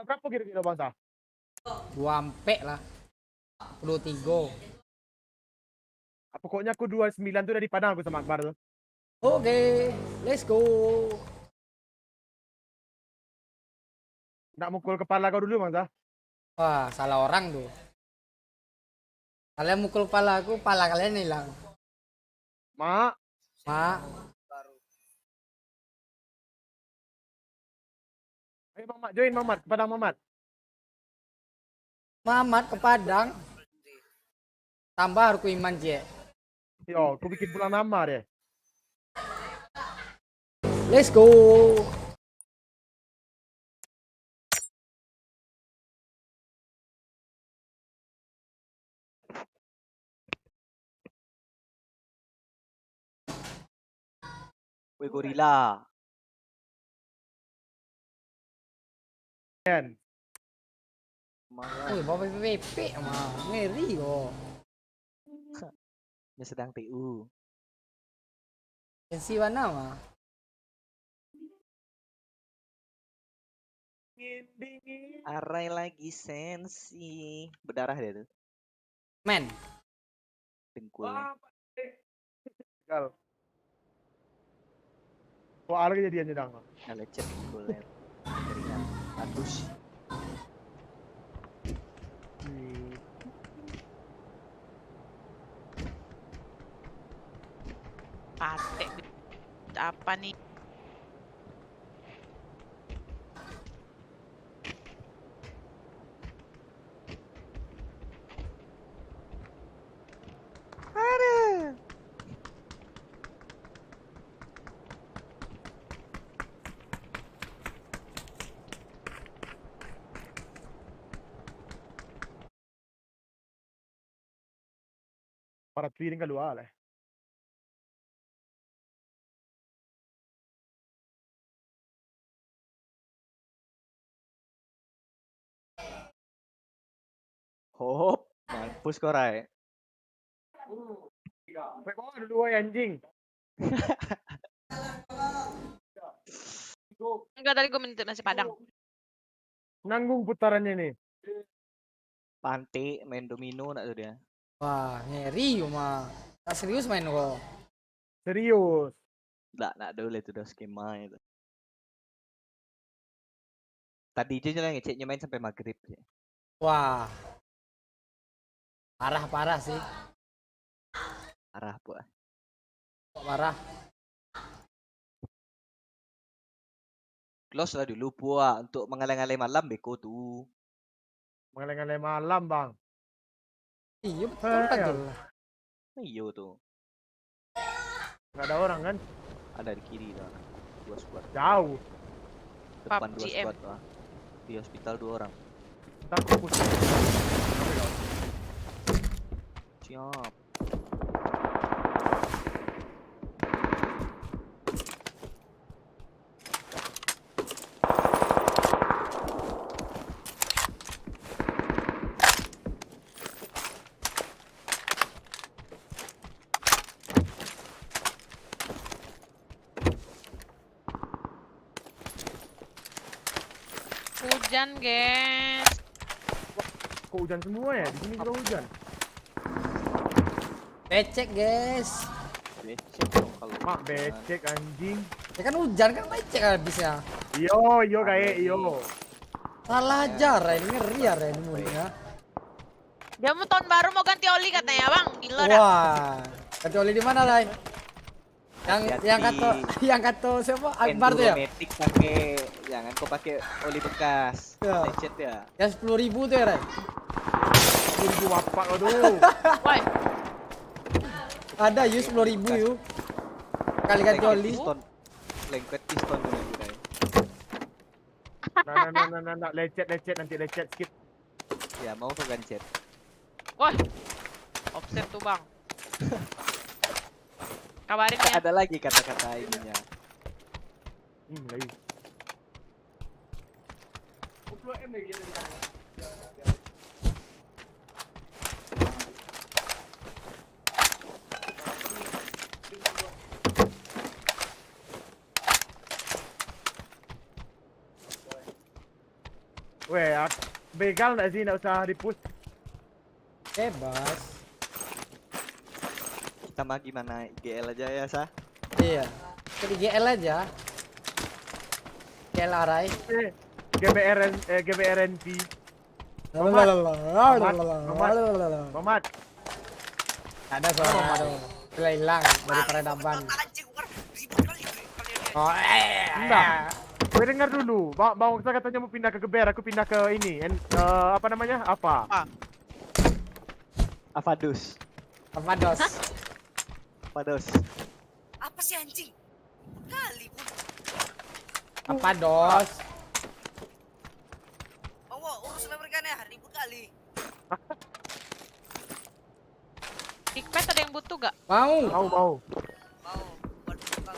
Berapa kira-kira bang Sah? 2 lah. 23. Pokoknya aku 29 tuh dari Padang aku sama Akbar tuh. Oke, let's go. Nak mukul kepala kau dulu bang Sah. Wah, salah orang tuh. Kalian mukul kepala aku, pala kalian hilang. Mak. Mak. Ayo Mamat, join Mamat, ke Padang Mamat. Mamat ke Padang. Tambah harus iman cie. Yo, aku bikin pulang nama deh. Let's go. Woi gorila. Ken. Wih, bawa PP mah. Ngeri kok. Ini sedang TU. Sensi mana mah? Dingin. Arai lagi sensi. Berdarah dia tuh. Men. Dengkulnya. Gal. Kok ada kejadiannya dang? Nah, lecet dengkulnya. Keringan. Atus. Patek apa nih? Ada. Para piring keluar lah. Hop. Mampus kau Rai. Sampai bawah ada dua anjing. Enggak, tadi gue minta nasi padang. Nanggung putarannya nih. Pantai main domino nak tuh dia. Wah, ngeri mah. Tak serius main kok. Serius. Nak dulu itu udah skema itu. Tadi aja lah ngeceknya main sampai maghrib. Wah. Parah sih. Parah buat. Kok parah? Close lah dulu buat untuk mengalih-alih malam beko tuh. Mengalih-alih malam bang. Iya betul. Iya tuh. Gak ada orang kan? Ada di kiri tuh. 2 squad. Jauh. Depan 2 Pubg. squad lah. Di hospital 2 orang. Tak fokus. Siap. Hujan, guys. Kok hujan semua ya? Di sini juga hujan. Becek guys. Becek dong kalau. Mak becek anjing. Ya kan hujan kan becek habisnya. Iyo kayak iyo. Salah ajar ini ngeri ya ini mulutnya. Dia mau tahun baru mau ganti oli katanya, Bang. Gila dah. Wah. Ganti oli di mana, Ray? Yang kata siapa? Akbar tuh ya? Enduromatic pakai jangan kau pakai oli bekas. Ya. Lecet ya. Yang 10.000 tuh ya, Ray? Tunggu apa kau tuh? Woi, Ada yuk 10.000 yuk. Kali ganti Lengket oli. piston. Lengket piston tuh lagi, Ray. Nah, lecet nanti lecet skip. Ya mau kau gancet. woi. Offset tuh, Bang. Kabarin ya. Ada lagi kata-kata ininya. Lagi. Weh, begal nggak sih? Nggak usah di-push. Bebas. Kita mah gimana GL aja ya, Sah. Iya. Jadi GL aja. GL Arai. GBRNP. Mamat. Ada suara aduh. Sudah hilang dari peradaban. Oh, Enggak. Gue dengar dulu. Bang Okta katanya mau pindah ke GBR, aku pindah ke ini. Apa namanya? Apa? Avadus. Apa dos? Avados. Apa sih anjing? Kali pun. Apa dos? Bawa urusan mereka nih ribut kali. Tikpet ada yang butuh gak? Mau. Mau. Mau buat buka.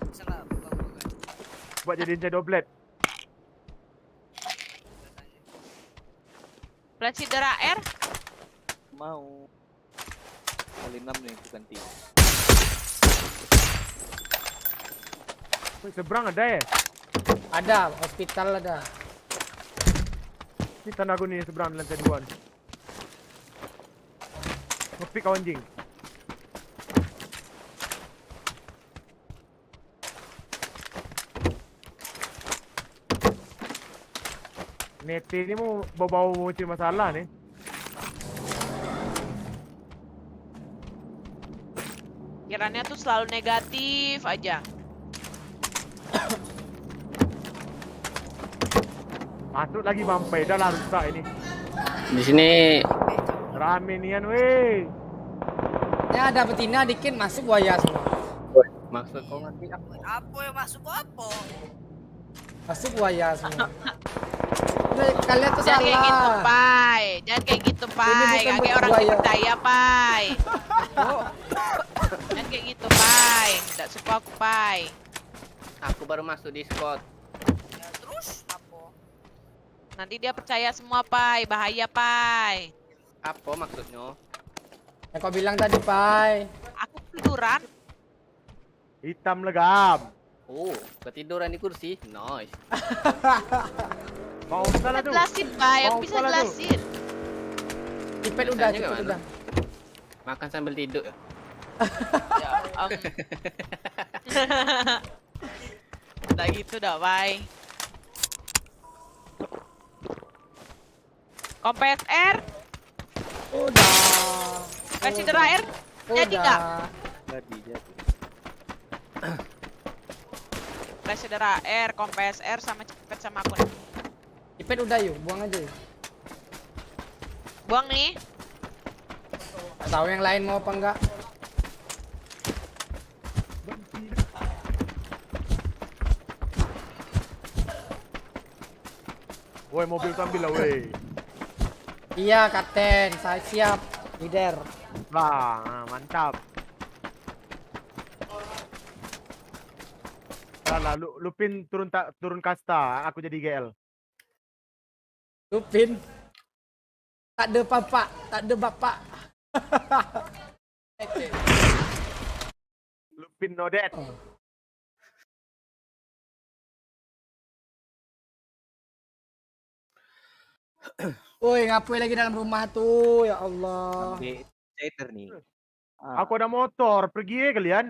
Bisa nggak buka? Buat jadiin shadow blade. Plat cedera R? Mau. Kali 6 nih bukan 3. Wih, seberang ada ya? Ada, hospital ada. Ini tanah aku nih seberang di lantai 2 nih. Ngepick kau anjing. Nete ini mau bau-bau muncul masalah nih. Kiranya tuh selalu negatif aja. Masuk lagi mampai, dah lah rusak ini. Di sini Rame nian weh. Ya ada betina dikit masuk buaya semua. maksud kau ngerti Apa yang masuk apa? Masuk buaya semua. Nah, kalian tuh Jangan kayak gitu, salah. Pai. Jangan kayak gitu, Pai. bukan Gak kayak orang buaya. percaya, Pai. Jangan kayak gitu, Pai. Tidak suka aku, Pai. aku baru masuk Discord. Ya terus apa? Nanti dia percaya semua, Pai. Bahaya, Pai. Apa maksudnya? Yang kau bilang tadi, Pai. Aku tiduran. Hitam legam. Oh, ketiduran di kursi. Nice. Mau salah tuh. Jelasin, Pai. Aku Mau bisa salah tuh. jelasin. Ipet udah, Biasanya cepet gimana? udah. Makan sambil tidur ya? Ya, Udah gitu dah, Pai. Kompes R, Udah. kasih cedera R, jadi nggak? Jadi. Kasih cedera R, kompes R sama cepet sama aku. Ipet udah yuk, buang aja yuk. Buang nih. Nggak tahu yang lain mau apa enggak. Woi, mobil tuh ambil lah woi. Iya, Kapten. Saya siap. Leader. Nah, mantap. Salah, Lupin turun kasta, aku jadi GL. Lupin. Tak ada bapak. Tak ada bapak. Lupin no dead. Woi, ngapain lagi dalam rumah tuh? Ya Allah. Ambil shader nih. Aku ada motor, pergi ya kalian.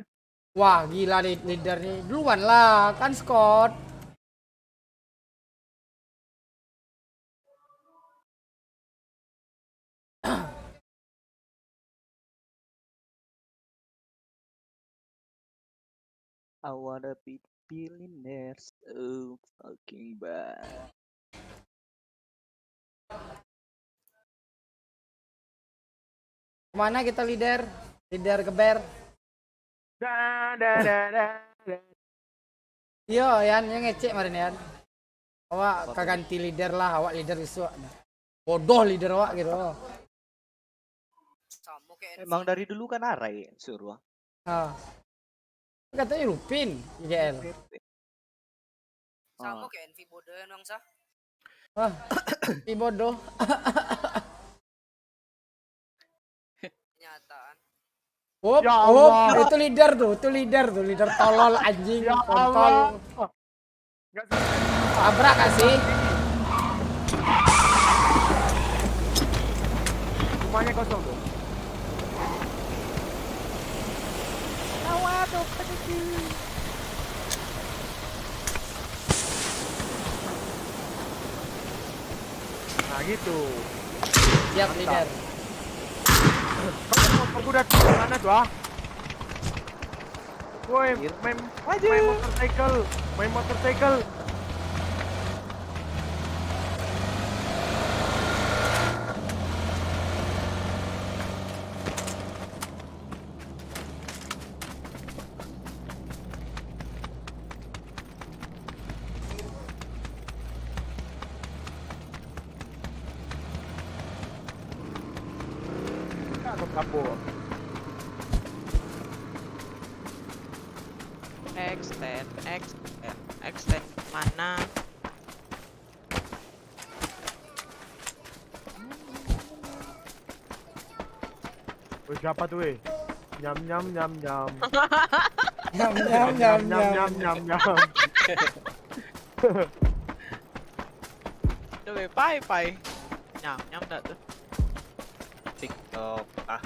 Wah, gila leader nih. Duluan lah, kan Scott. I wanna be billionaires. Oh, fucking bad. Kemana kita leader? Leader keber. Da da da da. Iya, Yan, yang ngecek kemarin Yan. Awak kaganti leader lah, awak leader isu. Bodoh leader awak gitu. Sama kayak Emang dari dulu kan Arai suruh. Ah. Katanya Lupin, IGL. sama kayak Envy bodoh dong sah. Wah, si bodoh. Kenyataan. Hop, Ya hop, Allah. itu leader tolol anjing, Ya kontol. Allah. Nggak sih. Tabrak gak sih? rumahnya kosong tuh. Awas, nah gitu. Siap leader. Kamu motor udah mana tuh ah? Woi, main motorcycle, main motorcycle. Kapur. Extend mana? Woi, siapa tuh weh? Nyam nyam nyam nyam. Nyam nyam nyam nyam. nyam nyam. Tuh pai. Nyam dah tuh. TikTok. Ah,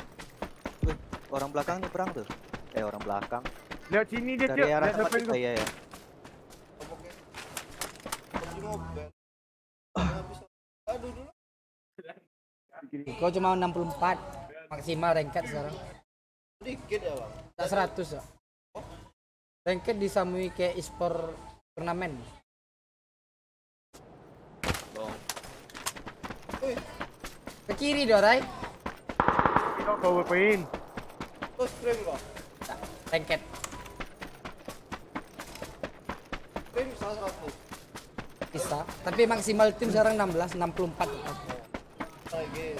Wih, orang belakang nih perang tuh. Orang belakang. Lihat sini dia, Dari Cik. arah Lihat tempat depan kita gua. ya. Kau cuma 64 maksimal ranked sekarang. Dikit ya bang. Tak 100 ya. Ranked disamui kayak e-sport turnamen. bong. Ke kiri dia, Rai. Kau berpain. Terus frame bang. Ranked. Frame salah satu. Bisa. Tapi maksimal tim sekarang 16, 64. Lagi.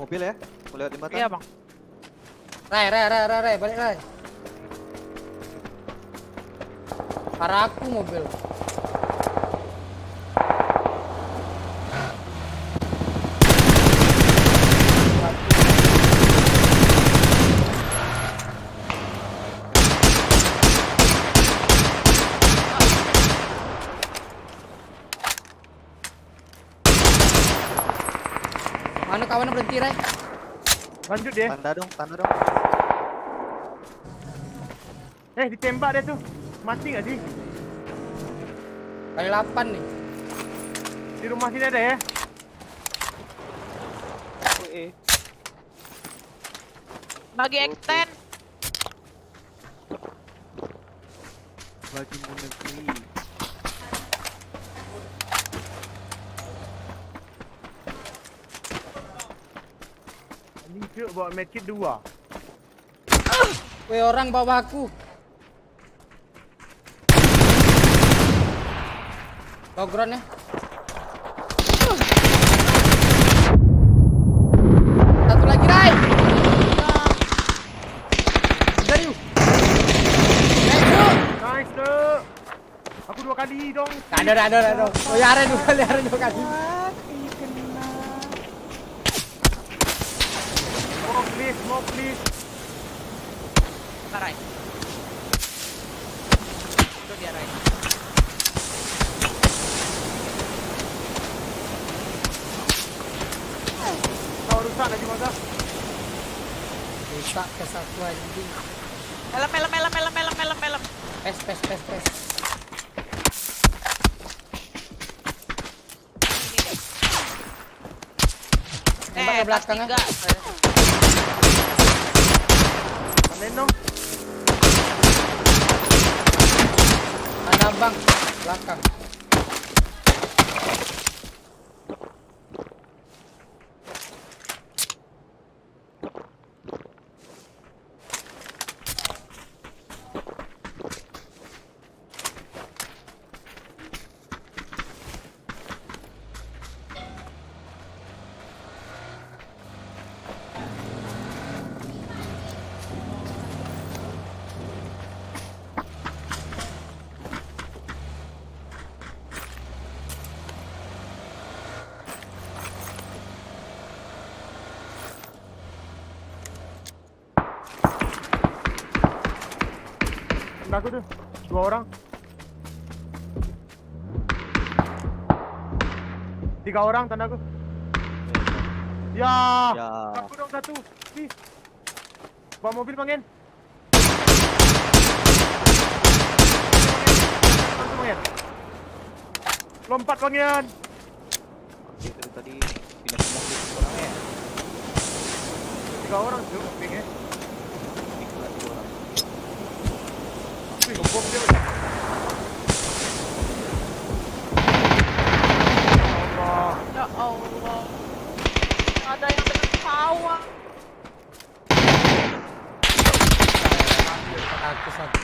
Mobil ya? Mau lewat jembatan? Iya bang. Rai, balik Rai. Para aku mobil. Mana kawan berhenti, Rai? Lanjut dia. Tanda dong. Ditembak dia tuh. Mati nggak sih? Kali 8 nih. Di rumah sini ada ya? Bagi extend. Bagi munisi. Ini Cuk bawa medkit 2. Weh, orang bawah aku. Background ya. Satu lagi, Rai. Dari you. Nice tuh. Aku 2 kali dong. Ada. Oh ya, ada 2 kali, Smoke please. Rai. Itu dia Rai. Kau rusak lagi masa. Rusak ke satu anjing. Melem. Pes. Tembak ke belakang, kelas 3. Main dong. Ada bang, belakang. Tandaku tuh. 2 orang. 3 orang tandaku. Ya. Ya. Aku dong satu. Please. Bawa mobil Pangen. Pangen. Lompat Pangen. Oke, itu tadi pindah-pindah ke orangnya ya. 3 orang tuh Pangen. Pindah 2 orang. Wih, ngebom dia. Allah. Ya Allah. Ada yang dekat sawah. Aku satu.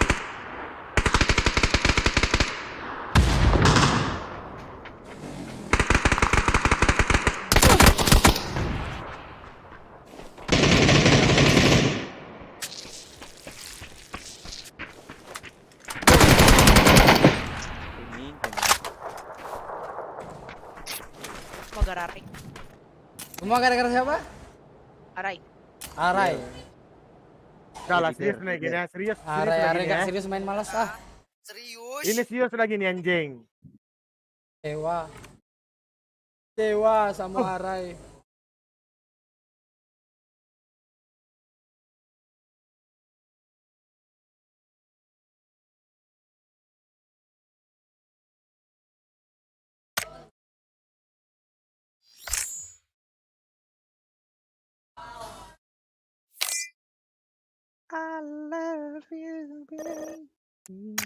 Ini Semoga Rari. Semua gara-gara siapa? Arai. Arai. Udah lah, serius nih gini ya. Serius. Arai, lagi Arai nih gak ya. serius main malas ah. Serius? Ini serius lagi nih anjing. Dewa. Dewa sama Arai. I love you, baby.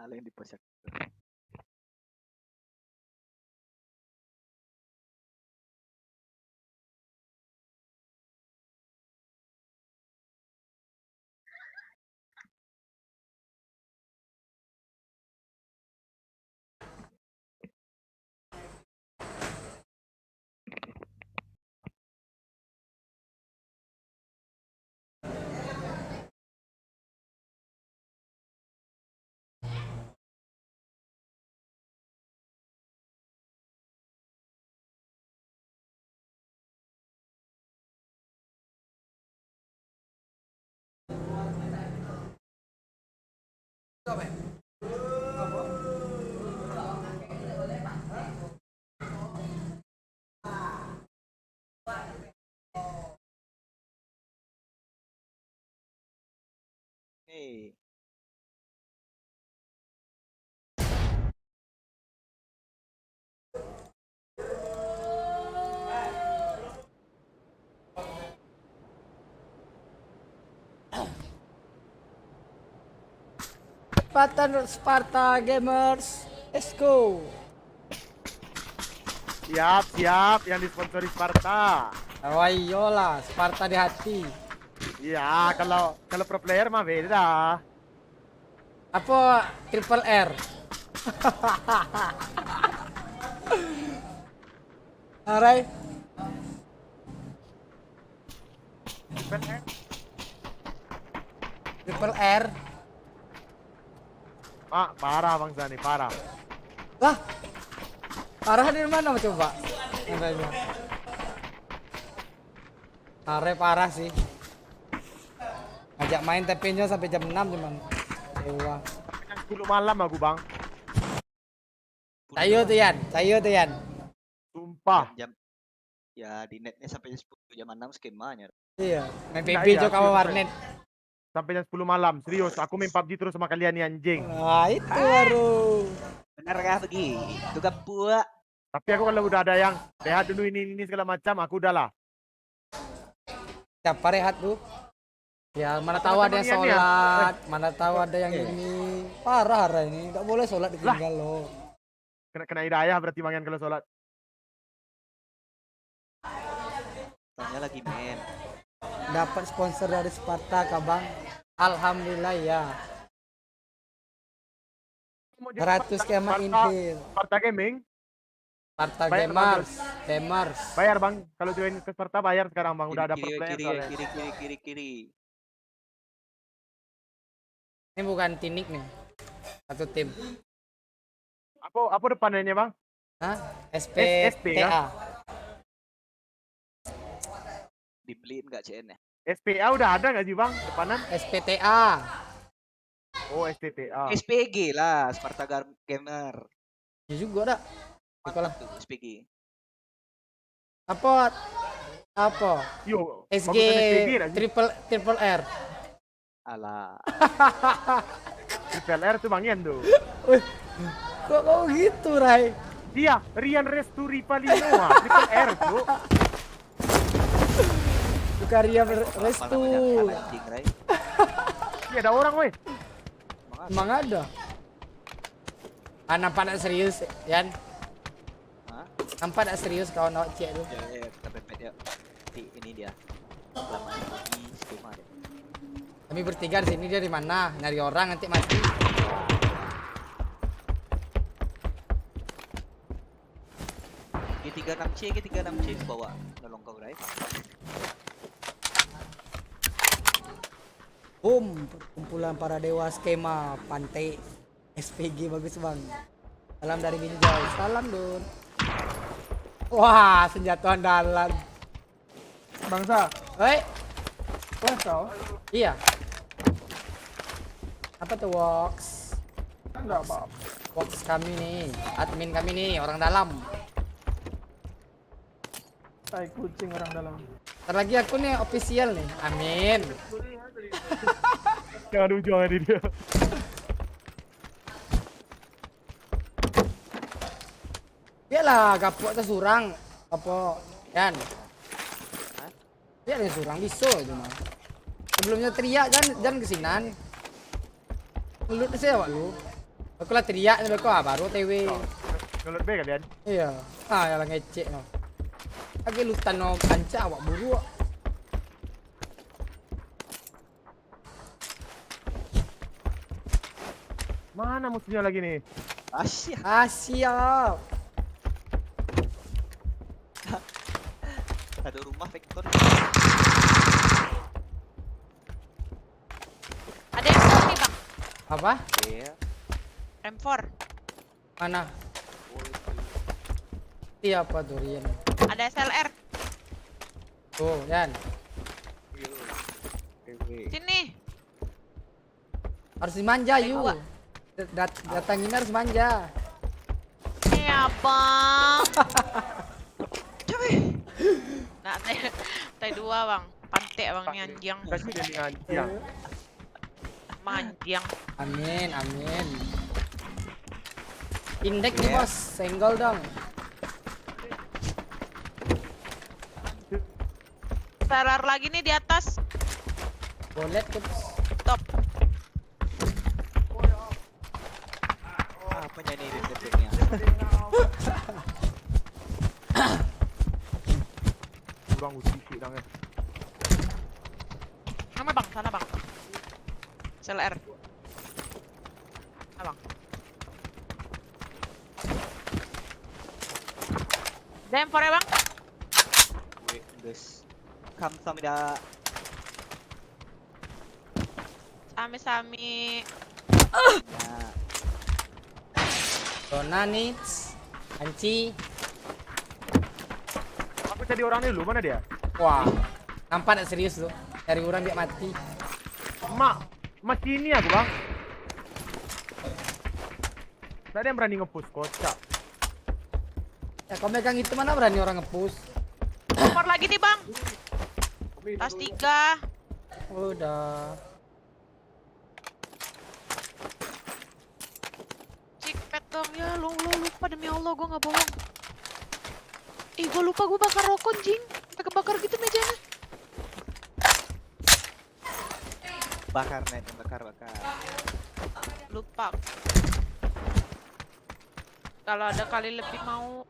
hal yang dipost. Hey. Sparta Gamers. Let's go. Siap, siap. Yang disponsori Sparta. Awayola, Sparta di hati. Iya, kalau pro player mah beda. Apa triple R? Arai. Triple R. Pak, parah Bang Zani, parah. Lah. Parah di mana coba? Arainya. Arai parah sih. Ajak main TP-nya sampai jam 6 cuman. Dewa. Jam 10 malam aku, Bang. Tayo tuh Yan. Sumpah. Jam ya di netnya sampai 10 jam 6 skemanya. Iya, main Iya, PB iya, juga sama serius, warnet. Sampai jam 10 malam, serius. Aku main PUBG terus sama kalian nih anjing. Nah, itu baru. Benar kah begitu kapua? Tapi aku kalau udah ada yang rehat dulu ini segala macam, aku udah lah. Siapa rehat tuh? Ya, mana tahu ada yang teman-teman Ian ya? sholat, mana tahu ada yang ini. Parah Arai ini, nggak boleh sholat ditinggal loh. Kena hidayah berarti mangan kalau sholat. Tanya lagi men. Dapat sponsor dari Sparta kah Bang? Alhamdulillah ya. 100 skema inhil. Sparta Gaming. Sparta Bayar, Gamers. Bayar Bang, kalau join ke Sparta bayar sekarang Bang, udah ada pro player soalnya. Kiri. Ini bukan tinik nih. Satu tim. Apa depannya bang? Hah? SP SPTA. Dibeliin nggak CN ya? SPA udah ada nggak sih bang depanan? SPTA. Oh SPTA. SPG lah, Sparta Gamer. Ya juga dah. Sekolah. Mantap tuh SPG. Apa? Yo. SG bagusan SPG dah sih. triple R. Alah. Triple R tuh bang Ian tuh. Wih, kok gitu, Rai? Iya, Rian Resturi Palinoa, Triple R tuh. Bukaria Apa Restu. namanya? Anjing, Ray. Iya ada orang weh. Emang ada. Ah, nampak tak serius, Yan? Hah? Nampak tak serius kawan awak cek tu? Ya, kita pepet ya. Ini dia. Selama ini skema deh. Kami bertiga di sini, dia di mana? Nyari orang nanti mati. G36C bawa nolong kau, Ray. Boom, perkumpulan para dewa skema pantai SPG bagus bang. Salam dari Binjai, salam Don. Wah, senjata andalan. Bangsa, Hei, kau? iya. Apa tuh Wox? Enggak apa. Wox kami nih, admin kami nih, orang dalam. Tai kucing orang dalam. Ntar lagi aku nih official nih, amin. Jangan ujung ini dia. Iyalah, kapok tuh surang. Kapok, Yan. Iya nih surang bisa itu mah. Sebelumnya teriak jangan kesinan. Lu saya awak lu. Aku lah teriak nih kau baru TW. Ngelut B kalian. Iya. Ah, yang ngecek no. Lagi lu tano kanca awak buru. Mana musuhnya lagi nih? Asyik. Ah, siap. Ada rumah vektor. Ada yang nih bang, Apa? Iya. M4. Mana? Iya apa tuh Rian? Ada SLR. Tuh, Yan. Sini. Harus dimanja Yang yuk. dua. Datangin harus manja. Iya bang. Coba. Nah, teh dua bang. Pantek bang nih anjing. Kasih dia nih anjing. Manjang. Amin, amin. Indek nih bos, senggol dong. Terar lagi nih di atas. Boleh tuh. Top. Apa nyanyi refleksnya? Kurang usi dong ya. Nama bang, sana bang. SLR. Nah, bang. Dem, for ya bang. Guys. Kamsahamnida. Sami-sami. Nah, Dona Nits, Anci. Aku jadi orang dulu, mana dia? Wah, nampak tak serius tuh. Dari orang dia mati. Masih ini aku bang. Tidak ada yang berani nge-push kocak. Ya kau megang itu mana berani orang nge-push. For lagi nih bang. Tas 3. Udah. Cik pet dong ya, lu lupa demi Allah gue nggak bohong. Ih gue lupa gue bakar rokok jing. Sampai kebakar gitu mejanya. bakar net, bakar. Lupa. Kalau ada kali lebih mau.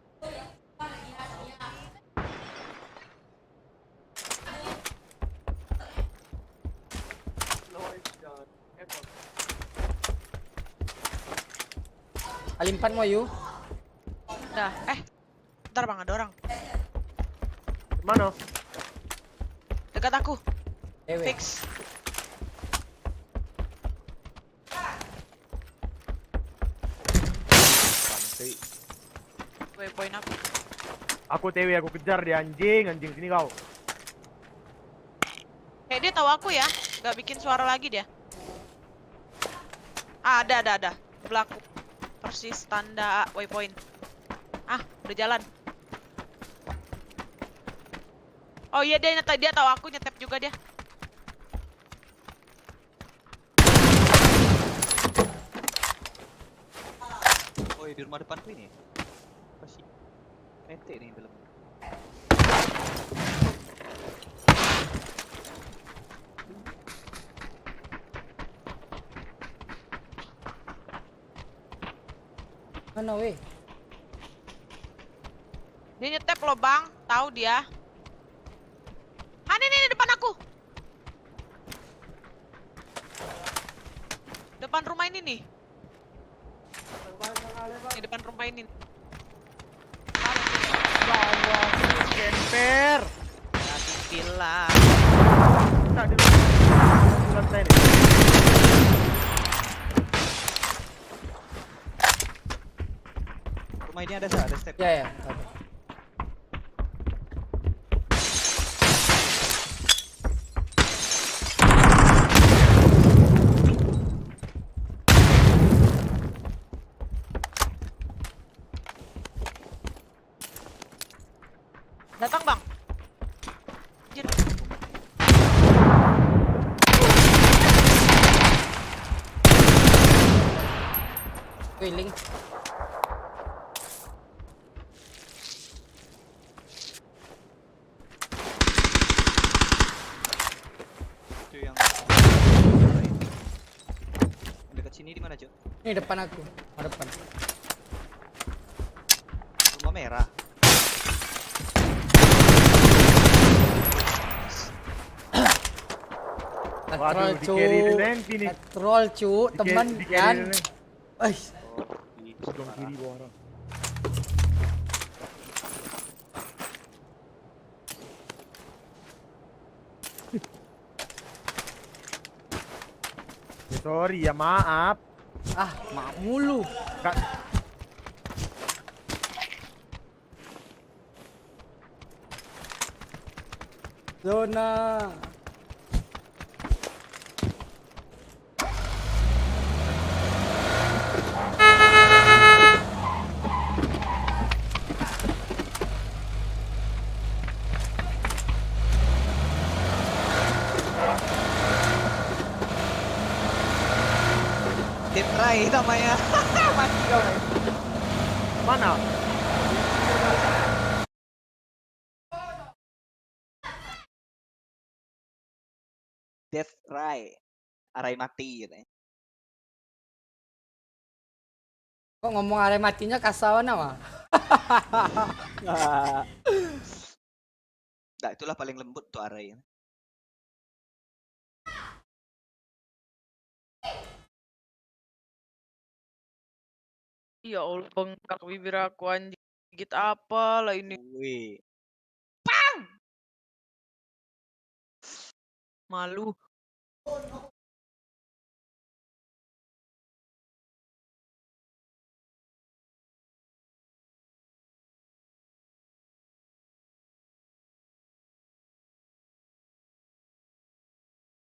Alimpan mau yuk. Dah, bentar bang ada orang. Mana? Dekat aku. Ewe. Fix. waypoint aku. Aku TW, aku kejar dia anjing, sini kau. Kayak dia tahu aku ya, nggak bikin suara lagi dia. Ah, ada. Belakang. Persis tanda waypoint. Ah, udah jalan. Oh iya dia tahu aku nyetep juga dia. Oh, di rumah depanku ini. Apa sih? Mete nih dalam. Mana weh? Dia nyetep loh bang, tahu dia. Ah ini depan aku. Depan rumah ini nih. Di depan rumah ini. Ya Allah, kemper. Tadi bilang. Tak di lantai nih. Rumah ini ada step. Ya. Datang bang. Anjir. Keliling. Itu yang dekat sini di mana, Cuk? Ini depan aku. Depan. Rumah merah. Waduh, Patrol di carry cu. di nanti nih. Patrol cu, teman Di kan. carry di Eh, sebelah kiri bawah orang. Sorry ya, maaf. mak mulu. Kak, Zona. Dead Ray namanya. Mati kau. mana? Death Ray. Arai mati gitu ya. Kok ngomong arek matinya kasawan apa? Nah, itulah paling lembut tuh Arai. Ya Allah bengkak bibir aku anjing. Gigit apa lah ini. Wih. Malu.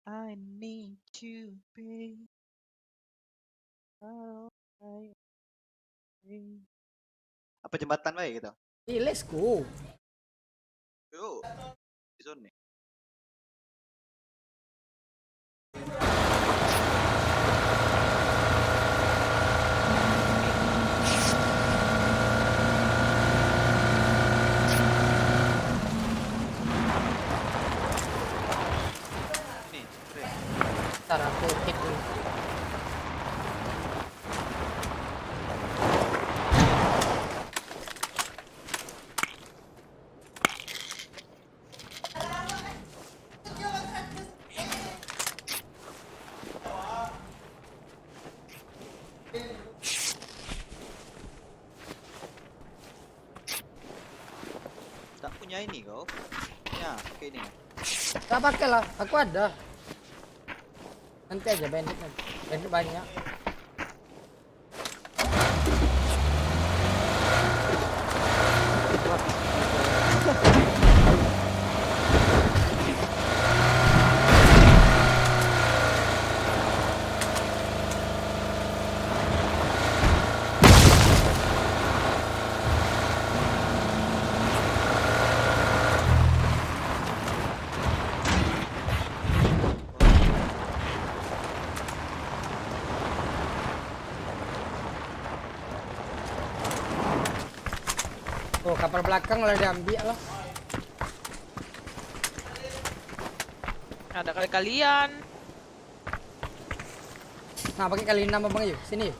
I need you, babe. Oh, apa jembatan baik gitu? Let's go. Yuk. Di zone nih. Nih, keren. Ntar aku hit dulu. Tak punya ini kau. Ya, pakai ini. Tak pakai lah, aku ada. Nanti aja bandit nanti. Bandit banyak. Kapal belakang lah diambil lah. Ada kali kalian. Nah, pakai kali 6 Bang yuk. Sini yuk.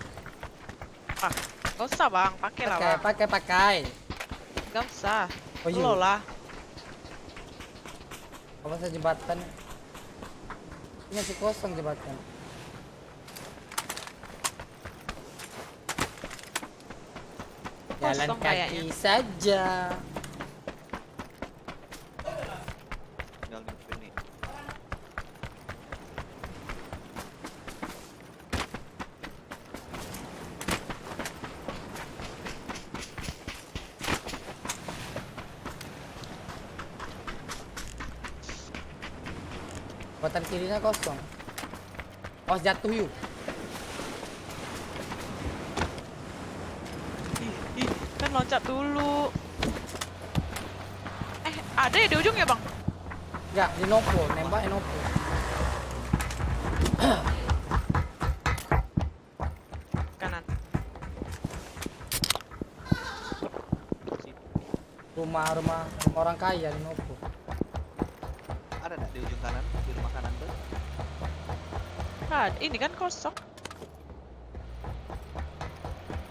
Ah, gak usah bang, pakai lah bang. Pakai. Gak usah. Oh, iya. Lo lah. Apa saja jembatan? Ini masih kosong jembatan. Jalan Kosong kaki kayaknya. saja. Tinggal nunggu ini. Jembatan kirinya kosong. Awas jatuh yuk. Ih, kan loncat dulu. Ada ya di ujung ya bang? Ya, di nopo, nembak nopo. Kanan. Rumah orang kaya di nopo. Ada nggak di ujung kanan? Di rumah kanan tuh? Ini kan kosong.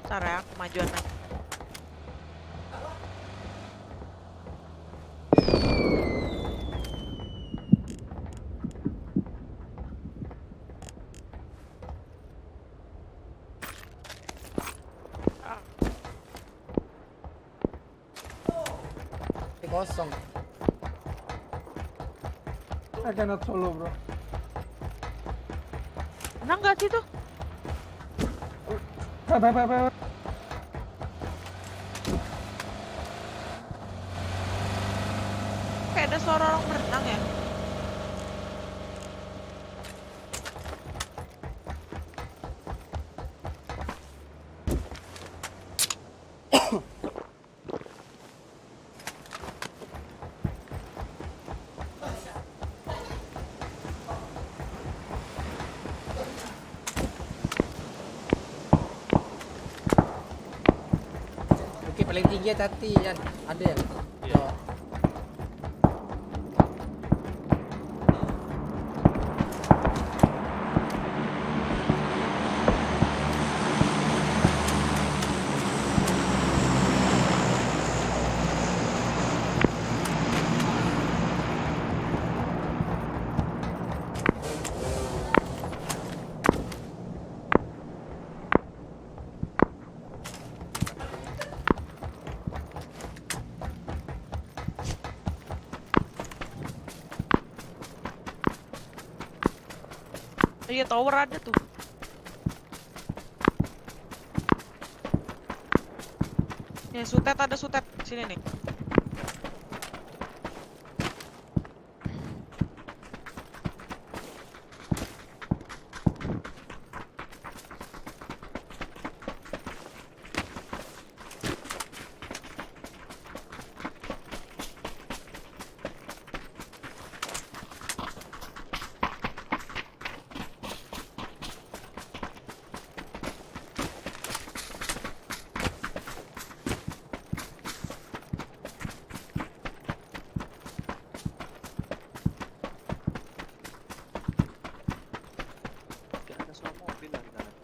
Ntar ya, kemajuan lagi. Ini kosong. I cannot solo, bro. Menang nggak sih tuh? Bye. Kayak ada suara orang berenang ya. Bukit paling tinggi ya tadi ya. Ada ya? Iya. Oh. Iya, tower ada tuh. Ya, sutet ada sutet. Sini nih. Kayak ada suara mobil lah di kanan.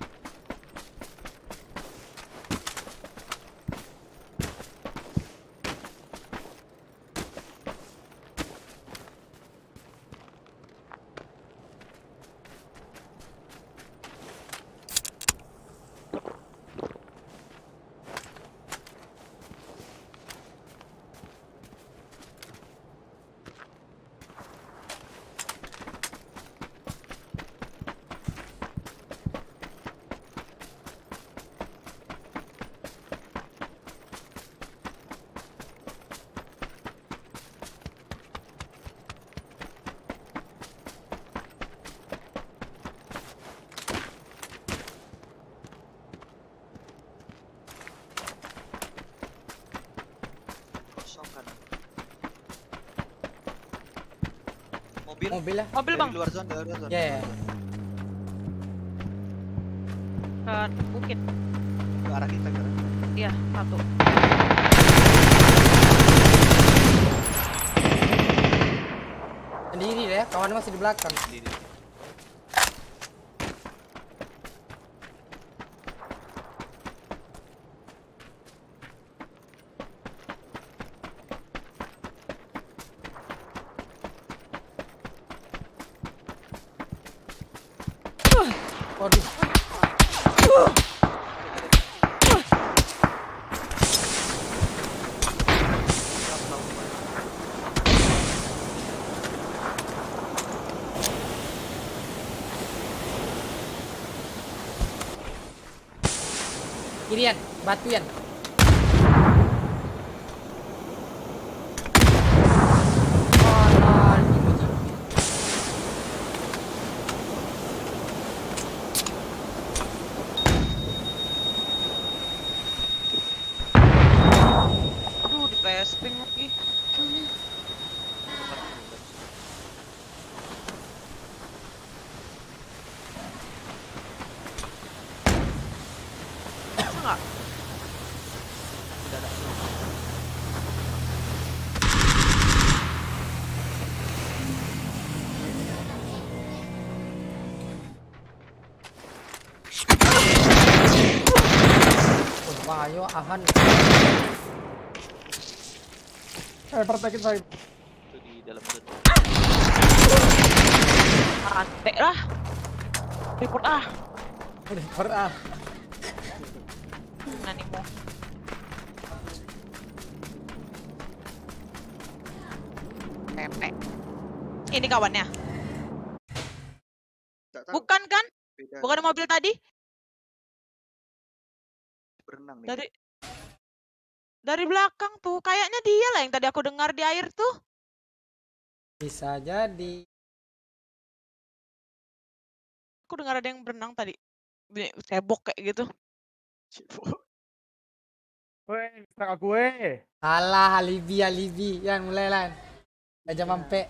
Kosong kanan. Mobil. Mobil lah. Mobil bang. Dari luar zona, dari luar zona. Ya. Ya. Ke bukit. Ke arah kita kan. Iya, satu. masih di belakang. Di. Waduh. Kirian, batuan. Alah, anjing. Aduh, di pesping lagi. Bisa nggak? Oh, bahaya ahan. Pertakin saya. Itu di dalam zone. Ante lah. Report ah. Udah pernah. Nanimu. Pepe. Ini kawannya. Tak tahu. Bukan kan? Beda. Bukan mobil tadi? Berenang nih. Dari belakang tuh. Kayaknya dia lah yang tadi aku dengar di air tuh. Bisa jadi. Aku dengar ada yang berenang tadi. Cebok kayak gitu. Weh, tak aku weh. Salah, alibi. Yan, mulai lan. Udah jam sampai.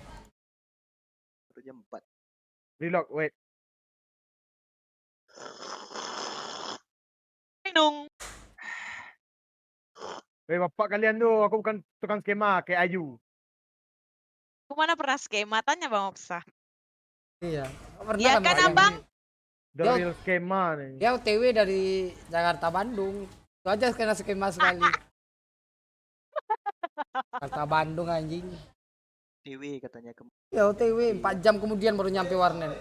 Baru jam 4. Reload, wait. Minum. Weh, bapak kalian tu, aku bukan tukang skema kayak Ayu. Aku mana pernah skema, tanya Bang Oksa. Iya. Pernah Iya kan Bang? abang? The Yo. real skema nih. Dia OTW dari Jakarta Bandung. Itu aja kena skema sekali. Jakarta Bandung anjing. Dewi katanya ke Ya OTW 4 jam kemudian baru nyampe warnet.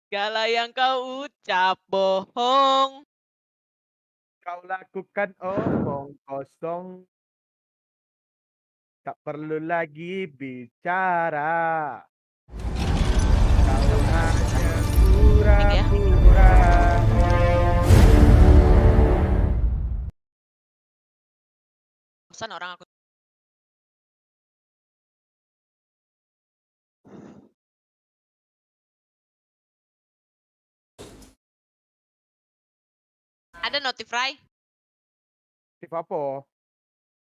Segala yang kau ucap bohong. Kau lakukan omong kosong. Tak perlu lagi bicara. Kau hanya pura-pura. Bosan orang aku. Ada notify Tip apa?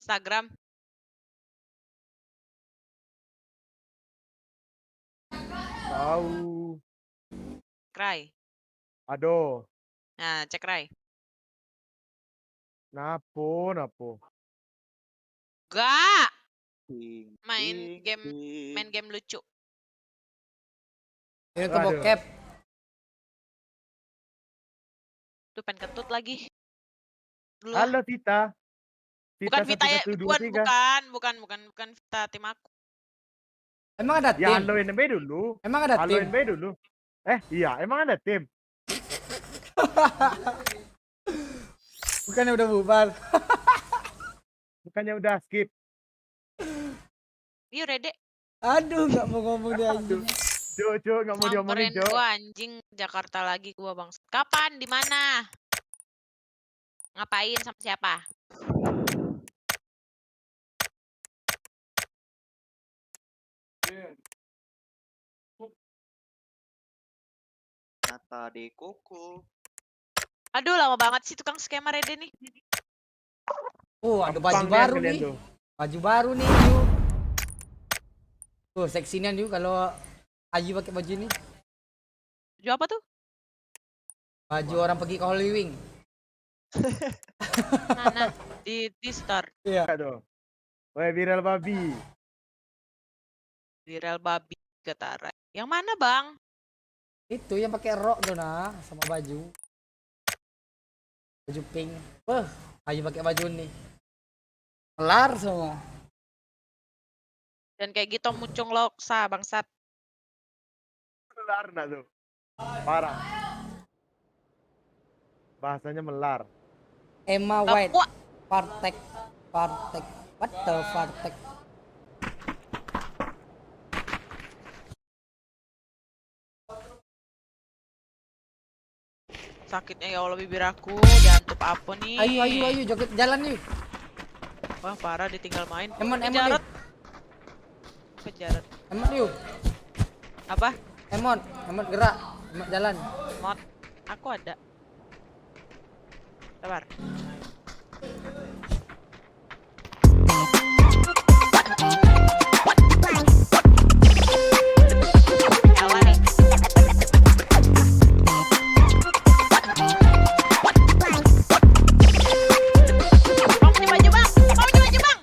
Instagram. Tahu. Cry. Aduh. Nah, cek Rai. Napo. Gak. Ding, Main ding, game ding. main game lucu. Ini tuh Aduh. bokep. Tuh pengen kentut lagi. Dulu ah. Halo Vita. Bukan Vita ya, 1123. bukan Vita tim aku. Emang ada Ya tim? halo NB dulu. Emang ada Halo tim? NB dulu. Iya, emang ada tim. Bukannya udah bubar. Bukannya udah skip. Yuk Rede. Aduh, nggak mau ngomong dia anjing. Cuk, nggak mau diomongin, Samperin Cuk. gua anjing Jakarta lagi gua bang. Kapan? Di mana? Ngapain sama siapa? Nata de Coco. Aduh lama banget sih tukang skema Rede nih. Oh, ada baju Gampang baru kalian nih. tuh. Baju baru nih, Yu. Oh, seksinya Yu kalau Ayu pakai baju ini. Baju apa tuh? Baju orang pergi ke Holy Wing. Mana? Di store. Iya. Aduh. Weh, viral babi. Viral babi kata Rai. Yang mana bang? Itu yang pakai rok tuh nah, sama baju. Baju pink. Wah, ayo pakai baju nih. Kelar semua. Dan kayak gitu muncung loksa bangsat. Melar nak tuh. Parah. Bahasanya melar. Emma White. Wah, Partek. Partek. What the Partek? sakitnya ya Allah bibir aku. Jantung apa nih? Ayo joget jalan yuk. Wah parah ditinggal main. Emon Jarot. yuk. Jarot. Emon yuk. Apa? Emon gerak. Emon jalan. Mod. Aku ada. Sabar. Nyala nih. Bang punya baju bang. Bang punya baju bang.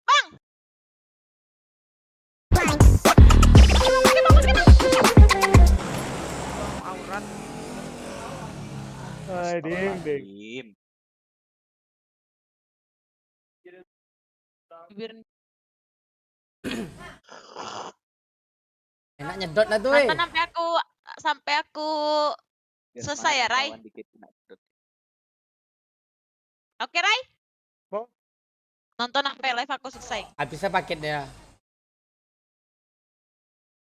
Bang. Aurat. Hai, ding. Astagfirullahaladzim. Bibir Enak nyedot lah tuh. nonton sampai aku Biar selesai ya, semangat Rai? kawan dikit. Oke, Rai? Bo? Nonton sampai live aku selesai. Habisnya paket dia.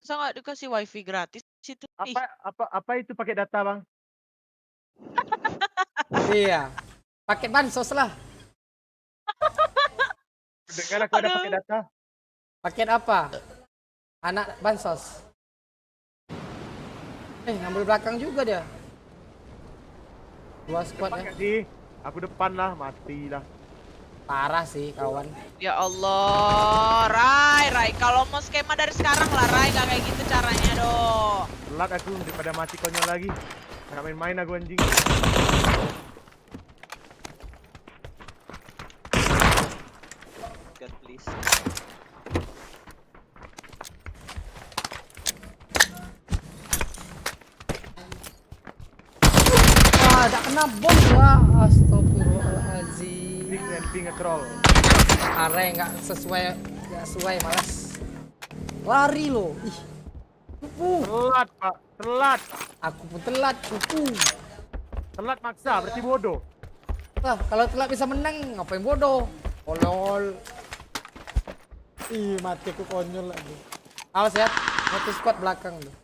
Bisa nggak dikasih wifi gratis situ? Ih, Apa itu pakai data, Bang? Iya. Paket bansos lah. Dengar aku ada pakai data. Paket apa? Anak bansos. Ngambil belakang juga dia. Dua squad Depan ya. nggak sih? Aku depan lah, mati lah. Parah sih kawan. ya Allah, Rai, kalau mau skema dari sekarang lah, Rai, nggak kayak gitu caranya dong. Telat aku daripada mati konyol lagi. Nggak main-main aku anjing. God please. Wah, tak kena bom lah. Astagfirullahaladzim. Ping dan ping nge-troll. Are nggak sesuai malas. Lari lo. Ih. Kupu. Telat, Pak. Telat. Aku pun telat. Kupu. Telat maksa, berarti bodoh. Lah, kalau telat bisa menang, ngapain bodoh? Kolol. Ih, mati aku konyol lagi. Awas ya, satu squad belakang tuh.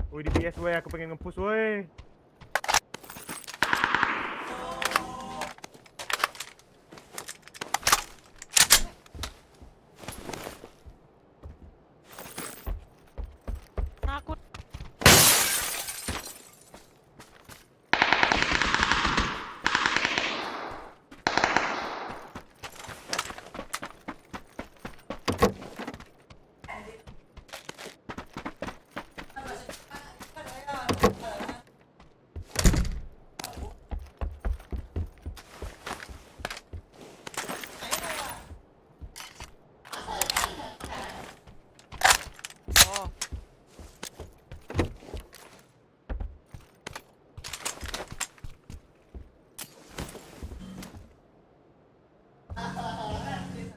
Woi di PS woi, aku pengen nge-push woi. Nah, aku oh,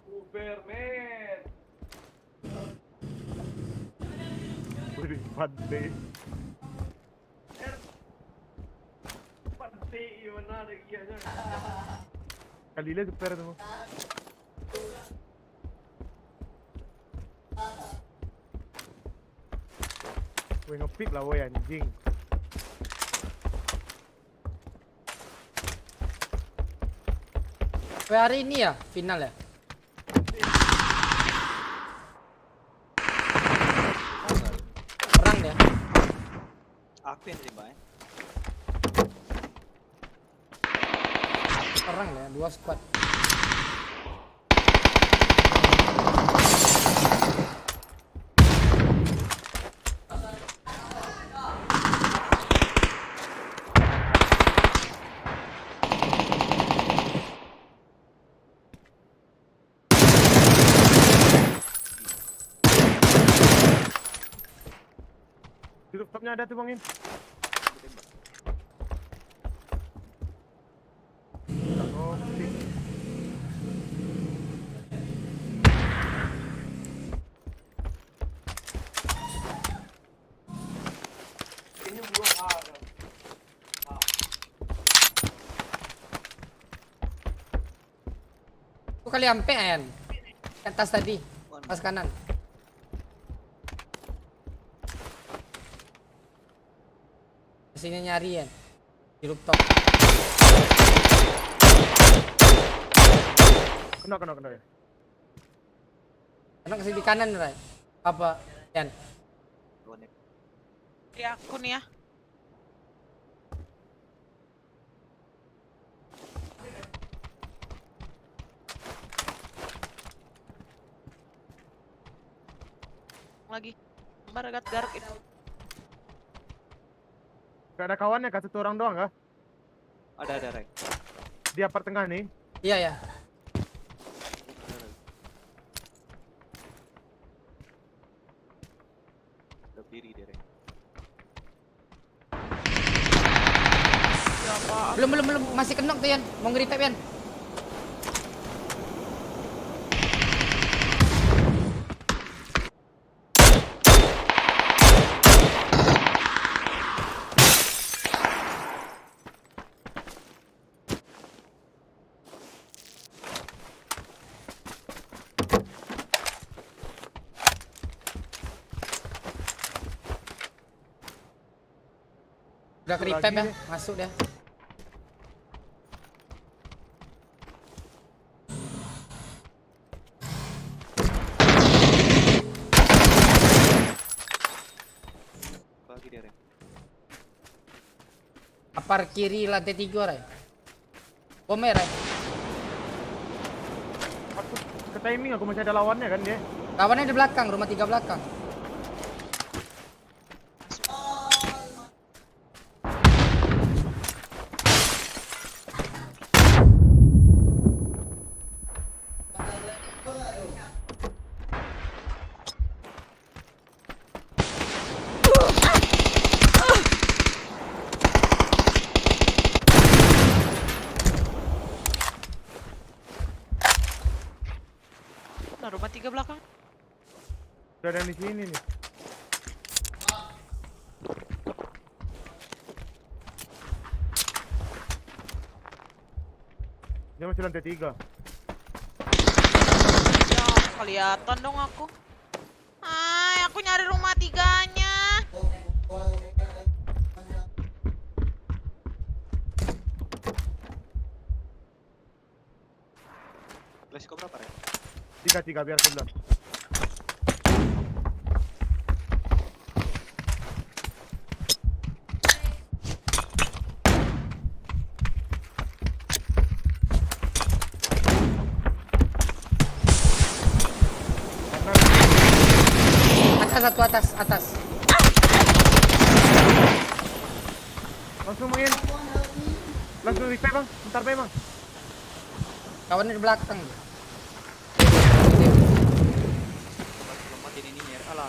Superman. Wih, pandai. Pandai gimana lagi aja. Kali ini super tuh. Woi ngepick lah woi anjing. Hari ini ya final ya. Perang ya. Aku yang terima ya. Perang ya, dua squad. Laptopnya ada tuh Bang In. Oh, fix. Ini belum ada. Itu kali ampe kan? Ke atas tadi, pas kanan. Kesini nyari ya di rooftop. Kena ya. Karena kesini di kanan Ray. Apa? Yan. Di aku nih ya. Lagi. Baragat garuk itu. Gak ada kawannya, kak satu orang doang kah? Ada Ray. Di apart tengah nih. Iya ya. Berdiri dia Ray. Siapa? Belum masih kenok tuh Yan. Mau nge-revive Yan. Udah ke revive ya, masuk dah. Bagi dia Ray. Apar kiri lantai 3 Ray. Bom ya Ray. Aku ke timing aku masih ada lawannya kan dia. Lawannya di belakang, rumah 3 belakang. Nah, rumah 3 belakang. Udah ada di sini nih. Dia masih lantai 3. Ya, kelihatan dong aku. Ay, aku nyari rumah 3-nya. Klasiko berapa Ray? 3 biar sebelah. Atas. Langsung main. Langsung repair bang. Bentar Bang. Kawannya di belakang. Belum mati ini nih. Alah.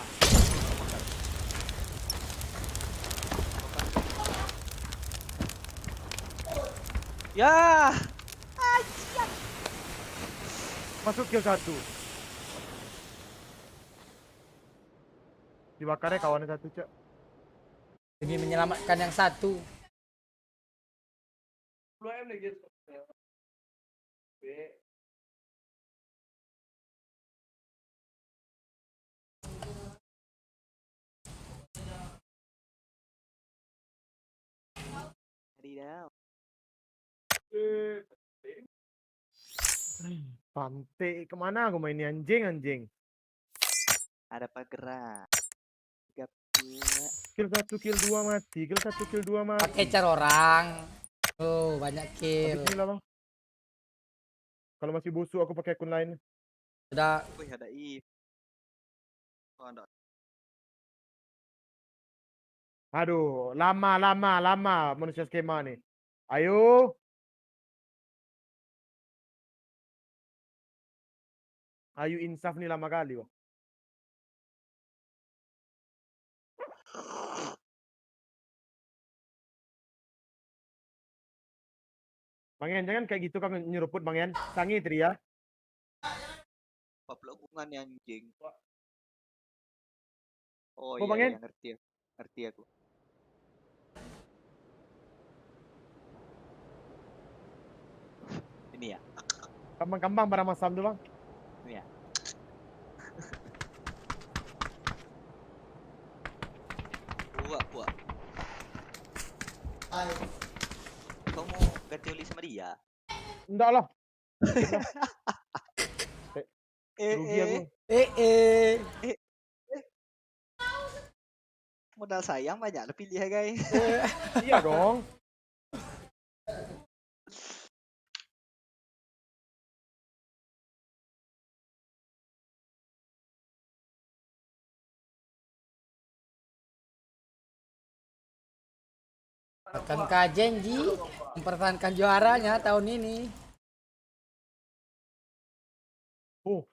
Ya. Masuk kill 1. Dibakarnya kawannya 1 cek. Demi menyelamatkan yang satu. Tidak. Pantai kemana aku main ini anjing. Ada pagerak. 3 Kill 1 kill 2 mati. Kill 1 kill 2 mati. Pakai car orang. Oh, banyak kill. Habis inilah bang. Kalau masih busuk aku pakai akun lain. Sudah Wih ada if. Oh, ada. Aduh, lama manusia skema nih. Ayo. Ayo insaf nih lama kali. Wah. Bang Yan, jangan kayak gitu kan nyeruput Bang Yan. Sangi Tria. Apa pula hubungannya anjing? Oh Apa, iya, Bang Yan? iya, ngerti ya. Ngerti aku. Ini ya, Kambang-kambang barang masam tuh Bang. ini ya. Buat. Kau mau ganti oli sama dia? Enggak lah. Rugi aku. Eh, eh. eh, modal sayang banyak lebih pilih ya guys. Iya dong. Akankah janji mempertahankan juaranya tahun ini? Oh,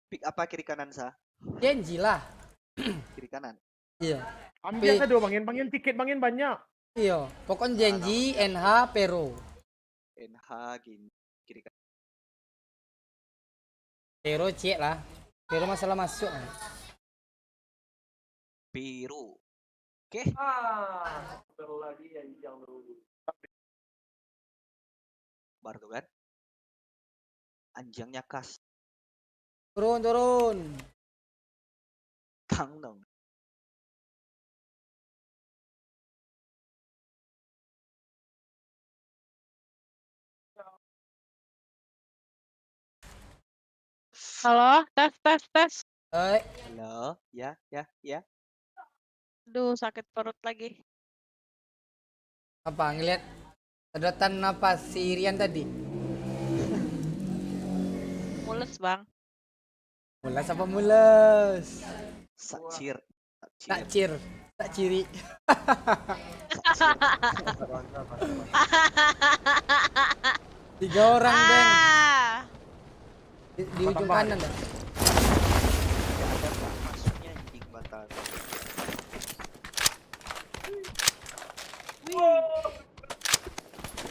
Pick apa kiri kanan sah? Janji lah. Kiri kanan. Iya. ambil aja dong Bang Yan. Bang Yan tiket Bang Yan banyak. Iya. Pokoknya janji NH Pero. NH gini kiri kanan. Pero cek lah. Pero masalah masuk. Biru. Oke. Ah, baru lagi yang dulu. Baru tuh kan. Anjingnya kas. Turun. Kang dong. Halo, tes. Halo, ya. Aduh, sakit perut lagi. Apa ngeliat sedotan napas si Irian tadi? Mules, Bang. Mules apa mules? Sakcir. Tak ciri. Tiga orang Bang. Di ujung kanan dah. Masuknya anjing batal.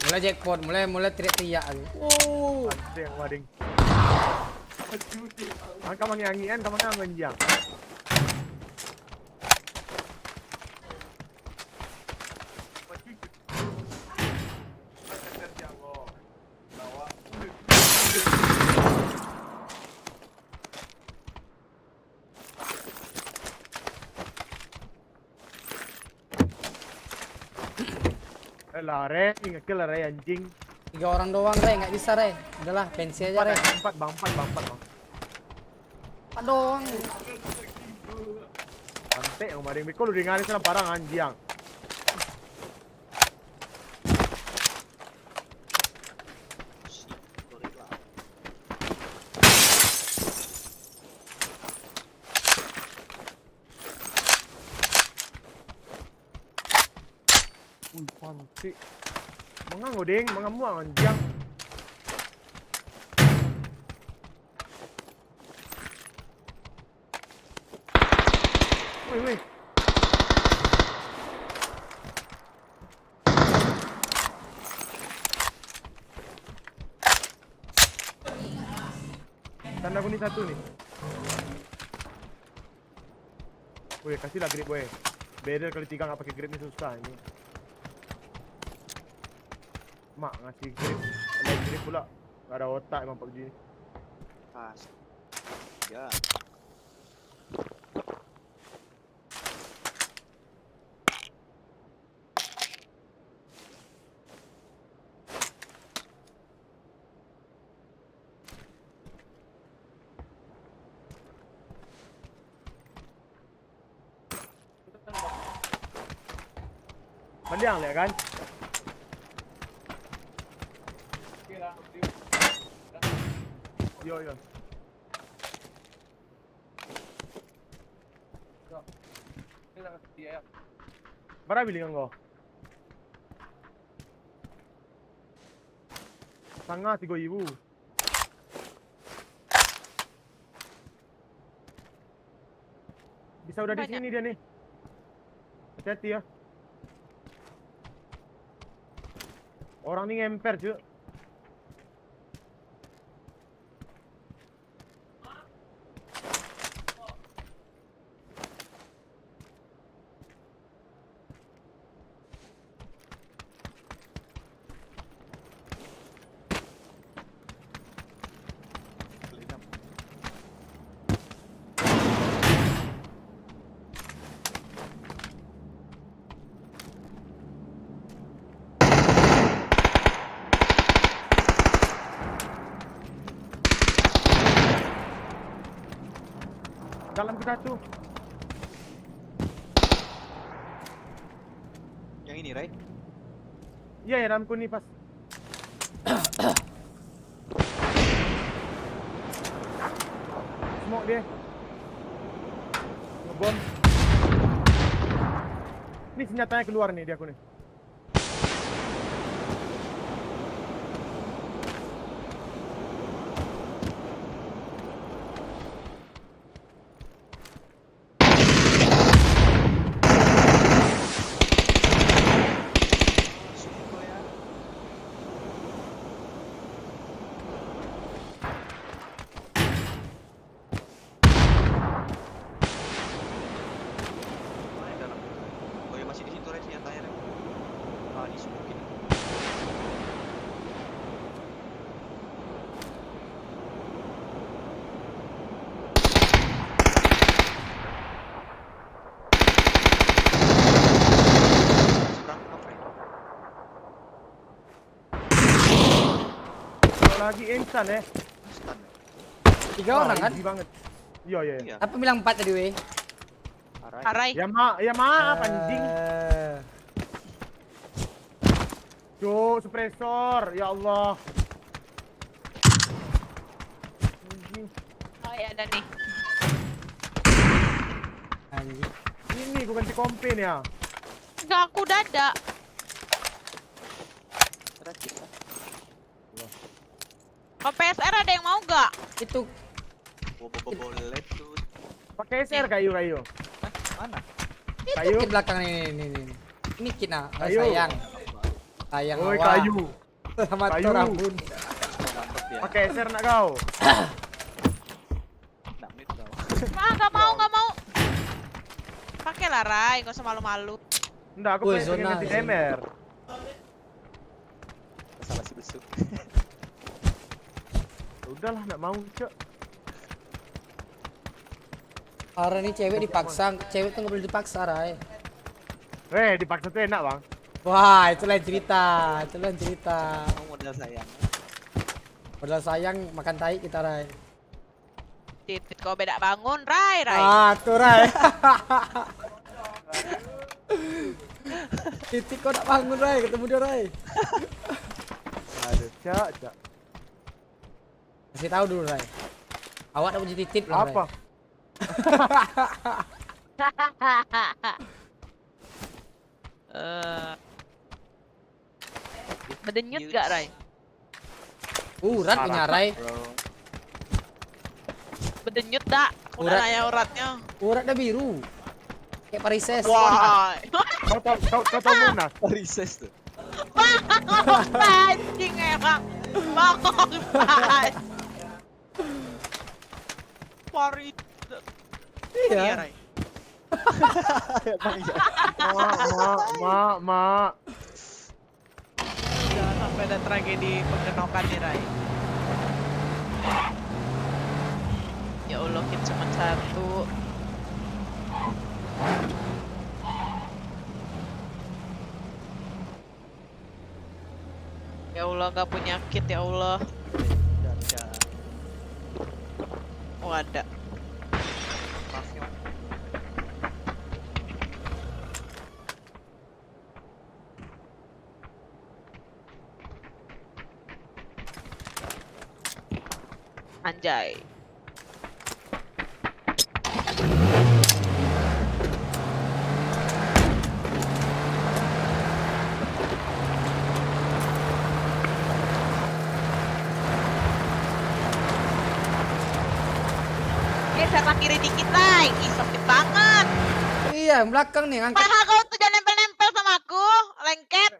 Mulai jackpot, mulai teriak-teriak aku. Anjing, wading. Angka mangian, kamu nggak menjang. Lare, ingat ke lare anjing. 3 orang doang Re, nggak bisa Re. Udahlah, pensi aja Re. 4 bang. 4 doang. Ante yang kemarin Miko lu dengarin sana parang anjing. Panti. Mga ngoding, mga muang anjing. Wih. Tanda kuning 1 nih. Wih, kasihlah grip weh. Beda kali 3 nggak pakai grip ini susah ini. Mak ngasih grip, ada grip pula. Gak ada otak emang PUBG ini. Pas. Ya. Mendiang lihat kan? Yo. Berapa bilang kau? Sangat 3.000. Bisa udah di Banyak. sini dia nih. Hati-hati ya. Orang nih ngemper cuy. Kali 6. Dalam kita tuh. Yang ini, Ray. Iya ya dalamku nih pas. Smoke dia. Ngebom. Ini senjatanya keluar nih dia aku nih. Suko ya. Mana dalam? Oh ya masih di situ, Ray, senjatanya, Ray. Ah, disubukin. Seberang knock, Ray. Kalau lagi instan ya. Stun. 3 orang kan? Easy banget. Iya iya. Iya. Apa bilang 4 tadi weh? Aray. Aray. Ya maaf anjing. Eh, Cuk, suppressor. Ya Allah. Anjing. Oh ya ada nih. anjing. Ini gue ganti komplain ya. Enggak, aku dada. Ada kita. Kalau PSR ada yang mau gak? Itu Boleh tuh. Pakai SR kayu. Hah? Mana? Kayu. kit belakang nih. Ini kit nah. Oh, Kayu. Sayang Woi awak. kayu. Sama Kayu. tuh rambut. Dapat ya. Pakai SR nak kau. 6 menit kau. Ah, gak mau. Pakai lah, Ray. Gak usah malu-malu. Enggak, aku Woi, pengen zona, ganti zona. DMR. Salah si besuk. Udahlah, nak mau cok. Parah nih cewek dipaksa, cewek tuh nggak boleh dipaksa, Ray. Dipaksa tuh enak bang. Wah, itu lain cerita. Kamu modal sayang. Padahal sayang makan tai kita, Ray. Titit kau beda bangun, Ray. Ah, tuh, Ray. Titik kau nak bangun, Ray. Ketemu dia, Ray. Aduh, cok. Kasih tahu dulu, Ray. Awak nak punya titik belum, Ray? Apa? Berdenyut gak, Ray? Urat punya, Ray. Bro. Berdenyut dak? Aku udah Urat. nanya uratnya. Uratnya biru. Kayak parises. Wah. Kau tahu Munas? Recess tuh. Anjing emang. Bangsat. Pari. Iya. Ray. Mak. Jangan sampai ada tragedi penggenokan nih, Ray. Ya Allah, kit cuma satu. Ya Allah, gak punya kit ya Allah. Dadah. Oh ada. Maaf ya. Anjay. Geser kiri dikit, Ray. Ih, sempit banget. Iya, yang belakang nih ngangkat. Paha kau tuh jangan nempel-nempel sama aku. Lengket.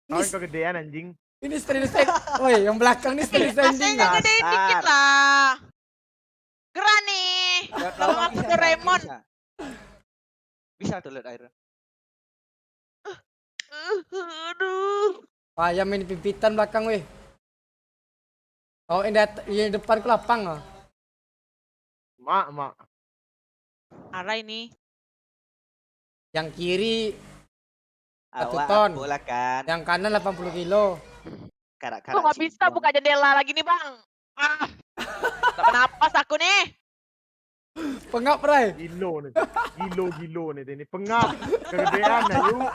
Kau yang kegedean anjing. Ini stand. Woi, yang belakang nih stand standing. Masnya gedein dikit lah. Gerak nih. Kalau aku bisa, Doraemon. bisa. Bisa tuh lihat air. Aduh. Ayam ini pimpitan belakang weh. Oh, yang depan ke lapang ah. Mak. Arah ini. Yang kiri 1 Awak ton. bola kan. Yang kanan 80 kilo. Karak-karak. Kok nggak bisa singkong. buka jendela lagi nih bang? Ah, tak napas aku nih. Pengap, Ray. Gilo nih. Gilo nih ini. Pengap. Kegedean ya yuk.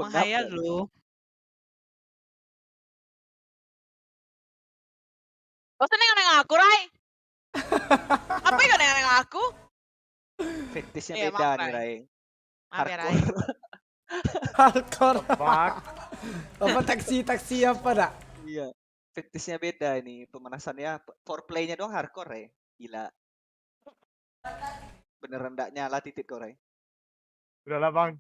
Menghayal lu. Gak usah nengok aku, Rai. Apa yang nengok aku? Fetishnya Iya, beda maaf, nih, Rai. Rai. Maaf ya, Rai. Hardcore. Fuck. Apa taksi apa dak? Iya. Fetishnya beda ini. Pemanasannya, foreplaynya doang hardcore, Rai. Gila. Beneran ndak nyala titik kok, Rai. Udahlah bang.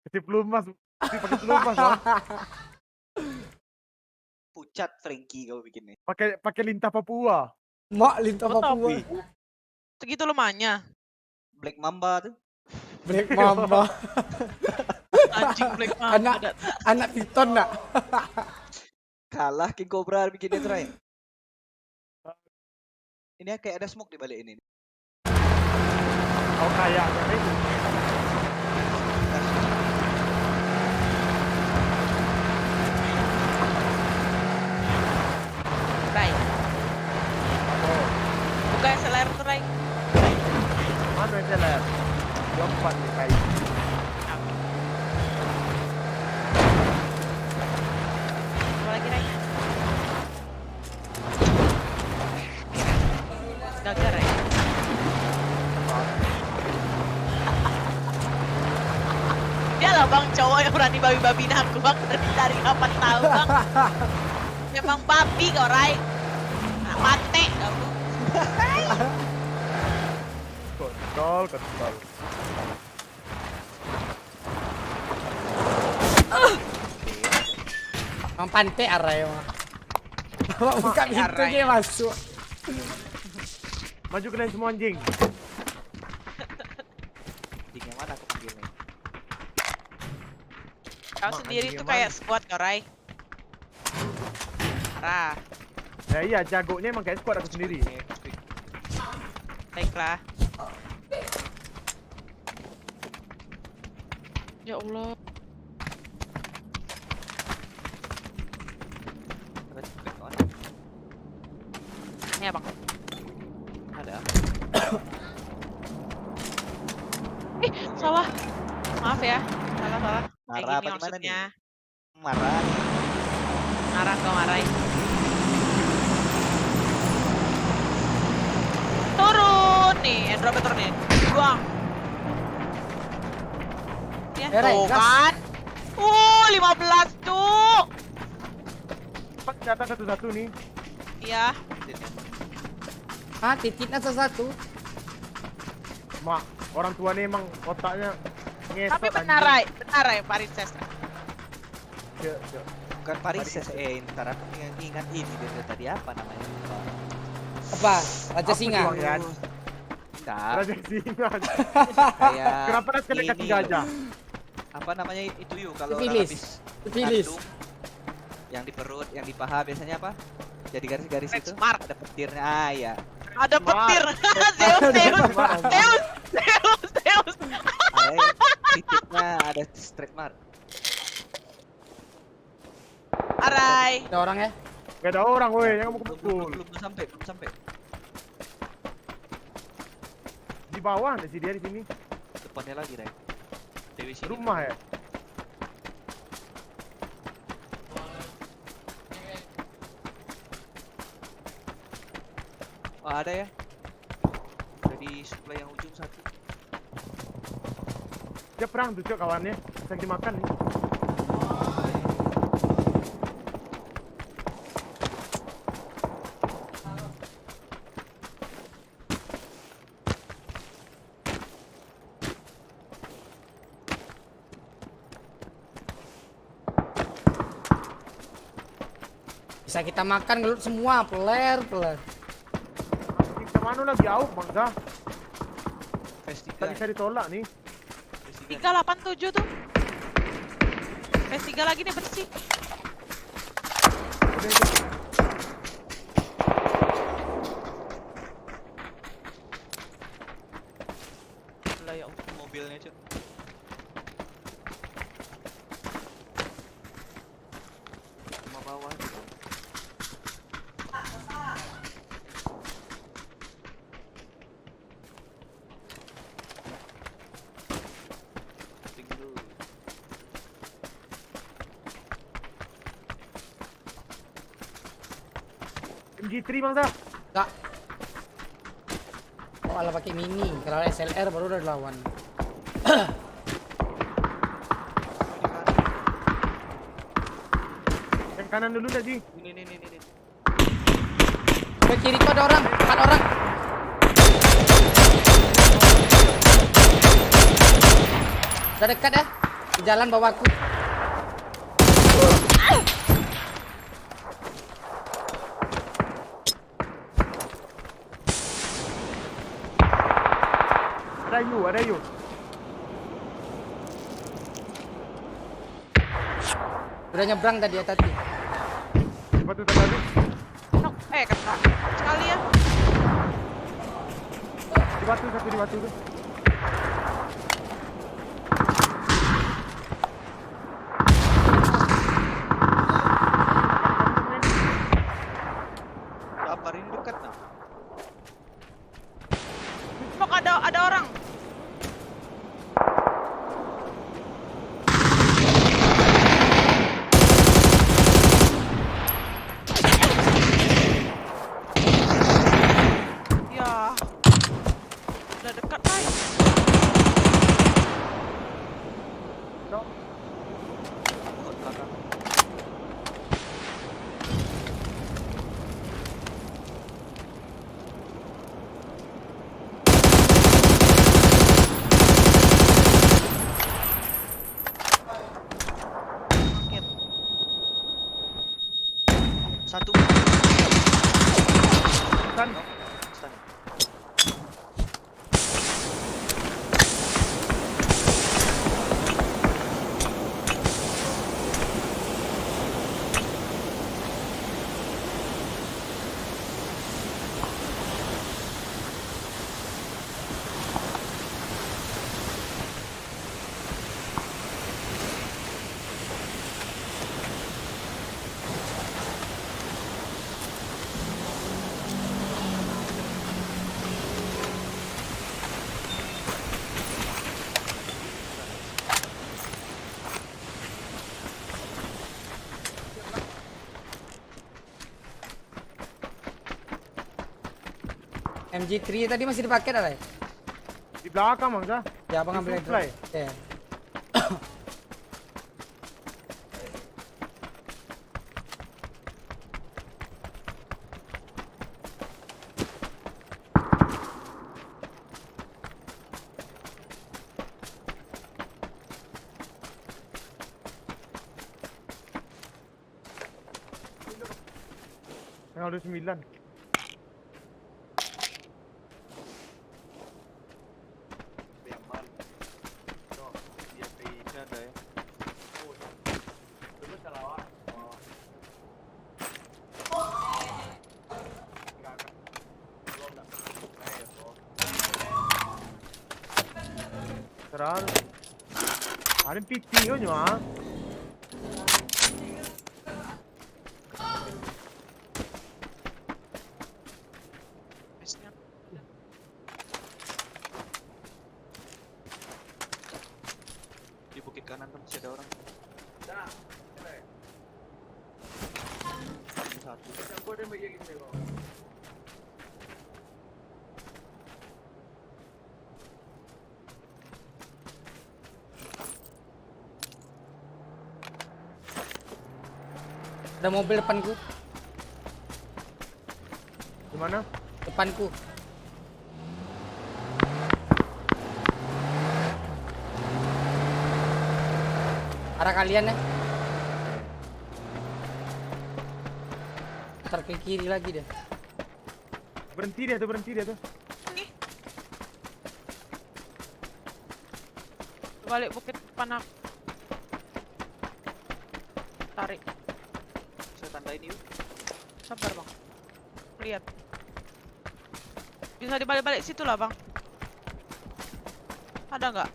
Kasih pelumas. Kasih pakai pelumas bang. Pucat Frankie kau bikinnya. Pakai lintah Papua. Mak lintah Oh, Papua. tapi. Segitu lemahnya. Black Mamba tuh. Black Mamba. Anjing Black Mamba. Anak piton dak? Kalah King Cobra bikinnya tuh, Rai. Ini kayak ada smoke di balik ini. Oh kayaknya nih. Rai. Buka SLR tuh, Rai. Mana yang jalan? Lompat nih kayu. Apa lagi, Rai? Gagal, Rai. Dia lah bang cowok yang berani babi-babiin aku bang dari kapan tahu bang. Memang babi kau, Rai. Nah, mate kamu. Kontol. Mang pantai Ray mah. Awak buka pintu dia masuk. Maju kalian semua anjing. Anjingnya mana aku panggilnya? Kau Mak, sendiri anjing tuh yang kayak squad kau, Rai. Parah. Ya iya jagonya emang kayak squad aku sendiri. Baiklah. Ya Allah. Ini abang. Ada. Ih, salah. Maaf ya. Salah. Kayak Marah gini apa gimana maksudnya. nih? Marah. Marah kau marahin. Turun nih, airdrop turun nih. Buang. Ya, Rai, tuh gas. kan. 15 tuh. Cepat catat satu-satu nih. Iya. Ah, titiknya satu. Mak, orang tua nih emang otaknya ngesot. Tapi benar, Rai. Benar, Rai. Parises. Bukan Parises, ntar aku ingat ini dari tadi apa namanya? Lupa. Apa? Raja Singa. Ya? Nggak, Raja Singa. kayak Kenapa ada sekali kaki ini gajah? loh. Apa namanya itu yuk kalau orang Sipilis. habis Sipilis. ngandung, yang di perut, yang di paha biasanya apa? Jadi garis-garis Red itu smart. ada petirnya. Ah ya. Ada petir. Zeus. Ada titiknya ada straight mark. Arai. Ada orang ya? Gak ada orang woi, yang mau Belum kepukul. belum sampai. Di bawah ada si dia di sini. Depannya lagi, Ray. Dewi sini. Rumah ya. Oh, ada ya. Udah di supply yang ujung satu. Dia perang tuh cok kawannya. Bisa dimakan nih. Bisa kita makan gelut semua, peler. Kemana lagi jauh bangsa? PS3. Tak bisa ditolak nih. PS3. 387 tuh. PS3 lagi nih bersih. Udah itu. Layak untuk mobilnya cuy. Sama bawah juga. Tinggal. MG3 bangsa. Enggak. Oh, ala pakai mini. Kalau SLR baru udah lawan. Yang kanan dulu dah Ji. Ini. Ke kiri kau ada orang, 4 orang. Udah dekat ya. Di jalan bawahku. Ada you. Udah nyebrang tadi ya tadi. Cepat tuh tadi. No, kena sekali ya. Di batu satu di batu tuh. Apa ini dekat nah? Kok ada orang? Ya. Udah dekat, Bay. Dok. Oh, belakang. Oke. Satu. San. Stun. MG3 tadi masih dipakai dah, Ray? Di belakang bangsa. Ya, abang ambil Supply. Ya. Yang ada 9. Ini ada ya. Terlalu. Ada PT kau cuma. Bisnya. Di bukit kanan tuh masih ada orang. Ini satu. Ada mobil depanku. Di mana? Depanku. Arah kalian ya. muter ke kiri lagi dia. Berhenti dia tuh. Nih. Balik bukit depan aku. Tarik. Saya tandain yuk. Sabar bang. Lihat. Bisa dibalik-balik situ lah bang. Ada nggak?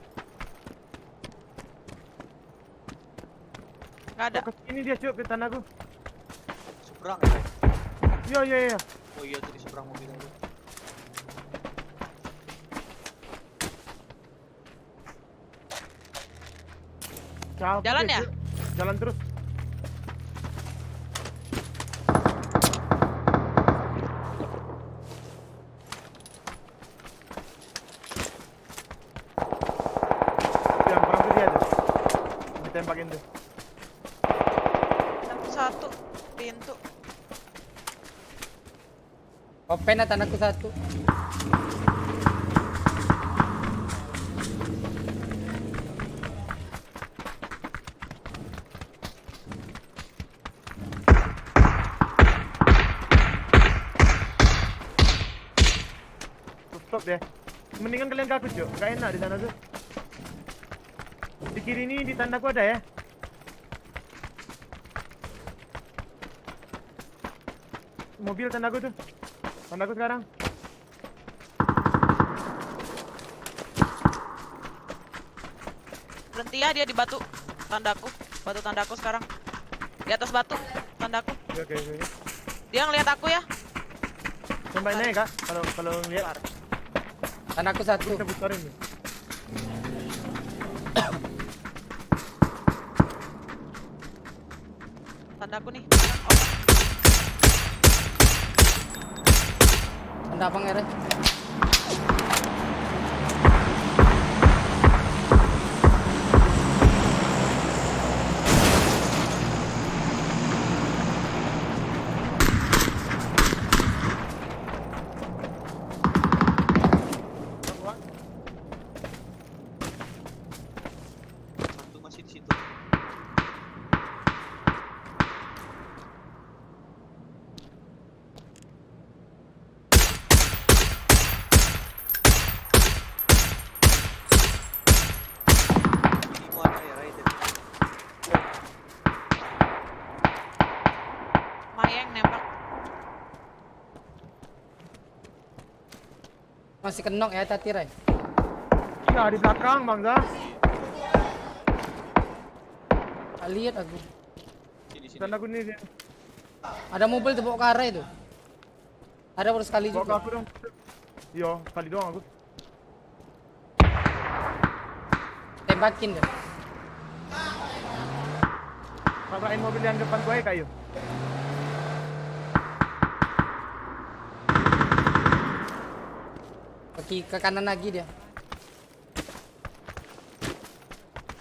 Nggak ada. Ke sini dia cuk ke tanahku. Seberang ya? Iya. Oh iya tuh di seberang mobil itu. Cabut Jalan dia, ya? Cuk. Jalan terus. Yang perang tuh dia tuh. Ditembakin tuh. Satu pintu. Open tanahku satu. Stop deh. Mendingan kalian ke aku cuk. Gak enak di sana tuh. Di kiri ini di tandaku ada ya. Mobil tandaku tuh. Tandaku sekarang. Berhenti ya dia di batu tandaku. Batu tandaku sekarang. Di atas batu tandaku. Oke. Dia ngeliat aku ya. Tembakin aja kak. Kalau lihat. Tanahku satu. Kita puterin nih. Tandaku nih. Oh, Tanda apa ngere? Satu masih di situ. Ini mana ya Raiden? Mayeng nembak. Masih kenok ya tadi Ray. Ya di belakang bang Zah. Lihat aku. Sini. Tandaku nih dia. Ada mobil tuh bawa ke arah itu. Ada baru sekali Bawa ke juga. aku dong. Yo, kali doang aku. Tembakin deh. Tabrakin mobil yang depan gue kayu. Ke kanan lagi dia.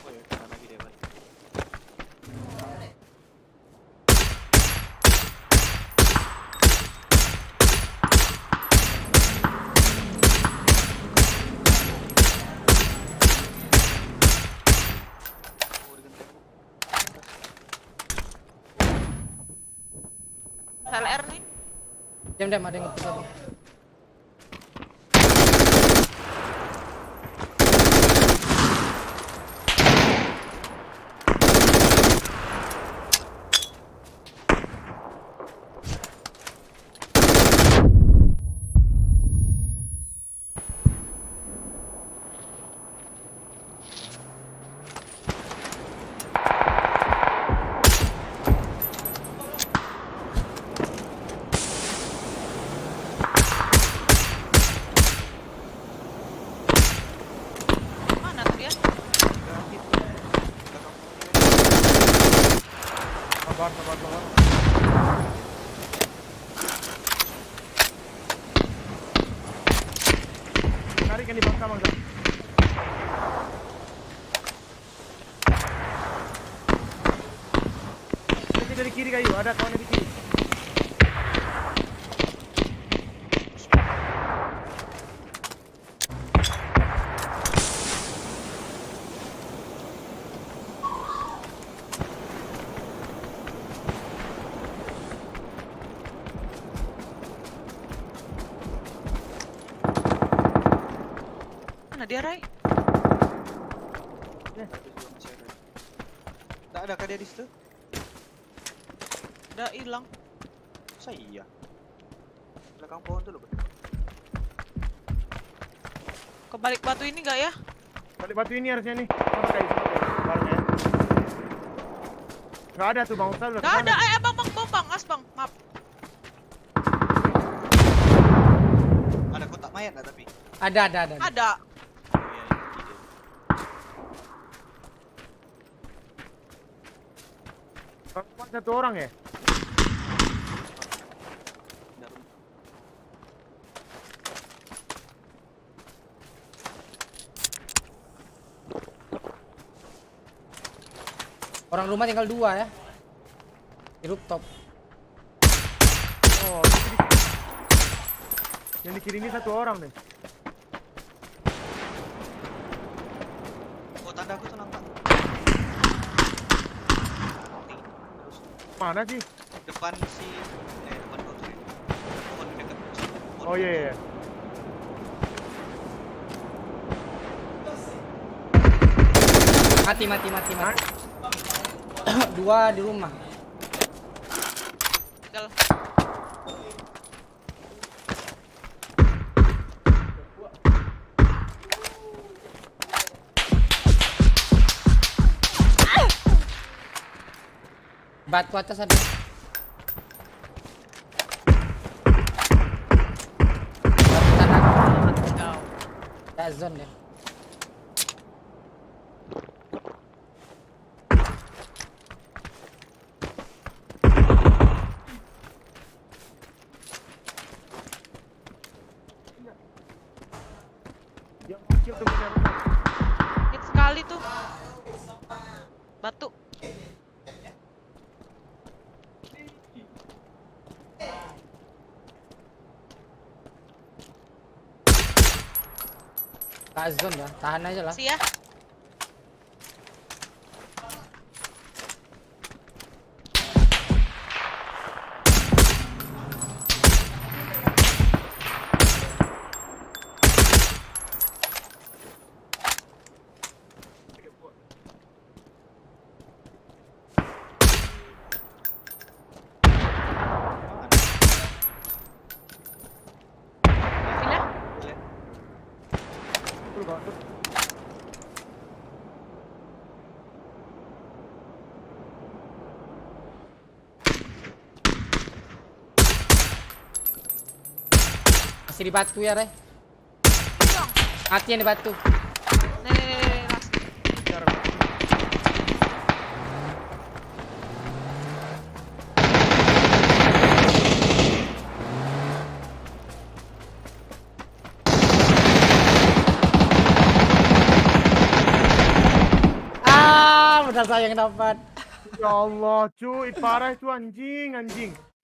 Oh ya, kanan lagi dia balik. Oh, dengan tembok. SLR nih. Diam ada yang ngepush aku. Mana tuh dia? Sabar. Tarik yang di bangka bang Zah. Ini dari kiri kayu, ada kawannya di kiri. dia, Ray? Tak ada kah dia di situ? Udah hilang. Masa iya? Belakang pohon tuh loh. Ke balik batu ini nggak ya? Balik batu ini harusnya nih. Sama kayak barangnya. Nggak ada tuh Bang Ustaz udah Nggak ada. kesana. Bang. As, Bang. Maaf. Ada kotak mayat nggak tapi? Ada. Ada. Oh, iya, iya. Cuma satu orang ya? Bentar. Orang rumah tinggal 2 ya. Di rooftop. Oh, itu di kiri. Yang di kiri ini satu orang nih. Oh, tanda aku tuh nampak. Terus Mana sih? depan si depan kau tuh. Pohon dekat. Oh iya iya. Mati. 2 di rumah. Tinggal. Batu atas ada. Batu tanah. Kau. Tak zone ya. Yang kecil tuh punya rumah. Hit sekali tuh. Batu. Tak zone ya. Tahan aja lah. Sih ya. Pindah. Betul Bang. Masih di batu ya, Re. Bang. Mati yang di batu. Nih, last. Bicara. Modal saya yang dapat. Ya Allah, cuy, parah itu anjing.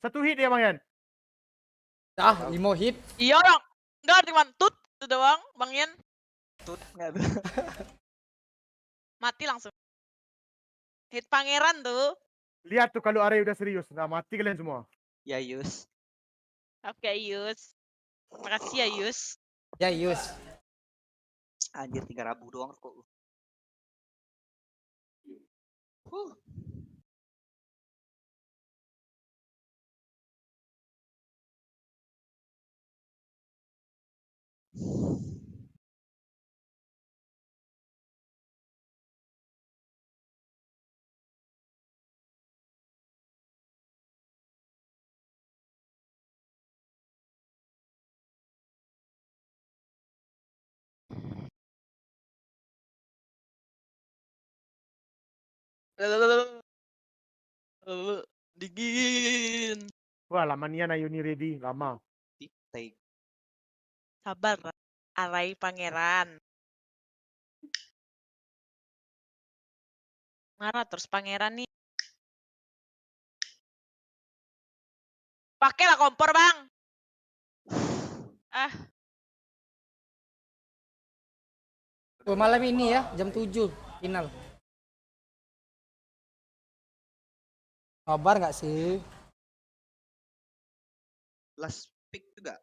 Satu hit ya Bang Yan. 5 hit. Iya orang. Enggak cuma tut itu doang, Bang Yan. Tut nggak ada. Mati langsung. Hit pangeran tuh. Lihat tuh kalau Are udah serius. Nah, mati kalian semua. Ya Yus. Oke, Yus. Makasih ya, Yus. Ya, Yus. Anjir 3.000 doang kok. Dingin. Wah, lama nian Ayuni ready. Lama. Take. Sabar, Arai pangeran. Marah terus pangeran nih. Pakailah kompor, Bang. Malam ini ya, jam 7 final. Kabar nggak sih? Last pick juga.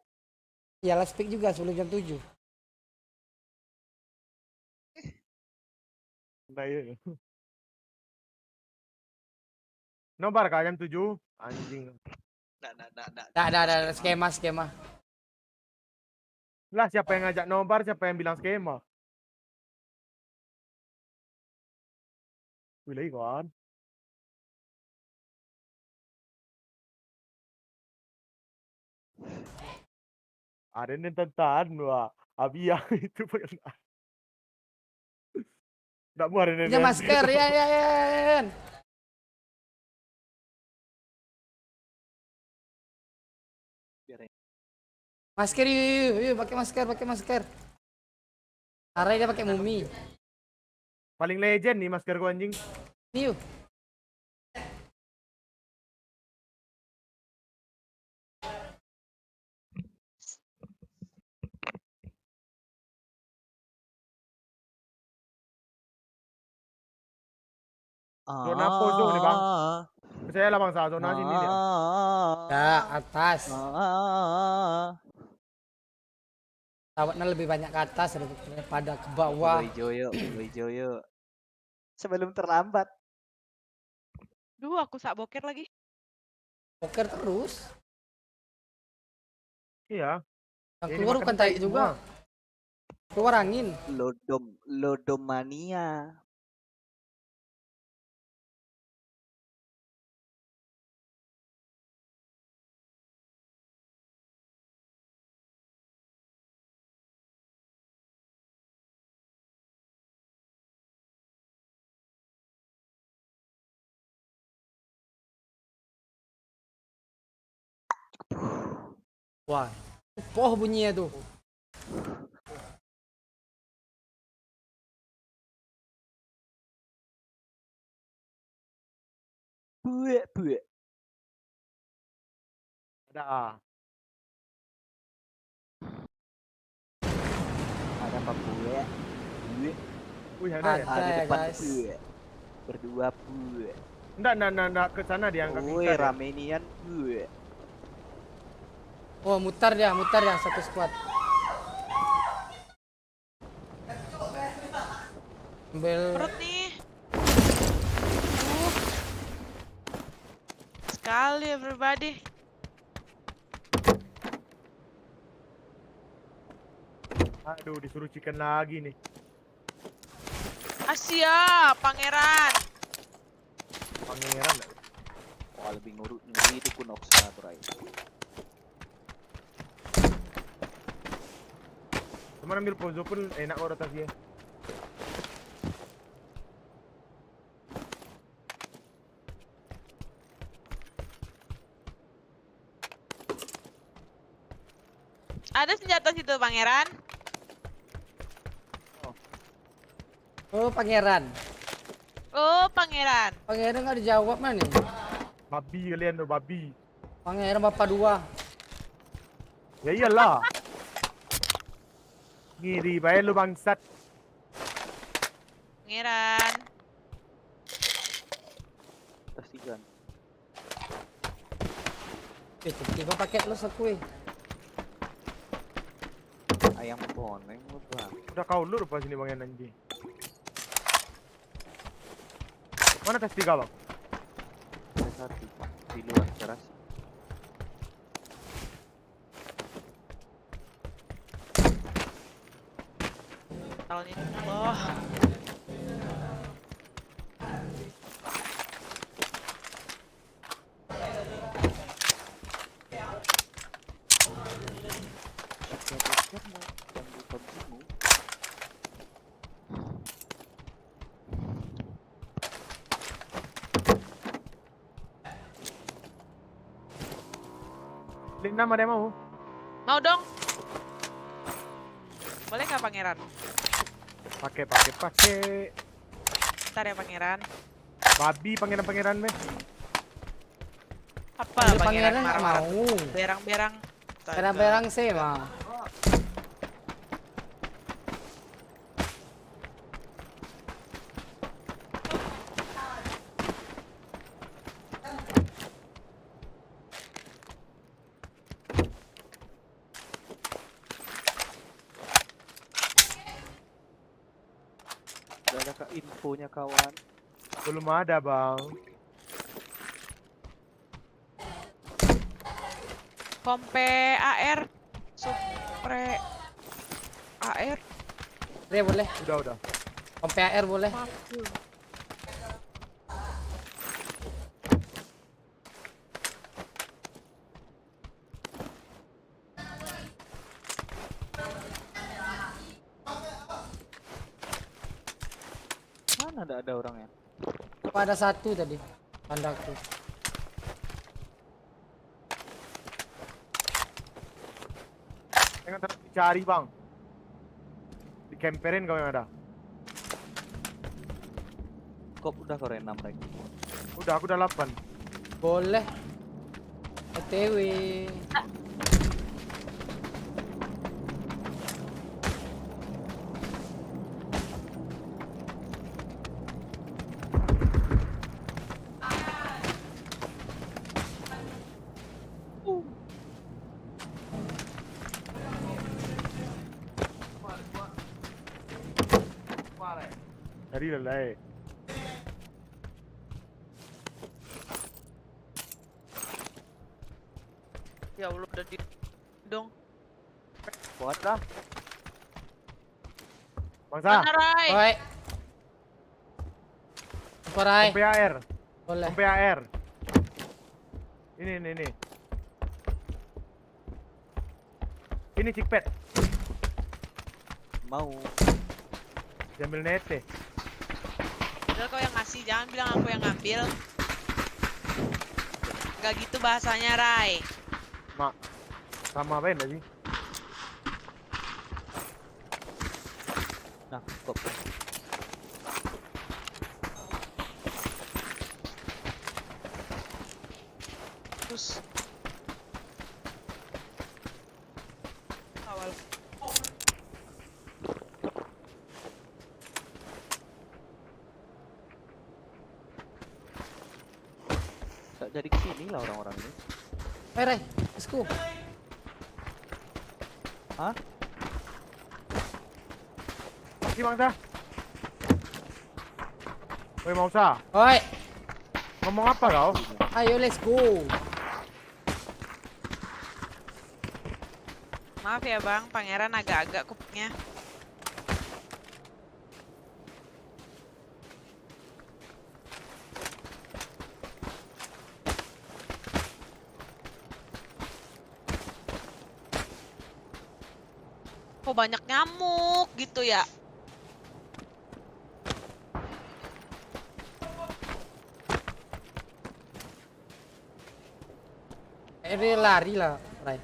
Ya last pick juga sebelum jam 7. Nah, iya. Nobar kah jam 7? Anjing. Ada skema. Lah siapa yang ngajak nobar, siapa yang bilang skema? Pilih kan. Ada yang tentang wah. Abi yang itu pernah. Nggak mau ada Punya masker ya. Masker yuk, pakai masker. Arai dia pakai mumi. Paling legend nih masker gua anjing. Nih yuk. Zona apa zona nih bang? Saya lah bang, zona sini nih. Ya, atas. Ah. Tawatnya lebih banyak ke atas daripada ke bawah. Pulau hijau yuk. Sebelum terlambat. Duh, aku sak boker lagi. Poker terus. Iya. Yang Ini keluar makan bukan tai tai juga. Keluar angin. Lodomania. Wah. Poh bunyinya tuh. Buek. Ada. Ada apa buek? Buek. Wih ada ya? Ada ya depan guys. buek. Berdua buek. Enggak ke sana dia angkat Woi, kita. ramenian buek. Oh, mutar dia satu squad. Ambil Perut nih. Sekali everybody. Aduh, disuruh chicken lagi nih. Asia, pangeran. Pangeran. Wah, lebih ngeri itu Kunox Naturai. Cuman ambil pozo pun enak kok rotasinya. Ada senjata situ pangeran. Oh, pangeran. Oh, pangeran. Pangeran nggak dijawab mana nih? Babi kalian tuh, babi. Pangeran bapak dua. Ya iyalah. Ngiri bae lu bangsat. Pangeran. Tas tiga. Tiba pakai lu sekui. Ayam poneng lu bang. Udah kau lur pas ini bang anjing. Mana tes 3 bang? Ada satu di luar teras. Tahun ini loh. Link nama dia mau. Mau dong. Boleh nggak pangeran? Pakai. Bentar ya pangeran. Babi pangeran meh. Apa Pangeran pangeran nggak marah-marah? mau. Berang-berang. Berang-berang sih mah. Udah ada Kak In. infonya kawan. Belum ada bang. Kompe AR. Supre AR. Boleh. Udah. Kompe AR boleh. Mana ada orangnya? Ada satu tadi. Tandaku. Jangan terus dicari bang. Dikemperin kau yang ada. Kok udah kau 6 lagi? Udah, aku udah 8. Boleh. OTW. Dari lelai. Ya Allah udah di dong. Buat dah. Bangsa, Mana Rai? Oi. Apa Rai? kompe AR. Boleh. Kompe AR. Ini. Ini cikpet. Mau. Diambil nete. Padahal kau yang ngasih, jangan bilang aku yang ngambil. Gak gitu bahasanya Rai. Mak. Sama apa sih? Nah, kok Terus awal gak jadi kesini lah orang-orang ini. Rai, let's go. Hah? Maki bangsa. Woi Mausa, Oi, ngomong apa kau? ayo let's go. maaf ya bang, pangeran agak-agak kupingnya. Kok banyak nyamuk gitu ya? Ini lari lah, Rai.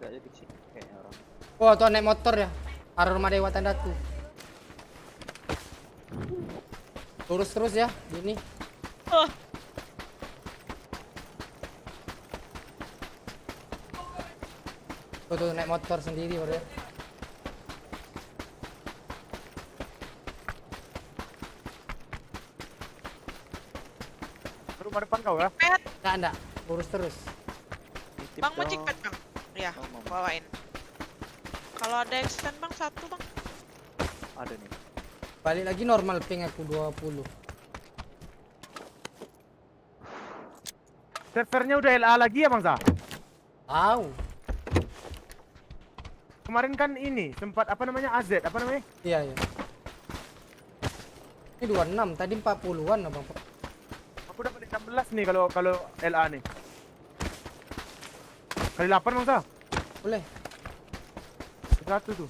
Gak jadi kesini kayaknya orang. Oh, tuh naik motor ya. Arah rumah Dewa Tandatu. Lurus terus ya, gini. Oh, Tuh naik motor sendiri baru ya. Rumah depan kau ya? pet. Enggak. Lurus terus. Titip Bang mau dong. cipet bang? Iya, Mau. bawain. Kalau ada extend bang, satu bang. Ada nih. Balik lagi normal ping aku 20. Servernya udah LA lagi ya bangsa? Tahu. Kemarin kan ini sempat apa namanya AZ apa namanya? Iya. Ini 26, tadi 40-an lah Bang. Aku dapat 16 nih kalau LA nih. Kali 8 bangsa. Boleh. Satu tuh.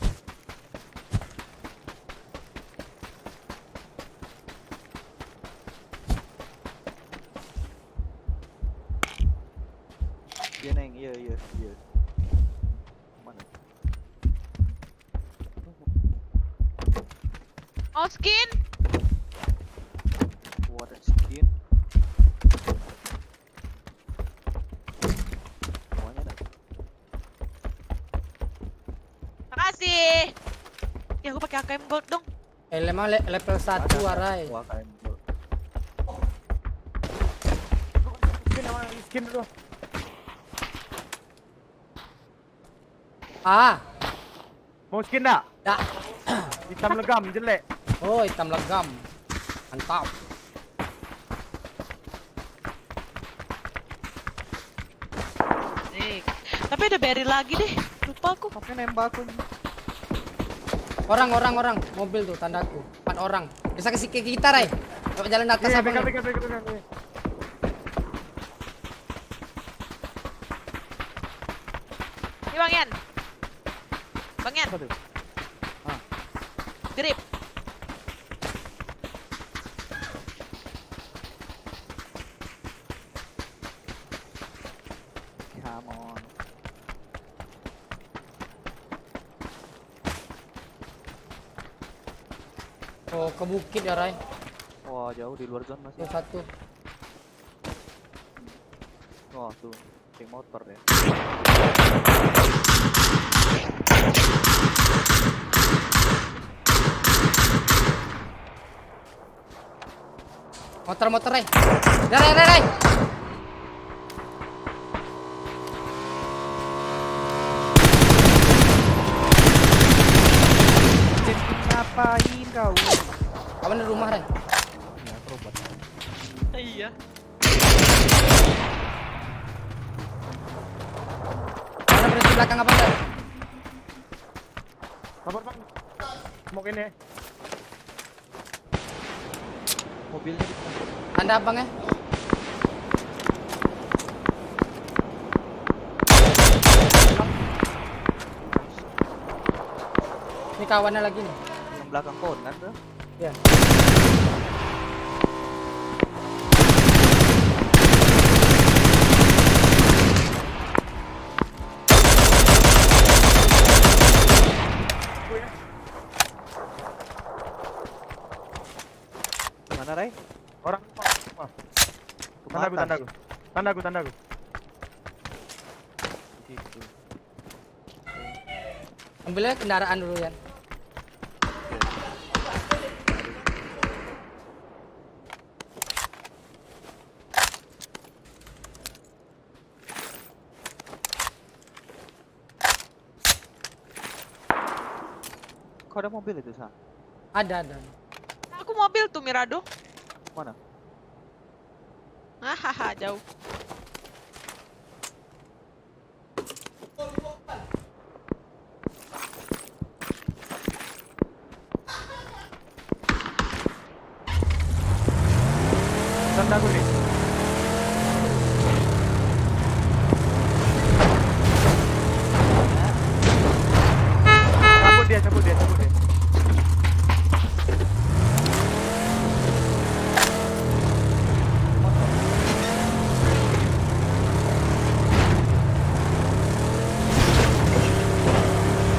Iya neng, iya. Mana? Mau skin? Oh, ada skin. Semuanya ada. Makasih. Ya aku pakai AKM gold dong. Emang level 1 Arai. Wah, kayak Skin dulu. Ah, Mau skin dak? dak. Hitam legam jelek. Oh, hitam legam. Mantap. Tapi ada barrel lagi deh. Lupa aku. Tapi nembak aku. Orang. Mobil tuh tandaku. 4 orang. Bisa ke kita, Ray. Coba jalan di atas Iya, abang. pegang. Ini Bang Yan. Bang Yan. Apa tuh? Grip. Come on. Oh, ke bukit ya, Ray. Wah, jauh di luar zone masih. Tuh satu. Wah, tuh. Geng motor ya. Motor, Ray. Ray. Ngapain kau? Kapan di rumah, Ray? Ya, berobat. Iya. Mana berhenti belakang apa enggak? Sabar bang. Smoke ini. Mobilnya di Anda abang ya? Ini kawannya lagi nih. yang belakang Conan tuh. Ya. Mana, Ray? Orang. Wah. Tandaku. Tandaku. Di situ. Ambilnya kendaraan dulu ya. Kau ada mobil itu, Sa? Ada. Aku mobil tuh Mirado. Mana? Hahaha, jauh. Tandaku nih. Cabut dia.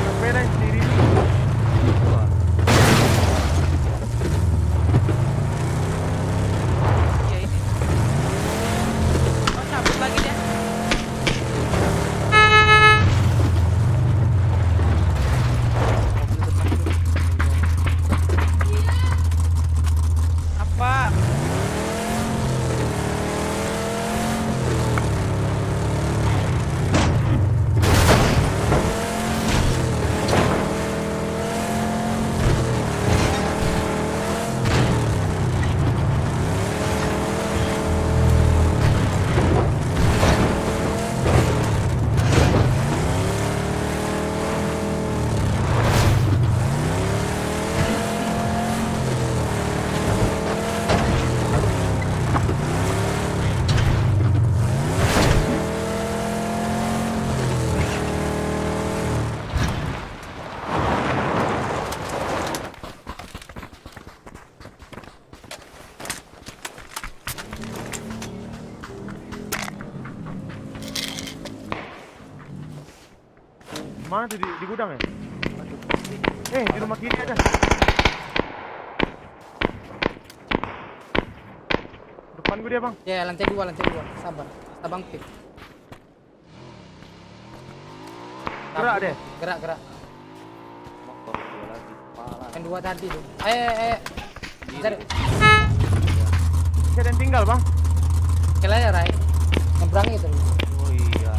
Sampai naik sendiri. Iya ini. Oh, cabut lagi dia. Apa? Mana tuh di gudang ya? Di rumah kiri ada. Depan gue dia bang. Ya, lantai 2. Sabar. Abang pik. Gerak deh. Gerak. Motor dua lagi. Parah. Yang 2 tadi tuh. Cari. Masih ada yang tinggal bang. Kela ya, Ray. Nyebrang itu. Oh iya.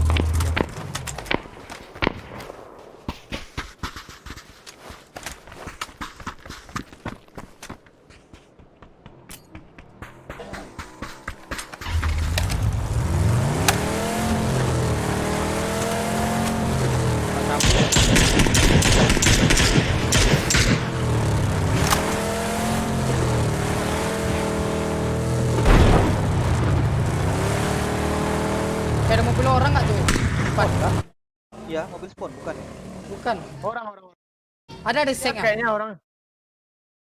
Mobil orang nggak tuh? Depan. Iya, mobil spawn bukan ya? Bukan. Orang. Ada seng ya? Kayaknya orang.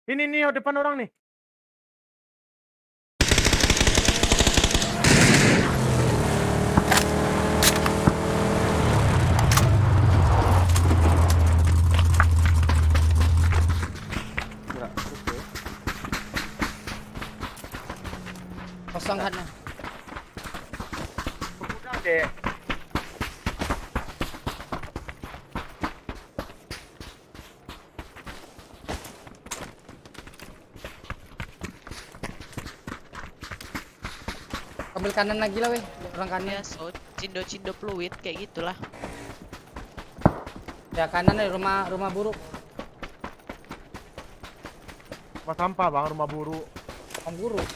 Ini nih depan orang nih. Kira oke. Kosong kan? Udah deh. Ambil kanan lagi lah weh. Orang kanan. Ya, so cindo-cindo fluid kayak gitulah. Ya kanan nih rumah buruk. Rumah sampah bang, rumah buruk. Rumah buruk.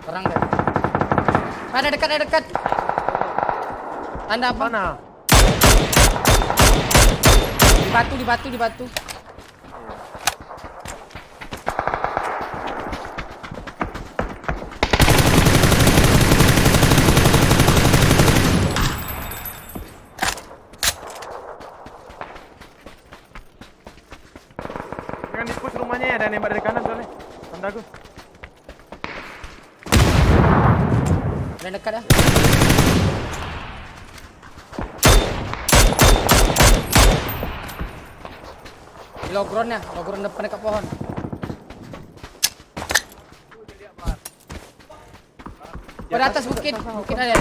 Orang deh. Ada dekat. Tanda apa? Mana? Di batu. Jangan di push rumahnya ya, ada yang nembak dari kanan soalnya. Tanda aku. Ada dekat ya. Di logron depan dekat pohon. Pada atas bukit ada.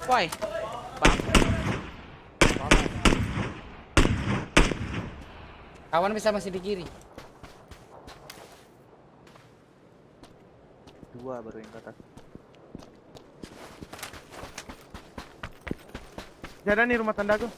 Why? Kawan bisa masih di kiri. Dua baru yang ke atas. Ada nih rumah tanda aku.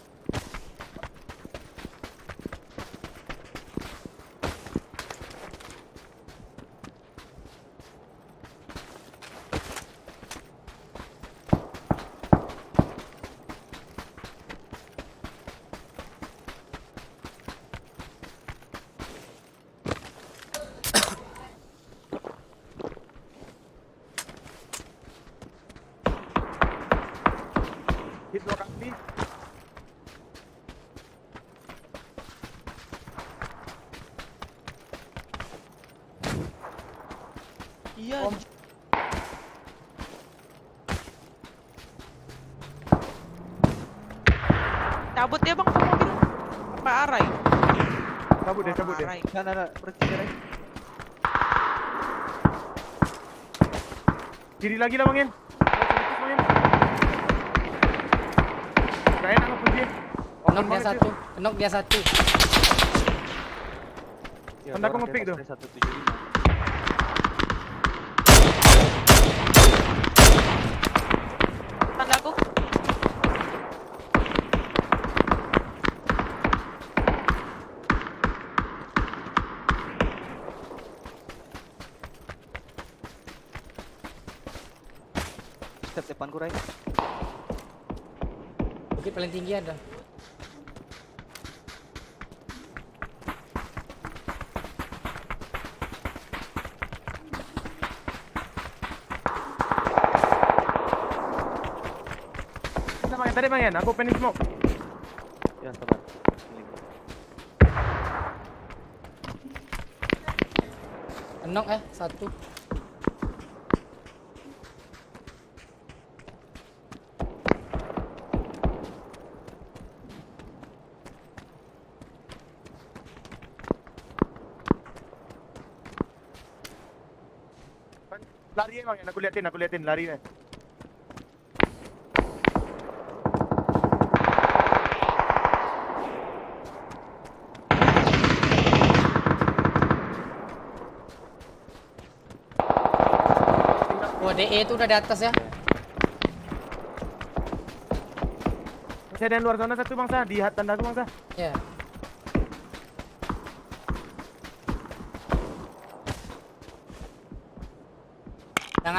Hit 2 kali. Iya. Cabut dia bang ke mobil. Apa arai? Cabut deh. Arai. Nah, berhenti Ray. Kiri lagi lah bangin. Gak enak lah pergi. Kenok dia satu. Ya, Tanda aku orang ngepick di tuh. atas 175. Tanda aku. Step depanku Ray. Bukit paling tinggi ada. Tadi bangin, aku pengen smoke. Ya, sabar. Ini. Kenok satu. Lari ya bangin, aku liatin lari ya. Oh, DE itu udah di atas ya. Masih ada yang luar zona satu bangsa, di hat tanda aku bangsa. Ya.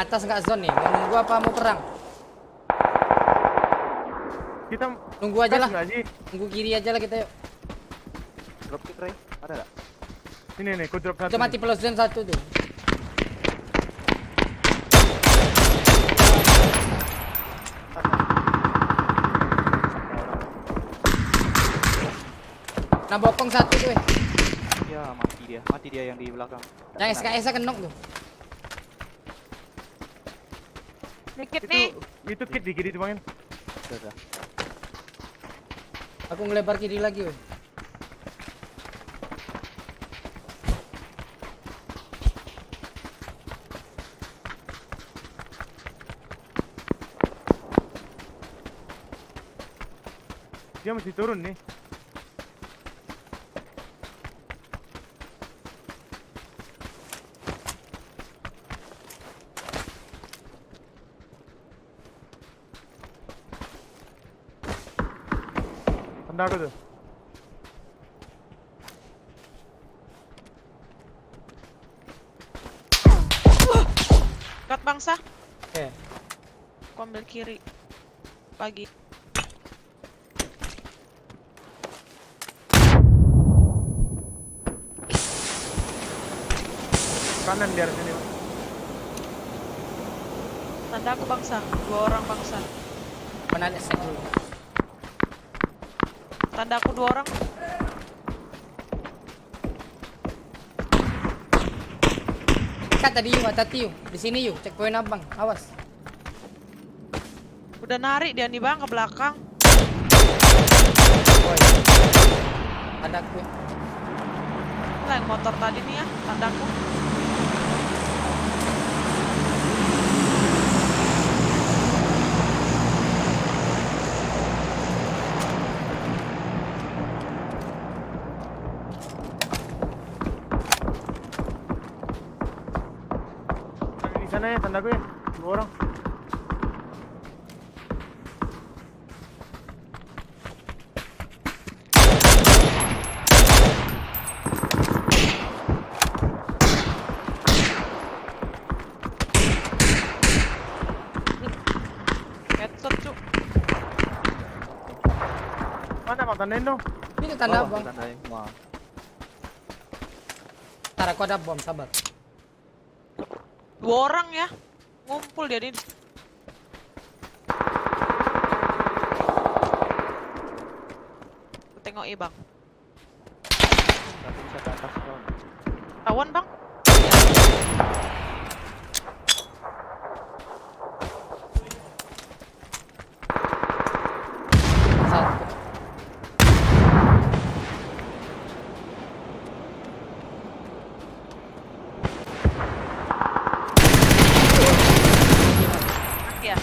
atas nggak zone nih. Mau nunggu apa mau perang? Kita Nunggu aja gas lah. nggak sih? Nunggu kiri aja lah kita yuk. Drop kick Ray. Ada nggak? Sini nih, ku drop satu. Kita mati plus zone 1 tuh. Nah bokong 1 tuh. Ya mati dia. Mati dia yang di belakang. Yang SKS kenok tuh. Dikit nih. Itu kit di kiri cuman. Udah. Aku ngelebar kiri lagi weh. Dia mesti turun nih. Tanda aku tuh. Cut bangsa. Oke. Aku ambil kiri. Pagi. Kanan di arah sini. Tanda aku bangsa. 2 orang bangsa. Mana ada set dulu. Tanda aku 2 orang. Dekat tadi yuk, hati-hati yuk. Di sini yuk, checkpoint abang. Awas. Udah narik dia nih bang ke belakang. Boy. Ada aku. Lah yang motor tadi nih ya. Tanda aku. Di sana ya tandaku ya. 2 orang. Headshot cuk. Mana bang tandain dong? Itu tanda Bawah bom. tandanya semua. Ntar aku ada bom, sabar. 2 orang ya. Ngumpul dia nih. Aku tengok bang. Tapi bisa ke atas doang. Tawan bang. Satu. Mati ya.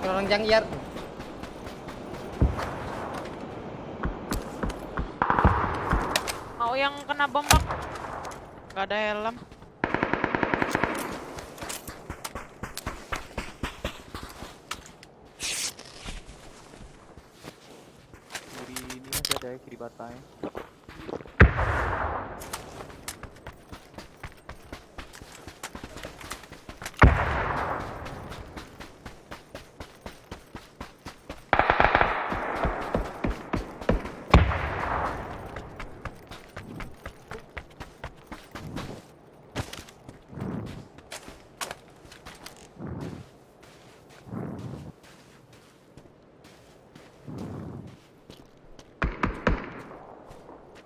Orang jangiar. Mau yang kena bom bang. Gak ada helm. Kiri ini masih ada ya, kiri batanya.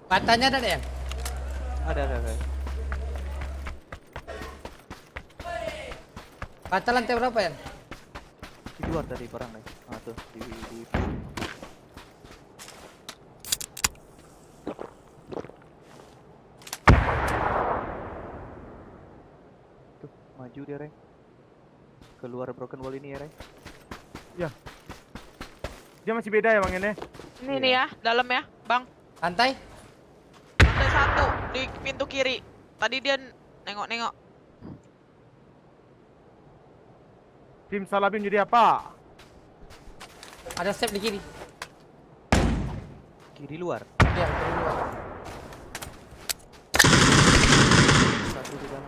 Batanya ada deh. Ada. Bata lantai berapa ya? Di luar tadi perang nih. Ah tuh di tuh maju dia Ray. Keluar broken wall ini ya Ray. Ya. Dia masih beda ya bang ini. Ini nih ya, dalam ya, bang. Lantai? Lantai 1 di pintu kiri. Tadi dia nengok-nengok. Tim Salabim jadi apa? Ada step di kiri. Kiri luar. Iya, kiri luar. Satu di dalam.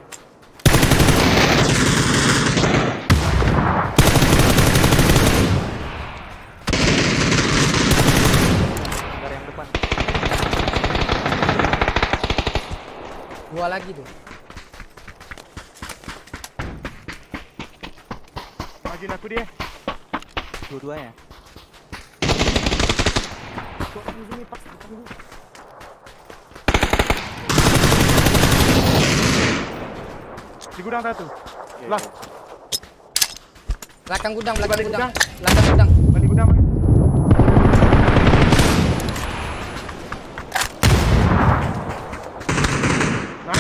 gua lagi tuh. Majuin aku dia. Dua-duanya. Kok di sini pas tunggu. Di gudang satu. Lah, Belakang gudang, Balik belakang gudang. gudang. Belakang gudang. balik gudang. Balik. Nah,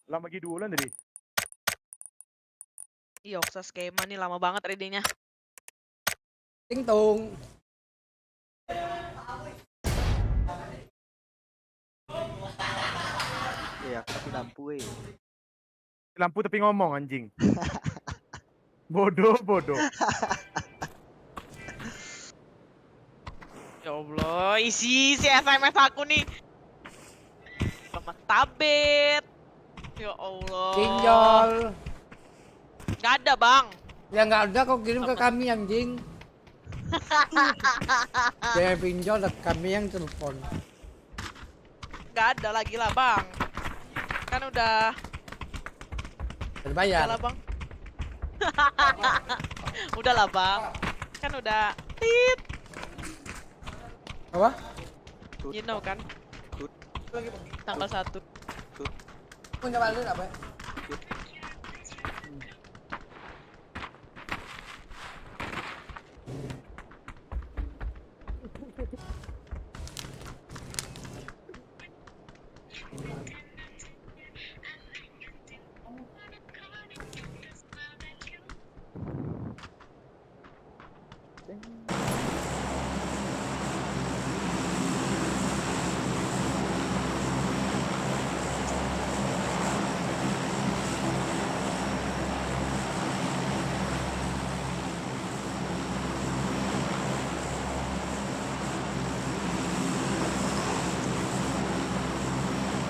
lama lagi 2 bulan tadi. Iya, Oksa skema nih lama banget readingnya. Ting tong. Iya, tapi lampu Lampu tapi ngomong anjing. Bodoh. Ya Allah, isi si SMS aku nih. Selamat tabet. Ya Allah. Pinjol. Gak ada, Bang. Ya nggak ada kok kirim ke kami anjing. Dia pinjol dan kami yang telepon. Gak ada lagi lah, Bang. Kan udah Berbayar. lah, Bang. Udahlah, Bang. Kan udah tit. Apa? You know kan? Tanggal 1. Punya balik apa?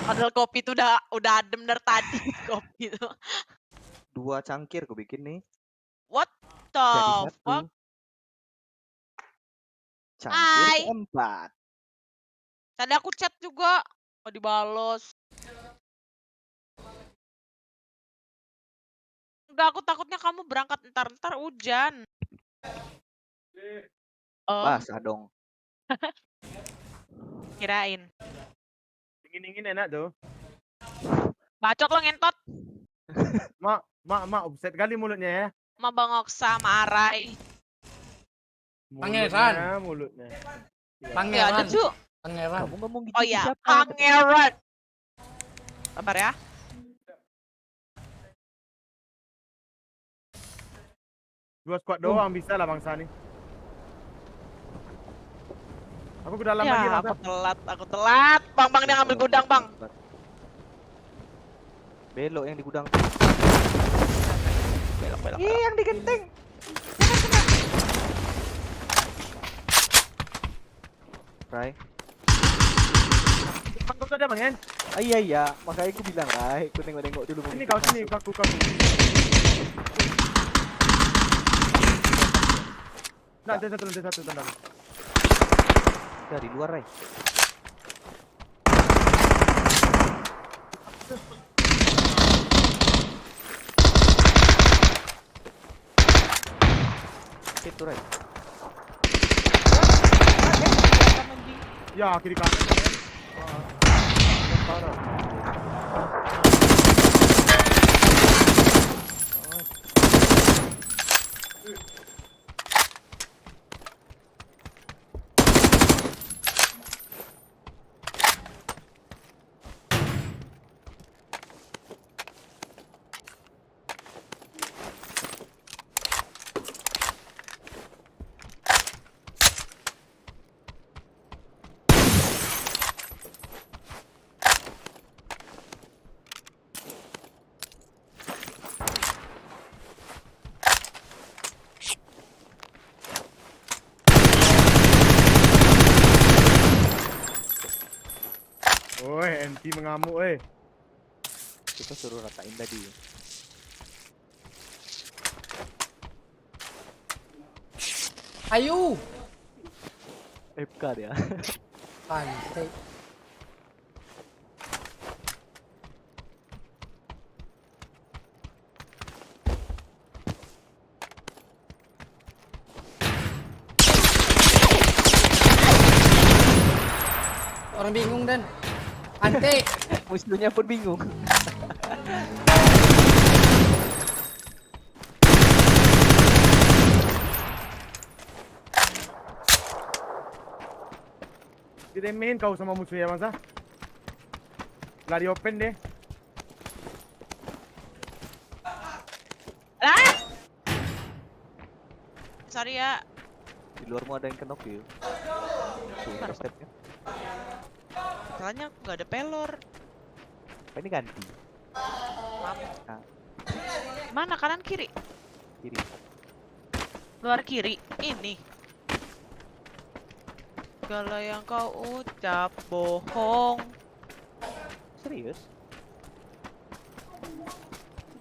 Padahal kopi itu udah adem dari tadi kopi itu. 2 cangkir gue bikin nih. What the Jadi 1. fuck? Cangkir Hai. keempat. Tadi aku chat juga, mau dibalos. Enggak, aku takutnya kamu berangkat ntar hujan. Oh, Basah dong. kirain. Dingin-dingin enak tuh. Bacot lo ngentot. Mak, offset kali mulutnya ya. Sama Bang Oksa, sama Arai. Pangeran. Mulutnya. Ya ada Pangeran. cu. Pangeran. Kamu ngomong gitu Oh ke iya, siapa? Pangeran. Sabar ya. Dua squad doang bisa lah bangsa nih. Aku ke dalam lagi Ya, bangsa. aku telat. Bang, dia ngambil gudang, Bang. Belok yang di gudang. Belok. Ih, yang digenteng. Rai. Bang kau ada bang Hen? Ah, iya, makanya aku bilang Rai, aku nengok-nengok dulu. Sini kau sini, kaku. Nah, ada satu tendang. Dari luar Rai. Itu Rai. Ya, kiri kanan. Parah. NT mengamuk Kita suruh ratain tadi. Ayo. FK dia. Pantai. Orang bingung dan pantai. Musuhnya pun bingung. Diremehin kau sama musuh ya masa. Lari open deh. Lah. Sorry ya. Di luarmu ada yang kenok ya. Tuh, stepnya. Soalnya aku nggak ada pelor. Apa ini ganti? Nah, Mana kanan kiri? kiri. Luar kiri. Ini. Segala yang kau ucap bohong. Serius?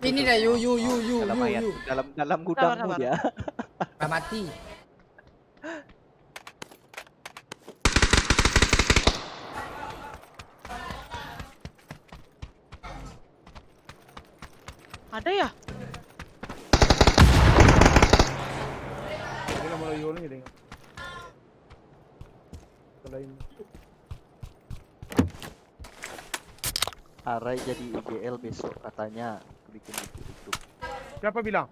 Ini dah yu. Dalam mayat, dalam gudangmu Sabar. dia. Udah mati. Ada ya? Ini nama lo yolnya deh. Selain Arai jadi IGL besok katanya bikin itu. siapa bilang?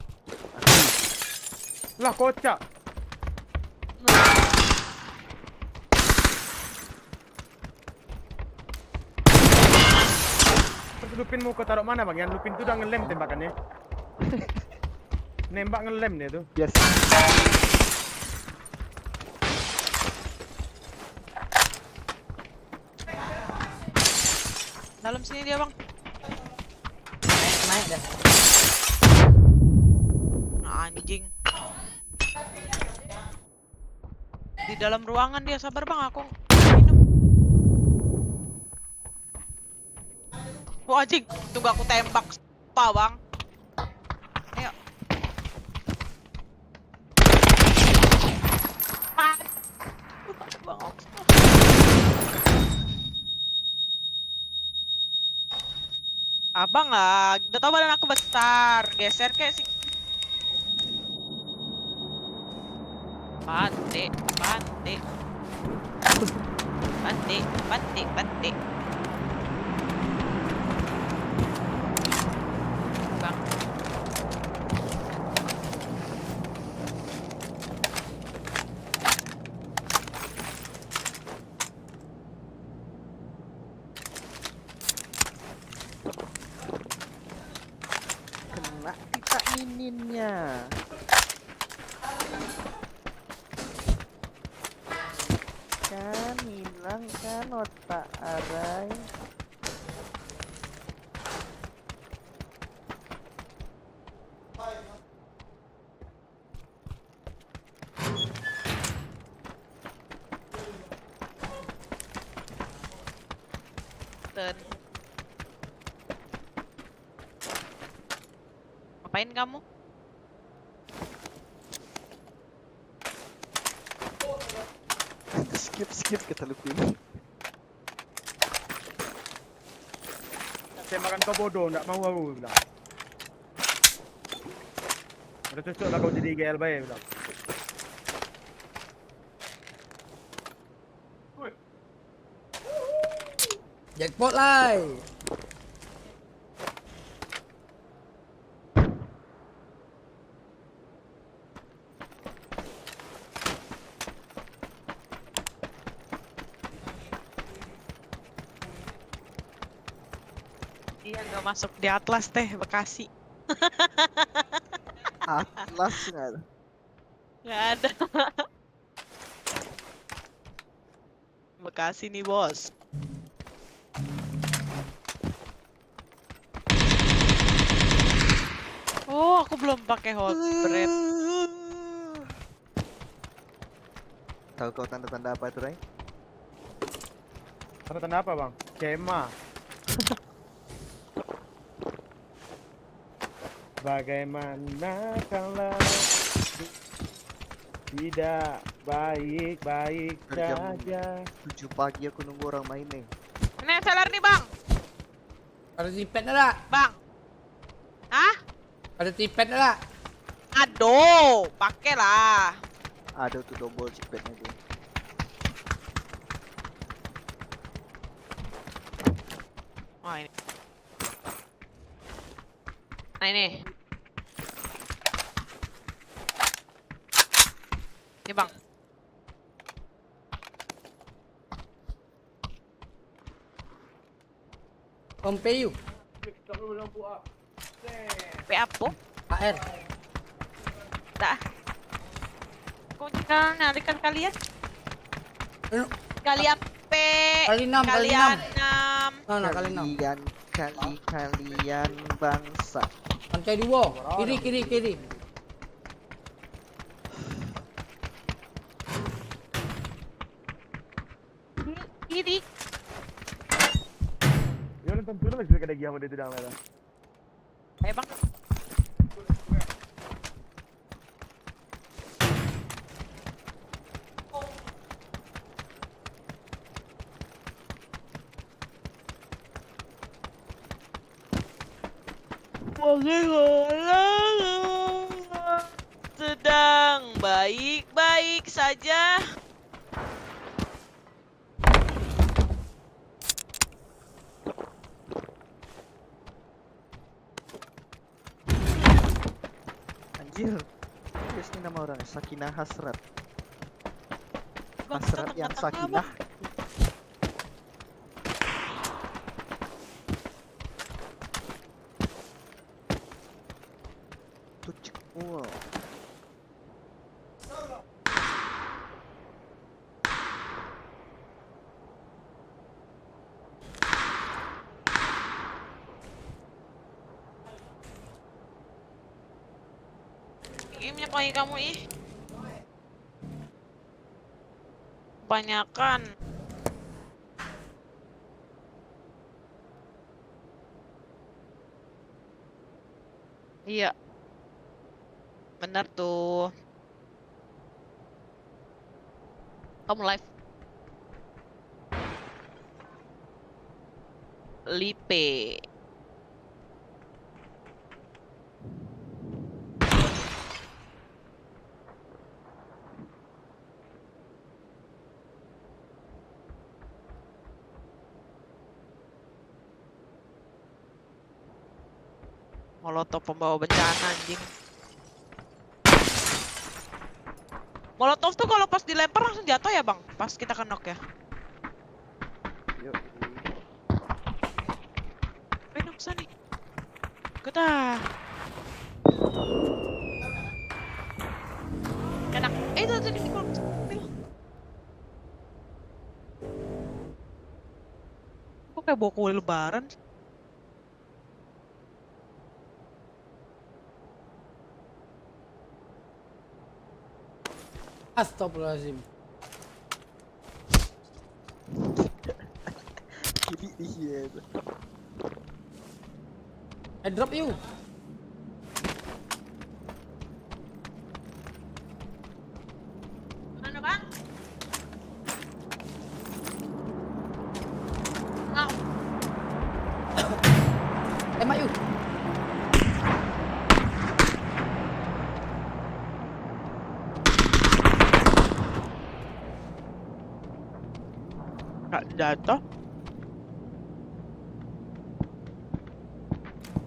Lah kocak. Terus Lupin mau kau taruh mana bang? Yang Lupin tuh udah ngelem tembakannya. Nembak ngelem dia tuh. Yes. Dalam sini dia bang. Naik dah. Nah, anjing. Di dalam ruangan dia, sabar bang, aku minum. Wah anjing, tunggu aku tembak. Apa bang? Ayo. Ah. Bang, abang lah, udah tau badan aku besar, geser kayak sih. Pante. Bang. Kena kita mininnya. Kan hilang kan otak Arai. Dan ngapain kamu? skip kata Lupin. Tembakan kau bodoh, nggak mau aku bilang. Udah cocok lah kau jadi IGL baik bilang. Jackpot lah. Iya nggak masuk di Atlas teh Bekasi. Atlas nggak ada. Nggak ada. Bekasi nih bos. Oh, aku belum pakai hot bread. Tahu kau tanda-tanda apa itu, Ray? Tanda-tanda apa bang? Skema. Bagaimana kalau tidak baik-baik Jam saja. 7 pagi aku nunggu orang main nih. Ini seller nih bang. Ada tipet enggak? Bang. Hah? Ada tipet enggak? Aduh, pakai lah. Ada tuh double chipetnya tuh. Oh ini. Nah ini. Ini bang. Pompeyu. P apa? AR. Tak. Kau tinggal nyarikan kalian? Anu, Kalian P. Kali 6, kali Kalian 6. 6. Nah, kali 6. Kalian bangsa. Lantai 2. Kiri, kiri, kiri. Kiri. Yun ang tanto na nagkakadagyan mo dito lang nila. Ayo bang. Bagaimana sedang baik-baik saja. Anjir. Terus ini nama orangnya Sakinah Hasrat. Bang, Hasrat yang tengah-tengah, sakinah. Tucuk. Wow. Ini minyak wangi kamu ih. Kebanyakan. Iya. Benar tuh. Kamu live. Lipe. Molotov pembawa bencana anjing. Molotov tuh kalau pas dilempar langsung jatuh ya bang? Pas kita kenok ya? Yuk. Benok sana nih. Kita. Enak. Itu tadi di kolom. Kok kayak bawa kue lebaran sih? Astagfirullahaladzim. Kiri dia. Drop you. Mana bang? Nah, Tembak you. nggak jatuh.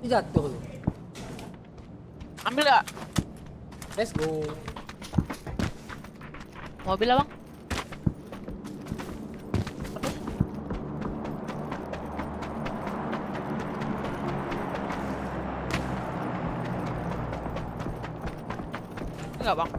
Ini jatuh lu. Ambil nggak? Let's go. Mobil lah bang. Enggak bang.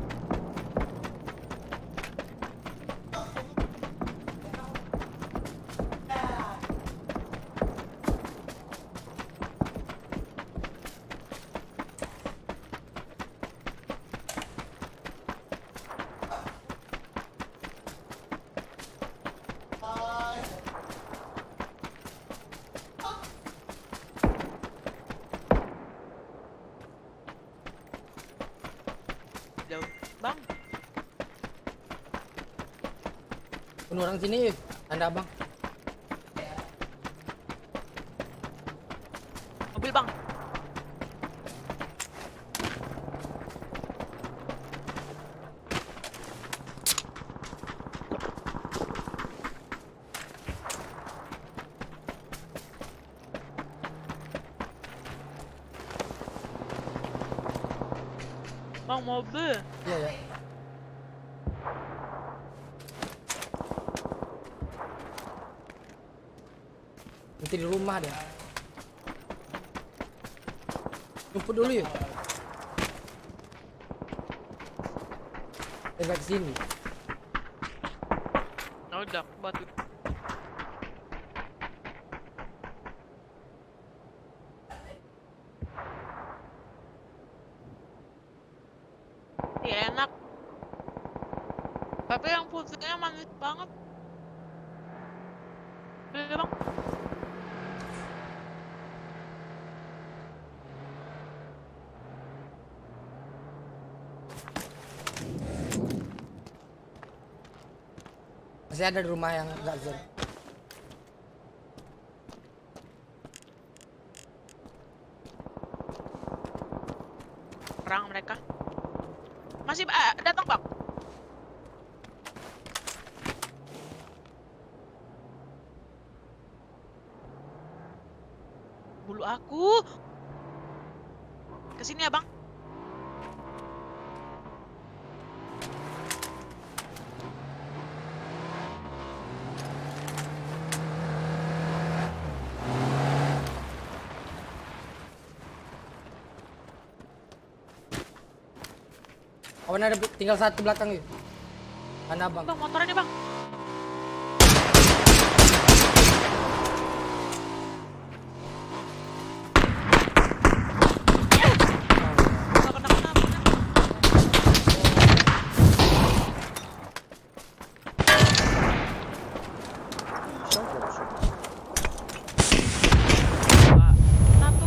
Bunuh orang sini, tanda abang. Mobil bang. Bang mobil. Iya ya. Nanti di rumah deh. Jemput dulu yuk. Dekat sini. Nah, udah batu. Iya enak. Tapi yang putihnya manis banget. Iya bang. Masih ada di rumah yang enggak zone. Perang mereka. Masih datang bang. Bulu aku. Kesini ya bang. Kawan ada tinggal satu belakang yuk. Tanda abang. Bang motornya nih bang. Nggak kena. Satu.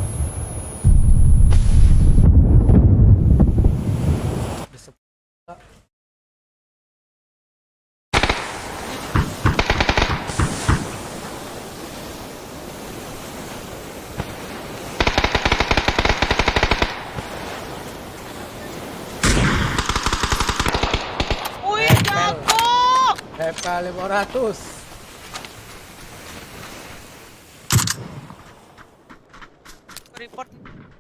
Wih jatuh. FK 500. Report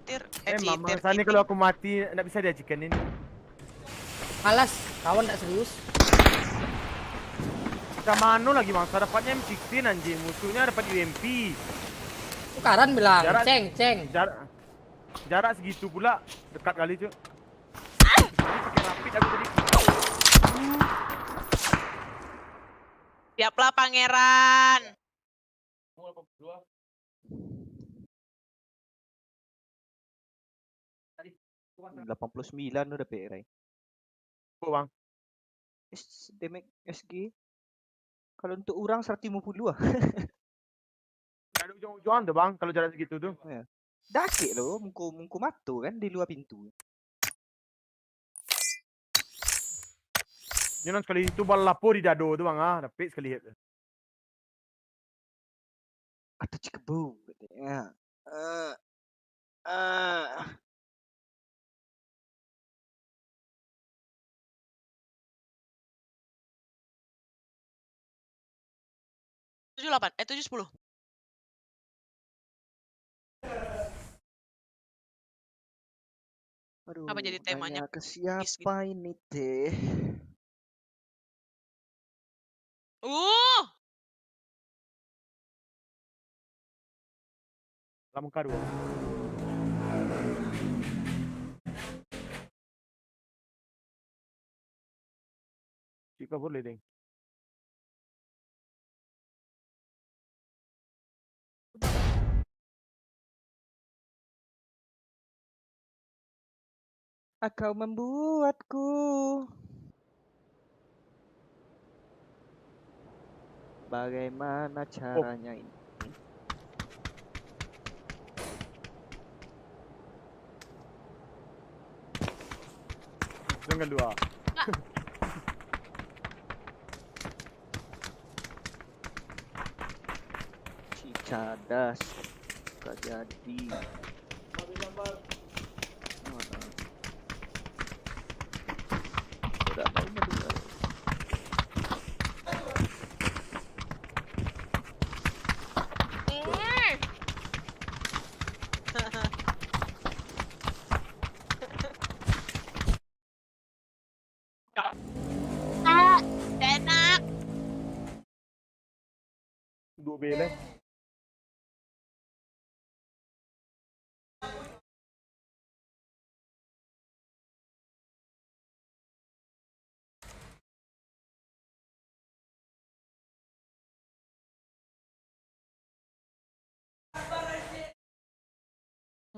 tir. Mama Cheater. Sani kalau aku mati nggak bisa dia chickenin. Malas, kawan enggak serius. Kita mano lagi bang, dapatnya M16 anjing, musuhnya dapat UMP. Tukaran bilang, Jarak- ceng. Jarak segitu pula, dekat kali cuy. Tadi pakai rapid aku tadi. Siaplah pangeran. 89 udah Rai. Oh, bang. Damage SG. Kalau untuk orang 150 ah. Gak ada ujung-ujungan tuh bang, kalau jarak segitu tuh. Ya. Dake loh, mungku matu kan di luar pintu. Jangan sekali itu bal lapor di dado tuh bang, dapet sekali hit. Atau cikebu katanya. Tujuh 8, 7 10. Aduh, Apa jadi temanya? nanya ke siapa ini teh? Lamun kadu. Jika boleh deh. Kau membuatku bagaimana caranya ini? Dengan dua. cadas. Gak jadi. Mana? Udah tahu dengar. Enak. Duduk beleng.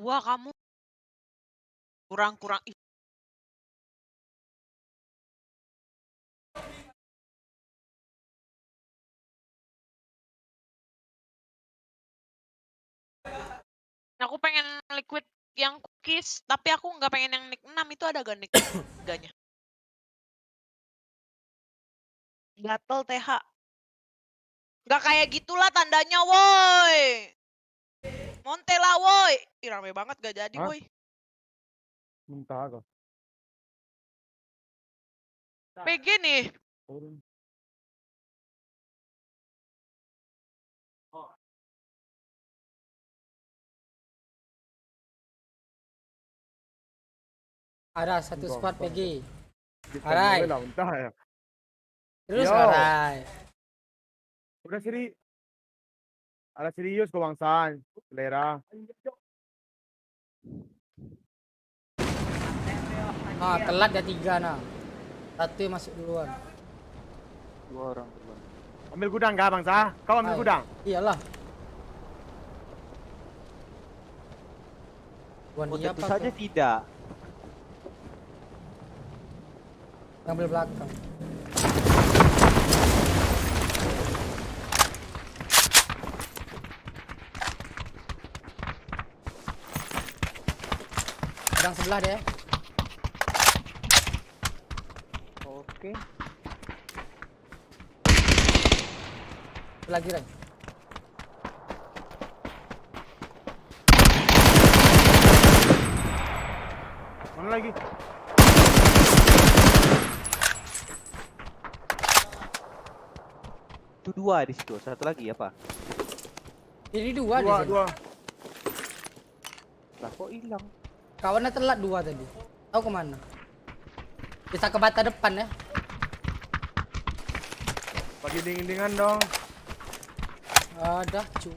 Wah, kamu kurang-kurang. Ih, aku pengen liquid yang cookies, tapi aku nggak pengen yang Nick 6. Itu ada gak Nick 3-nya? Gatel TH. Nggak kayak gitulah tandanya, woi. Montela, woi. Ih, rame banget gak jadi, Hah? woi. Muntah kau. PG nih. Ada satu Enggak, squad enggak. PG. Kita Alright. boleh lah, muntah ya. Terus Yo. alright. Udah serius. Ada serius kau bangsan. Selera. Ah, telat ya 3 nah. Satu yang masuk duluan. 2 orang duluan. Ambil gudang kah bangsa? Kau ambil Ay, gudang? Iyalah. Buan Oh, dia tentu apa saja kau? tidak. Ngambil belakang. Sedang sebelah deh. Oke. Lagi Ray. Mana lagi? Itu 2 di situ. Satu lagi apa? Ini dua di Dua, sini. dua. Lah kok hilang? Kawannya telat 2 tadi. Tahu kemana? Bisa ke bata depan ya. Bagi dingin-dingan dong. Ada cu.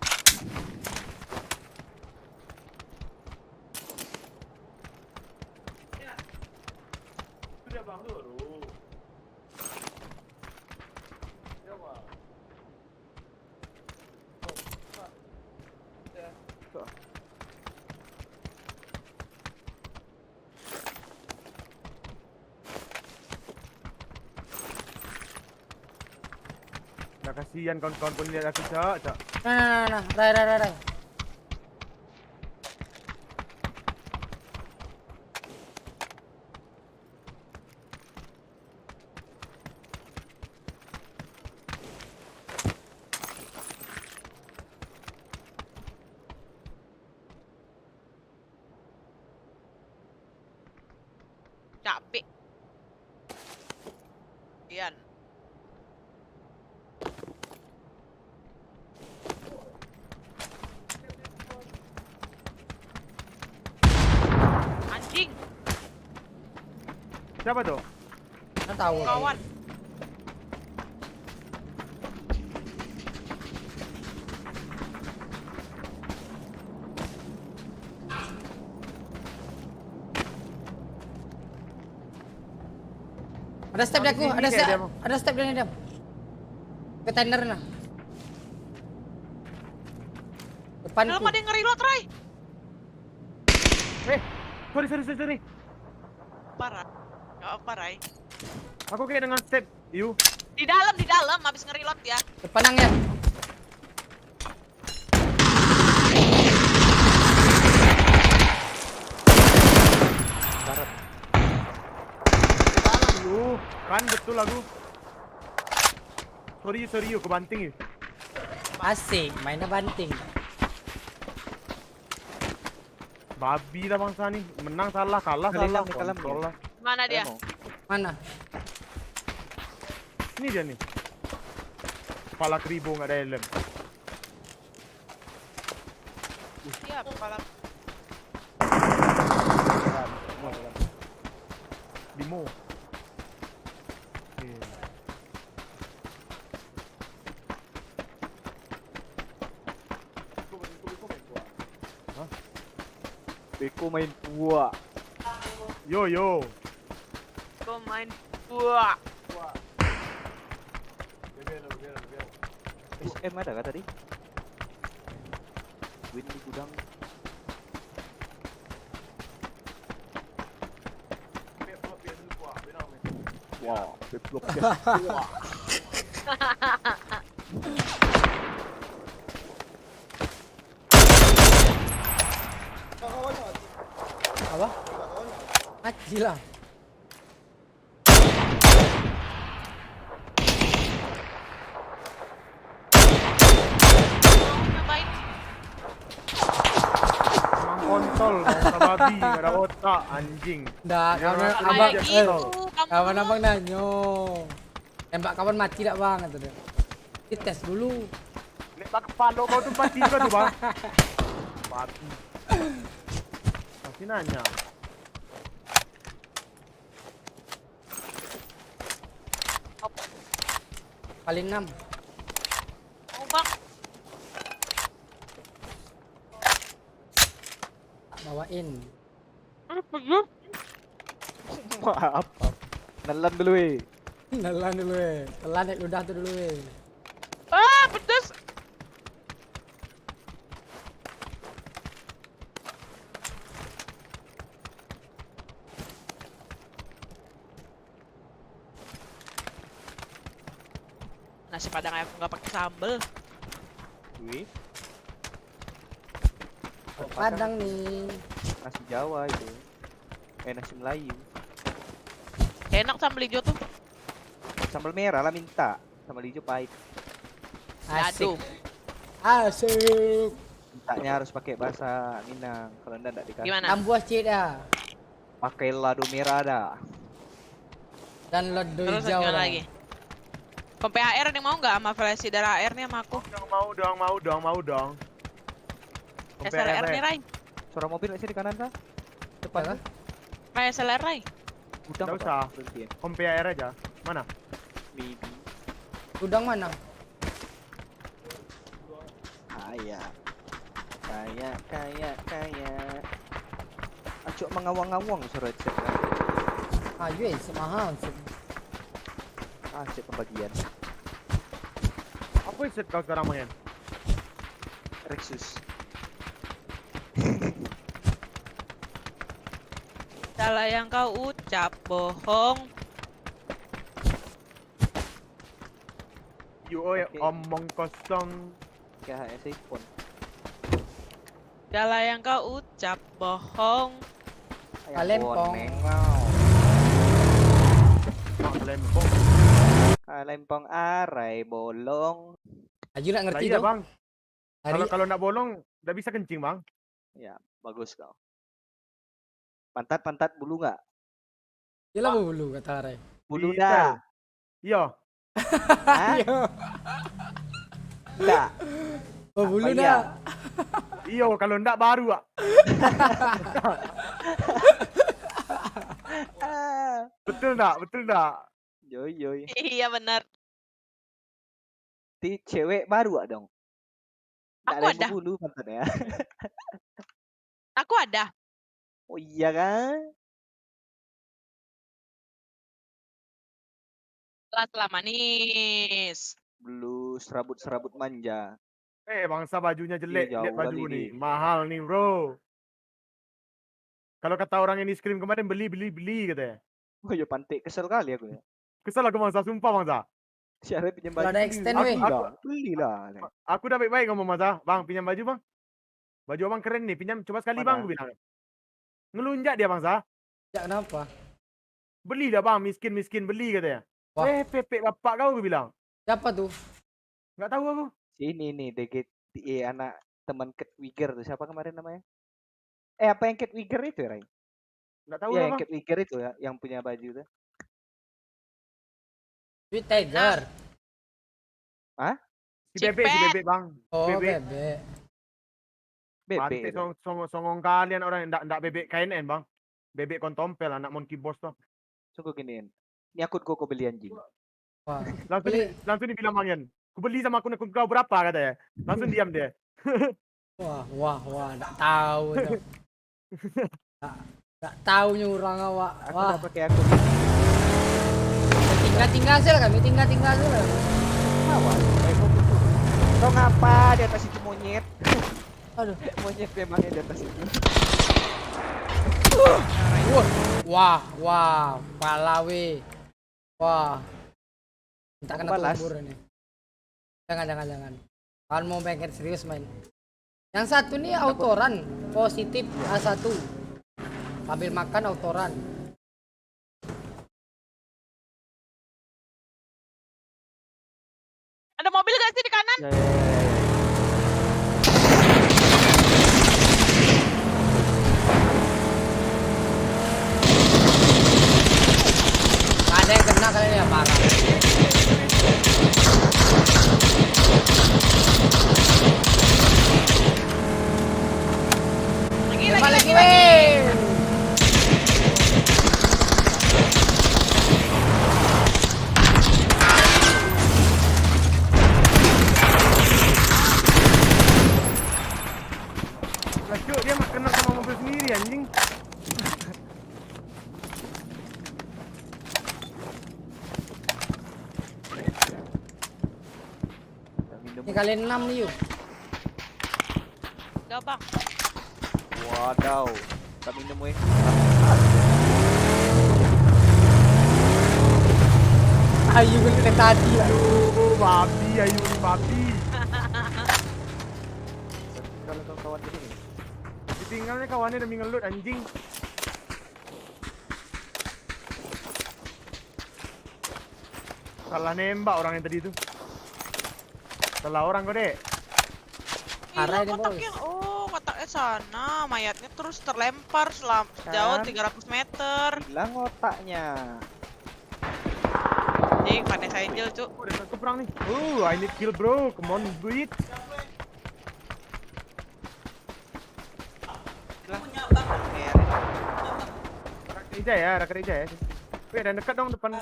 Dah kasihan kawan-kawan kau lihat aku cak, cak. Nah. Ray. Capek. Ian. Anjing, Siapa tuh? Nah tahu. kawan. Ada step di Habis aku, ini ada kayak step, dia mau. ada step dia diam. Ke tender nah. Depanku. Dalam ada yang nge-reload, Ray. Sorry. Parah. Gak apa, Ray. Aku kayak dengan step. You. Di dalam, habis nge-reload ya. Depan ya. Dalam you. Kan betul aku. Sorry you, kebanting you. Asik, mainnya banting. Babi lah bangsa nih. Menang salah, kalah Kali salah. enam nih, kalah Kontrol nih. lah. Mana dia? Mau. Mana? Ini dia nih. Kepala keribu nggak ada helm. Iya, kepala. Dimo. Oke. Beko main buah. Yo yo. Kau main buah. SM ada kah tadi? Win di gudang. Wah, deadlock ya. Wah. Apa? Mati lah. Ngapain? Emang kontol, bangsa babi, nggak ada otak, anjing. Dah, Ya, kawan kayak abang, gitu, kawan abang nanyo. Tembak kawan mati tak bang? Kata dia. Dites dulu. Nek bak kepala kau tuh mati juga tuh bang. Babi. Masih nanya. Kali 6. Oh bang, Tak bawain. Maaf. Nelan dulu Nelan dulu telan naik ludah tu dulu ah pedes. Nasi padang ayam nggak pakai sambel. Wih, Padang nih. nasi Jawa itu. Nasi Melayu. Enak sambal hijau tuh. Sambal merah lah minta. Sambal hijau pahit. Asik. Aduh, Asik. Mintanya harus pakai bahasa Minang. Kalau enggak dikasih. gimana? 6 buah cik dah. Pakai lado merah dah. Dan lodo Terus hijau gimana dah. lagi? Kompe AR nih mau nggak sama flashy darah AR nih sama aku? Mau dong. SLR nih Rai. Suara mobil nggak sih di kanan kah? Depan Apa? kah? Rai SLR Rai. Gudang Nggak apa? usah. Berhentiin. Compare air aja. Mana? Maybe. Gudang mana? Kaya. Acuk mengawang-awang suara cek kan. Ah, yue, semahal. Cek pembagian. Apa set kau sekarang main? Rexus. Salah yang kau ucap bohong. Oke. Omong kosong. Kayak HS iPhone. Salah yang kau ucap bohong. Kalempong. Mak lempong. Kalempong arai bolong. Aju nak ngerti Iya tu. bang. Hari Kalau nak bolong, dah bisa kencing bang. Ya, bagus kau. Pantat bulu nggak? Yalah bulu kata Rai. Bulu Detail. dah. Iya. Hah? Iya. Dah. Oh, bulu Apa dah. iya? Iya, kalau ndak baru ah. Betul ndak? Betul ndak? Yoi. Iya benar. Ti cewek baru ah dong. Nggak Aku yang ada. berbulu pantatnya. Aku ada. Oh iya kan? Setelah manis. Belus serabut manja. Bangsa bajunya jelek. Iya, Lihat jauh baju kali nih. nih. Mahal nih bro. Kalau kata orang ini scream kemarin beli katanya. Oh iya pantik kesel kali aku ya. Kesel aku bangsa, sumpah bangsa. Siapa pinjam Kalau baju? ada extend weh. Belilah. Aku udah baik-baik ngomong bangsa. Bang, pinjam baju bang. Baju abang keren nih, pinjam coba sekali Mana? bang, gue bilang. Ngelunjak dia bangsa. Ya kenapa? Beli dah bang, miskin beli katanya. Wah. Pepek bapak kau, gue bilang. Siapa tu? Nggak tahu aku. Si ini nih DGT anak teman Cat Wiger tuh siapa kemarin namanya? Apa yang Cat Wiger itu ya, Ray? Nggak tahu Iya, lah yang bang. Cat Wiger itu ya, yang punya baju tuh. Sweet Tiger. Hah? Si Cipet. bebek bang. Oh, Bebek. bebek. Bebek Pantai itu. songong kalian orang yang ndak bebek KNN bang. Bebek kontompel anak monkey boss tuh. Sungguh giniin. Ini akun kok beli anjing. Wah. Langsung langsung dibilang bang Yan. Ku beli sama akun kau berapa katanya. Langsung diam dia. Wah, enggak tahu tuh. Enggak tahu nyurang awak. Aku Wah, udah pakai akun tinggal hasil kami, tinggal hasil. awal. Kau ngapa di atas itu monyet? Aduh. Monyet memangnya di atas itu. Wah, palawe. Wah. Minta Aku kena balas. tumbur ini. Jangan. Kalian mau pengen serius main. Yang satu nih autoran positif A1. Sambil makan autoran. Ada mobil gak sih di kanan? Ya. Gak ada yang kena kalian ya parah. Lagi. Weh. Lah cuk, dia kena sama mobil sendiri anjing. Minum. Ini kalian 6 nih yuk. Gak bang. Wadaw. Tak minum weh. Ayu gue dari tadi lah. Babi, ayu nih babi. Kalau kawan-kawan ini. Ditinggalnya kawannya demi ngelut anjing. Salah nembak orang yang tadi itu. Salah orang kok dek. Arah Gila, ini, kotaknya. Oh, kotaknya sana. Mayatnya terus terlempar sejauh 300 meter. Hilang otaknya. Jadi Vanessa Angel, cuk. Oh, udah satu perang nih. I need kill bro. Come on, do it. Rakyat Ija ya. Wih, ada yang dekat dong depan.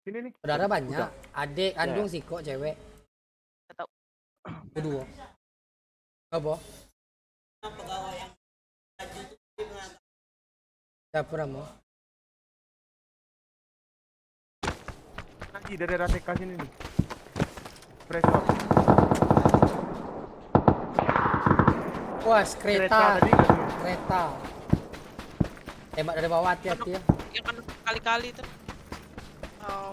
Sini nih. Saudara banyak. Adik kandung sih kok cewek. Gak tau. Kedua. Apa? Siapa nama? Lagi dari RTK sini nih. Press up. Wah, Kereta kereta. tadi nggak tuh? Kereta. Tembak dari bawah hati-hati ya. Yang kan kali-kali tuh. Oh,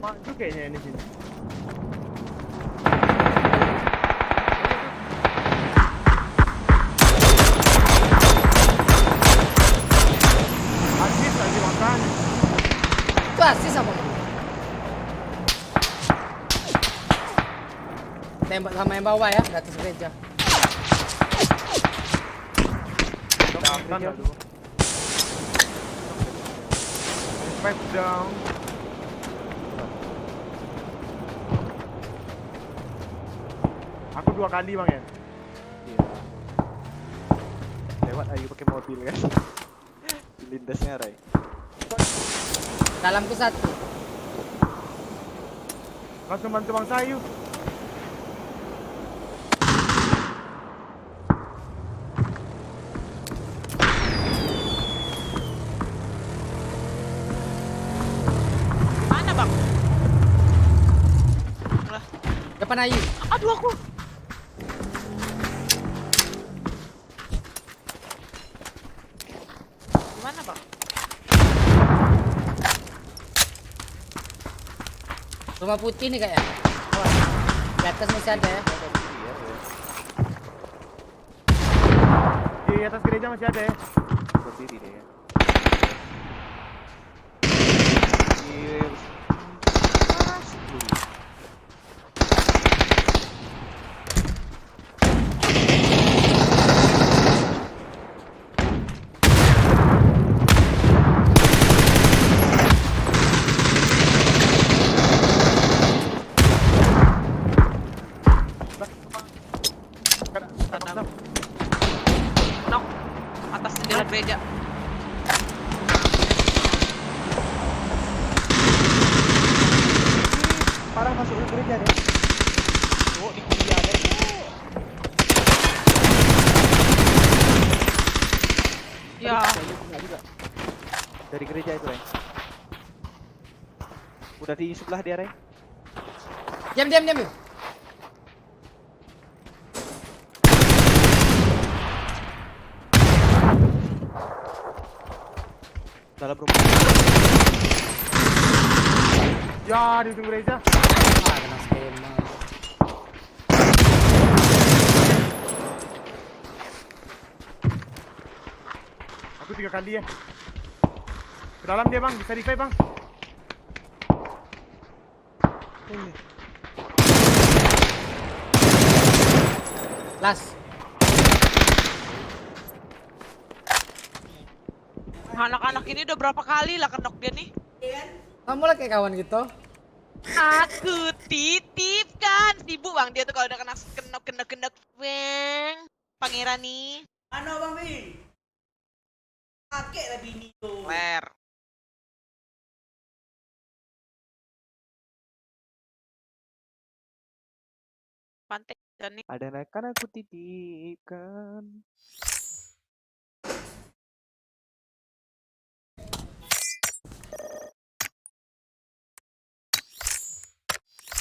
Maju kayaknya ini sini. Asis lagi makan. Itu asli sama kamu. Tembak sama yang bawah ya, di atas gereja. Makan lah tuh. Respect down. Aku 2 kali bang ya. Iya. Lewat ayu pakai mobil kan. Lindasnya Ray. Dalamku satu. Langsung bantu bang Sayu. mana bang? Lah, Depan Ayu. aduh aku. Gimana bang? Rumah putih nih kayaknya. Wah, di atas masih ada ya. Di atas gereja masih ada ya. Berdiri deh ya. masuk ke gereja deh. Oh, di kuliah ada. Ya. Kena juga. Dari gereja itu, Ray. Udah di sebelah dia, Ray. Diam, diam, diam. Dalam rumah. Ya, di ujung gereja. Ah, kena skema. Aku 3 kali ya. Ke dalam dia bang, bisa revive bang. Last. Anak-anak ini udah berapa kali lah kenok dia nih? Kamu lah kayak kawan gitu. Aku titip kan. Sibuk bang dia tuh kalau udah kena kenok. Bang. Pangeran nih. Ano bang Bin? Kakek lah bini tuh. Ler. Pantek dan nih. Ada anak kan aku titipkan.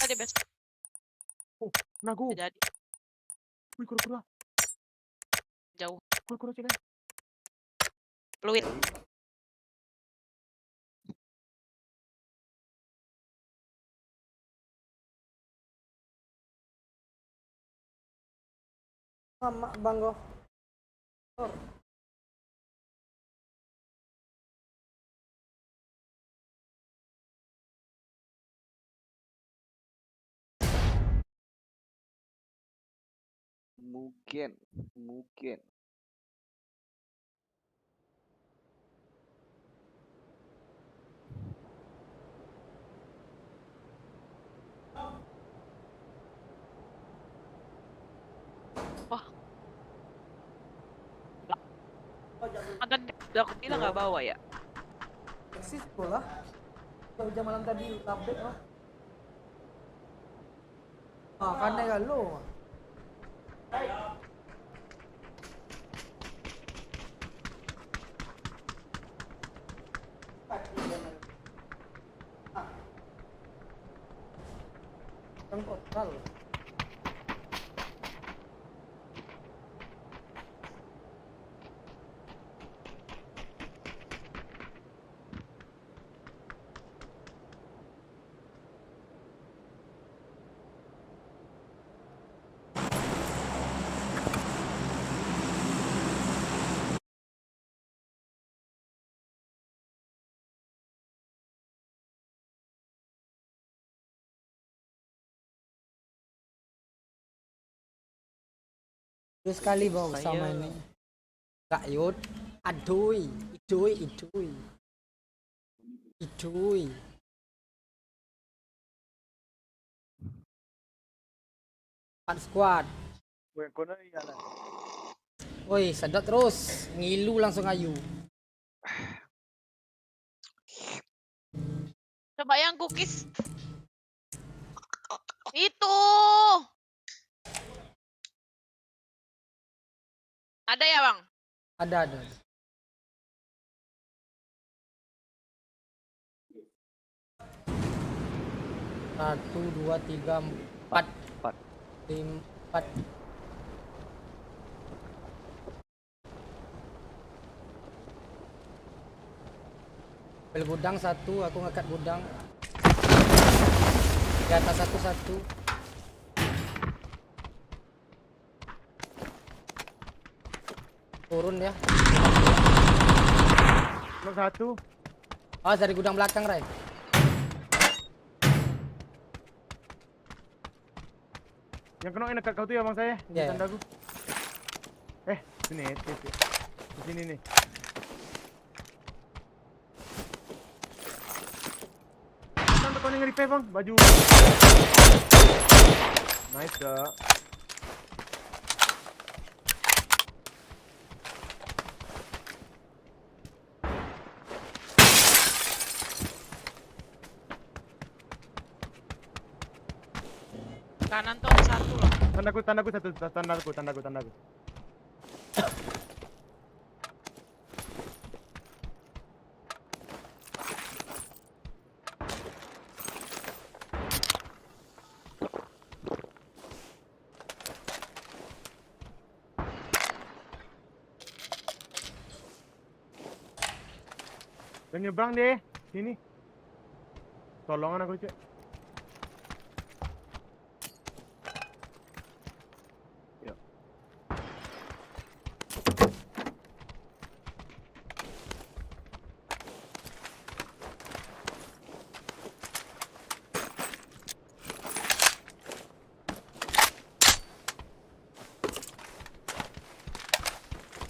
Ada best. Nago. Jadi Wih, kura-kura. jauh. Kura-kura cina. Fluid. Mama banggo. Mungkin. Ada aku bilang nggak bawa ya. Eksis bola. Jam malam tadi update lah. Ah, karena ya lo. Yang total. Terus sekali bawa sama ini. Kak Yud. Aduy. Iduy. 4 squad. Wih, kono iya lah. Woi, sedot terus. Ngilu langsung ayu. Coba yang cookies. Itu. Ada ya bang? Ada. Satu, dua, tiga, empat. 4. Bel gudang satu, aku ngangkat gudang. Di atas satu. Turun ya. Knock 1. Oh, dari gudang belakang, Ray. Yang kena dekat kau tuh ya bang saya. Di Ya, ya. tandaku. Sini. Di sini nih. Kan kau yang repair bang, baju. Nice kak. Kanan tuh ada satu loh. Tandaku satu, tandaku. Udah nyebrang deh, sini. Tolongan aku cek. Yuk.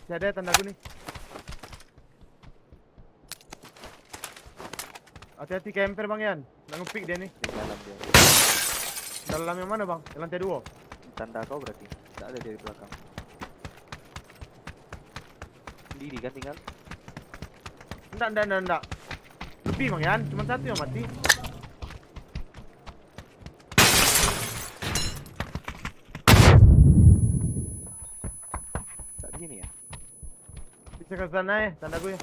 Masih ada tandaku nih. Hati-hati camper bang Yan. Nggak nge-pick dia nih. Di dalam dia. Dalam yang mana bang? Yang lantai 2. Tanda kau berarti. Tak ada dia di belakang. Sendiri kan tinggal. Enggak. Lebih bang Yan, cuma satu yang mati. Tak di sini ya. Bisa ke sana ya, tandaku ya.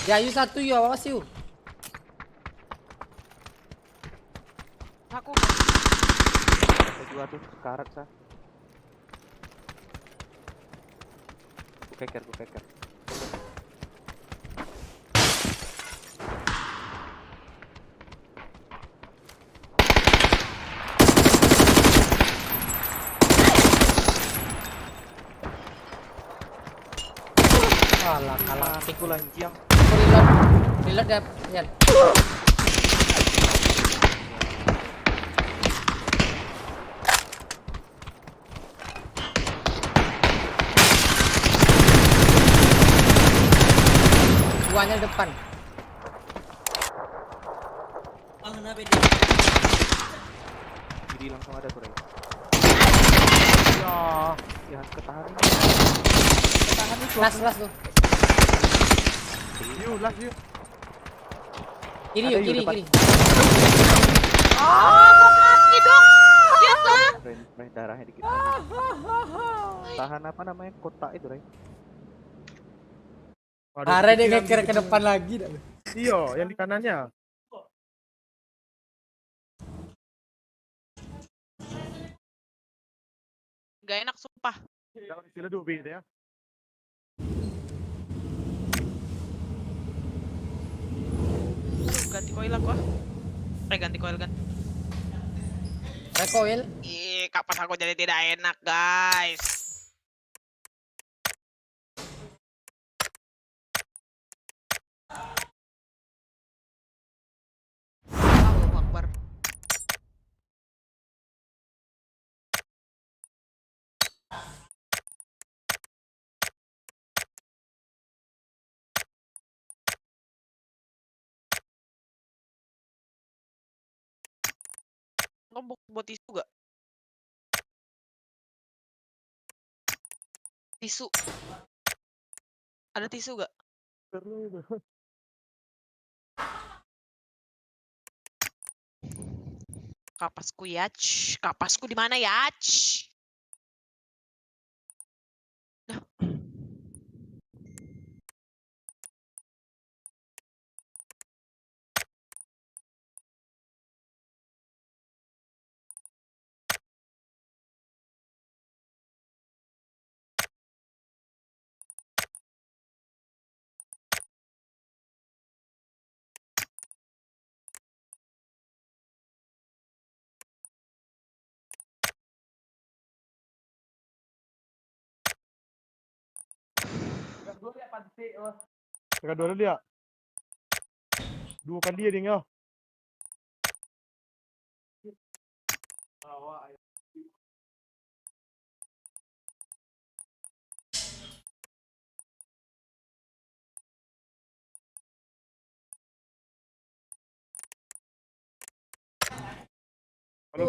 Ya, yuk satu yuk, awas yuk. Aku Ada dua tuh karat sah. Ku keker. Kalah. Pikul anjing. Reload ya, Yan. Duanya depan. Jadi langsung ada tuh. Ya, Ya ketahan. Las tuh. last yuk. Kiri Ada yuk, yuk kiri. depan. mati dong. Gitu. Ray, darahnya dikit. Tahan apa namanya? Kotak itu, Ray. Waduh, Are dia kepikiran ngeker ke gitu. depan lagi dah. Iya, yang di kanannya. Gak enak sumpah. Jangan istilah dulu gitu ya. Ganti koil aku ah. Ganti koil kan. Recoil. Ih, kapas aku jadi tidak enak, guys. Allahu Akbar. Kamu buat tisu gak? Tisu. Ada tisu gak? Perlu itu. Kapasku ya. Kapasku di mana ya? Tekan dua dulu ya. Dua kali dia tinggal. Kalau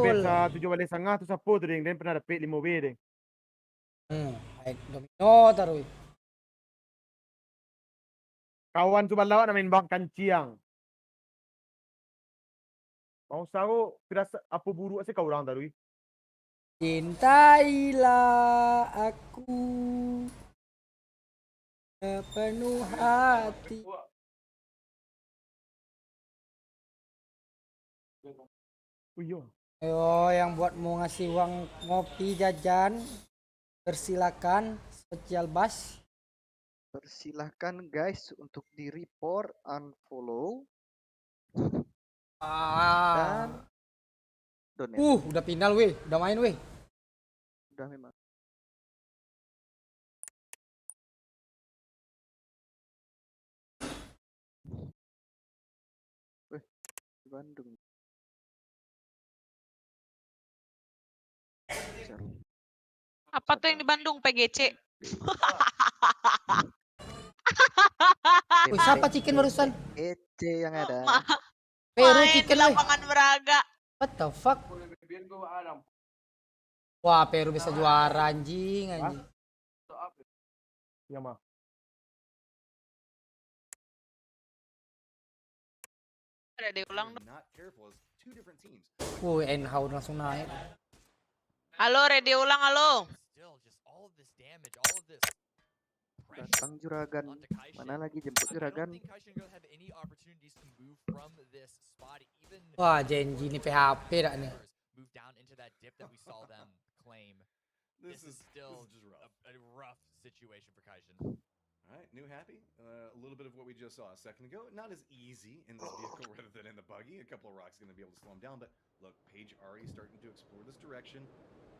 Betul. beta 7 balik setengah tu siapa tu ding? Dan pernah dapat 5B ding. Baik domino taruh. Kawan tu balawat main bang kanciang. Bang Saro, firasat apa buruk sih kau orang tadi? Cintailah aku sepenuh hati. Oh iya. Ayo, yang buat mau ngasih uang ngopi jajan, persilakan social bus. Persilahkan guys untuk di report, unfollow dan Ah, donate. udah final weh, udah main weh. Udah memang. Weh, di Bandung. Apa tuh yang di Bandung PGC? Wih, siapa chicken barusan? EC yang ada. Peru Main di chicken weh. lapangan Braga. What the fuck? Wah, Peru bisa juara anjing. Iya mah. Ada diulang dong. NH langsung naik. Halo, ready ulang halo. Datang juragan. Mana lagi jemput juragan? Wah, Genji ini PHP dah nih. This is still a rough situation for Kaijin. All right, new happy. A little bit of what we just saw a second ago. Not as easy in this vehicle rather than in the buggy. A couple of rocks going to be able to slow him down. But look, Paige already starting to explore this direction,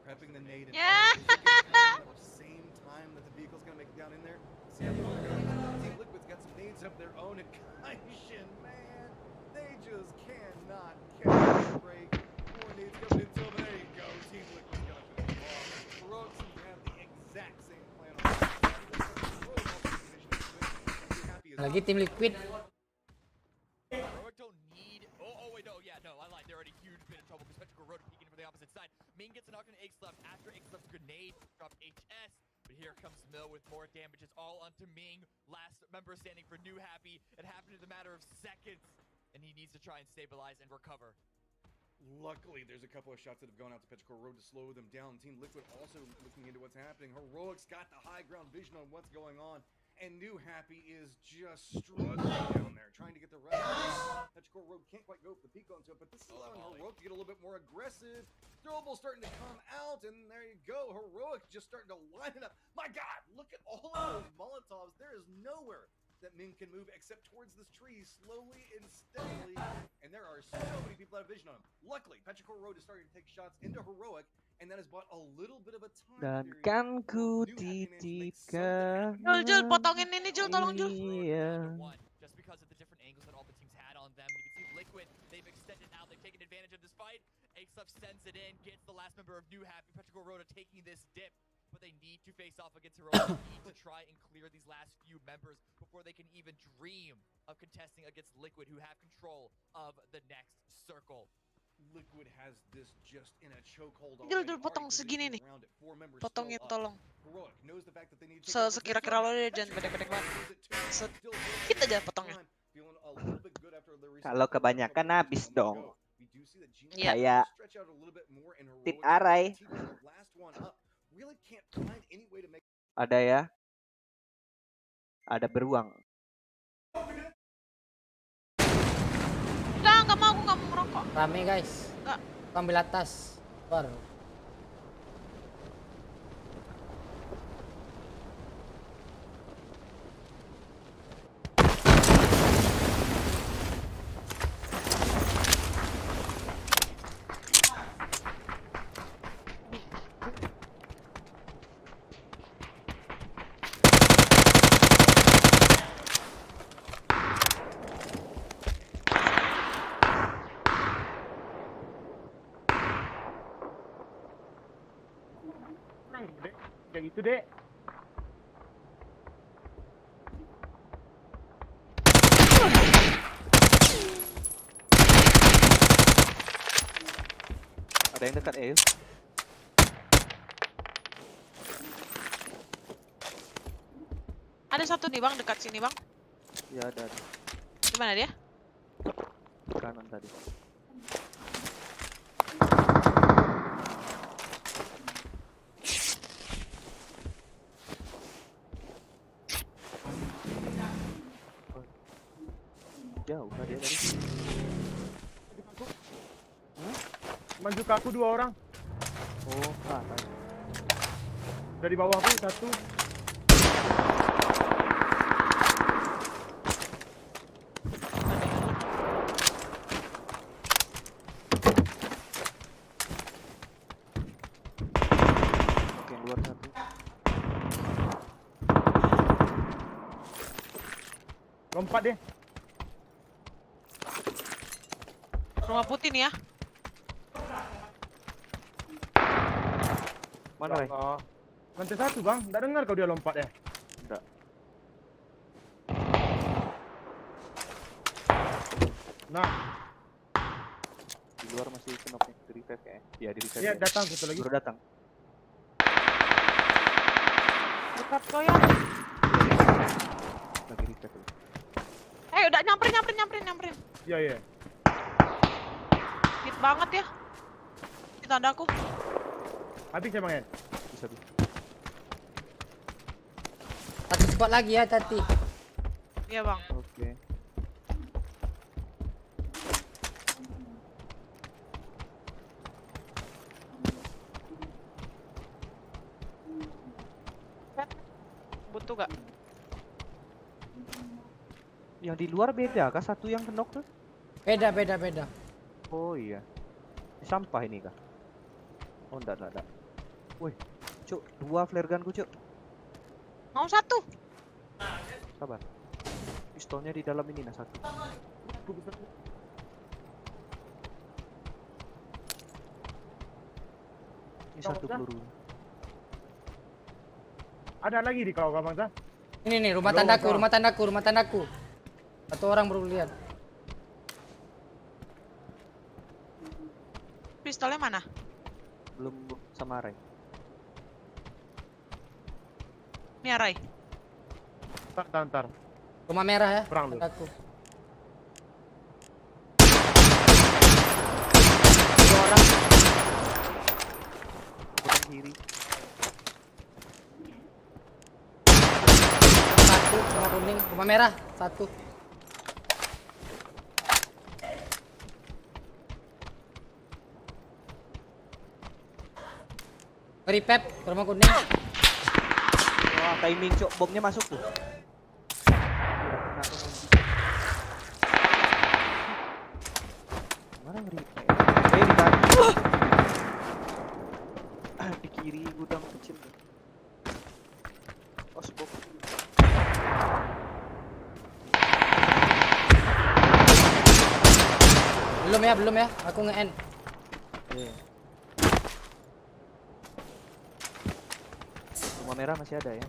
prepping the nade. Yeah. At the same time that the vehicle's going to make it down in there. See how they're going. Team Liquid's got some nades of their own. And Kaijin, man, they just cannot catch a break. More nades coming into them. There you go. Team Liquid's got it. Heroic seems to have the exact same plan on that. Lagi tim Liquid. Heroic don't need. Oh wait, no, yeah, no, I lied. They're already huge bit of trouble because Petrichor Road peeking from the opposite side. Ming gets a knock on Akelef after Akelef's grenade drop HS. But here comes Mill with more damages all onto Ming. Last member standing for New Happy. It happened in the matter of seconds. And he needs to try and stabilize and recover. Luckily, there's a couple of shots that have gone out to Petrichor Road to slow them down. Team Liquid also looking into what's happening. Heroic's got the high ground vision on what's going on. And New Happy is just struggling down there, trying to get the rest. Petrichor Road can't quite go for the peak onto it, but this is allowing Heroic to get a little bit more aggressive. Throwable starting to come out, and there you go. Heroic just starting to line it up. My God, look at all of those Molotovs. There is nowhere that Ming can move except towards this tree slowly and steadily. And there are so many people out of vision on him. Luckily, Petrichor Road is starting to take shots into Heroic, and that has bought a little bit of a time Dan period. kan ku titipkan. Jul, potongin ini Jul, tolong Jul. Iya. Just because of the different angles that all the teams had on them. You can see Liquid, they've extended out, they've taken advantage of this fight. Akelef sends it in, gets the last member of New Happy. Petrichor Road taking this dip. But they need to face off against Heroic. They need to try and clear these last few members before they can even dream of contesting against Liquid, who have control of the next circle. Liquid has this just in a chokehold. Jul, potong segini nih. Potongin tolong. Sekira-kira lo deh, jangan bedek-bedek banget. Sedikit aja potongnya. Kalau kebanyakan habis dong. Iya. Kayak tit arai. Ada ya. Ada beruang. Enggak mau, aku nggak mau merokok. Rame guys. Enggak. Ambil atas. Baru. Kayak gitu dek. Ada yang dekat EU. Ada satu nih bang, dekat sini bang. Ya ada. Gimana dia? Kanan tadi. Jauh lah dia dari sini. Maju ke aku 2 orang. Oh, atas. Dari bawah aku 1. Oke, luar 1. Lompat deh. Rumah putih nih ya. Mana, Ray? Allah. Lantai 1 bang, nggak dengar kau dia lompat ya? Enggak. Nah, Di luar masih kenoknya di revive kayaknya. Iya, di revive. dia ya. datang satu lagi. Baru datang. Dekat kau ya. Lagi revive. Udah nyamperin. Iya, iya. Hit banget ya. Di tandaku. Habis ya bang ya? Bisa, bisa. Satu spot lagi ya tadi. Iya bang. Oke. Butuh gak? Yang di luar beda kah? Satu yang kenok tuh? Beda. Oh iya. Sampah ini kah? Oh enggak. Wih, Cuk, 2 flare gunku, Cuk. Mau 1. Sabar. Pistolnya di dalam ini, nah 1. Ini 1 peluru. Ada lagi di kau bang Zah? Ini nih rumah Belum, tandaku, Bang. rumah tandaku. Satu orang baru lihat. Pistolnya mana? Belum sama Ray. Nih Arai. Ntar. Rumah merah ya. Perang lu. Tandaku. 2 orang. Kanan kiri. Satu rumah kuning, rumah merah. 1. Repep rumah kuning. Wah, timing, Cuk. Bomnya masuk tuh. Mana ngeri? Di kanan. Di kiri gudang kecil tuh. Osbok. Belum ya. Aku nge-end. Iya. Rumah merah masih ada ya.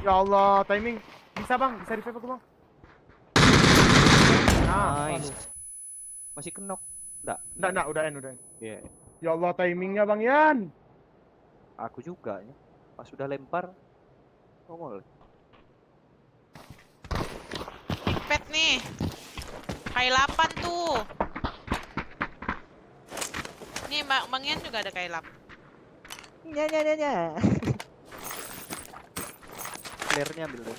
Ya Allah, timing. Bisa bang, bisa revive aku bang. Nah, Nice. Masih kenok. Enggak, udah end. Iya. Ya Allah, timingnya bang Yan. Aku juga ya. Pas sudah lempar nongol. Pet nih. K8 tuh. Nih Bang Yan juga ada K8. Nya. Flare-nya ambil deh.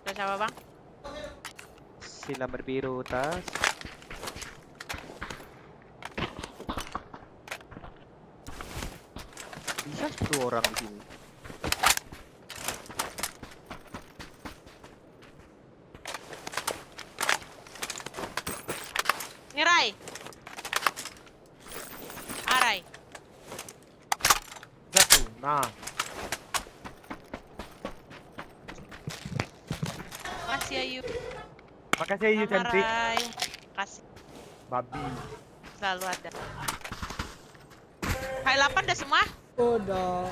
Udah siapa bang? Sila berbiru tas. Bisa 10 orang di sini. Nih Rai. Arai. Satu. Nah, Makasih Ayu. makasih Ayu Sama cantik. Rai. Kasih. Babi. Selalu ada. K8 udah semua? Udah.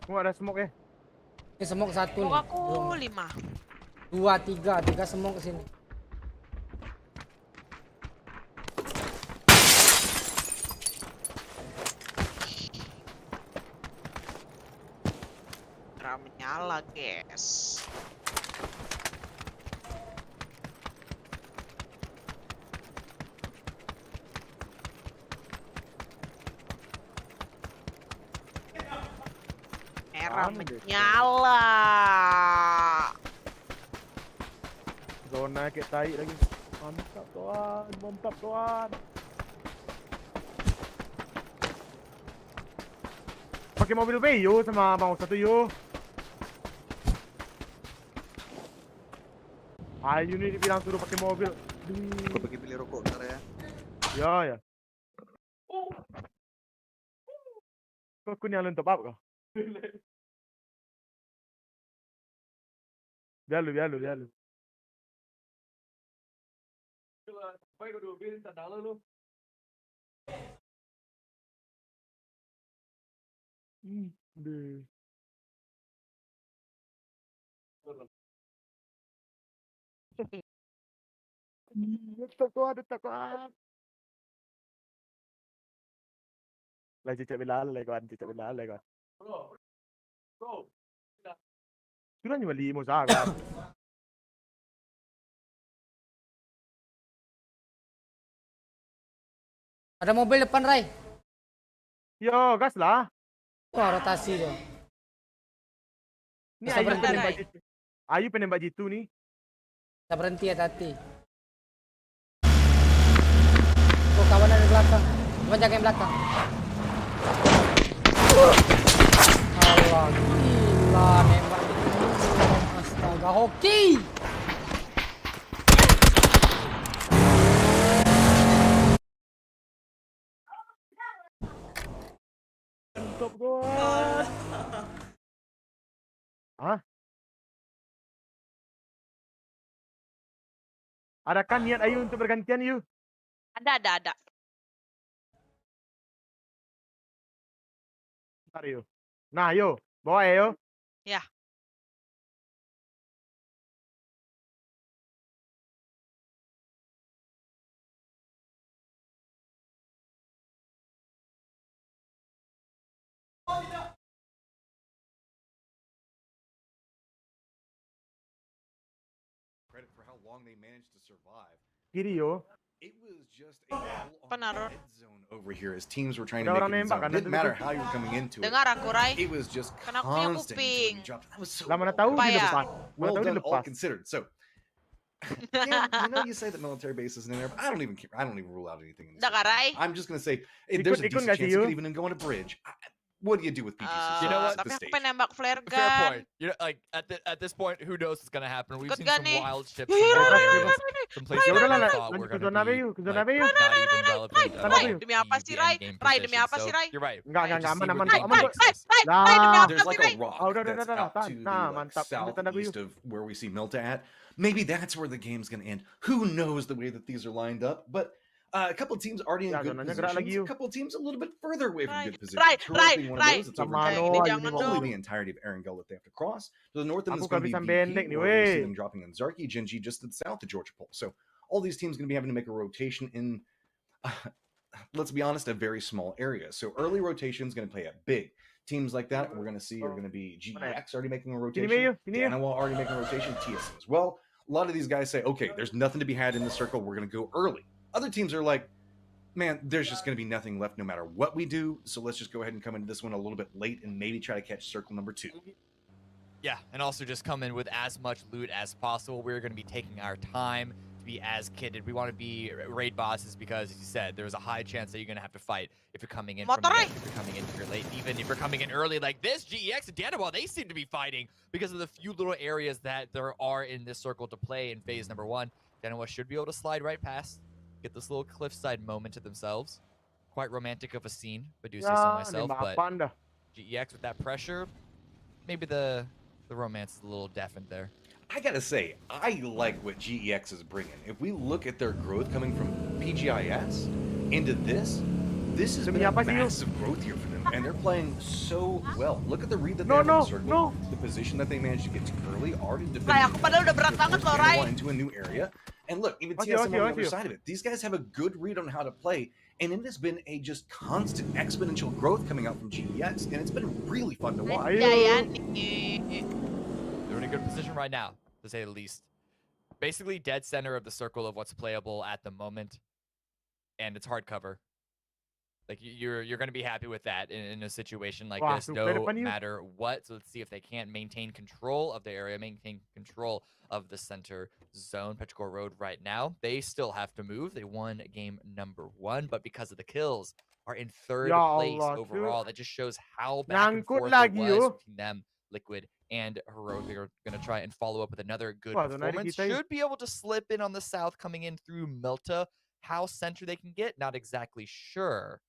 Semua ada smoke ya. Ini smoke satu Kok nih. aku 5. 2, 3 smoke ke sini. Merah menyala, guys. Merah Anu deh, menyala. Zona kayak tai lagi. Mantap tuan, mantap tuan. Pakai mobil B yo sama bang satu yo. Ayo nih dibilang suruh pakai mobil. Aku pergi beli rokok bentar ya. Ya ya. Kok aku nyalin top up kau? Bialu. Baik udah bilang tak dalam lu. Deh. Detak kuat. Lai cicak bilal lai kawan, cicak bilal lai kawan. Bro. Sudah cuma 5 kawan. Ada mobil depan, Rai. Yo, gas lah. Wah, rotasi tuh. Ini Bisa Ayu berhenti, penembak Rai. jitu. Ayu penembak jitu nih. Kita berhenti ya, Tati. Oh, kawan ada di belakang. Coba jaga yang belakang. Allah, gila nembak gitu. Astaga, hoki. Mantap kawan. Hah? Adakah niat Ayu untuk bergantian Yu? Ada. Bentar Yu. Nah Yu, bawa ya Yu. Ya. Credit for how long they managed to survive. Kiri Yu. It was just a Benar. red zone over here as teams were trying to Ada make orang it in nembak zone. kan, Didn't ada matter tuh. how you were coming into it. Dengar aku, Rai. It was just Kan aku punya constant kuping. until you dropped. That was so Lah mana well tahu done. dia Payah. lepas. Mana Well tahu dia done, all lepas. considered. So, yeah, you know, you say that military bases in there, but I don't even care. I don't even rule out anything. In this Dengar, game. Rai. I'm just gonna say Ikut there's a decent nggak chance sih, you Yu? could even go on a bridge. What do you do with PGC? You know what? Tapi The aku stage. pengen nembak flare gun. Fair point. You know, like at this point, who knows what's gonna happen? We've Ikut seen gak some nih? wild ships Yuk, in yuk, other yuk, yuk, areas, yuk, some Ya places udah where lah, we thought lanjut were ke gonna zona B be Yu, ke zona like, B Yu. not even relevant at Sana all. B. Demi apa sih, The Rai? endgame Rai, demi position. apa sih, So, Rai? you're right. Enggak, We'll just aman, see where aman, the game aman. takes us. Rai, Lah. demi apa There's sih, like Rai? a rock Oh, udah, that's out tahan. to the Nah, like, mantap. Ini tanda gue, southeast of where we see Milta at. Maybe that's where the game's gonna end. Who knows the way that these are lined up? But a couple of teams already in Ya, good zonanya gerak lagi, positions. A Yu. couple of teams a little bit further away from Rai, good positions. Rai, Turok Rai, being one Rai. of those. It's over Sama in no, Ini Ayu jangan nih, probably dong. the entirety of Erangel that they have to cross. To the north of them Aku is going to be kehabisan VP, bendek nih, where we see weh. them dropping in Zarki, Genji just to the south of Georgia Pole. So all these teams going to be having to make a rotation in, let's be honest, a very small area. So early rotation is going to play a big. Teams like that we're going to see are going to be GEX already making a Sini rotation, Be Yu, sini Yu. Danawa already making a rotation, TSM as well. A lot of these guys say, okay, there's nothing to be had in the circle. We're going to go early. Other teams are like, man, there's just going to be nothing left no matter what we do. So let's just go ahead and come into this one a little bit late and maybe try to catch circle number 2. Yeah, and also just come in with as much loot as possible. We're going to be taking our time to be as kitted. We want to be raid bosses because, as you said, there's a high chance that you're going to have to fight if you're coming in from the Motoray. edge, if you're coming in here late. Even if you're coming in early like this, GEX and Danawa, they seem to be fighting because of the few little areas that there are in this circle to play in phase number 1. Danawa should be able to slide right past, get this little cliffside moment to themselves. Quite romantic of a scene, if I do say so Ya, myself, nembak but apaan dah. GEX with that pressure, maybe the romance is a little deafened there. I gotta say, I like what GEX is bringing. If we look at their growth coming from PGIS into this, This has Demi been a apa sih, Yu? massive growth here for them, and they're playing so well. Look at the read that they No, have on no, the circle, no. the position that they managed to get to early, already Ray, defending. aku padahal udah berat banget loh, Ray. Into a new area, and look, even Masih, TSM on the masih, other masih. side of it. These guys have a good read on how to play, and it has been a just constant exponential growth coming out from GEX, and it's been really fun to watch. Ayo. Jayani. They're in a good position right now, to say the least. Basically, dead center of the circle of what's playable at the moment, and it's hard cover. Like you're going to be happy with that in a situation like Wah, this, super no depan, Yu. matter what. So let's see if they can't maintain control of the area, maintain control of the center zone. Petrichor Road right now, they still have to move. They won game number 1, but because of the kills, are in 3rd Ya place Allah, overall. That just shows how back and Nyangkut forth lagi, it was Yu. between them, Liquid, and Heroic. They're going to try and follow up with another good Wah, doon na performance. kita, Yu. Should be able to slip in on the south coming in through Milta. How center they can get, not exactly sure.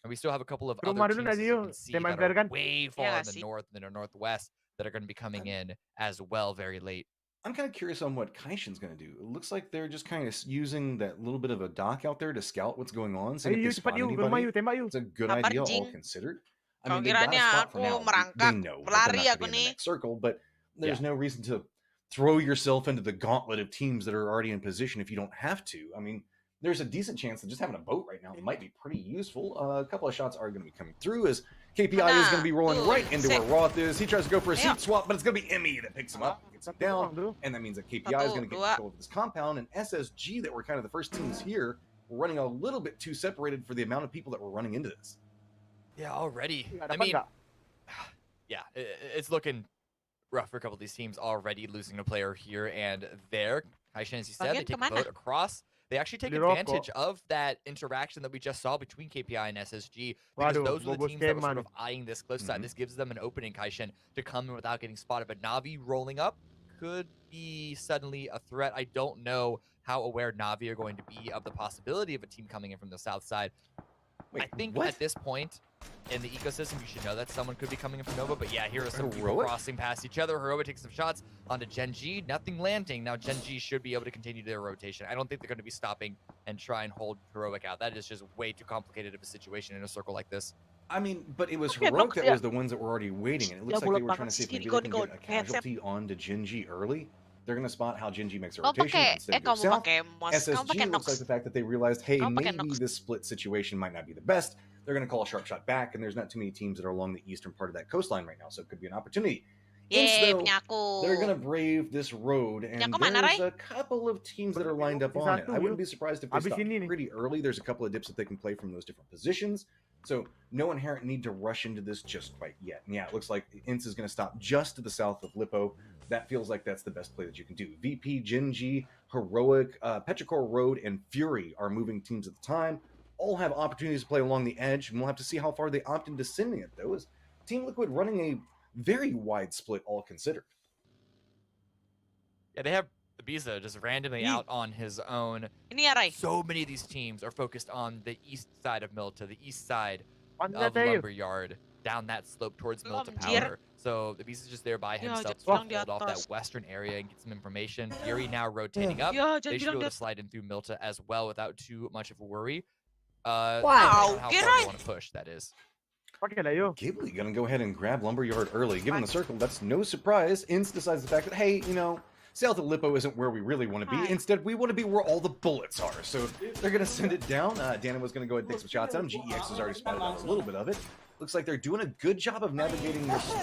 And we still have a couple of Rumah other dulu teams, as na, you Yu. can see, Tema that are Emper kan? way far Yeah, in the see. north and the northwest that are going to be coming in as well very late. I'm kind of curious on what Kaishin's going to do. It looks like they're just kind of using that little bit of a dock out there to scout what's going on. So Ayo, if Yu, they spot cepat, Yu. Ke rumah, anybody, Yu. Tembak, Yu. it's a good Apa, idea, all Jing? considered. I Kau mean, they've got a kiranya spot for aku now. They merangkak, know that they're berlari not going aku to be in the nih. next circle, but there's no reason to throw yourself into the gauntlet of teams that are already in position if you don't have to. I mean, there's a decent chance that just having a boat right now might be pretty useful. A couple of shots are going to be coming through as KPI is going to be rolling Nah, right into where sick. Roth is. He tries to go for a Ayo. seat swap, but it's going to be Emmy that picks him up, gets him Satu down, orang, bro. and that means that KPI is going to get Satu, dua. control of this compound. And SSG, that were kind of the first teams here, were running a little bit too separated for the amount of people that were running into this. Yeah, already. Nggak I dapat mean, nggak? yeah, it's looking rough for a couple of these teams already, losing a player here and there. Kaishin, as you said, they Bagian take a kemana? boat across. They actually take Di rokok. advantage of that interaction that we just saw between KPI and SSG, because Waduh, those were the bobo teams that were sort skema of eyeing this close side. Mhm. This gives them an opening, Kaishin, to come in without getting spotted. But Navi rolling up could be suddenly a threat. I don't know how aware Navi are going to be of the possibility of a team coming in from the south side. Wait, I think what? at this point in the ecosystem, you should know that someone could be coming in from Nova. But yeah, here are some people Heroic? crossing past each other. Heroic takes some shots onto Gen G. Nothing landing. Now Gen G should be able to continue their rotation. I don't think they're going to be stopping and try and hold Heroic out. That is just way too complicated of a situation in a circle like this. I mean, but it was Okay, Heroic look, that yeah. was the ones that were already waiting, and it looks Yeah, like they bulat were trying to banget see if sih, maybe Nico, they can Nico. get a Kayak siap. casualty onto Genji early. They're going to spot how Genji makes a Kau rotation pakai, instead of go kamu south. pakai Mos, kamu SSG pakai looks like Nox. the fact that they realized, hey, Kamu pakai maybe Nox. this split situation might not be the best. They're going to call a sharp shot back, and there's not too many teams that are along the eastern part of that coastline right now, so it could be an opportunity. Hence, Yeay, though, punya aku. they're going to brave this road, and Punya aku mana, there's Ray? a couple of teams that are lined up Di on it. satu, I wouldn't Yu. be surprised if they Abis stop ini nih. pretty early. There's a couple of dips that they can play from those different positions. So no inherent need to rush into this just quite yet. And yeah, it looks like Ince is going to stop just to the south of Lippo. That feels like that's the best play that you can do. VP, Genji, Heroic, Petrichor Road, and Fury are moving teams at the time. All have opportunities to play along the edge, and we'll have to see how far they opt into sending it, though, as Team Liquid running a very wide split, all considered. Yeah, they have Ibiza just randomly Ih. out on his own. Ini ya, Ray. So many of these teams are focused on the east side of Milta, the east side Panjat of aja, Yu. Lumberyard, down that slope towards Milta Anjir. Power. So the beast is just there by Ya, himself to jangan bilang di hold off that atas. western area and get some information. Fury now rotating up. Ya, They jangan should be bilang able di to slide in through Milta as well without too much of a worry. Why? depending on how Ow, far they Ray. want to push, that is. Pakai lah, Yu. Ghibli going to go ahead and grab Lumberyard early. Given the circle, that's no surprise. Ince decides the fact that, hey, you know, south of Lippo isn't where we really want to be. Hi. Instead, we want to be where all the bullets are. So they're going to send it down. Dana was going to go ahead and take some shots at him. GEX has already spotted out a little bit of it. Looks like they're doing a good job of navigating this.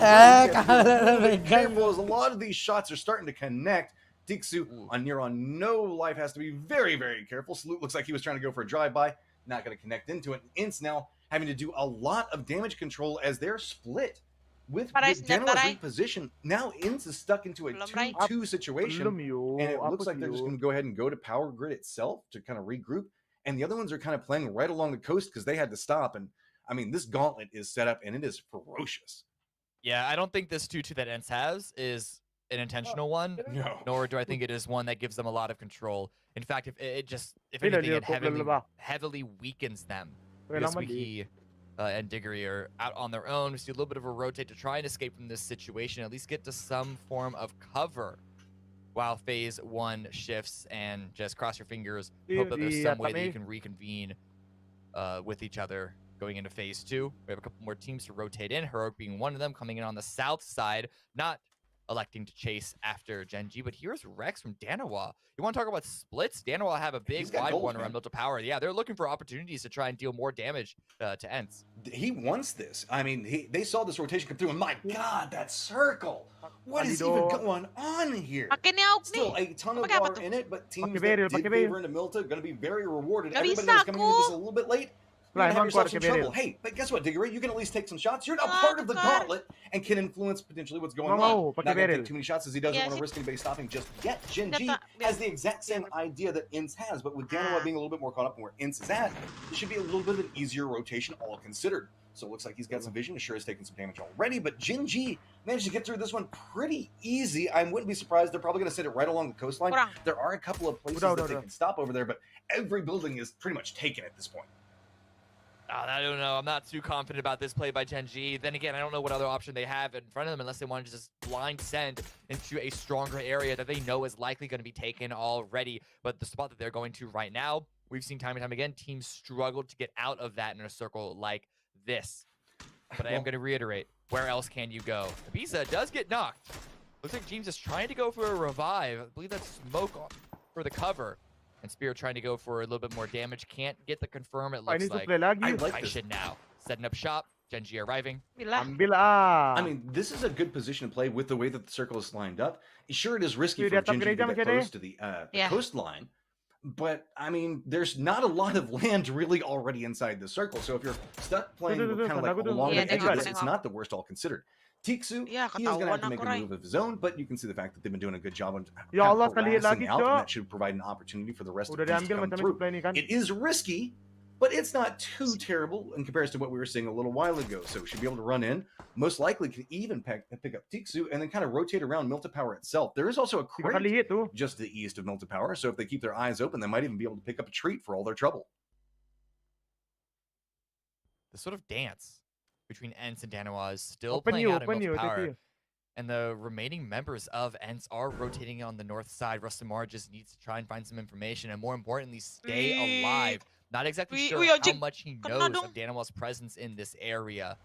Careful, as a lot of these shots are starting to connect. Dixu on no life has to be very, very careful. Salute looks like he was trying to go for a drive-by. Not going to connect into it. Ince now having to do a lot of damage control as they're split. With Parai Daniel senjata, Ray. reposition, now Ince is stuck into a Belum, Ray. 2-2 situation. Belum, Yu. And it Apa looks like sih, they're just Yu? going to go ahead and go to Power Grid itself to kind of regroup. And the other ones are kind of playing right along the coast because they had to stop. And I mean, this gauntlet is set up and it is ferocious. Yeah, I don't think this 2-2 that Ents has is an intentional one. No. Nor do I think it is one that gives them a lot of control. In fact, if Tidak, anything, dia it problem lebah. heavily weakens them. Oke, Because lama di. Wiki and Diggory are out on their own. We see a little bit of a rotate to try and escape from this situation, at least get to some form of cover while phase 1 shifts, and just cross your fingers, hope that there's Di some way atap that you ni. can reconvene with each other Going into phase 2, we have a couple more teams to rotate in. Heroic being one of them, coming in on the south side, not electing to chase after Genji. But here's Rex from Danawa. You want to talk about splits? Danawa have a big got wide gold, one man. around Milta Power. Yeah, they're looking for opportunities to try and deal more damage to Ents. He wants this. I mean, they saw this rotation come through, and my God, that circle! What is even going on here? Pakai ni Auk Still ni. a ton of Pakai apa water tu? in it, but teams Pakai that barrel, did pakai barrel. favor into Milta going to be very rewarded. Gak Everybody bisa that's coming into this a aku. little bit late, you're Lah, gonna have emang yourself kuat some pakai barrel. trouble. Hey, but guess what, Diggery? You can at least take some shots. You're not Ah, part of the tukar. gauntlet and can influence potentially what's going Mau, on. pakai Not going to barrel. take too many shots as he doesn't Yeah, want to sih. risk anybody stopping just yet. Gen G Dia tak- has the exact same idea that Ince has, but with Danawa Ah. being a little bit more caught up in where Ince is at, it should be a little bit of an easier rotation, all considered. So it looks like he's got some vision. Sure has taken some damage already, but Gen G managed to get through this one pretty easy. I wouldn't be surprised. They're probably going to send it right along the coastline. Kurang. There are a couple of places Udah, that udah, they udah. can stop over there, but every building is pretty much taken at this point. I don't know. I'm not too confident about this play by Genji. Then again, I don't know what other option they have in front of them unless they want to just blind send into a stronger area that they know is likely going to be taken already. But the spot that they're going to right now, we've seen time and time again, teams struggle to get out of that in a circle like this. But I am going to reiterate, where else can you go? Ibiza does get knocked. Looks like James is trying to go for a revive. I believe that's smoke for the cover. And Spear trying to go for a little bit more damage. Can't get the confirm, it I looks need to like. play lagi. I like I this. should now. Setting up shop. Genji arriving. Bila. Ambil ah. I mean, this is a good position to play with the way that the circle is lined up. Sure, it is risky Dude, for dia tak Genji to gereja get macam close ni. to the Yeah. coastline, but I mean, there's not a lot of land really already inside the circle. So if you're stuck playing Tuh, tuh, tuh, kind of tanda like aku tuh. along Iya, the edge of tengok, this, it's tengok. not the worst all considered. Tiksu, Ya, he is going to have ketahuan to make aku, a Rai. move of his own, but you can see the fact that they've been doing a good job on Ya Allah, kind of sekali hit harassing lagi, out, and Cok. that should provide an opportunity for the rest Udah of the teams to diambil come macam through. supply ni kan. It is risky, but it's not too terrible in comparison to what we were seeing a little while ago. So we should be able to run in. Most likely could even pick up Tiksu and then kind of rotate around Milta Power itself. There is also a 3 kali crate hit tu. just to the east of Milta Power. So if they keep their eyes open, they might even be able to pick up a treat for all their trouble. The sort of dance between Ents and Danawa is still Open playing you, out in open you. Milta Take Power. you. And the remaining members of Ents are rotating on the north side. Rustamar just needs to try and find some information and more importantly, stay alive. Not exactly Wih, sure wih, how anjing. much he Kena knows dong. of Danawa's presence in this area.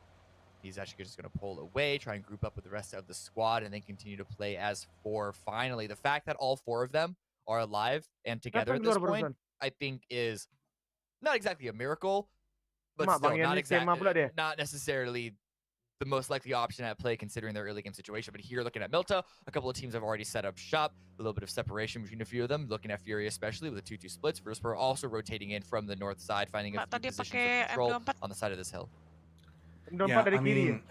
He's actually just going to pull away, try and group up with the rest of the squad, and then continue to play as 4. Finally, the fact that all 4 of them are alive and together at Datang this keluar point, barusan. I think is not exactly a miracle, but Mak, still Bang Yan not ni tema pula dia. not necessarily the most likely option at play considering their early game situation. But here, looking at Milta, a couple of teams have already set up shop. A little bit of separation between a few of them. Looking at Fury especially with the 2-2 splits. Verspur also rotating in from the north side, finding a Mak, few tadi positions pakai of control M24. on the side of this hill. Dompat dari I kiri. mean,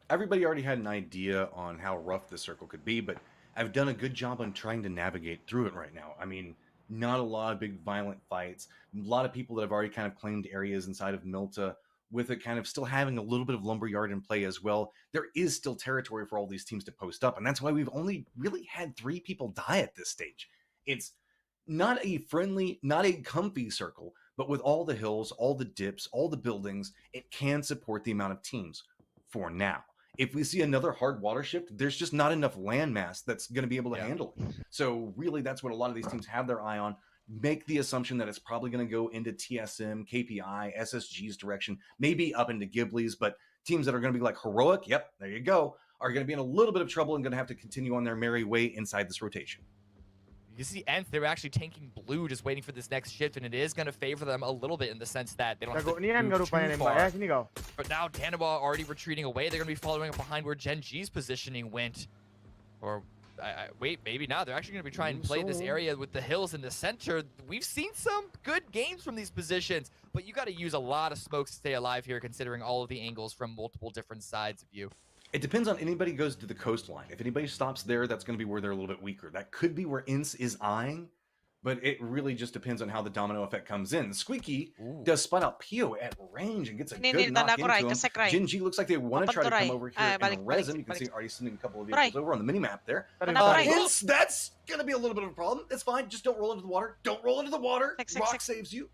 everybody already had an idea on how rough this circle could be, but I've done a good job on trying to navigate through it right now. I mean, not a lot of big violent fights. A lot of people that have already kind of claimed areas inside of Milta, with it kind of still having a little bit of lumberyard in play as well. There is still territory for all these teams to post up, and that's why we've only really had 3 people die at this stage. It's not a friendly, not a comfy circle, but with all the hills, all the dips, all the buildings, it can support the amount of teams for now. If we see another hard water shift, there's just not enough land mass that's going to be able to handle it. So really, that's what a lot of these teams have their eye on. Make the assumption that it's probably going to go into TSM, KPI, SSG's direction, maybe up into Ghibli's, but teams that are going to be like Heroic, yep, there you go, are going to be in a little bit of trouble and going to have to continue on their merry way inside this rotation. You see Ents, they're actually tanking blue, just waiting for this next shift, and it is going to favor them a little bit in the sense that they don't have Jago to ni kan move kau rupanya too nembak ya. far. Sini kau. But now Danawa already retreating away. They're going to be following up behind where Gen G's positioning went. Or, wait, maybe not. They're actually going to be trying to play this area with the hills in the center. We've seen some good games from these positions, but you got to use a lot of smokes to stay alive here, considering all of the angles from multiple different sides of you. It depends on anybody goes to the coastline. If anybody stops there, that's going to be where they're a little bit weaker. That could be where Ince is eyeing, but it really just depends on how the domino effect comes in. Squeaky does spot out Pio at range and gets a Ini, good ini, knock tanda aku, into Rai, him. kesek, Rai. Gen G looks like they want to Open try to to Rai. come over here Balik, and res him. balik, You can see balik. already sending a couple of Rai. vehicles over on the mini-map there. Tadi Kenapa, Rai? Ince, that's going to be a little bit of a problem. It's fine. Just don't roll into the water. Don't roll into the water. Sek, Rock sek. saves you.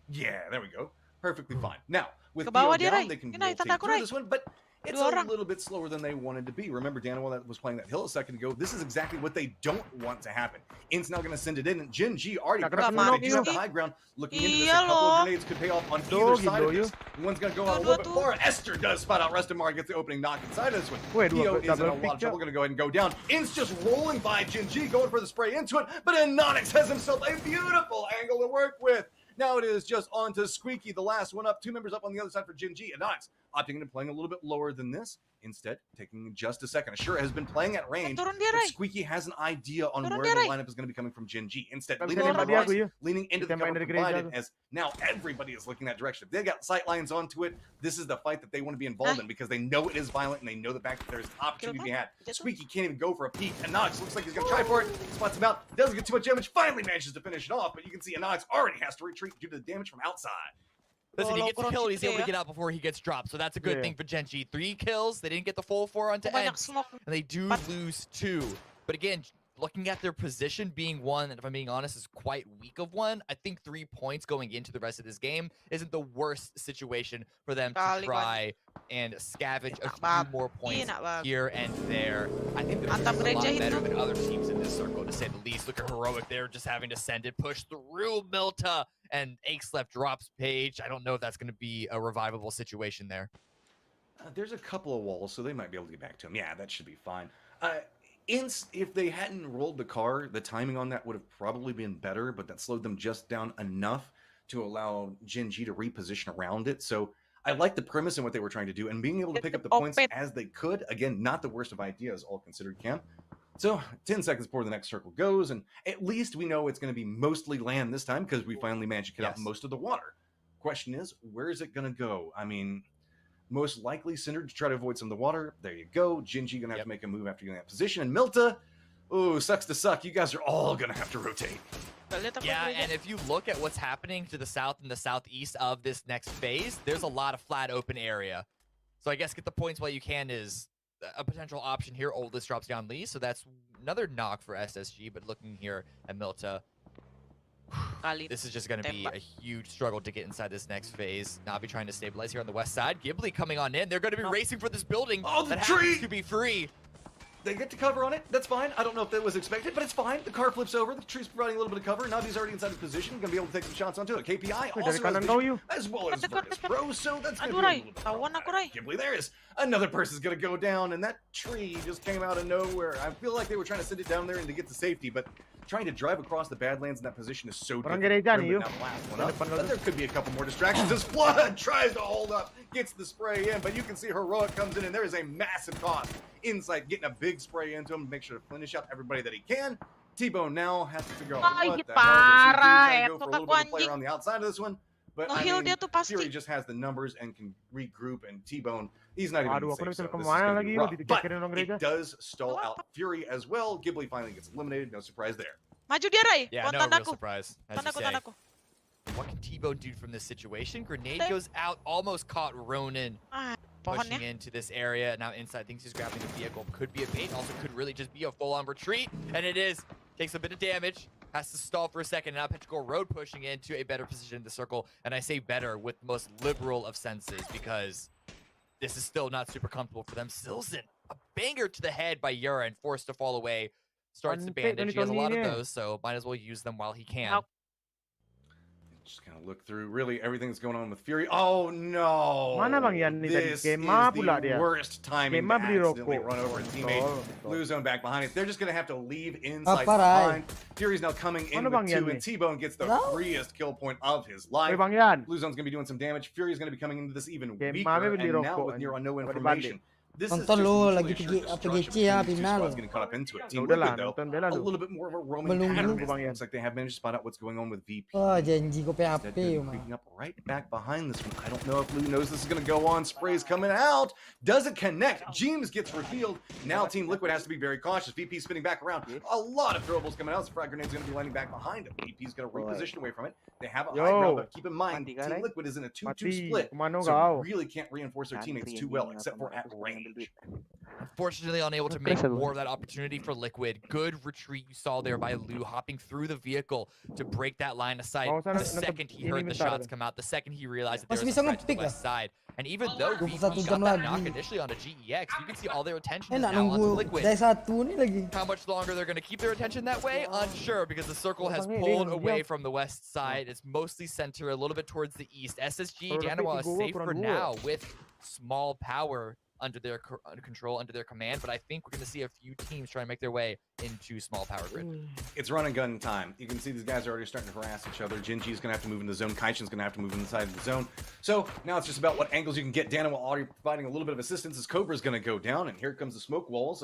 Yeah, there we go. Perfectly fine. Now, with Ke bawah Pio dia, down, Rai. they can Ini, tanda rotate aku, through Rai. this one, but it's Dua a orang. little bit slower than they wanted to be. Remember, Daniel that was playing that hill a second ago. This is exactly what they don't want to happen. In's now going to send it in, and Gen G already Nggak prepped kena for it. knock They do have the you. high ground. Looking into this, Iya a couple of loh. grenades could pay off on Tuh, either side of gila, this. One's going to go out a Dua-dua little bit tuh. far. Esther does spot out Restamar, gets the opening knock inside of this one. Wait, Theo dua- is in a double lot of picture. trouble, going to go ahead and go down. In's just rolling by Gen G, going for the spray into it, but Anonix has himself a beautiful angle to work with. Now it is just on to Squeaky, the last one up. 2 members up on the other side for Gen G. Anonix opting into playing a little bit lower than this. Instead, taking just a second. Assura has been playing at range, Turun dia, but Ray. Squeaky has an idea on Turun where dia, the Ray. lineup is going to be coming from Gen G. Instead, Nggak leaning bisa into nembak the dia rocks, aku ya. leaning into the Kita main cover dari gereja provided, tuh. as now everybody is looking that direction. If they got sight lines onto it, this is the fight that they want to be involved in because they know it is violent and they know the fact that there's opportunity to be had. Squeaky can't even go for a peek. Anonix looks like he's going to try for it. Spots him out. Doesn't get too much damage. Finally manages to finish it off, but you can see Anonix already has to retreat due to the damage from outside. Listen, he Kalau gets killed, he's able to ya. get out before he gets dropped, so that's a good Yeah. thing for Gen G. 3 kills, they didn't get the full 4 onto Banyak end, smoke. and they do lose 2. But again, looking at their position being one, and if I'm being honest, is quite weak of one, I think 3 points going into the rest of this game isn't the worst situation for them to Kali, try and scavenge a Enak few more points Enak banget. here and there. I think they're Mantap doing a lot gereja better itu. than other teams in this circle, to say the least. Look at Heroic there, just having to send it, push through Milta, and Akeslef drops Page. I don't know if that's going to be a revivable situation there. There's a couple of walls, so they might be able to get back to him. Yeah, that should be fine. If they hadn't rolled the car, the timing on that would have probably been better, but that slowed them just down enough to allow Gen G to reposition around it. So I like the premise and what they were trying to do, and being able to pick up the points as they could. Again, not the worst of ideas, all considered, Cam. So 10 seconds before the next circle goes, and at least we know it's going to be mostly land this time because we finally managed to get out most of the water. Question is, where is it going to go? I mean, most likely centered to try to avoid some of the water. There you go. Gen G going to have to make a move after getting that position. And Milta, oh, sucks to suck. You guys are all going to have to rotate. Yeah, and if you look at what's happening to the south and the southeast of this next phase, there's a lot of flat open area. So I guess get the points while you can is a potential option here. Oldest drops down Lee, so that's another knock for SSG. But looking here at Milta, this is just going to be a huge struggle to get inside this next phase. Navi trying to stabilize here on the west side. Ghibli coming on in. They're going to be racing for this building that happens to be free. They get to cover on it. That's fine. I don't know if that was expected, but it's fine. The car flips over. The tree's providing a little bit of cover. Navi's already inside the position. Going to be able to take some shots onto it. KPI also has vision, as well as Virtus Pro, so that's going to be a little bit of Ghibli, there is another person's going to go down, and that tree just came out of nowhere. I feel like they were trying to send it down there and to get to safety, but trying to drive across the Badlands in that position is so difficult. gereja nih, Remember, now the last one up, but there could be a couple more distractions as Flood tries to hold up, gets the spray in, but you can see Heroic comes in, and there is a massive cost. Insight getting a big spray into him to make sure to finish up everybody that he can. T-Bone now has to figure out what the hell does he do. Trying to go for a little bit of player on the outside of this one. But I mean, Fury just has the numbers and can regroup, and T-Bone, he's not even in the safe zone. This is gonna be rough. But it does stall out Fury as well. Ghibli finally gets eliminated. No surprise there. Maju dia, Ray. Yeah, no Kontan real aku. surprise, as you Tandaku, say. tandaku. What can T-Bone do from this situation? Grenade goes out, almost caught Ronin pushing into this area. Now inside thinks he's grabbing the vehicle. Could be a bait, also could really just be a full-on retreat. And it is. Takes a bit of damage. Has to stall for a second. Now Petrichor Road pushing into a better position in the circle. And I say better with the most liberal of senses because this is still not super comfortable for them. Silson, a banger to the head by Yura and forced to fall away. Starts to bandage. He has a lot of those, so might as well use them while he can. Just kind of look through really everything that's going on with Fury. Oh no! Mana Bang Yan ni tadi? This Game is pula the dia. worst timing to Game beli accidentally rokok. run over a teammate. Betul. Lose zone back behind it. They're just gonna have to leave inside Apa, Rai? behind. Fury's now coming in Mana Bang with Yan 2, ni? and T-Bone gets the No. freest kill point of his life. Oi Bang Yan. Blue zone's gonna be doing some damage. Fury's gonna be coming into this even Game weaker, mami beli and now rokok with near ni. no Apa information. This is Nonton just lu mutually lagi assured pergi destruction PGC between ya these two final. squads getting caught up into it. Team Udahlah, Liquid, though, nonton bela a lu. little bit more of a roaming Belum pattern. dulu. Bang Yan. Looks like they have managed to spot out what's going on with VP. Wah, janji kau Instead, PHP they're mah. creeping up right back behind this one. I don't know if Lou knows this is going to go on. Spray's coming out. Doesn't connect. James gets revealed. Now Team Liquid has to be very cautious. VP spinning back around. A lot of throwables coming out. Frag Grenade's going to be landing back behind him. VP's going to reposition away from it. They have a high ground, but keep in mind, Team Liquid is in a 2-2 Mati. split. Kemana So kau? really can't reinforce their teammates too well, except for at range. Unfortunately, unable to make more of that opportunity for Liquid. Good retreat you saw there by Lou, hopping through the vehicle to break that line of sight. Bawang sana, The second he heard the bentar shots ada. come out, the second he realized that there Masih was bisa a threat to the nge-pick west side. And even though 21 VP jam got that lagi. knock initially onto GEX, you can see all their attention is Enak now onto nunggu Liquid. day 1 nih lagi. How much longer they're going to keep their attention that way? Unsure, because the circle has pulled away from the west side. It's mostly centered a little bit towards the east. SSG, Danawa is safe for now with small power under their control, under their command, but I think we're going to see a few teams try to make their way into small power grid. It's run and gun time. You can see these guys are already starting to harass each other. Jinji's going to have to move in the zone. Kaichin's going to have to move inside the zone. So now it's just about what angles you can get. Danawa already providing a little bit of assistance as Cobra's going to go down, and here comes the smoke walls.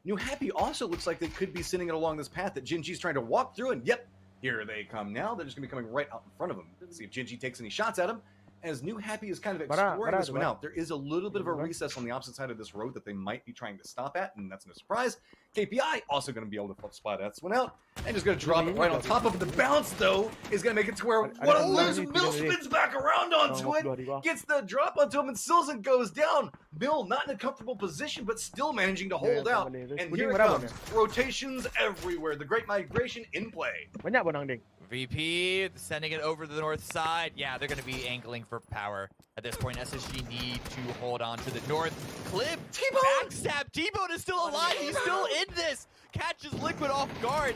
New Happy also looks like they could be sending it along this path that Jinji's trying to walk through, and yep, here they come now. They're just going to be coming right out in front of him. Let's see if Jinji takes any shots at him. As New Happy is kind of exploring this one out, there is a little bit of a recess on the opposite side of this road that they might be trying to stop at, and that's no surprise. KPI also going to be able to spot that one out, and just going to drop it right on top of it. The bounce, though, is going to make it to where what a loose Mill spins back around onto it, gets the drop onto him, and Silzen goes down. Mill not in a comfortable position, but still managing to hold out. And here it comes. Rotations everywhere. The Great Migration in play. Banyak bonang ding. VP sending it over to the north side. Yeah, they're going to be angling for power. At this point, SSG need to hold on to the north. Clip, backstab. T-Bone is still alive. He's still in this. Catches Liquid off guard.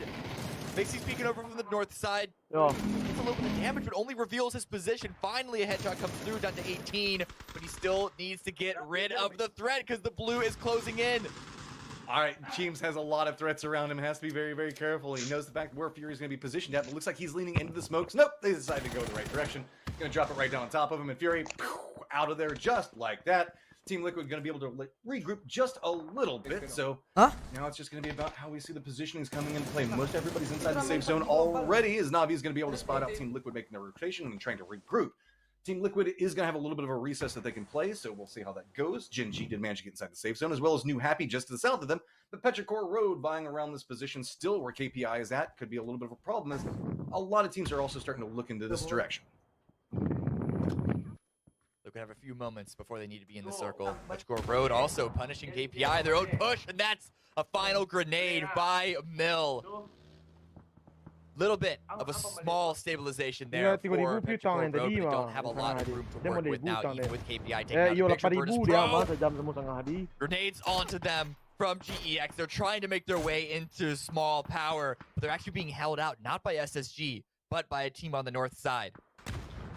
Makes he's peeking over from the north side. Oh. Gets a little bit of damage, but only reveals his position. Finally, a headshot comes through down to 18, but he still needs to get rid of the threat because the blue is closing in. All right, Cheems has a lot of threats around him. Has to be very, very careful. He knows the fact where Fury's going to be positioned at, but it looks like he's leaning into the smokes. Nope, they decided to go the right direction. Going to drop it right down on top of him, and Fury out of there just like that. Team Liquid going to be able to regroup just a little bit, so now it's just going to be about how we see the positionings coming into play. Most everybody's inside the safe zone already, as Navi's going to be able to spot out Team Liquid making their rotation and trying to regroup. Team Liquid is going to have a little bit of a recess that they can play, so we'll see how that goes. Jinji did manage to get inside the safe zone, as well as New Happy just to the south of them. But Petrichor Road vying around this position, still where KPI is at, could be a little bit of a problem, as a lot of teams are also starting to look into this direction. They could have a few moments before they need to be in the circle. Petrichor Road also punishing KPI, their own push, and that's a final grenade by Mill. Little bit of a small stabilization there for Petrichor Road, but they don't have a lot of room to work with now, even with KPI taking out the picture. Virtus Pro. Grenades onto them from GEX. They're trying to make their way into small power, but they're actually being held out, not by SSG, but by a team on the north side.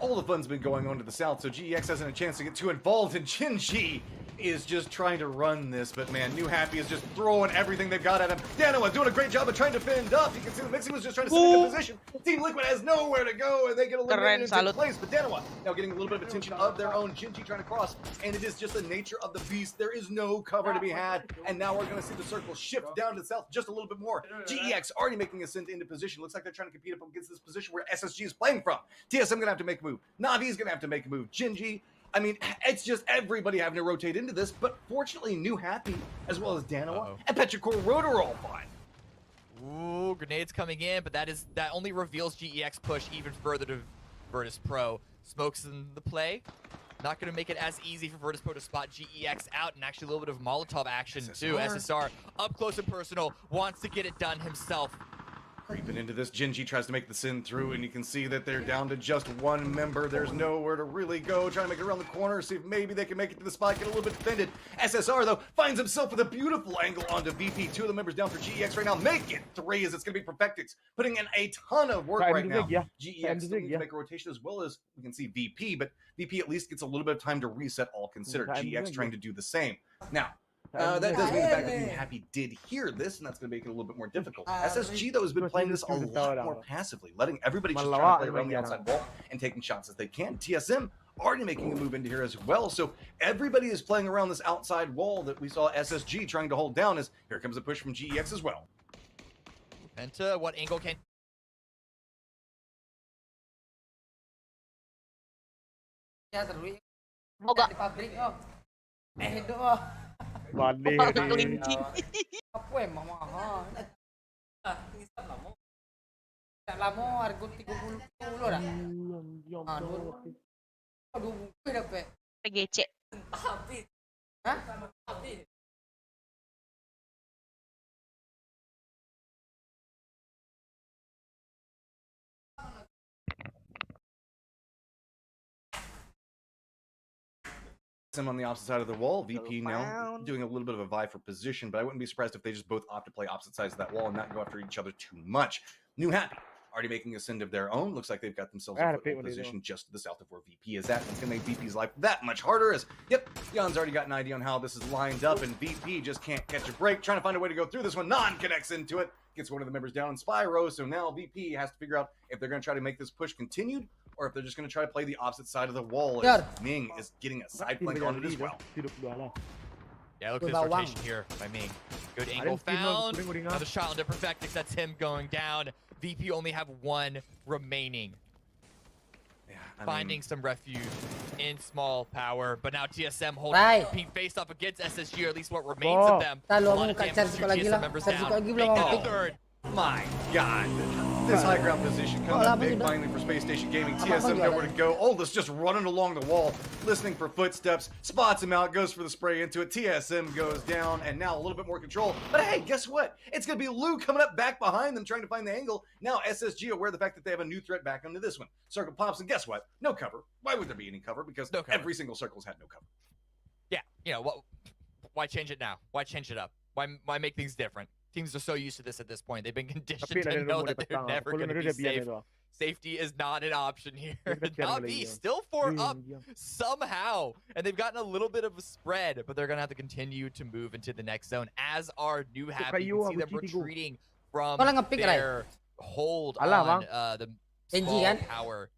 All the fun's been going on to the south, so GEX hasn't a chance to get too involved, and Jinji is just trying to run this, but man, New Happy is just throwing everything they've got at him. Danawa doing a great job of trying to fend up. You can see the Mixie was just trying to sit in a position. Team Liquid has nowhere to go, and they get eliminated into place, but Danawa now getting a little bit of attention of their own. Jinji trying to cross, and it is just the nature of the beast. There is no cover to be had, and now we're going to see the circle shift down to the south just a little bit more. GEX already making a ascent into position. Looks like they're trying to compete up against this position where SSG is playing from. TSM going to have to make a move. Navi's going to have to make a move. Jinji, I mean, it's just everybody having to rotate into this, but fortunately, New Happy, as well as Danawa and Petrichor Road are all fine. Ooh, grenades coming in, but that only reveals GEX push even further to Virtus Pro. Smokes in the play. Not going to make it as easy for Virtus Pro to spot GEX out, and actually a little bit of Molotov action too. SSR up close and personal, wants to get it done himself. Creeping into this, Jinji tries to make the sin through, and you can see that they're down to just one member. There's nowhere to really go. Trying to make it around the corner, see if maybe they can make it to the spot, get a little bit defended. SSR, though, finds himself with a beautiful angle onto VP. Two of the members down for GEX right now. Make it three as it's going to be perfected. Putting in a ton of work right now. GEX still needs to make a rotation as well as we can see VP, but VP at least gets a little bit of time to reset all considered. GEX trying to do the same. Now, that does mean the fact that New Happy did hear this, and that's going to make it a little bit more difficult. SSG, though, has been playing this a lot more passively, letting everybody just try to play around the outside wall and taking shots as they can. TSM already making a move into here as well, so everybody is playing around this outside wall that we saw SSG trying to hold down, as here comes a push from GEX as well. Penta, what angle can... Balik. Apa emang mahal? Ngisap lama. Tak lama harga 30 dah. Aduh, dapat. PGC. Habis. Hah? Habis. Him on the opposite side of the wall. VP now Found. doing a little bit of a vie for position, but I wouldn't be surprised if they just both opt to play opposite sides of that wall and not go after each other too much. New Happy already making a send of their own. Looks like they've got themselves a foothold position just to the south of where VP is at. It's going to make VP's life that much harder as, yep, Jan's already got an idea on how this is lined up, and VP just can't catch a break. Trying to find a way to go through this one. Non connects into it. Gets one of the members down in Spyro, so now VP has to figure out if they're going to try to make this push continued or if they're just going to try to play the opposite side of the wall as Ming is getting a side flank on it as well. Yeah, look at this rotation here by Ming. Good angle found. Another shot on to Perfectix. That's him going down. VP only have one remaining. Yeah, Finding some refuge in small power, but now TSM holding being faced off against SSG, or at least what remains of them. A lot of damage to TSM members down. Make that a third. My God, this high ground position coming up big finally for Space Station Gaming. TSM nowhere to go. Oldest just running along the wall, listening for footsteps, spots him out, goes for the spray into it. TSM goes down, and now a little bit more control. But hey, guess what? It's going to be Lou coming up back behind them, trying to find the angle. Now SSG aware of the fact that they have a new threat back onto this one. Circle pops, and guess what? No cover. Why would there be any cover? Because every single circle's had no cover. Yeah, you know, why change it now? Why change it up? Why make things different? Teams are so used to this at this point. They've been conditioned to know that they're never going to be safe. Safety is not an option here. Navi still 4 up somehow. And they've gotten a little bit of a spread, but they're going to have to continue to move into the next zone. As are New Happy. You can see them retreating from their hold on the small power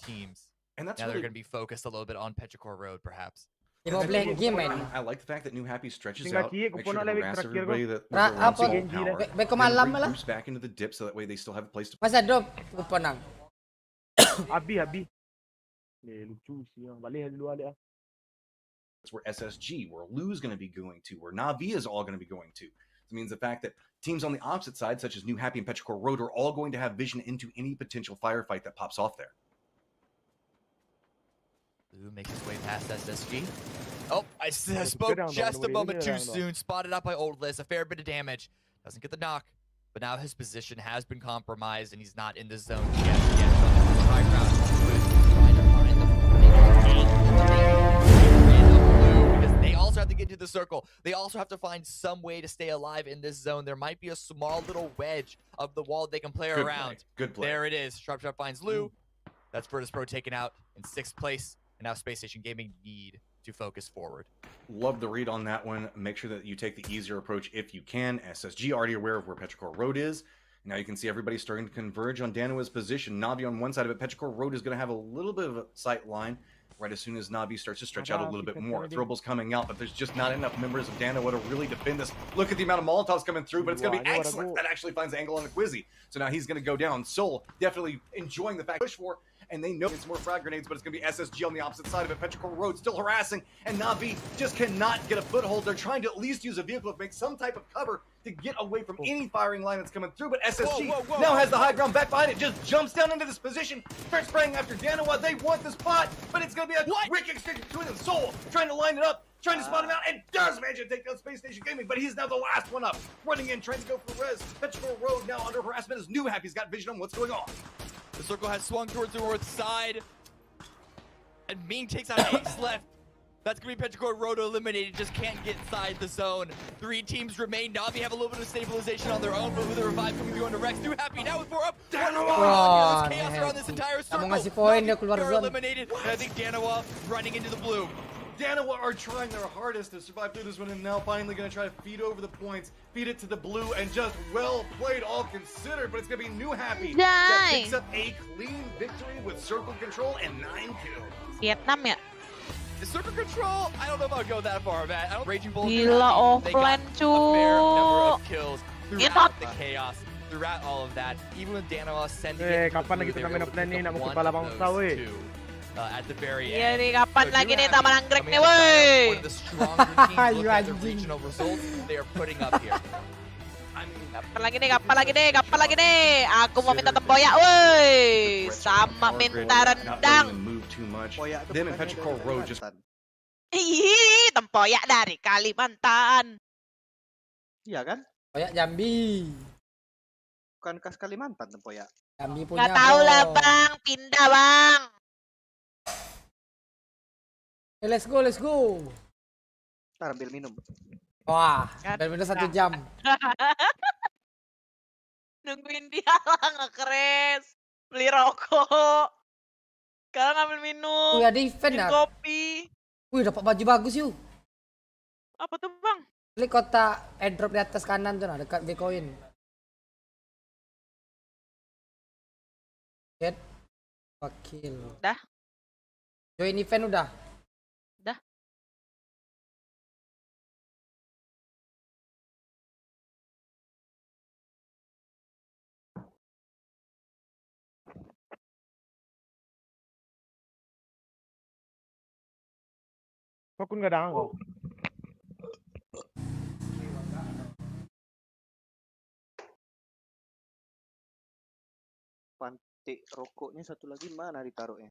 teams. And that's now really... they're going to be focused a little bit on Petrichor Road, perhaps. I like the fact that New Happy stretches out, make sure to harass everybody that groups back into the dip, so that way they still have a place to. Masa drop penang. Abi. That's where SSG, where Lou's going to be going to, where Navi is all going to be going to. It means the fact that teams on the opposite side, such as New Happy and Petrichor Road, are all going to have vision into any potential firefight that pops off there. Lou makes his way past SSG. Oh, I spoke just a moment too soon. Spotted up by Oldless. A fair bit of damage. Doesn't get the knock. But now his position has been compromised and he's not in the zone yet. High ground. Trying to find the because they also have to get to the circle. They also have to find some way to stay alive in this zone. There might be a small little wedge of the wall they can play around. Good play. There it is. Sharp finds Lou. That's Virtus Pro taken out in 6th place. And now Space Station Gaming need to focus forward. Love the read on that one. Make sure that you take the easier approach if you can. SSG already aware of where Petrichor Road is. Now you can see everybody starting to converge on Danoa's position. Navi on one side of it. Petrichor Road is going to have a little bit of a sight line right as soon as Navi starts to stretch out a little bit more. Throwball's coming out, but there's just not enough members of Danoa to really defend this. Look at the amount of Molotovs coming through, but it's going to be excellent. That actually finds the angle on the Quizzy. So now he's going to go down. Soul definitely enjoying the fact push for. And they know it's more frag grenades, but it's going to be SSG on the opposite side of it. Petrichor Road still harassing, and Navi just cannot get a foothold. They're trying to at least use a vehicle to make some type of cover to get away from any firing line that's coming through, but SSG now has the high ground back behind it, just jumps down into this position, starts spraying after Danoa. They want the spot, but it's going to be a quick exchange between them. Soul trying to line it up, trying to spot him out, and does manage to take down Space Station Gaming, but he's now the last one up, running in, trying to go for res. Petrichor Road now under harassment as New Happy's got vision on what's going on. The circle has swung towards the north side. And Ming takes out Ace left. That's going to be Petrichor Road eliminated. Just can't get inside the zone. 3 teams remain. Navi have a little bit of stabilization on their own, but with a revive coming through under Rex. New Happy now with 4 up. Danoa! There's chaos around this entire circle. They're eliminated. And I think Danoa running into the blue. Danoa are trying their hardest to survive through this one, and now finally going to try to feed over the points, feed it to the blue, and just well played, all considered. But it's going to be New Happy that picks up a clean victory with circle control and 9 kills. Vietnam ya. The circle control, I don't know if I'll go that far, man. I don't Raging Bull. Gila offline cu. A fair number of kills throughout the chaos, throughout all of that. Even with Danoa sending it to the blue, they were able to pick up one of those 2. At the very Iya end. nih, kapan lagi nih taman anggrek nih, One woi? of the stronger teams look at the regional results they are putting up here. Kapan lagi nih? Aku mau minta tempoyak, woi. Sama minta rendang. Them and Petrichor Road just... Ih, tempoyak dari Kalimantan. Iya kan? Tempoyak Jambi. Bukan khas Kalimantan tempoyak. Jambi punya. Nggak tahu lah bang, pindah bang. Let's go, let's go. Ntar ambil minum. Wah, Kan? udah 1 jam. Nungguin dia lah nge-crash. Beli rokok. Sekarang ngambil minum. Wih, ada event Bikin ya. kopi. Wih, dapat baju bagus yuk. Apa tuh bang? Klik kotak airdrop di atas kanan tuh, nah, dekat Bitcoin. Get wakil. Dah. Join event udah. Dah. Kau kun nggak ada kau. Pantik rokoknya satu lagi mana ditaruhnya?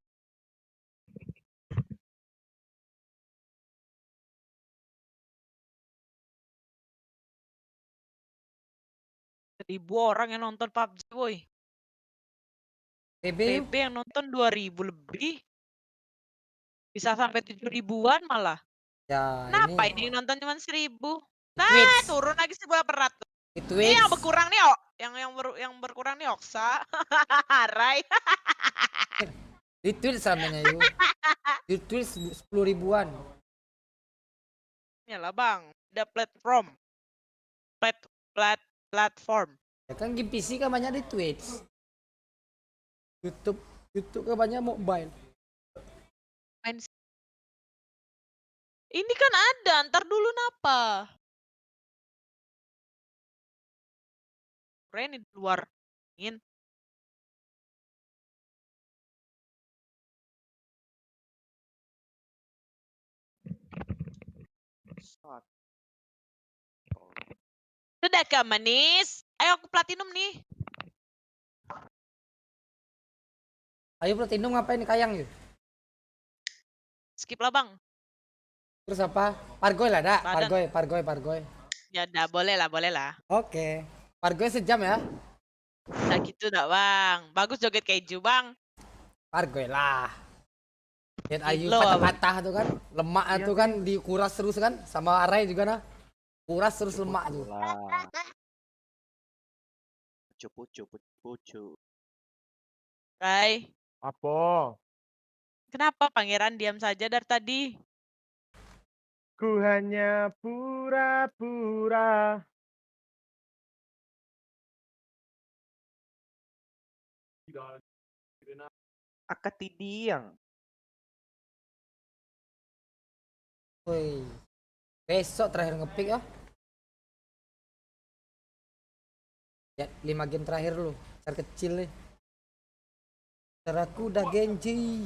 Ribu orang yang nonton PUBG boy. PB yuk. PB yang nonton 2000 lebih. Bisa sampai 7 ribuan malah. Ya, Kenapa ini ini nonton cuma 1000? di Nah, Twitch. turun lagi 1.800. Di Ini Twitch. yang berkurang nih, oh. Yang berkurang nih Oksa. Rai. Di Twitch namanya yuk. Di Twitch 10 ribuan. Yalah bang, ada platform. Platform. Ya kan game PC kan banyak di Twitch. YouTube kan banyak mobile. Main ini kan ada, ntar dulu napa? Keren di luar. Ingin. Sudah kak manis. Ayo aku platinum nih. Ayo Platinum ngapain kayang yuk? Skip lah bang. Terus apa? Pargoy lah dak. Ada. Pargoy. Ya udah boleh lah. Oke. Pargoy sejam ya. Nah gitu dak bang. Bagus joget keju bang. Pargoy lah. Lihat Ayu Lo, patah-patah tuh kan. Lemak tuh kan dikuras terus kan. Sama Arai juga nah. Kuras terus lemak tuh. Lah. Pucu. Rai. Apa? Kenapa pangeran diam saja dari tadi? Ku hanya pura-pura. Akatidiang. Woi. Besok terakhir ngepick ya. Ya 5 game terakhir lu. Besar kecil nih. Aku udah Genji.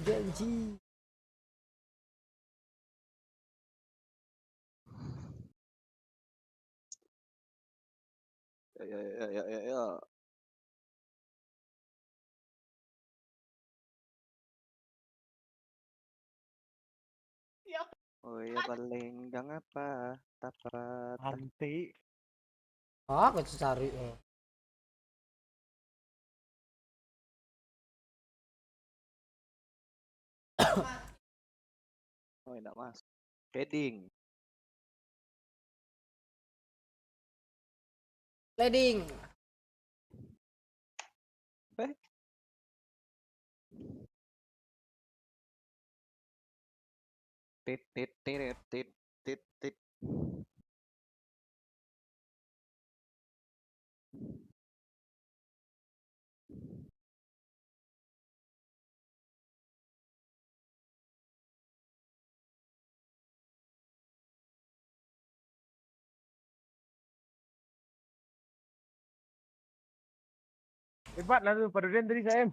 Ya. Oh ya palenggang apa? Tapat. Anti. Aku cari. Oh enggak mas. Heading. Leading. Tit. Hebat lah tuh, Padurian tadi saya.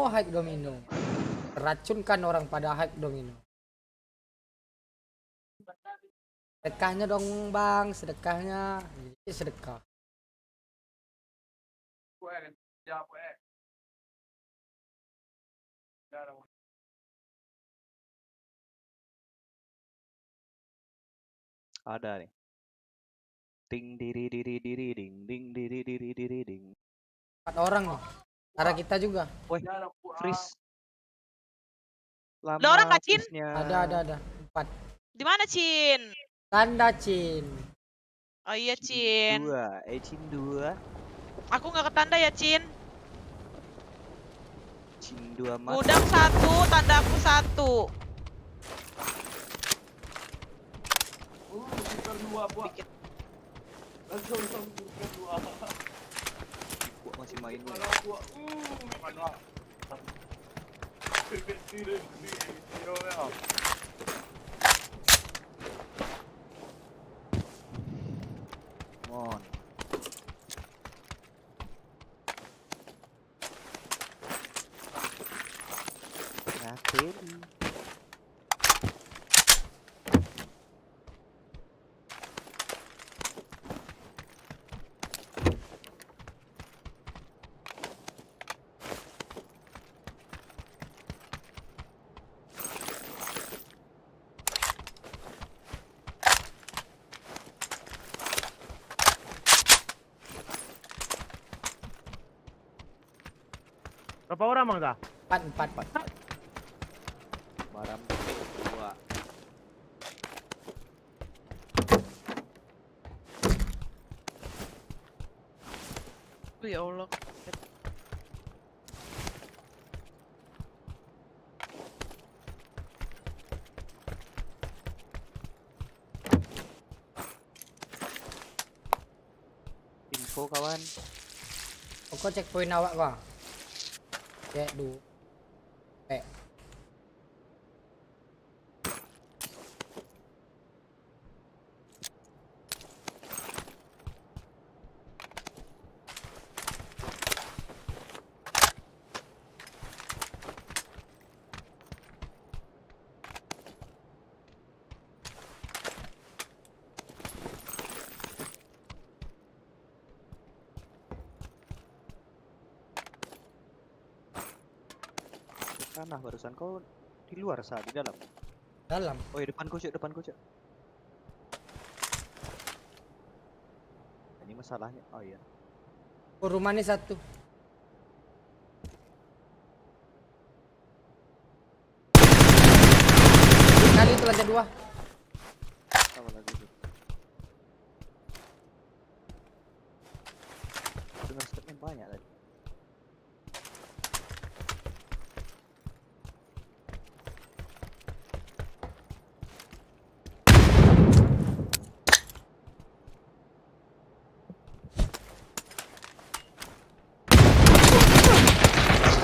Hack domino. Racunkan orang pada hack domino. Sedekahnya dong bang, sedekahnya. Sedekah. Ada nih. Ding diri ding ding diri diri ding. 4 orang nih. Arah kita juga. Woi, freeze. Ada Lama orang nggak, Cin? freeze-nya. Ada. 4. Di mana, Cin? Tanda Cin. Oh iya, Cin. 2, Cin 2. Aku nggak ketanda ya, Cin. Cin 2 mas. Gudang 1, tandaku 1. Super 2 buat. Dikit. Langsung super 2. Gua masih main dulu. Mana buat? Mana? Tidak. Come on. Yakin. Berapa orang bang dah? 4. Baram 2. Ya Allah. Info kawan. Kok checkpoint awak gua. Cek dulu. Tanah barusan kau di luar saat di dalam. Dalam. Oh ya depanku cuk. Ini masalahnya. Oh iya. Oh, rumah ini 1. Kali itu lanjut 2. Sama lagi tuh. Dengar stepnya banyak tadi.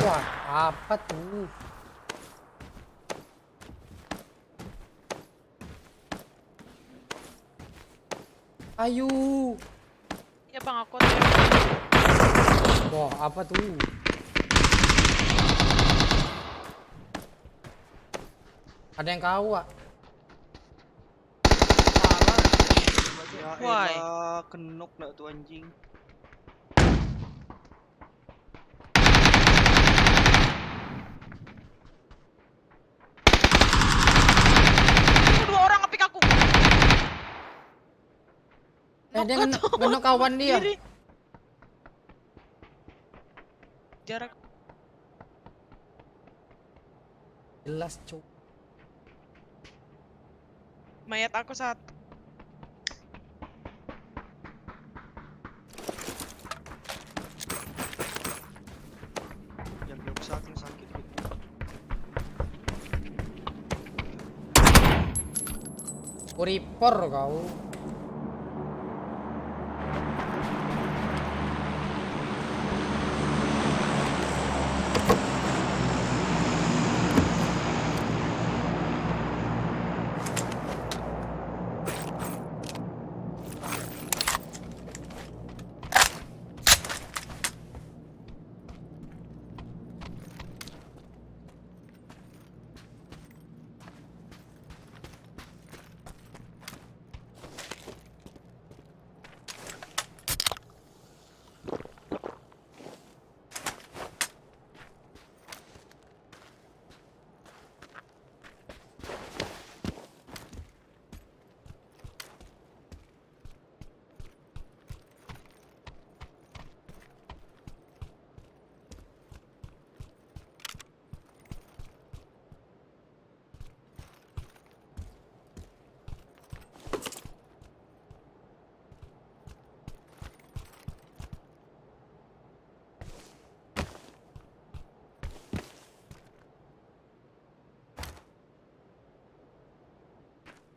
Wah, apa tuh? Ayo. Ya bang, aku Wah, apa tuh? Ada yang kawak. Ya Why? elah, kenok nak tuh anjing. Ini 2 orang ngepik aku. Dia ngenok kawan dia. Diri. Jarak. Jelas, cuk. Mayat aku 1. Yang sakit gitu. Kuripor kau.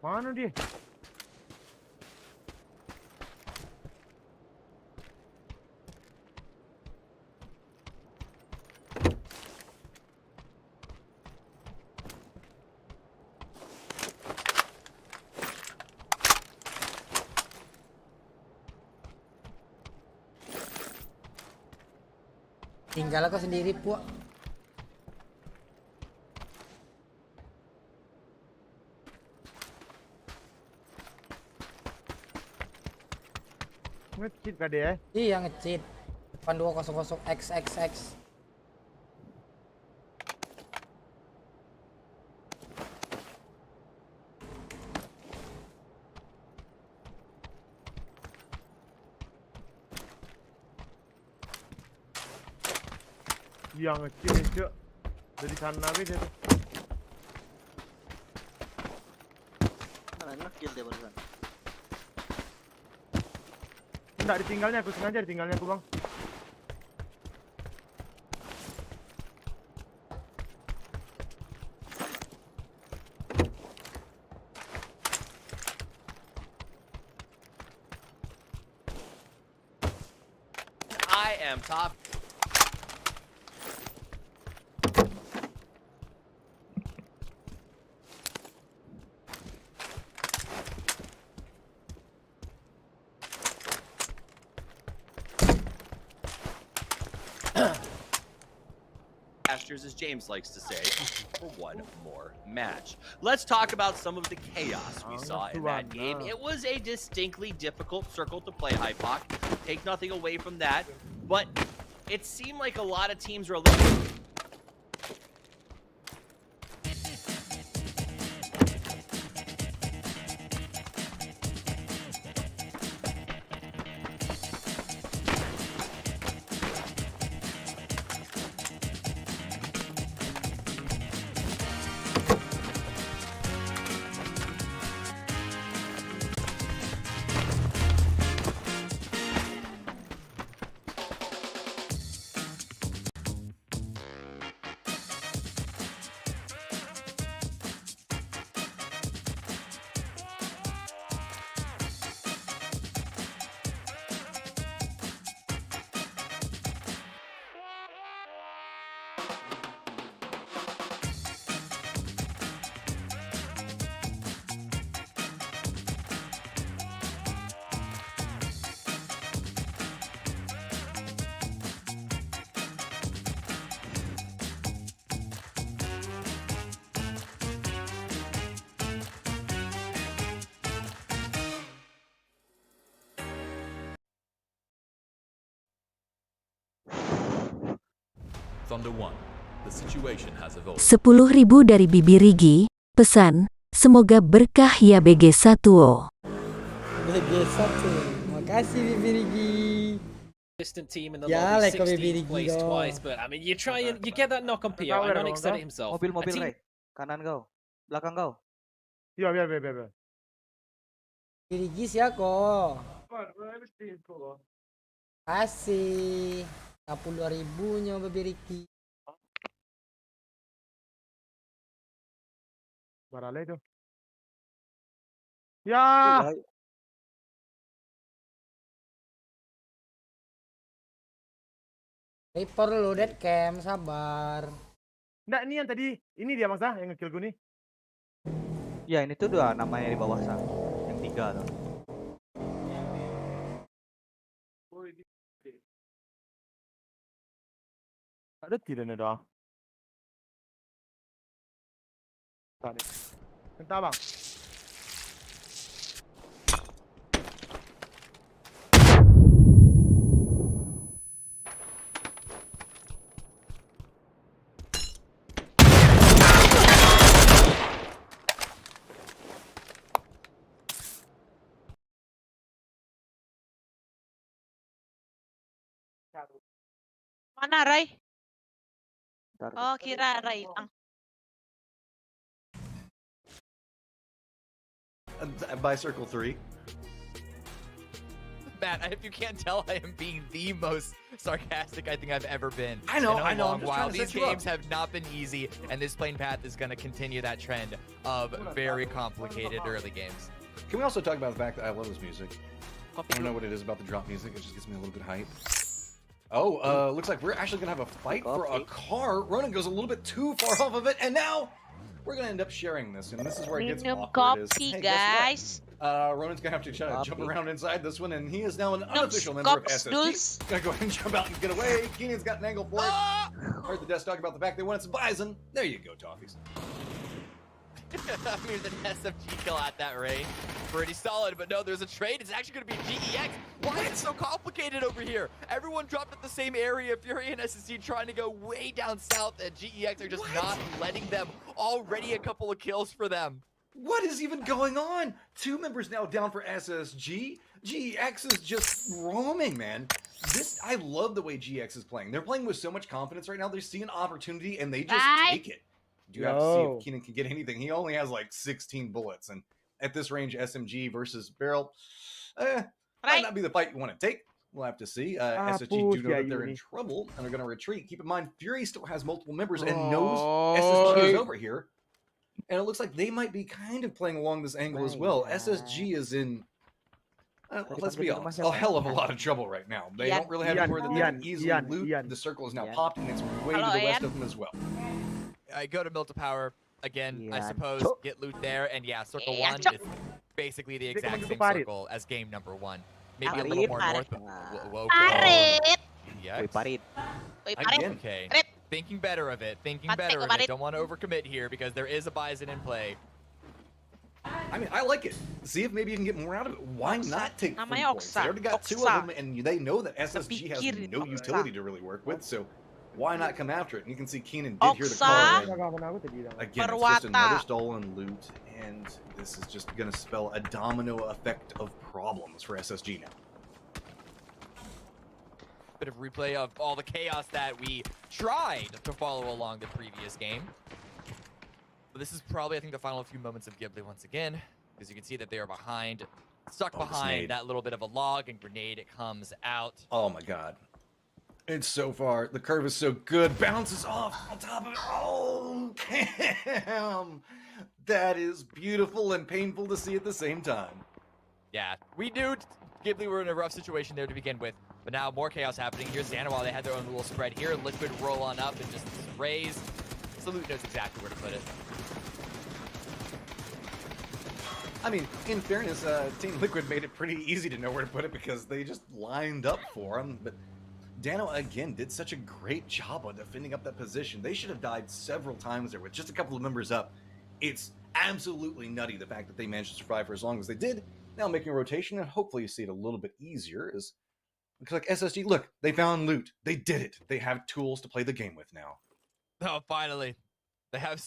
Mana dia? Tinggal aku sendiri, Puak. Nge-cheat kah dia? Iya nge-cheat. 8200 XXX. Yang nge-cheat Cuk. Dari sana dia tuh. Mana ngekill dia barusan. Enggak ditinggalnya aku, sengaja ditinggalnya aku, Bang. I am top. As James likes to say, for one more match. Let's talk about some of the chaos we saw in that game. It was a distinctly difficult circle to play, Hypoc. Take nothing away from that, but it seemed like a lot of teams were a little... Thunder 1. The situation has evolved. 10.000 dari Bibi Rigi, pesan, semoga berkah ya BG1O. BG1, makasih Bibi Rigi. Distant team in the Ya, lobby, like Bibi 16th Rigi place dong. twice, but I mean, you try and you get that knock on PO. And Onyx said it himself. Mobil A team- Ray. Kanan kau. Belakang kau. Iya, biar. Bibi Rigi siapa? Kasih 10.000-nya Bibi Rigi. Barale itu. Ya. Reaper lo dead cam, sabar. Enggak, ini yang tadi. Ini dia Mas yang nge-kill gue nih. Ya, ini tuh dua namanya di bawah sana. Yang 3 tuh. Ada tidak dah. Tadi. Bentar, Bang. Mana Ray? Ntar. Oh, kira Ray hilang. By circle 3. Matt, if you can't tell, I am being the most sarcastic I think I've ever been. I know, in a I know, I'm long just while. trying to These set you up. games have not been easy, and this plane path is going to continue that trend of very complicated early games. Can we also talk about the fact that I love this music? I don't know what it is about the drop music. It just gets me a little bit hype. Oh, looks like we're actually going to have a fight for a car. Ronan goes a little bit too far off of it, and now we're going to end up sharing this, and this is where it gets Minum awkward. Is, kopi, hey, guys. guess what? Ronan's going to have to try to jump around inside this one, and he is now an unofficial member of Cops, SSG. dudes. Going to go ahead and jump out and get away. Keenan's got an angle for it. Heard the desk talk about the fact they wanted some bison. There you go, Toffees. I mean, an SFG kill at that range. Pretty solid, but no, there's a trade. It's actually going to be GEX. Why is it so complicated over here? Everyone dropped at the same area. Fury and SSG trying to go way down south, and GEX are just not letting them. Already a couple of kills for them. What is even going on? 2 members now down for SSG. GX is just roaming, man. I love the way GX is playing. They're playing with so much confidence right now. They see an opportunity, and they just take it. You have to see if Keenan can get anything. He only has like 16 bullets, and at this range, SMG versus barrel, might not be the fight you want to take. We'll have to see. SSG do know that they're in trouble, and they're going to retreat. Keep in mind, Fury still has multiple members and knows SSG is over here, and it looks like they might be kind of playing along this angle as well. SSG is in, let's be honest, a hell of a lot of trouble right now. They don't really have anywhere that they can easily loot. The circle is now popped, and it's way to the west of them as well. I go to Mill to Power again, I suppose, get loot there, and yeah, circle 1 is basically the exact same circle as game number 1. Maybe a little more north, but whoa. Yeah. Okay. Thinking better of it. Don't want to overcommit here because there is a Bison in play. I mean, I like it. See if maybe you can get more out of it. Why not take 3 points? They already got 2 of them, and they know that SSG has no utility to really work with, so why not come after it? And you can see Keenan did hear the car. Again, it's just another stolen loot, and this is just going to spell a domino effect of problems for SSG now. Bit of replay of all the chaos that we tried to follow along the previous game. But this is probably, I think, the final few moments of Ghibli once again, because you can see that they are stuck behind that little bit of a log, and grenade comes out. Oh my god. It's so far. The curve is so good. Bounces off on top of it. Oh, Cam. That is beautiful and painful to see at the same time. Yeah, we knew Ghibli were in a rough situation there to begin with, but now more chaos happening. Here's Xanawa. They had their own little spread here. Liquid roll on up and just raise. Salute knows exactly where to put it. I mean, in fairness, Team Liquid made it pretty easy to know where to put it because they just lined up for him, but Dano, again, did such a great job on defending up that position. They should have died several times there with just a couple of members up. It's absolutely nutty, the fact that they managed to survive for as long as they did. Now making a rotation, and hopefully you see it a little bit easier, is because like SSG, look, they found loot. They did it. They have tools to play the game with now. Oh, finally. They have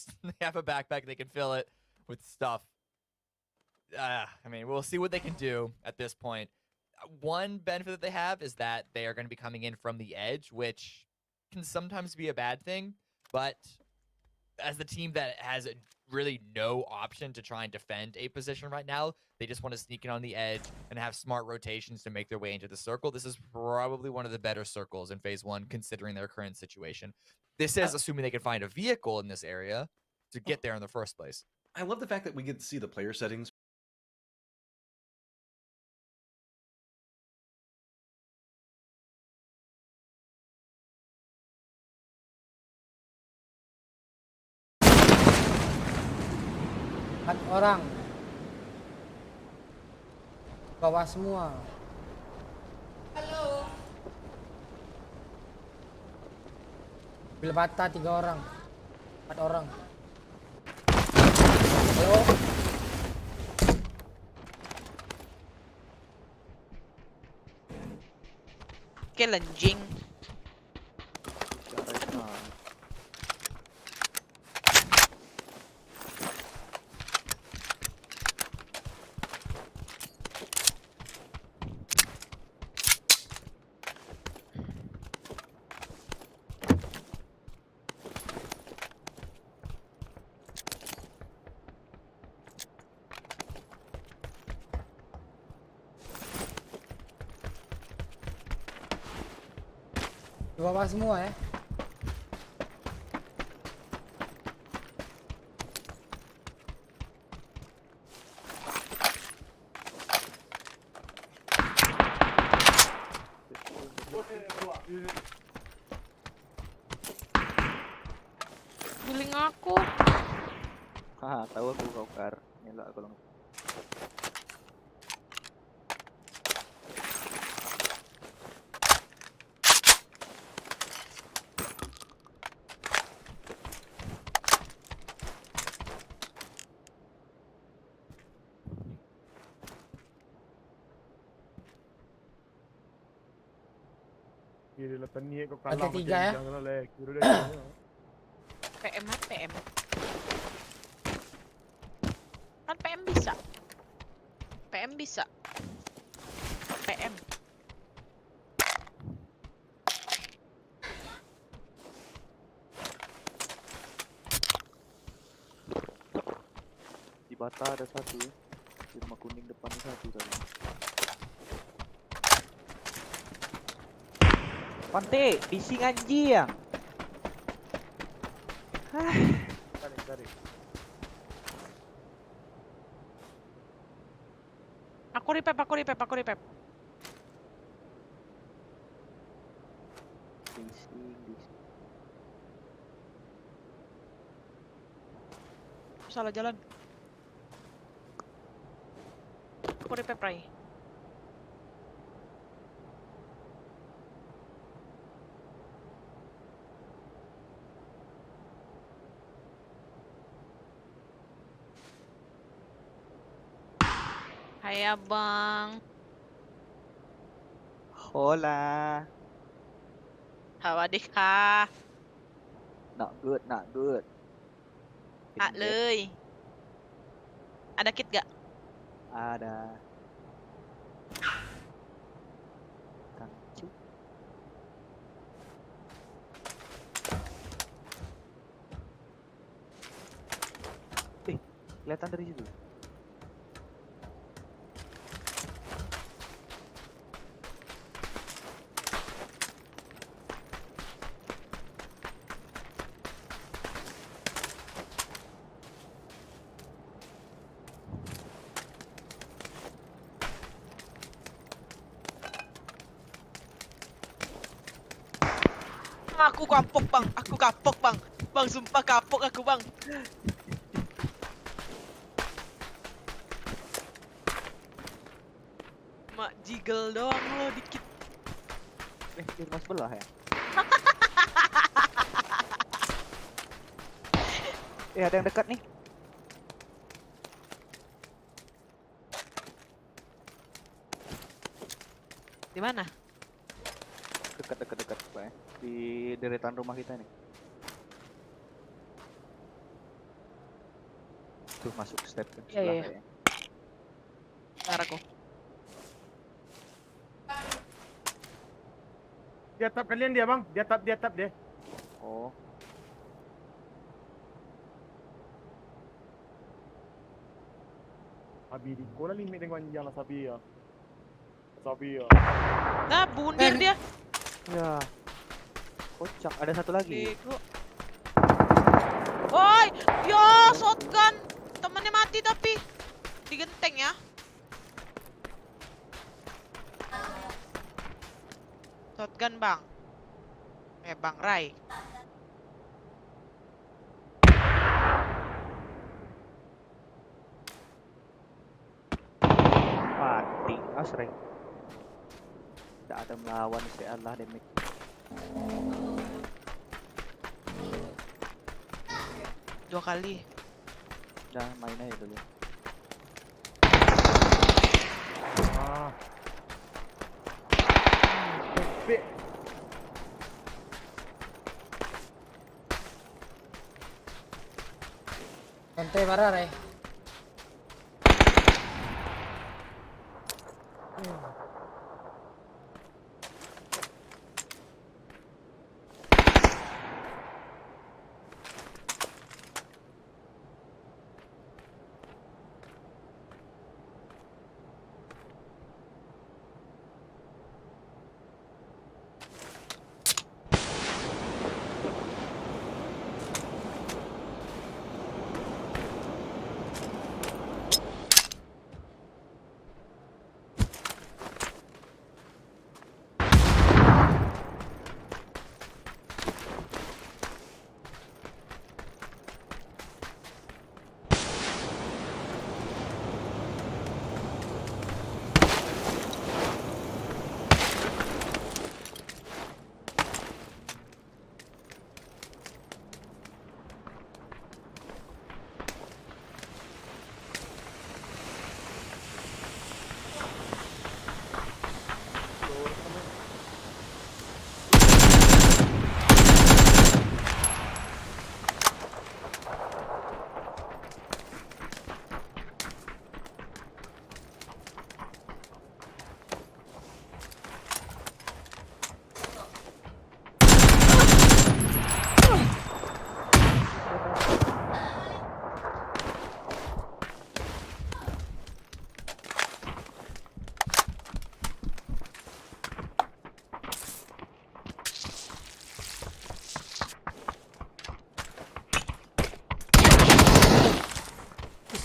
a backpack. They can fill it with stuff. I mean, we'll see what they can do at this point. One benefit that they have is that they are going to be coming in from the edge, which can sometimes be a bad thing. But as the team that has really no option to try and defend a position right now, they just want to sneak in on the edge and have smart rotations to make their way into the circle. This is probably one of the better circles in Phase 1, considering their current situation. This is assuming they can find a vehicle in this area to get there in the first place. I love the fact that we get to see the player settings. Orang bawah semua. Halo. Mobil bata 3 orang, 4 orang. Halo. Kill anjing. Di bawah semua ya. Guling aku. Haha, tahu aku kau kar. Nyelak aku long. Kira lah tani kau Ada kalah tiga ya. jangan lah. Kira dah. PM kan PM. Kan PM bisa. PM bisa. PM. Di bata ada satu. Di rumah kuning depan satu tadi. Pante, bising anjing. Tarik. Aku repep. Bising. Salah jalan. Aku repep Rai. Hai abang. Hola. Sawadee ka. Not good. Ah, leuy. Ada kit gak? Ada. Kancu. Kelihatan dari situ. Aku kapok bang. Bang sumpah kapok aku bang. Mak jiggle doang lo dikit. Di rumah sebelah ya. Ada yang dekat nih. Di mana? Dekat Pak ya. Di deretan rumah kita nih. Tuh masuk step ke sebelah Iya. ya. Ntar aku. Di atap kalian dia bang. Di atap dia. Oh. Abi di kola limit dengan anjing lah sabi ya. Nah, bundir dia. Ya. Kocak, ada satu lagi. Bego. Woi, ya shotgun. Temennya mati tapi digenteng ya. Shotgun bang. Bang Rai. Mati, asreng. Tidak ada melawan si Allah demik. Dua kali. Udah main aja dulu. Santai barang ya.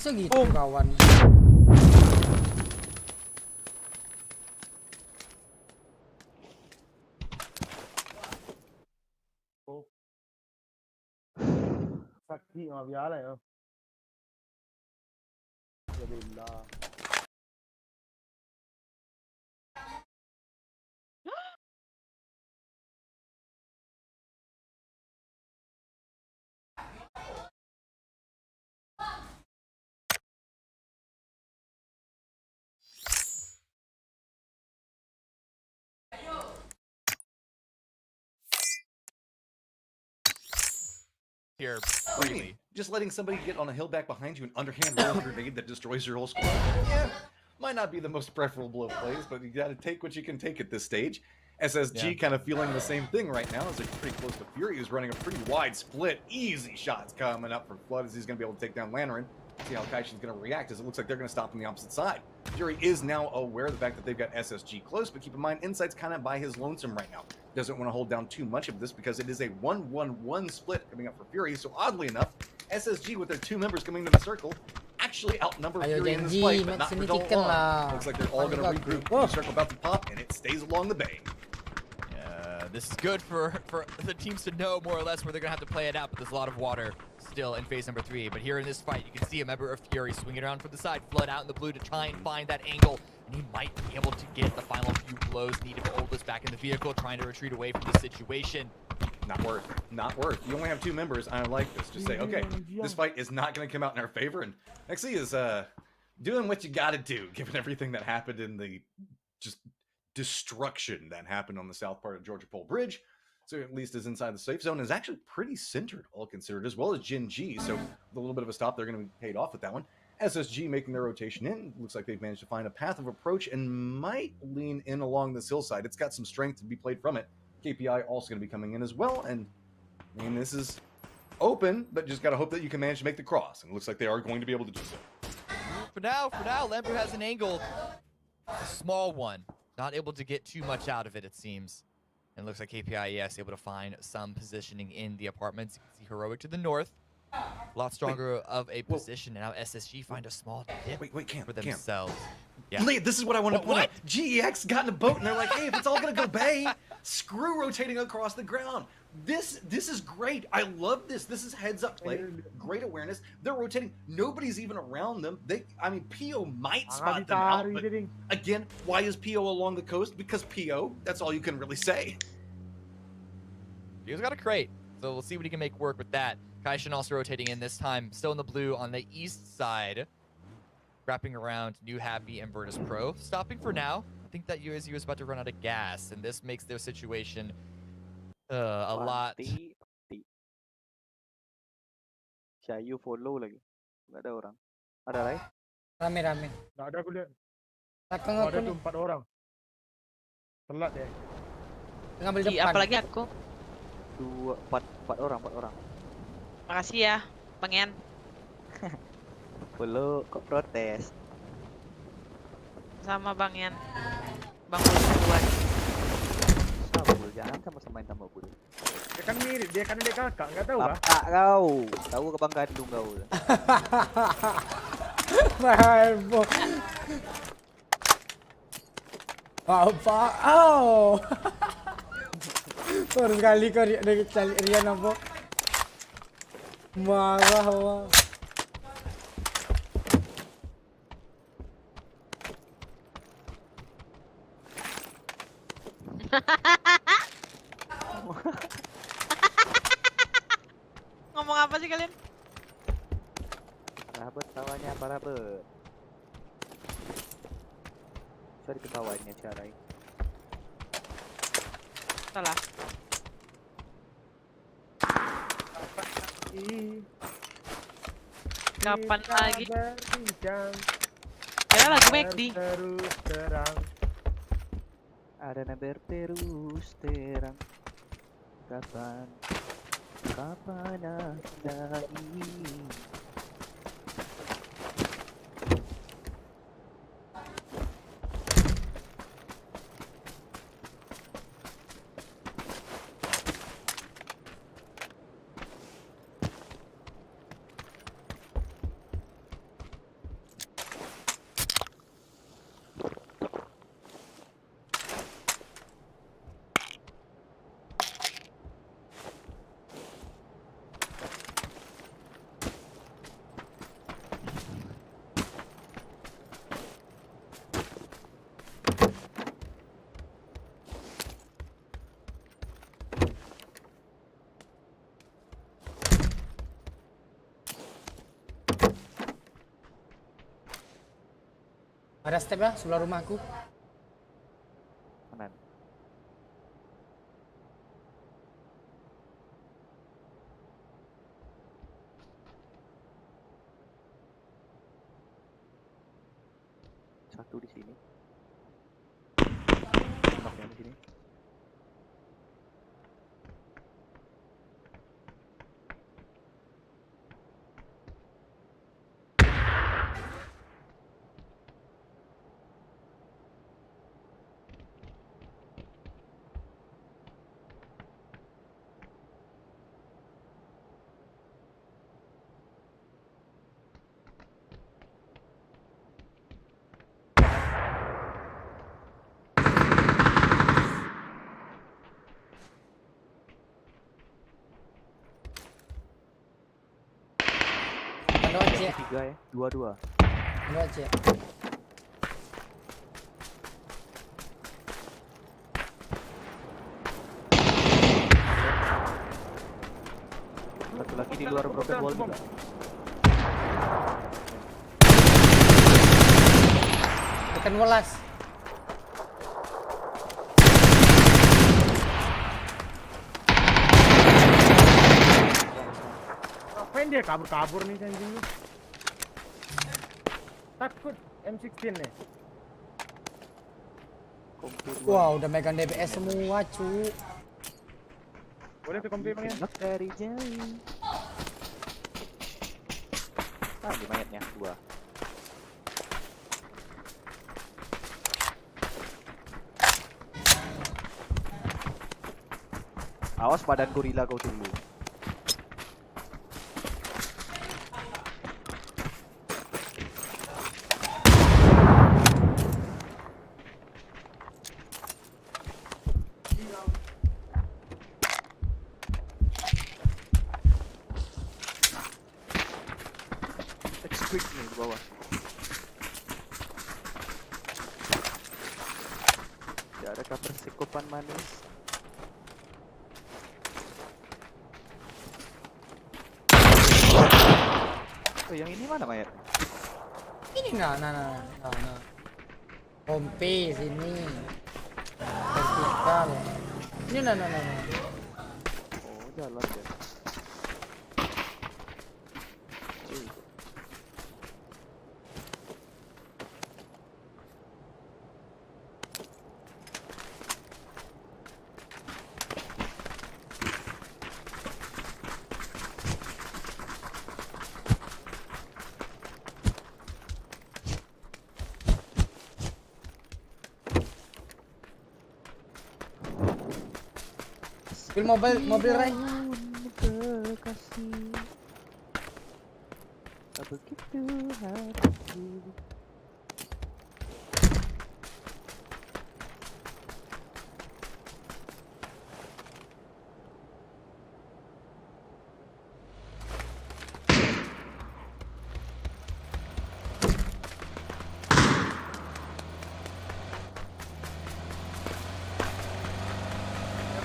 Masa gitu kawan. Sakti sama biala ya. Ya billah. Here, What do you mean? Just letting somebody get on a hill back behind you and underhand roll a grenade that destroys your whole squad? Yeah, might not be the most preferable of plays, but you gotta take what you can take at this stage. SSG kind of feeling the same thing right now as they're pretty close to Fury, who's running a pretty wide split. Easy shots coming up for Flood as he's going to be able to take down Lantern. See how Kaishin's going to react as it looks like they're going to stop on the opposite side. Fury is now aware of the fact that they've got SSG close, but keep in mind, Insight's kind of by his lonesome right now. Doesn't want to hold down too much of this because it is a 1-1-1 split coming up for Fury. So oddly enough, SSG with their 2 members coming to the circle actually outnumber Fury in this fight, but not for long. Looks like they're all going to regroup. The circle about to pop, and it stays along the bay. This is good for the teams to know more or less where they're going to have to play it out, but there's a lot of water still in phase number 3. But here in this fight, you can see a member of Fury swinging around from the side, Flood out in the blue to try and find that angle, and he might be able to get the final few blows needed for Oldless back in the vehicle, trying to retreat away from the situation. Not worth. Not worth. You only have 2 members. I like this. Just say, okay, this fight is not going to come out in our favor, and Nexi is doing what you got to do, given everything that happened in the just destruction that happened on the south part of Georgia Pole Bridge. So at least is inside the safe zone, is actually pretty centered, all considered, as well as Jin G. So with a little bit of a stop, they're going to be paid off with that one. SSG making their rotation in. Looks like they've managed to find a path of approach and might lean in along this hillside. It's got some strength to be played from it. KPI also going to be coming in as well. And I mean, this is open, but just got to hope that you can manage to make the cross. And it looks like they are going to be able to do so. For now, Lambert has an angle, a small one. Not able to get too much out of it, it seems. And it looks like KPI, yes, able to find some positioning in the apartments. You can see Heroic to the north. A lot stronger of a position. And now SSG find a small dip Cam, for themselves. Yeah. Lee, this is what I want to point out. GEX got in a boat and they're like, hey, if it's all going to go bay, screw rotating across the ground. This is great. I love this. This is heads up play. Great awareness. They're rotating. Nobody's even around them. I mean, PO might spot them out, but again, why is PO along the coast? Because PO, that's all you can really say. PO's got a crate, so we'll see what he can make work with that. Kaishin also rotating in this time, still in the blue on the east side. Wrapping around New Happy and Virtus Pro. Stopping for now. I think that USU is about to run out of gas, and this makes their situation a lot. Cayu follow lagi. Nggak ada orang. Ada, Rai? Rame-rame. Nggak ada aku lihat. Belakang Ada aku tuh nih. 4 orang. Telat deh. Ngambil Ih, depan. apalagi aku. 4 orang. Makasih ya, Bang Yan. Follow kok protes. Sama Bang Yan. Bang Bul duluan. Sabul, jangan sama-samain sama Bul. Dia kan mirip, dia kan adik kakak, nggak tahu lah. Bapak kau. Tahu ke Bang Kandung kau. Heboh. Bapak, oh. Baru sekali kau cari Rian apa? Marah wah. Ngomong apa sih kalian? Rabet tawanya apa rabet? Sorry ketawainnya carai. Salah. Kapan lagi? Kira lagu McD. Terus terang. Ada naber terus terang. Kapan ada ini? Ada step ya sebelah rumahku. Kanan. Satu di sini. Knock yang di sini. Ada aja. Tiga ya, dua. Ada aja. Satu lagi di luar broken wall juga. Tekan welas. Ngapain dia kabur-kabur nih anjingnya? Takut M16 nih. Wah, udah megang DPS semua, cu. Boleh tuh kompi bang ya? Dari jauh. Di mayatnya dua. Awas badan gorila kau dulu. Quick nih di bawah. Tidak ada kabar psikopan manis. Oh, yang ini mana mayat? Ini nah. Kompi sini. Vertikal. Ini nah. Oh, jalan ya. Mobil Ray. Kekasih, tak begitu hatiku.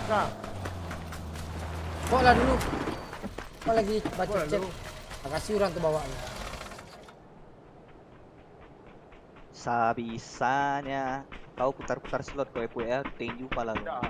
Kak, Kok lah dulu. Kok lagi baca Boleh chat. lu. Makasih orang ke bawah. Sabisanya kau putar-putar slot kau ya, tinju pala lu. ya.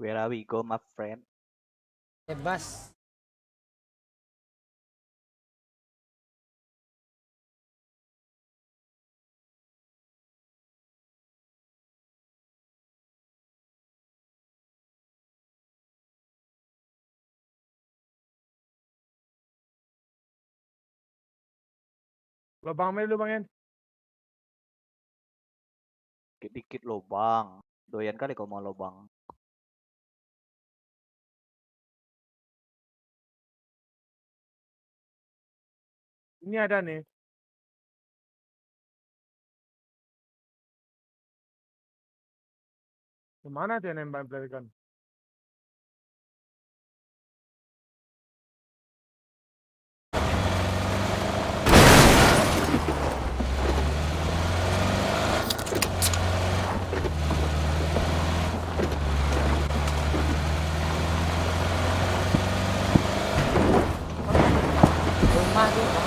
Where are we go, my friend? Bebas. Lubang main lubangin. Dikit-dikit lobang. Doyan kali kau mau lobang. Ini ada nih. Kemana dia nembak pelarikan? Rumah tuh.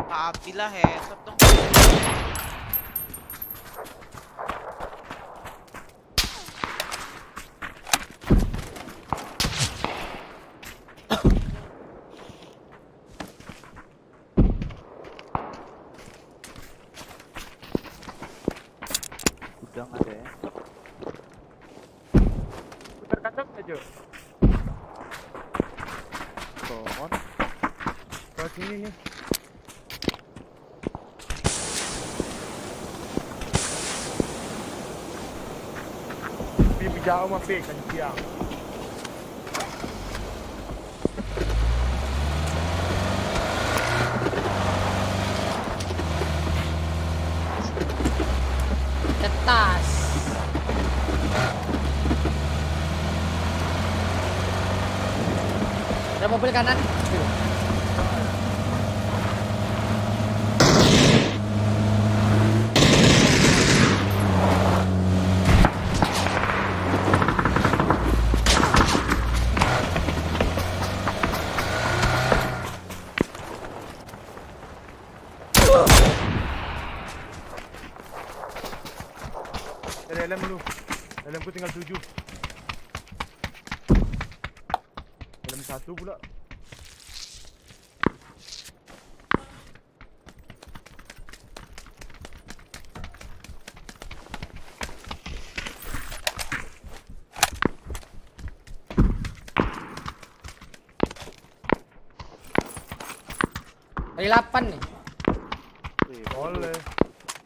Papilah headshot dong. Gudang ada ya. Putar kacang aja. Pohon. Ke sini nih. Pergi jauh mah pek kan siang. Cetas. Ada mobil kanan. Dari helm dulu. Helmku tinggal 7. Helm 1 pula. Dari 8 nih. Wih, Boleh.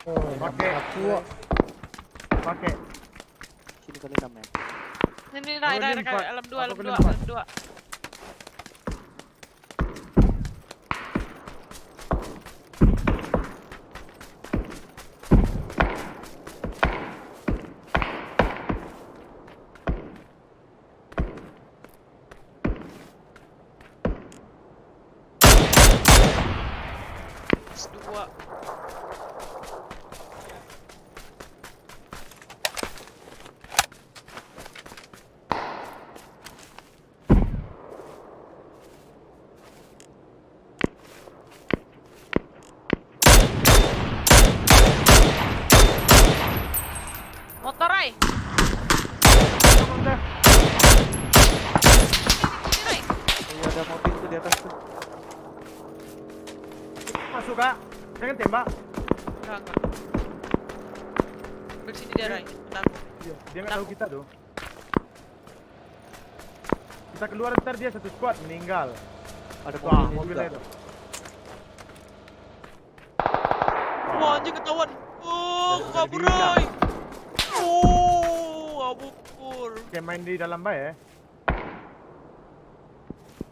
Oh, Pakai. Pakai. sini kali kamen. Ini Aku Rai lempar. alam 2, Aku alam 2, lempar. alam 2. Dua. Motor Rai. Ini Rai. Iya. di atas tuh. Masuk kak. Jangan tembak. Enggak. Bersini dia, Rai. Bentar. Iya, dia nggak tahu kita tuh. Kita keluar ntar dia satu squad meninggal. Ada Wah, mobilnya mobilnya juga. tuh. Wah, anjing ketahuan. Oh, Dari kabur, belakang. Rai. Oh, kabur. Kayak main di dalam bay ya.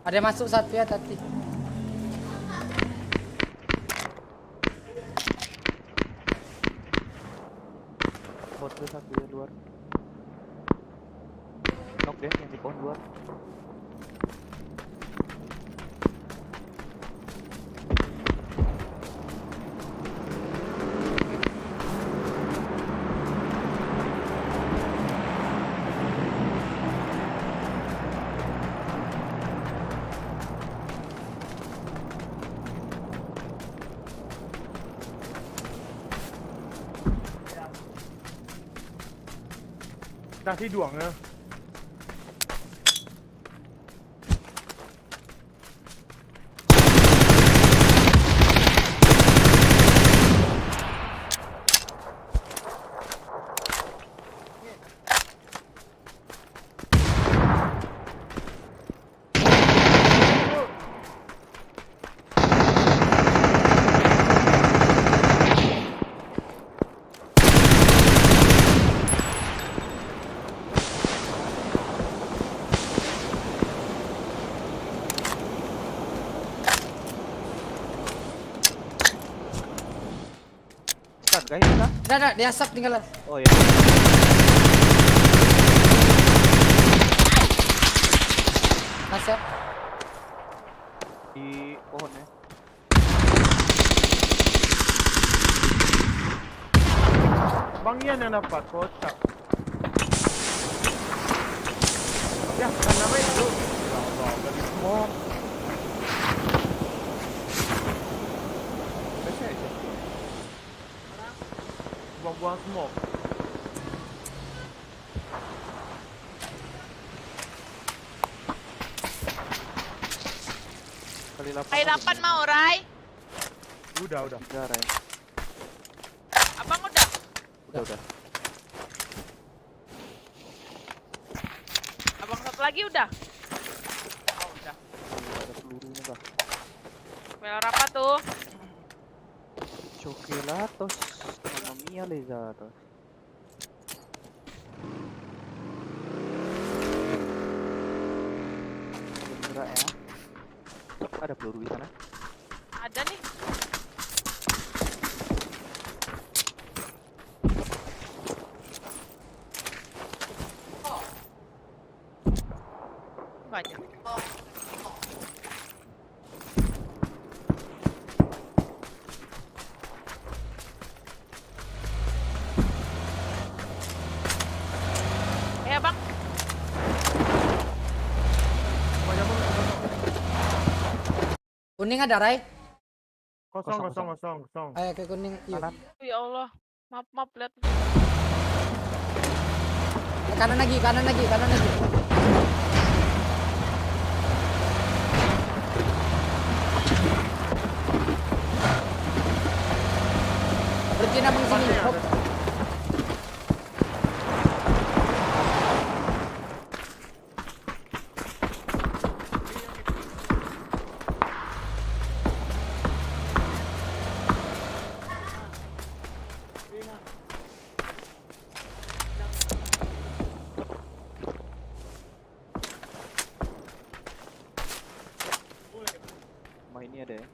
Ada masuk satu ya tadi. Bot tuh satu di luar. Knock deh yang di pohon luar. Kasih doang ya. Stun kah ini kah? Udah, dia asap tinggal. Oh iya. Masuk. Di pohon ya. Bang Ian yang dapat kocak. Ya, kan namanya itu. Ya Allah, lagi smoke. Biasa aja. Buang-buang smoke. Kali 8. Rai 8 mau, Rai. Udah. 3 Rai. Abang udah. Udah. Abang satu lagi udah. Oh, udah. Ada pelurunya kah? Bel apa tuh? Chocolatos. Mamma mia lezatos. Gerak ya. Ada peluru di sana. Ada nih. Banyak. Abang. Kuning ada, Rai? Kosong. Ayo ke kuning. Yuk. Ya Allah. Maaf, lihat. Kanan lagi. Berhenti abang sini. Hop. Rumah ini ada ya.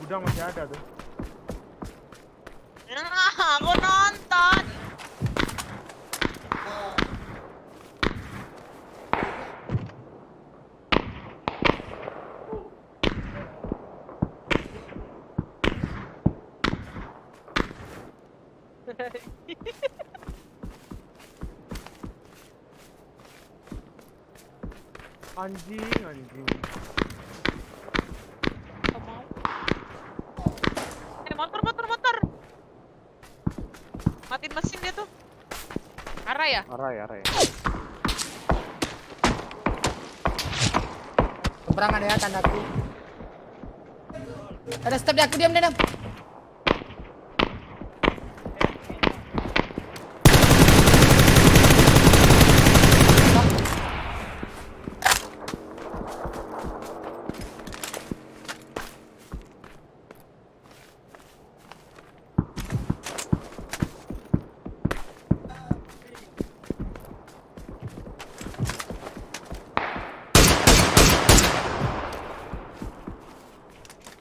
Gudang masih ada tuh. Nah, aku nonton. Anjing. Motor. Matiin mesin dia tuh. Arah ya? Arai. Seberangan ya tandaku. Ada step di aku, diam.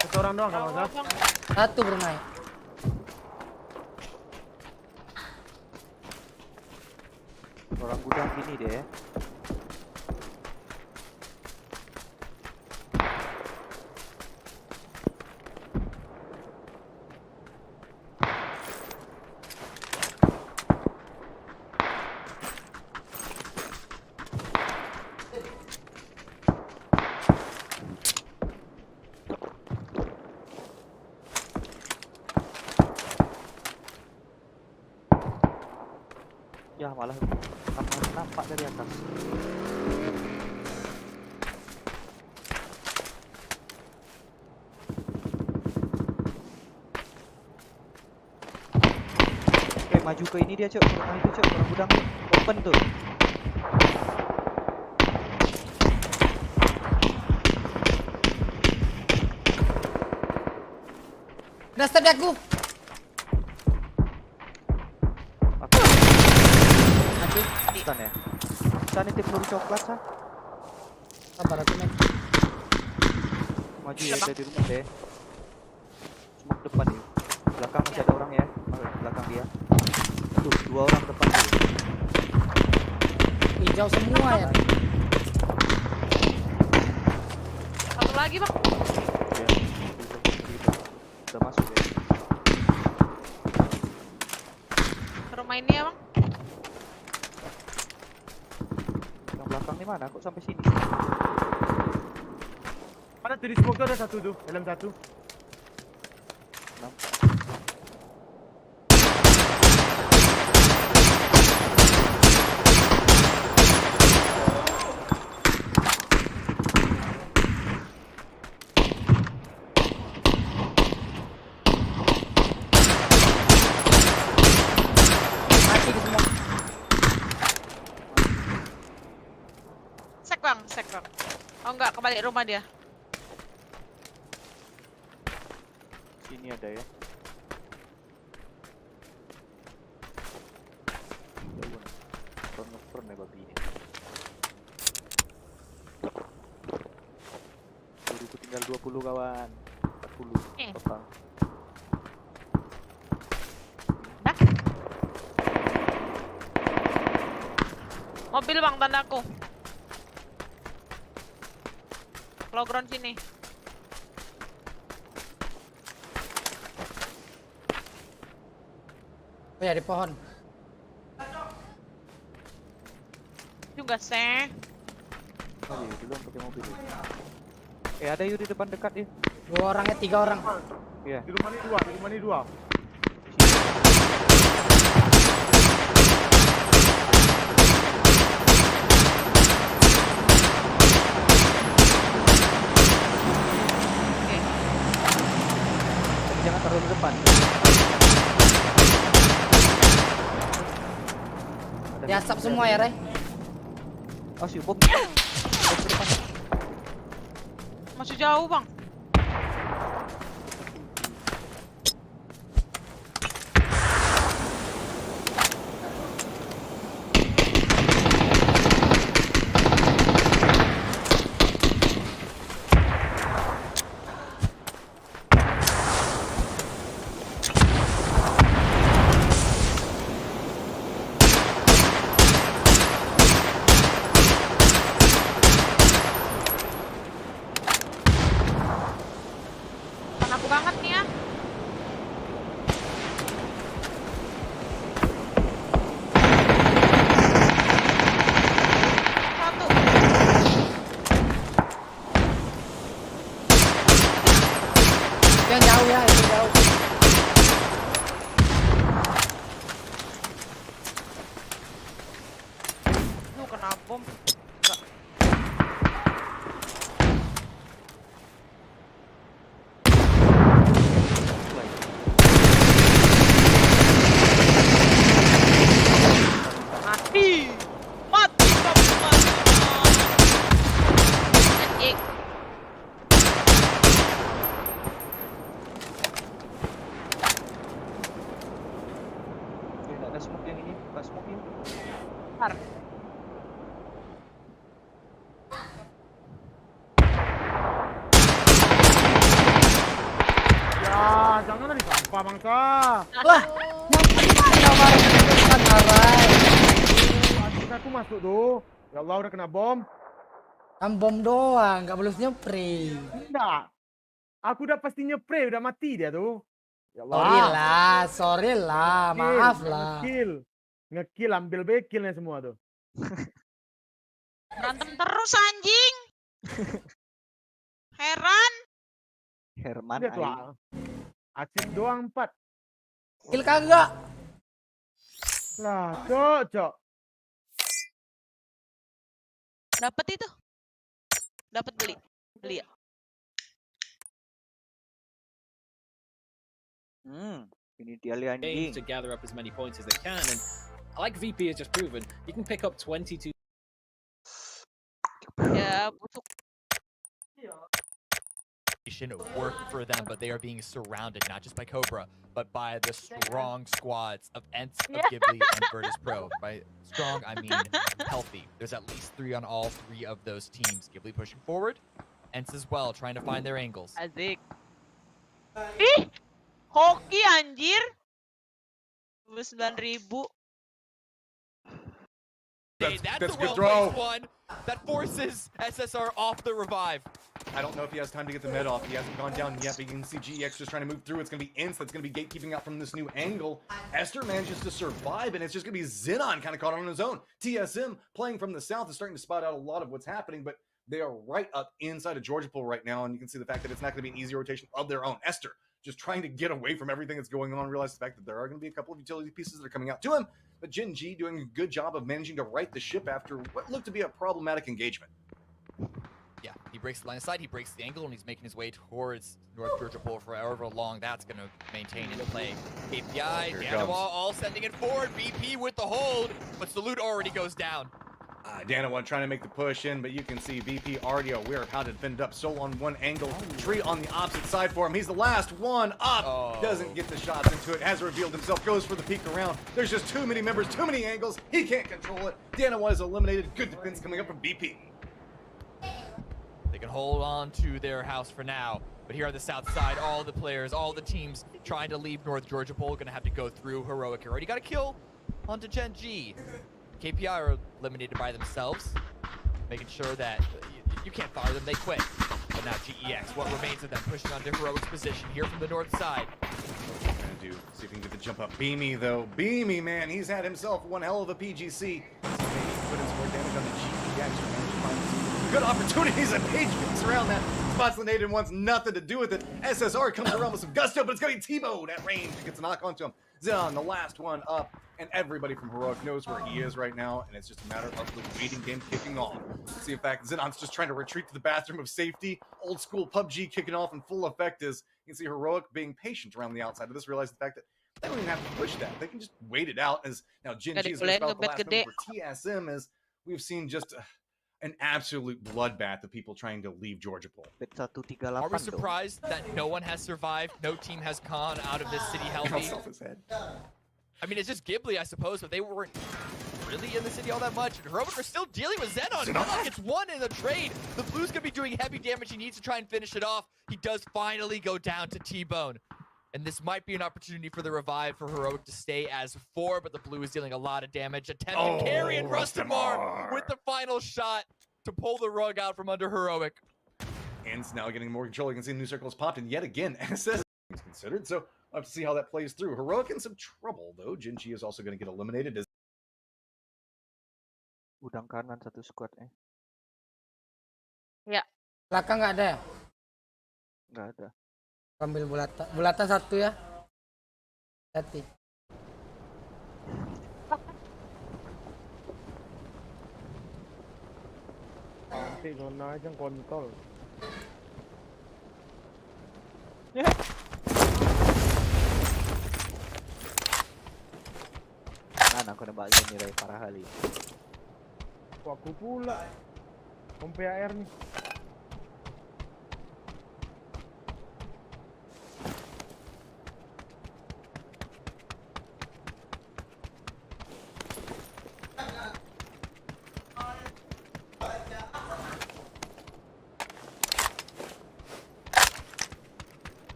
Satu orang doang kalau nggak salah. Satu Brunei. Orang gudang gini deh. Ya malah nampak dari atas. Maju ke ini dia cok, nah itu cok, orang gudang open tuh. Ada step di aku. Stun ya. Stun itu peluru coklat sah. Sabar aku men. Maju ya dari rumah deh. Smoke depan nih. Belakang masih ada orang ya. Belakang dia. Tuh, 2 orang depan tuh. Hijau semua ya. Satu lagi bang. Ya. Udah masuk ya. Ke rumah ini ya bang. Yang belakang nih mana? Kok sampai sini? Ada tuh di smoke tuh ada satu tuh, dalam satu. Mati di semua. Sek bang. Oh enggak, kebalik rumah dia. Sini ada ya. Jauhan. Ngepron ya babi ini. Peluruku tinggal 20 kawan. 40 total. Mobil bang, tandaku. Low ground sini. Oh ya di pohon. Juga seh. Oh iya, duluan pakai mobil. Ada yuk di depan dekat ya. 2 orangnya 3 orang. Iya. Di rumah ini dua. Jangan taruh di depan. Diasap semua ya, Ray. Oh, si bom. Masih jauh bang. Aku banget nih ya. Satu. Yang jauh ya, itu jauh. jangan tadi sampah bangsa. Lah, nyampe mana Arai? Aduh, aku masuk tuh. Ya Allah, udah kena bom. Kan bom doang, nggak boleh nyepri. Enggak. Aku udah pasti nyepre, udah mati dia tuh. Ya Sorry lah, maaf lah. Ngekill, ambil bekilnya semua tuh. Berantem terus anjing. Heran. Herman Lihat tuh, aing. asis doang 4. Kill kagak? Lah, cok. Dapat itu. Dapat beli. Beli ya. Ini dia li anjing. To gather up as many points as they can, and like VP has just proven, you can pick up 22. Ya, busuk. Work for them, but they are being surrounded not just by Cobra, but by the strong squads of Ents, of Ghibli, and Virtus Pro. By strong, I mean healthy. There's at least 3 on all 3 of those teams. Ghibli pushing forward, Ents as well, trying to find their angles. Azik. Ih, hoki anjir. 29.000. That's a a good well-placed throw. one that forces SSR off the revive. I don't know if he has time to get the med off. He hasn't gone down yet, but you can see GEX just trying to move through. It's going to be Ince that's going to be gatekeeping out from this new angle. Esther manages to survive, and it's just going to be Xenon kind of caught on his own. TSM playing from the south is starting to spot out a lot of what's happening, but they are right up inside of Georgia Pool right now, and you can see the fact that it's not going to be an easy rotation of their own. Esther just trying to get away from everything that's going on, realize the fact that there are going to be a couple of utility pieces that are coming out to him, but Jin G doing a good job of managing to right the ship after what looked to be a problematic engagement. Yeah, he breaks the line of sight, he breaks the angle, and he's making his way towards North Georgia Pool for however long that's going to maintain into play. KPI, Danawa all sending it forward, BP with the hold, but Salute already goes down. Danawa trying to make the push in, but you can see VP already aware of how to defend up. Soul on one angle, Tree on the opposite side for him. He's the last one up. Doesn't get the shots into it. Has revealed himself. Goes for the peek around. There's just too many members, too many angles. He can't control it. Danawa is eliminated. Good defense coming up from VP. They can hold on to their house for now. But here on the south side, all the players, all the teams trying to leave North Georgia Pool are going to have to go through Heroic. Already got a kill onto Gen G. KPI are eliminated by themselves, making sure that you can't fire them, they quit. But now GEX, what remains of them, pushing onto Heroic's position here from the north side. Gonna do, see if he can get the jump up. Beamy, though. Beamy, man, he's had himself one hell of a PGC. Maybe put in some more damage on the GEX. Good opportunities, and Page picks around that. Spotsinated wants nothing to do with it. SSR comes around with some gusto, but it's going to be T-Bowed at range. He gets a knock onto him. Xenon, the last one up, and everybody from Heroic knows where he is right now, and it's just a matter of the waiting game kicking off. See, in fact, Xenon's just trying to retreat to the bathroom of safety. Old school PUBG kicking off in full effect as you can see Heroic being patient around the outside of this, realize the fact that they don't even have to push that. They can just wait it out as now Jin G is about the last number for TSM as we've seen just an absolute bloodbath of people trying to leave Georgia Pool. Are we surprised that no one has survived? No team has gone out of this city healthy? I mean, it's just Ghibli, I suppose, but they weren't really in the city all that much. And Heroic are still dealing with Xenon. Xenon gets one in the trade. The Blue's gonna be doing heavy damage. He needs to try and finish it off. He does finally go down to T-Bone. And this might be an opportunity for the revive for Heroic to stay as 4, but the Blue is dealing a lot of damage. Attempting carry and Rustamar with the final shot to pull the rug out from under Heroic. Ends now getting more control. You can see new circles popped, and yet again, SS is considered. So we'll have to see how that plays through. Heroic in some trouble, though. Jinchi is also going to get eliminated. As Udang kanan satu squad Ya. Belakang nggak ada ya? Nggak ada. Ambil bulatan. Bulatan 1 ya. Hati. Nanti zona aja kontol. Aku nabagyan ni Ray para hali. Aku pula. Pompe air nih.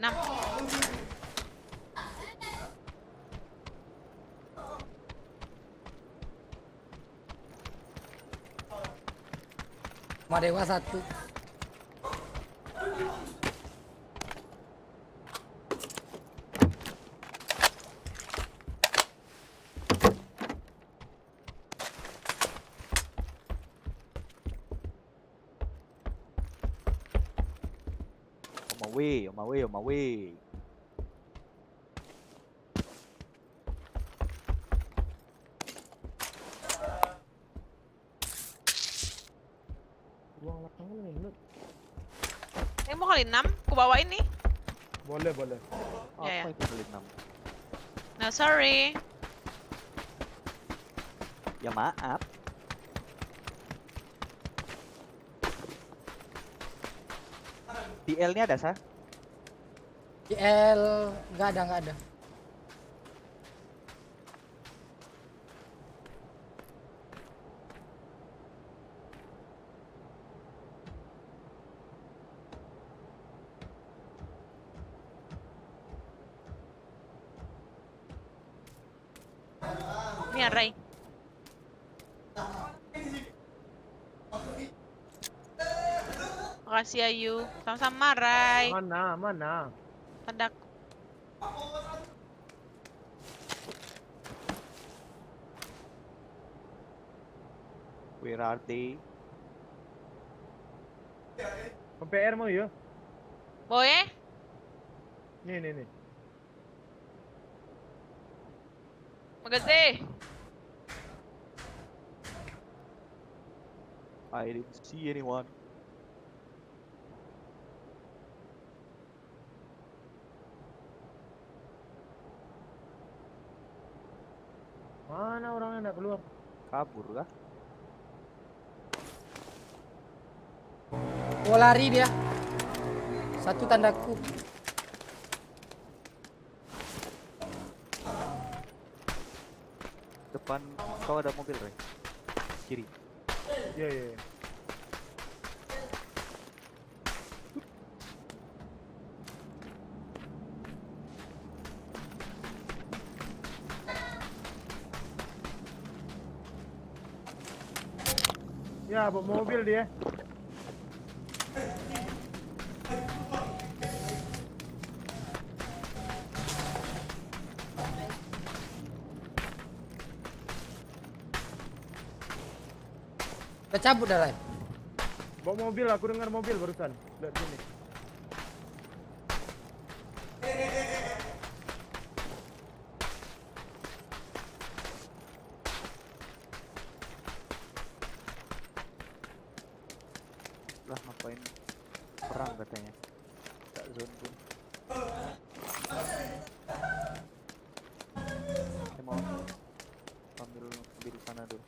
6. Rumah dewa 1. On my way, on my way, on my way. Ruang lapangan minut. Ini mau kali 6, ku bawain nih. Boleh, boleh. Ya, ya. Apa itu kali 6? No, sorry. Ya maaf. DL-nya ada, Sa? GL nggak ada, nggak ada. Ini ya, Ray. Makasih Ayu. Sama-sama, Ray. Mana, mana? Tanda. Where are they? PR mau ya? Boleh? Nih, nih, nih. Makasih. I didn't see anyone. Mana orangnya nggak keluar? Kabur kah? Oh, lari dia. 1 tandaku. Depan kau ada mobil, Ray. Kiri. Iya, iya, iya. Ya, bawa mobil dia. Udah cabut dah, Ray. Bawa mobil, aku dengar mobil barusan. Lihat sini. Lah ngapain perang katanya? Tak zone pun. Saya mau ambil sana dulu.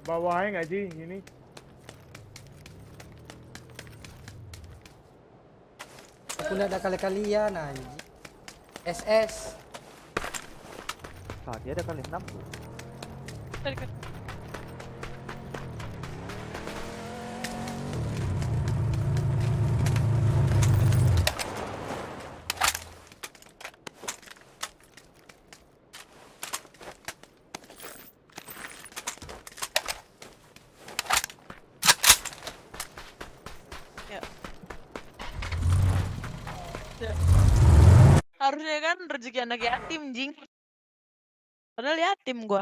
Bawahnya nggak sih ini? Aku nggak ada kali-kalian anjing. SS. Tadi ada kali 6 tuh. Harusnya kan rezeki anak yatim, Jing. Padahal yatim gua.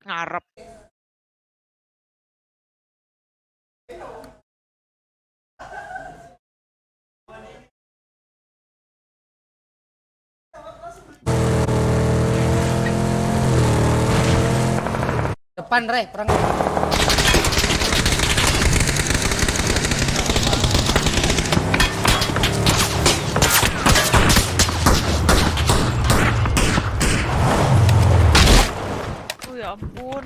Ngarep. Depan, Ray, perang. Ya ampun.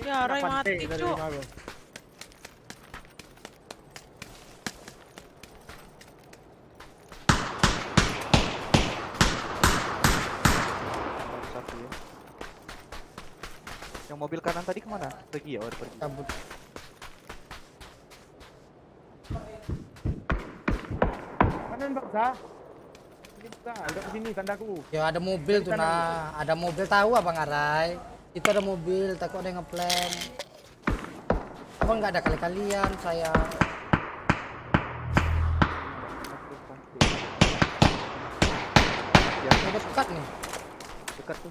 Ya, Rai mati, Cuk. Satu ya. Yang mobil kanan tadi kemana? Pergi ya? Oh, pergi. Kabut. Kanan bangsa. Kita udah kesini tandaku. Ya ada mobil tuh nah, ada mobil tahu Abang Arai. Itu ada mobil, takut ada yang ngeplan. Abang nggak ada kali-kalian saya. Ya, Udah dekat nih. dekat tuh.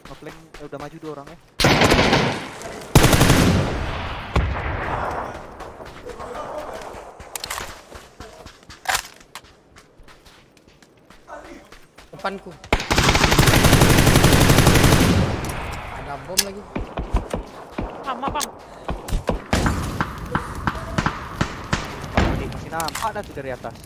Ngeflank udah maju 2 orang ya. Depanku. Ada bom lagi. Sama, Bang. Masih nampak dah tuh dari atas.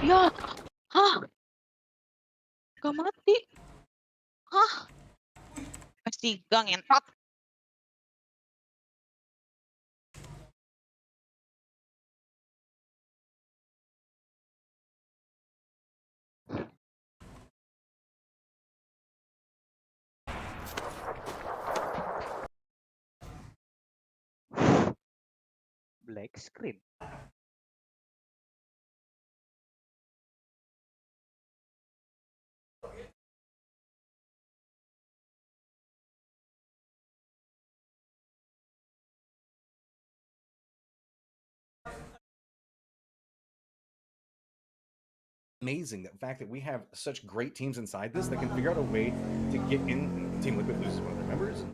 Ya. Hah? Gak mati. Hah? S3 ngentot. Black screen. Amazing, the fact that we have such great teams inside this that can figure out a way to get in. Team Liquid loses one of their members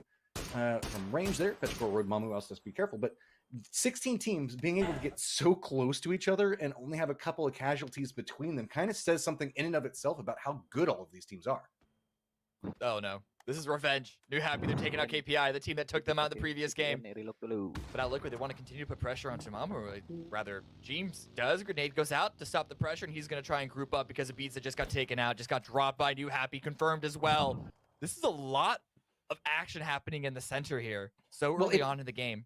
and, from range there. Petrichor Road Mamu also has to be careful, but 16 teams being able to get so close to each other and only have a couple of casualties between them kind of says something in and of itself about how good all of these teams are. Oh no. This is revenge. New Happy, they're taking out KPI, the team that took them out in the previous game. But now Liquid, they want to continue to put pressure on Shimama, or rather, James does. Grenade goes out to stop the pressure, and he's going to try and group up because the beats that just got taken out, just got dropped by New Happy, confirmed as well. This is a lot of action happening in the center here, so early on in the game.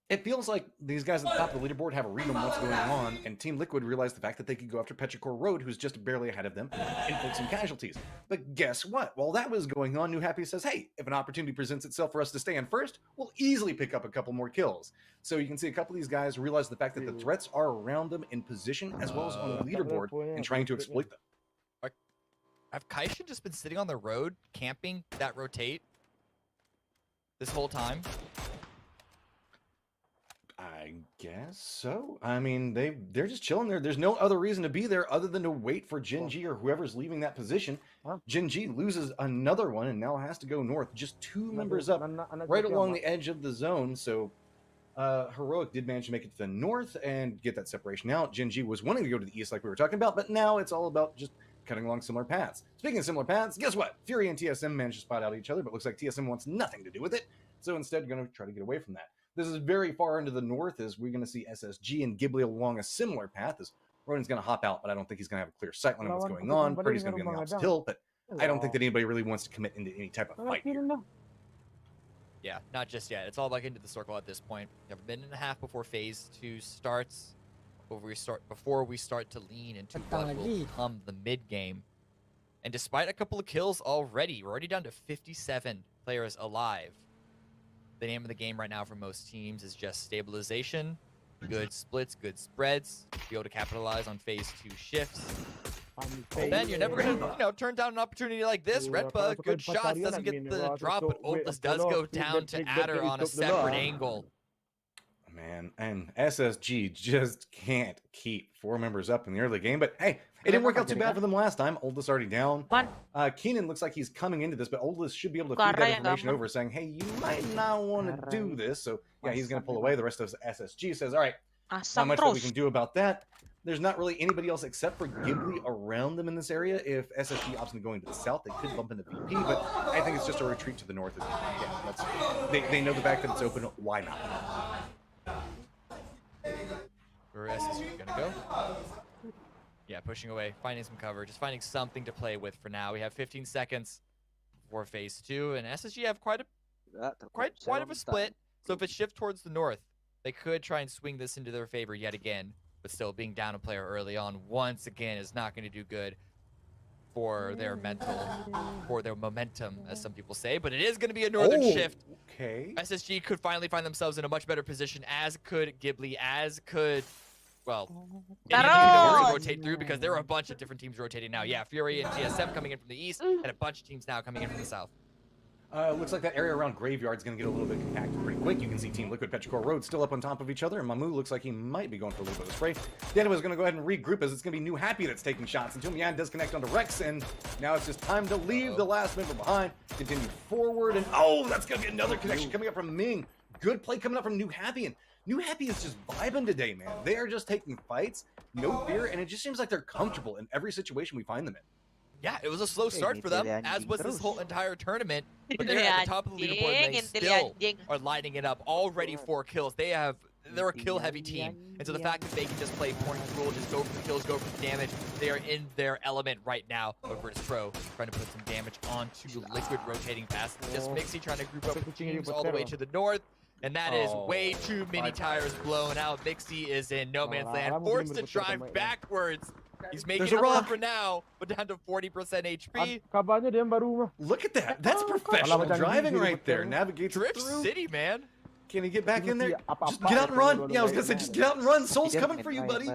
It feels like these guys at the top of the leaderboard have a read on what's going on, and Team Liquid realized the fact that they could go after Petrichor Road, who's just barely ahead of them, inflict some casualties. But guess what? While that was going on, New Happy says, hey, if an opportunity presents itself for us to stay in first, we'll easily pick up a couple more kills. So you can see a couple of these guys realize the fact that the threats are around them in position as well as on the leaderboard and trying to exploit them. Have Kaishin just been sitting on the road, camping that rotate this whole time? I guess so. I mean, they're just chilling there. There's no other reason to be there other than to wait for Genji or whoever's leaving that position. Genji loses another one and now has to go north. Just 2 members up, right along the edge of the zone. So Heroic did manage to make it to the north and get that separation out. Genji was wanting to go to the east like we were talking about, but now it's all about just cutting along similar paths. Speaking of similar paths, guess what? Fury and TSM managed to spot out each other, but looks like TSM wants nothing to do with it. So instead, going to try to get away from that. This is very far into the north, as we're going to see SSG and Ghibli along a similar path, as Ronin's going to hop out, but I don't think he's going to have a clear sight line of what's going on. Purdy's going to be on the opposite hill, but I don't think that anybody really wants to commit into any type of fight here. Yeah, not just yet. It's all back into the circle at this point. You have a minute and a half before phase 2 starts. Before we start to lean into what will come the mid game. And despite a couple of kills already, we're already down to 57 players alive. The name of the game right now for most teams is just stabilization, good splits, good spreads, be able to capitalize on phase 2 shifts. And then you're never gonna, turn down an opportunity like this. Redbug, good shots, doesn't get the drop, but Opus does go down to Adder on a separate angle. Man, and SSG just can't keep 4 members up in the early game, but hey, it didn't work out too bad for them last time. Oldest already down. Keenan looks like he's coming into this, but Oldest should be able to feed that information over, saying, hey, you might not want to do this. So, yeah, he's going to pull away. The rest of SSG says, all right, Not much that we can do about that. There's not really anybody else except for Ghibli around them in this area. If SSG opts into going to the south, they could bump into VP, but I think it's just a retreat to the north. They know the fact that it's open. Why not? Where is SSG gonna go? Yeah, pushing away, finding some cover, just finding something to play with for now. We have 15 seconds for phase 2, and SSG have quite of a split. So if it shifts towards the north, they could try and swing this into their favor yet again. But still, being down a player early on once again is not going to do good for their momentum, as some people say. But it is going to be a northern shift. Okay. SSG could finally find themselves in a much better position, as could Ghibli, as could, well, any team that wants to rotate through, because there are a bunch of different teams rotating now. Yeah, Fury and TSM coming in from the east, and a bunch of teams now coming in from the south. Looks like that area around Graveyard is going to get a little bit compacted pretty quick. You can see Team Liquid Petrichor Road still up on top of each other, and Mamu looks like he might be going for a little bit of spray. Dana is going to go ahead and regroup, as it's going to be New Happy that's taking shots until Mian does connect onto Rex, and now it's just time to leave the last member behind, continue forward, and oh, that's going to be another connection coming up from Ming. Good play coming up from New Happy, and New Happy is just vibing today, man. They are just taking fights, no fear, and it just seems like they're comfortable in every situation we find them in. Yeah, it was a slow start for them, as was this whole entire tournament. But they're at the top of the leaderboard, and they still are lighting it up. Already 4 kills. They're a kill-heavy team. And so the fact that they can just play point control, just go for the kills, go for the damage, they are in their element right now. Over to Pro, trying to put some damage onto Liquid, rotating fast. Just Mixie trying to group up with teams all the way to the north. And that is way too many tires blown out. Mixie is in no man's land, forced to drive backwards. He's making it run for now, but down to 40% HP. Look at that. That's professional driving right there. Navigates Drift through. City, man. Can he get back in there? Just get out and run. Yeah, I was going to say, just get out and run. Soul's coming for you, buddy.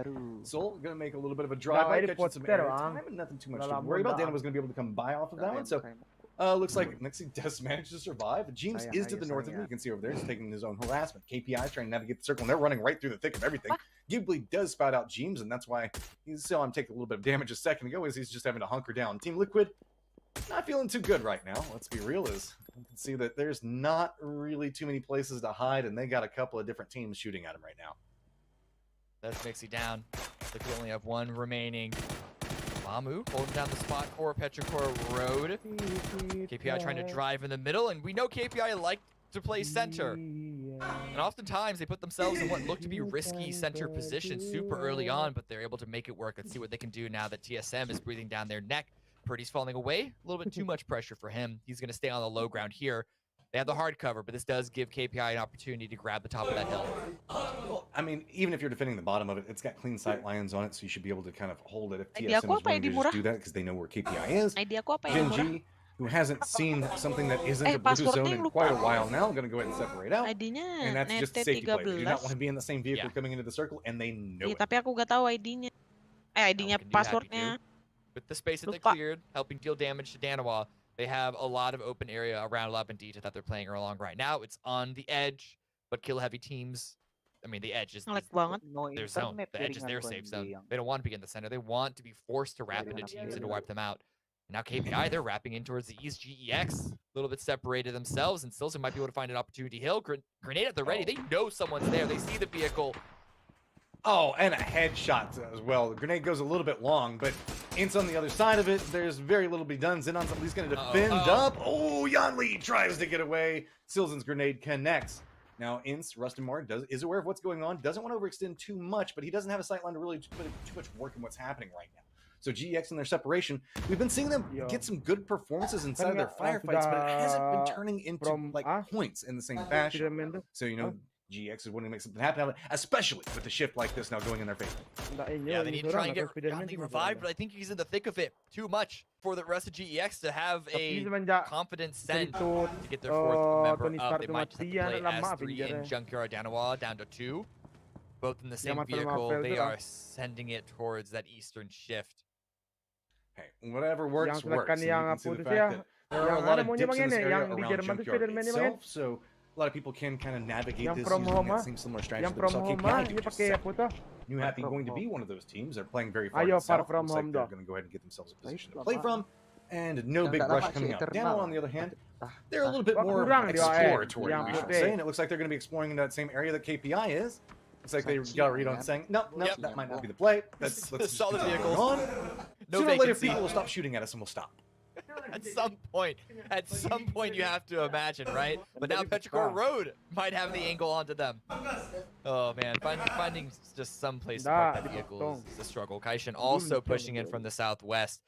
Soul going to make a little bit of a drive. Catching some air time, and nothing too much to worry about. Dana was going to be able to come by off of that one. So looks like Nixie does manage to survive. James is to the north of him. You can see over there. He's taking his own harassment. KPI is trying to navigate the circle, and they're running right through the thick of everything. Ghibli does spout out James, and that's why you saw him take a little bit of damage a second ago, as he's just having to hunker down. Team Liquid, not feeling too good right now. Let's be real, as you can see that there's not really too many places to hide, and they got a couple of different teams shooting at him right now. That's Mixie down. They could only have one remaining. Mamu holding down the spot for Petrichor Road. KPI trying to drive in the middle, and we know KPI like to play center. And oftentimes they put themselves in what looked to be risky center positions super early on, but they're able to make it work. Let's see what they can do now that TSM is breathing down their neck. Purdy's falling away. A little bit too much pressure for him. He's going to stay on the low ground here. They have the hard cover, but this does give KPI an opportunity to grab the top of that hill. Well, I mean, even if you're defending the bottom of it, it's got clean sight lines on it, so you should be able to kind of hold it. If TSM is willing to just do that because they know where KPI is. Genji, who hasn't seen something that isn't a blue zone in quite a while now, going to go ahead and separate out. And that's just a safety play. They do not want to be in the same vehicle coming into the circle, and they know it. Tapi aku gak tahu ID-nya. ID-nya, passwordnya. With the space that they cleared, helping deal damage to Danawa, they have a lot of open area around 11D that they're playing along right now. It's on the edge, but kill-heavy teams, I mean, the edge is their zone. The edge is their safe zone. They don't want to be in the center. They want to be forced to wrap into teams and to wipe them out. And now KPI, they're wrapping in towards the east. GEX, a little bit separated themselves, and Stilson might be able to find an opportunity. Hill, grenade at the ready. They know someone's there. They see the vehicle. Oh, and a headshot as well. The grenade goes a little bit long, but Ince on the other side of it, there's very little to be done. Zen on somebody's going to defend up. Oh, Yan Li tries to get away. Silzen's grenade connects. Now, Ince, Rustin is aware of what's going on, doesn't want to overextend too much, but he doesn't have a sightline to really put too much work in what's happening right now. So GX and their separation, we've been seeing them get some good performances inside of their firefights, but it hasn't been turning into like points in the same fashion. So, you know, GX is wanting to make something happen, especially with a shift like this now going in their favor. Yeah, they need to try and get Yanli revived, but I think he's in the thick of it too much for the rest of GEX to have a confident send to get their fourth member up. They might just have to play as 3 in Junkyard Danawa down to 2. Both in the same vehicle. They are sending it towards that eastern shift. Hey, whatever works, works. And you can see the fact that there are a lot of dips in this area around Junkyard itself, so a lot of people can kind of navigate this using that same similar strategy that we saw KPI do just a second. New Happy going to be one of those teams. They're playing very far to the south. Looks like they're going to go ahead and get themselves a position to play from. And no big rush coming out. Dano, on the other hand, they're a little bit more exploratory, we should say. And it looks like they're going to be exploring that same area that KPI is. It's like they got a read on saying, no, Yep. that might not be the play. Let's just Solid continue vehicles. on. No Sooner or later, vacancy. people will stop shooting at us and we'll stop. At some point you have to imagine, right? But now Petrichor Road might have the angle onto them. Oh man, finding just some place to park that vehicle is a struggle. Kaishin also pushing in from the southwest.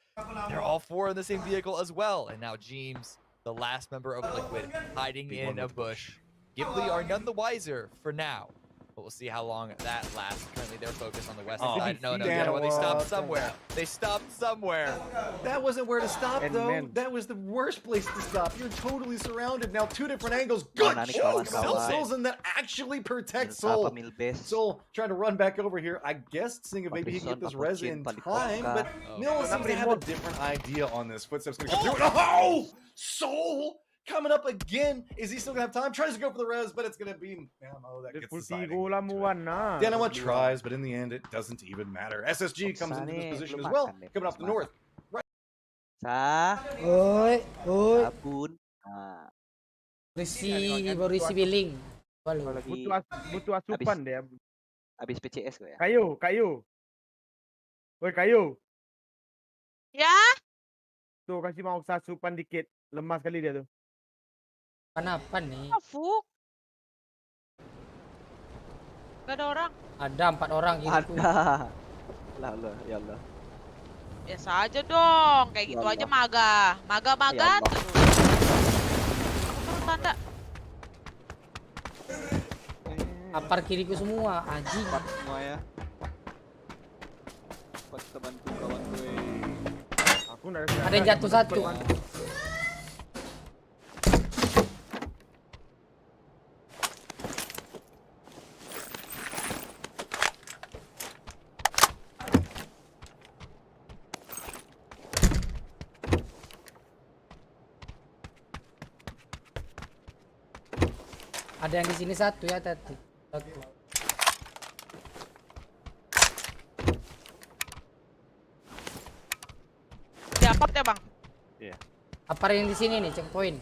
They're all four in the same vehicle as well. And now James, the last member of Liquid, hiding in a bush. Ghibli are none the wiser for now. But we'll see how long that lasts. Currently, they're focused on the west side. No, you know what? They stopped somewhere. They stopped somewhere. That wasn't where to stop, though. That was the worst place to stop. You're totally surrounded. Now, two different angles. Good job, Souls, and that actually protects Soul. Soul trying to run back over here. I guess, seeing if maybe he can get this res in time, but Mill seems to have a different idea on this. Footsteps going to come through. Oh! Soul! Coming up again. Is he still gonna have time? Tries to go for the res, but it's gonna be that gets deciding. Dynamo tries, but in the end, it doesn't even matter. SSG comes into this position as well, coming off the north. Right. Oi. Baru isi billing. Butuh asupan dia. Habis PCS kok ya. Kayu. Woi kayu. Ya. Tuh kasih mau asupan dikit. Lemas kali dia tuh. Kenapa nih? Fuk. Gak ada orang. Ada 4 orang gitu. Ada. Allah, ya Allah. Biasa aja dong, kayak gitu aja maga terus. Tanda. Apar kiriku semua, anjing. Semua ya. Pas kita bantu kawan gue. Ada yang jatuh satu. Ada yang di sini satu ya tadi. Satu. Di apart ya bang? Iya. Apa yang di sini nih checkpoint?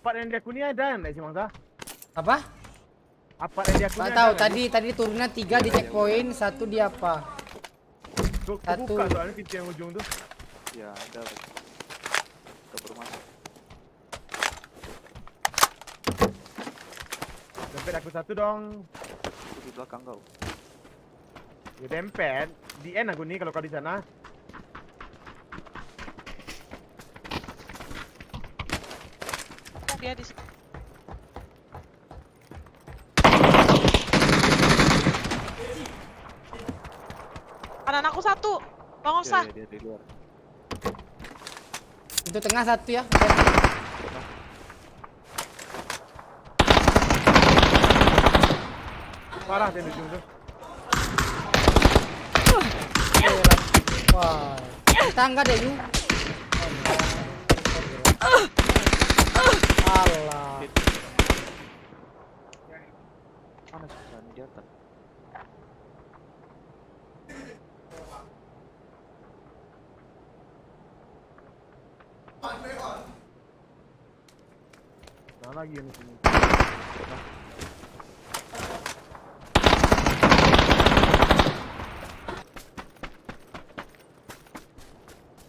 Apa yang dia kuning ada enggak sih Mangsa? Apa? Apa yang dia kuning? Nggak tahu, tadi turunnya 3 di checkpoint, 1 di apa? Satu. Buka soalnya pintu yang ujung tuh. Ya, ada. Kita baru masuk. Dempet aku satu dong. Di belakang kau. Ya dempet. Di end aku nih kalau kau di sana. Dia di kanan aku satu, Bang Osa. Dia di luar. Itu tengah satu ya. Parah dia di ujung tuh. Wah, tangga deh lu. Allah. Mana susah di atas. Nah lagi yang di sini.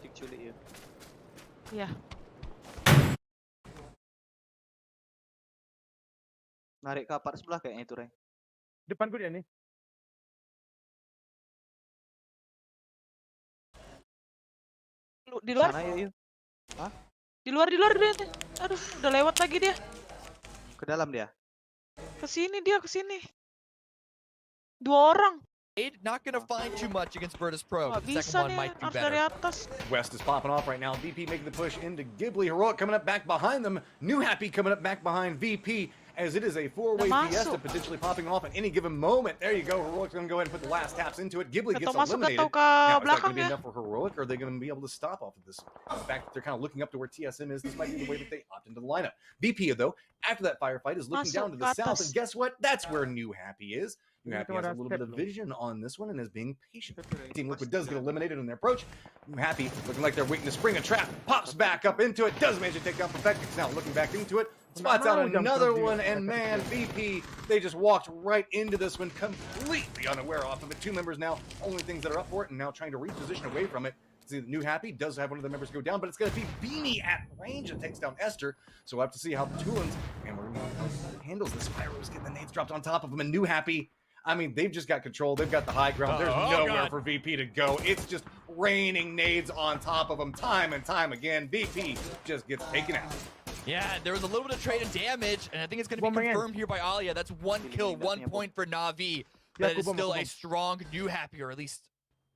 Cik culik ya. Iya. Narik ke apart sebelah kayaknya itu, Reng. Depanku dia nih. Di luar? Sana yuk. Hah? Di luar dia. Aduh, udah lewat lagi dia. Ke dalam dia. Kesini dia, kesini. Dua orang. Not gonna find too much against Virtus Pro. Nggak But the second bisa one nih, might do harus dari better. atas. West is popping off right now. VP making the push into Ghibli. Heroic coming up back behind them. New Happy coming up back behind VP as it is a four-way Udah fiesta masuk. potentially popping off at any given moment. There you go. Heroic's going to go ahead and put the last taps into it. Ghibli Nggak gets tahu masuk eliminated. atau ke Now, is that going belakang to be ya. enough for Heroic, or are they going to be able to stop off of this? The fact that they're kind of looking up to where TSM is, this might be the way that they opt into the lineup. VP, though, after that firefight, is looking Masuk down to ke the south, atas. and guess what? That's where New Happy is. New Ini Happy cuma has a ada little step bit of loh. vision on this one and is being patient. Team Liquid does get eliminated on their approach. New Happy looking like they're waiting to spring a trap. Pops back up into it. Does manage to take down Perfectix. Now looking back into it. Spots out another one. And man, VP, they just walked right into this one completely unaware off of it. Two members now, only things that are up for it, and now trying to reposition away from it. See, New Happy does have one of the members go down, but it's going to be Beanie at range that takes down Esther. So we'll have to see how the Tulans and we're going to see how handles this. Pyro's getting the nades dropped on top of him, and New Happy, I mean, they've just got control. They've got the high ground. There's nowhere for VP to go. It's just raining nades on top of them time and time again. VP just gets taken out. Yeah, there was a little bit of trade and damage, and I think it's going to be Bomb again. confirmed here by Alia. That's 1 kill, 1 point for Na'Vi. Yeah, But it's bomb, still bomb. a strong New Happy, or at least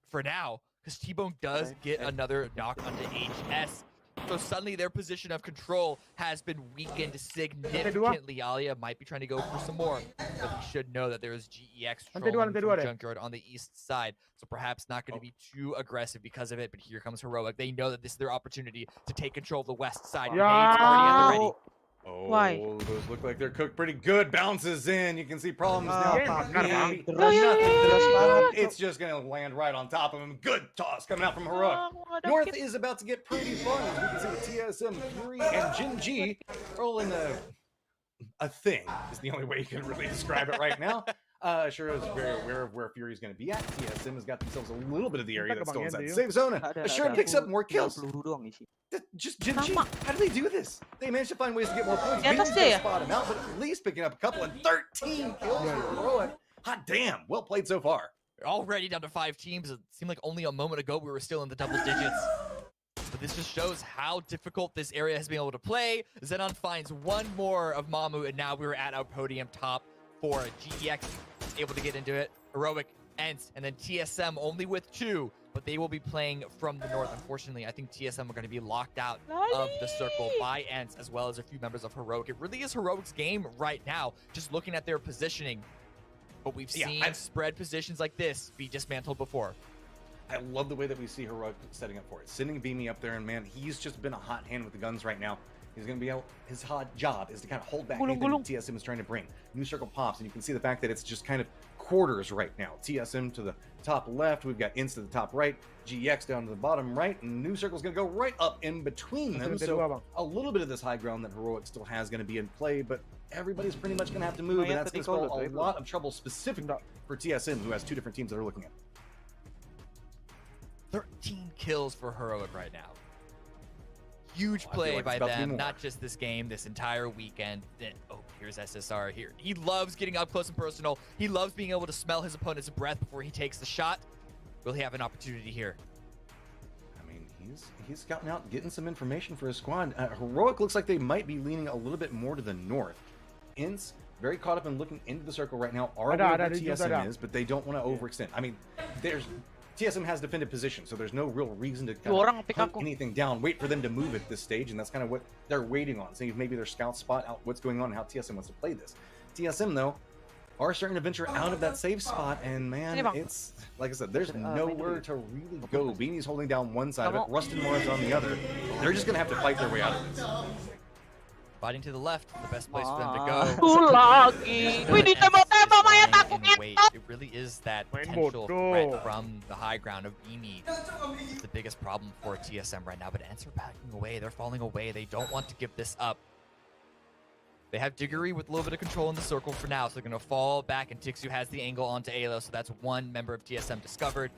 for now, because T-Bone does get another knock onto HS. So suddenly their position of control has been weakened significantly. Alia might be trying to go for some more, but he should know that there is GEX trolling from Junkyard on the east side. So perhaps not going to be too aggressive because of it, but here comes Heroic. They know that this is their opportunity to take control of the west side. Yeah. Nades already at the ready. Oh, Why? those look like they're cooked pretty good. Bounces in. You can see problems now. Again, It's just going to land right on top of him. Good toss coming out from Heroic. North is about to get pretty fun as we can see TSM, Fury, and Jin G rolling a thing is the only way you can really describe it right now. Sure is very aware of where Fury's going to be at. TSM has got themselves a little bit of the area that's still inside the safe zone. Sure picks up more kills. Just Jin G. How do they do this? They managed to find ways to get more points. Di atas Bean's dia gonna ya? spot him out, but at least picking up a couple and 13 kills for Heroic. Hot damn. Well played so far. Already down to 5 teams. It seemed like only a moment ago we were still in the double digits. But this just shows how difficult this area has been able to play. Xenon finds one more of Mamu, and now we're at our podium top 4. GEX able to get into it. Heroic, Ents, and then TSM only with 2, but they will be playing from the north. Unfortunately, I think TSM are going to be locked out of the circle by Ents, as well as a few members of Heroic. It really is Heroic's game right now, just looking at their positioning. But we've seen spread positions like this be dismantled before. I love the way that we see Heroic setting up for it. Sending Beamy up there, and man, he's just been a hot hand with the guns right now. He's going to be able, his hot job is to kind of hold back anything TSM is trying to bring. New circle pops, and you can see the fact that it's just kind of quarters right now. TSM to the top left, we've got Insta to the top right, GX down to the bottom right, and New Circle's going to go right up in between them. So a little bit of this high ground that Heroic still has going to be in play, but everybody's pretty much going to have to move, and that's going to spell a lot of trouble specifically for TSM, who has 2 different teams that are looking at. 13 kills for Heroic right now. Huge play by them, not just this game, this entire weekend. Oh, here's SSR here. He loves getting up close and personal. He loves being able to smell his opponent's breath before he takes the shot. Will he have an opportunity here? I mean, he's scouting out, getting some information for his squad. Heroic looks like they might be leaning a little bit more to the north. Ints, very caught up in looking into the circle right now, are where TSM is, but they don't want to overextend. I mean, TSM has defended position, so there's no real reason to kind of hunt anything down, wait for them to move at this stage, and that's kind of what they're waiting on, seeing if maybe their scouts spot out what's going on and how TSM wants to play this. TSM, though, are starting to venture out of that safe spot, and man, it's, like I said, there's nowhere to really go. Beanie's holding down one side of it, Rust and Mars on the other. They're just going to have to fight their way out of this. Fighting to the left, the best place for them to go. Wait, it really is that potential threat from the high ground of Beanie. It's the biggest problem for TSM right now, but Ents are backing away. They're falling away. They don't want to give this up. They have Diggory with a little bit of control in the circle for now, so they're going to fall back, and Tixu has the angle onto Alo, so that's one member of TSM discovered.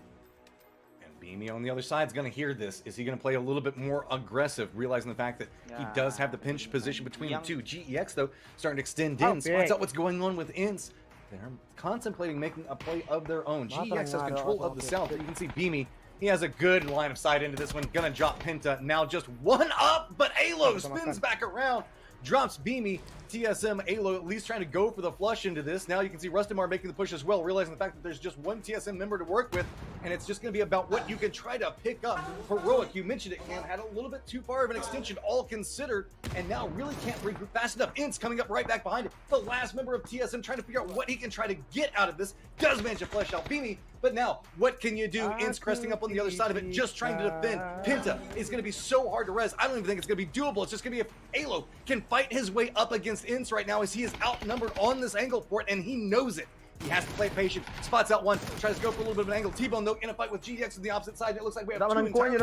Beamy on the other side is going to hear this. Is he going to play a little bit more aggressive, realizing the fact that he does have the pinch position between the two? GEX, though, starting to extend in, spots out what's going on with Ints. They're contemplating making a play of their own. GEX has control of the south. You can see Beamy. He has a good line of sight into this one. Going to drop Penta. Now just one up, but Alo spins back around. drops Beamy. TSM Alo at least trying to go for the flush into this. Now you can see Rustamar making the push as well, realizing the fact that there's just one TSM member to work with, and it's just going to be about what you can try to pick up. Heroic, you mentioned it, Cam, had a little bit too far of an extension, all considered, and now really can't regroup fast enough. Ince coming up right back behind it. The last member of TSM trying to figure out what he can try to get out of this. Does manage to flush out Beamy, but now what can you do? Ince cresting up on the other side of it, just trying to defend. Pinta is going to be so hard to res. I don't even think it's going to be doable. It's just going to be if Alo can fight his way up against Ince right now, as he is outnumbered on this angle port, and he knows it. He has to play patient. Spots out one. Tries to go for a little bit of an angle. T-Bone, though, in a fight with GX on the opposite side. It looks like we have two entire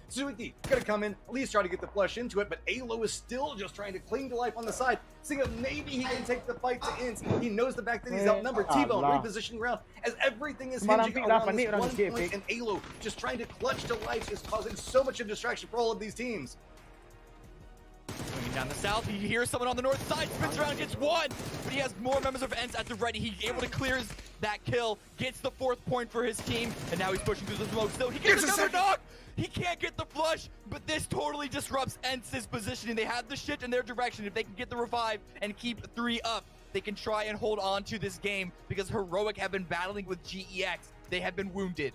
Suzuki gonna come in, at least try to get the flush into it, but Alo is still just trying to cling to life on the side. Seeing if maybe he can take the fight to Ince. He knows the fact that he's outnumbered. T-Bone repositioning around as everything is hinging around this one point, and Alo just trying to clutch to life is causing so much of distraction for all of these teams. Swinging down the south, he hears someone on the north side, spins around, gets one, but he has more members of Ents at the ready. He's able to clear that kill, gets the 4th point for his team, and now he's pushing through the smoke still. He gets another knock! He can't get the flush, but this totally disrupts Ents' positioning. They have the shift in their direction. If they can get the revive and keep 3 up, they can try and hold on to this game, because Heroic have been battling with GEX. They have been wounded.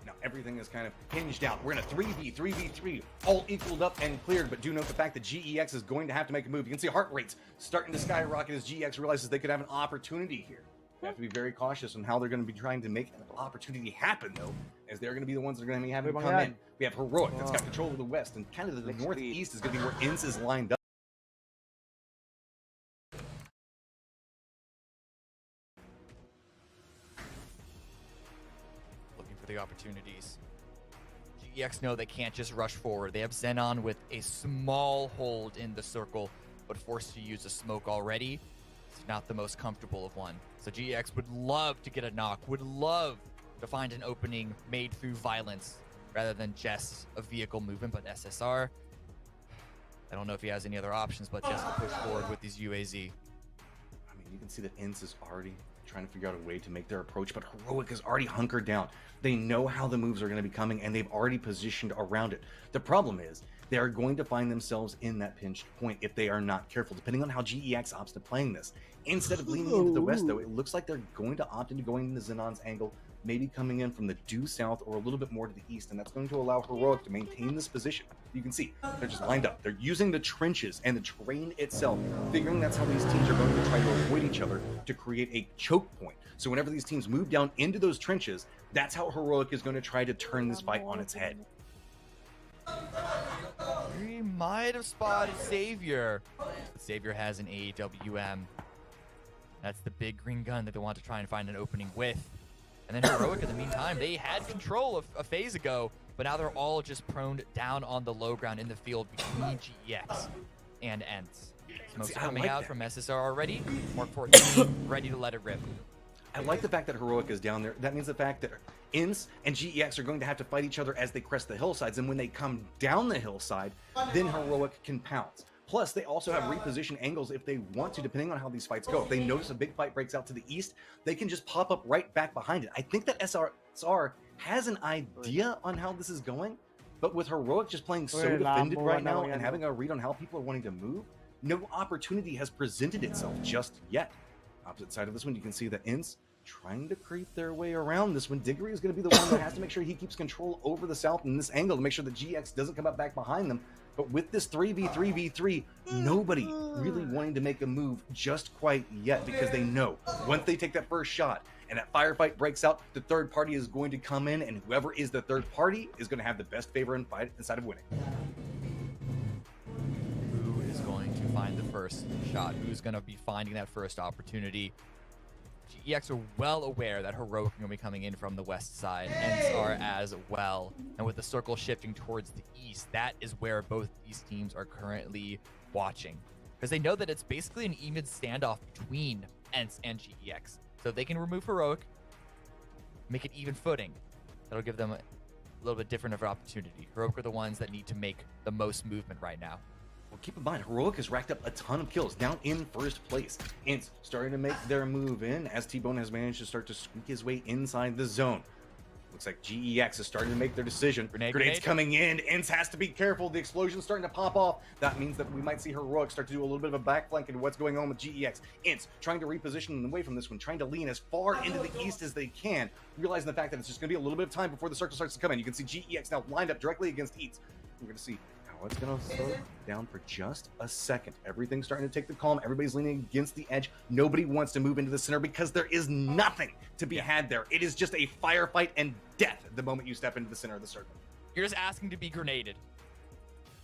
Now everything is kind of hinged out. We're in a 3v3, all equaled up and cleared, but do note the fact that GEX is going to have to make a move. You can see heart rates starting to skyrocket as GEX realizes they could have an opportunity here. They have to be very cautious on how they're going to be trying to make an opportunity happen, though, as they're going to be the ones that are going to be having to come in. We have Heroic that's got control of the west, and kind of the northeast is going to be where Ince is lined up. The opportunities. GEX know they can't just rush forward. They have Xenon with a small hold in the circle, but forced to use a smoke already. It's not the most comfortable of one. So GEX would love to get a knock, would love to find an opening made through violence rather than just a vehicle movement, but SSR, I don't know if he has any other options but just to push forward with these UAZ. I mean, you can see that Ince is already trying to figure out a way to make their approach, but Heroic is already hunkered down. They know how the moves are going to be coming, and they've already positioned around it. The problem is they are going to find themselves in that pinched point if they are not careful, depending on how GEX opts to playing this. Instead of leaning into the west, though, it looks like they're going to opt into going into Xenon's angle, maybe coming in from the due south or a little bit more to the east, and that's going to allow Heroic to maintain this position. You can see they're just lined up. They're using the trenches and the terrain itself, figuring that's how these teams are going to try to avoid each other to create a choke point. So whenever these teams move down into those trenches, that's how Heroic is going to try to turn this fight on its head. We might have spotted Savior. Savior has an AWM. That's the big green gun that they want to try and find an opening with. And then Heroic, in the meantime, they had control a phase ago, but now they're all just prone down on the low ground in the field between GEX and Ents. Smoke's coming out from SSR already. Mark 14 ready to let it rip. I like the fact that Heroic is down there. That means the fact that Ince and GEX are going to have to fight each other as they crest the hillsides, and when they come down the hillside, then Heroic can pounce. Plus, they also have reposition angles if they want to, depending on how these fights go. If they notice a big fight breaks out to the east, they can just pop up right back behind it. I think that SSR has an idea on how this is going, but with Heroic just playing so defended right now and having a read on how people are wanting to move, no opportunity has presented itself just yet. Opposite side of this one, you can see the Ince trying to creep their way around this one. Diggory is going to be the one that has to make sure he keeps control over the south in this angle to make sure that GX doesn't come up back behind them. But with this 3v3v3, nobody really wanting to make a move just quite yet, because they know once they take that first shot and that firefight breaks out, the third party is going to come in, and whoever is the third party is going to have the best favor in fight inside of winning. Who is going to find the first shot? Who's going to be finding that first opportunity? GEX are well aware that Heroic are going to be coming in from the west side. Ents are as well. And with the circle shifting towards the east, that is where both these teams are currently watching. Because they know that it's basically an even standoff between Ents and GEX. So if they can remove Heroic, make it even footing, that'll give them a little bit different of an opportunity. Heroic are the ones that need to make the most movement right now. Well, keep in mind, Heroic has racked up a ton of kills, down in first place. Ince starting to make their move in as T-Bone has managed to start to squeak his way inside the zone. Looks like GEX is starting to make their decision. Grenades Grenades coming in. Ince has to be careful. The explosion's starting to pop off. That means that we might see Heroic start to do a little bit of a backflank into what's going on with GEX. Ince trying to reposition away from this one, trying to lean as far into the east as they can, realizing the fact that it's just going to be a little bit of time before the circle starts to come in. You can see GEX now lined up directly against Eats. We're going to see how it's going to slow down for just a second. Everything's starting to take the calm. Everybody's leaning against the edge. Nobody wants to move into the center because there is nothing to be had there. It is just a firefight and death the moment you step into the center of the circle. You're just asking to be grenaded.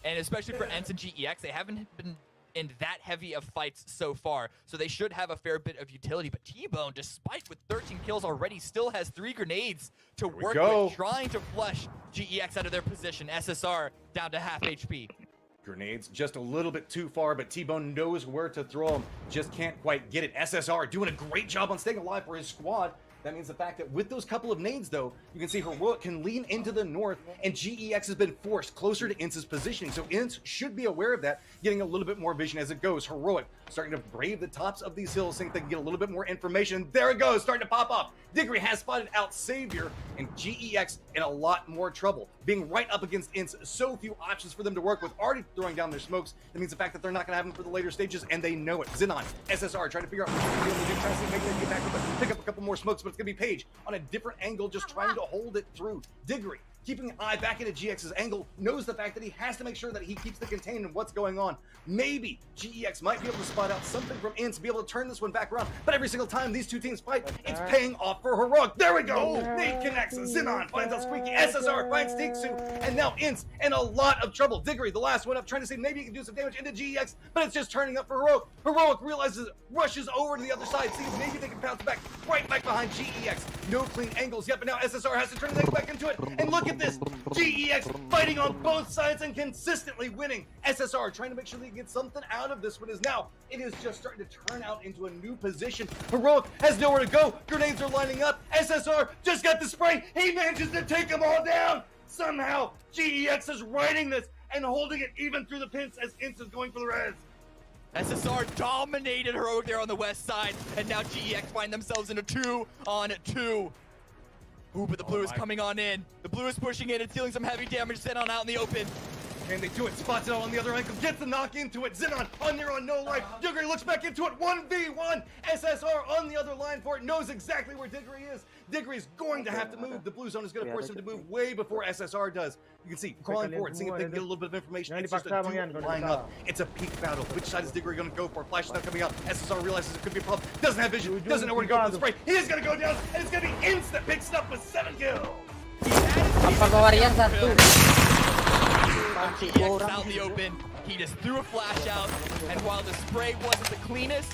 And especially for Ents and GEX, they haven't been in that heavy of fights so far, so they should have a fair bit of utility. But T-Bone, despite with 13 kills already, still has 3 grenades to work with, trying to flush GEX out of their position. SSR down to half HP. Grenades just a little bit too far, but T-Bone knows where to throw them. Just can't quite get it. SSR doing a great job on staying alive for his squad. That means the fact that with those couple of nades, though, you can see Heroic can lean into the north, and GEX has been forced closer to Ince's positioning. So Ince should be aware of that, getting a little bit more vision as it goes. Heroic starting to brave the tops of these hills, think they can get a little bit more information. There it goes, starting to pop off. Diggory has spotted out Savior, and GEX in a lot more trouble. Being right up against Ince, so few options for them to work with, already throwing down their smokes. That means the fact that they're not going to have them for the later stages, and they know it. Xenon, SSR, trying to figure out what they're going to do, trying to see if maybe they can get back up, pick up a couple more smokes, but it's going to be Page on a different angle, just trying to hold it through. Diggory, keeping an eye back into GX's angle, knows the fact that he has to make sure that he keeps the containment of what's going on. Maybe GEX might be able to spot out something from Ince, be able to turn this one back around, but every single time these two teams fight, it's paying off for Heroic. There we go! Nate connects, Xenon finds out Squeaky, SSR finds Tiksu, and now Ince in a lot of trouble. Diggory, the last one up, trying to see maybe he can do some damage into GEX, but it's just turning up for Heroic. Heroic realizes, rushes over to the other side, sees maybe they can bounce back, right back behind GEX. No clean angles yet, but now SSR has to turn things back into it, and look at this! GEX fighting on both sides and consistently winning. SSR trying to make sure they get something out of this one is now. It is just starting to turn out into a new position. Heroic has nowhere to go. Grenades are lining up. SSR just got the spray. He manages to take them all down. Somehow, GEX is riding this and holding it even through the pins as Ince is going for the res. SSR dominated Heroic there on the west side, and now GEX find themselves in a 2-on-2. Ooh, but the blue is coming on in. The blue is pushing in and dealing some heavy damage. Xenon out in the open. Can they do it? Spots it out on the other ankle. Gets the knock into it. Xenon on there on no life. Diggory looks back into it. 1v1. SSR on the other line for it. Knows exactly where Diggory is. Diggory's going to have to move. The blue zone is going to force him to move way before SSR does. You can see crawling forward, seeing if they can get a little bit of information. It's just a duel line up. It's a peak battle. Which side is Diggory going to go for? Flash is not coming out. SSR realizes it could be a problem. Doesn't have vision. Doesn't know where to go for the spray. He is going to go down, and it's going to be Ince that picks it up with 7 kills. Apa kewarian satu. GEX out in the open. He just threw a flash out, and while the spray wasn't the cleanest,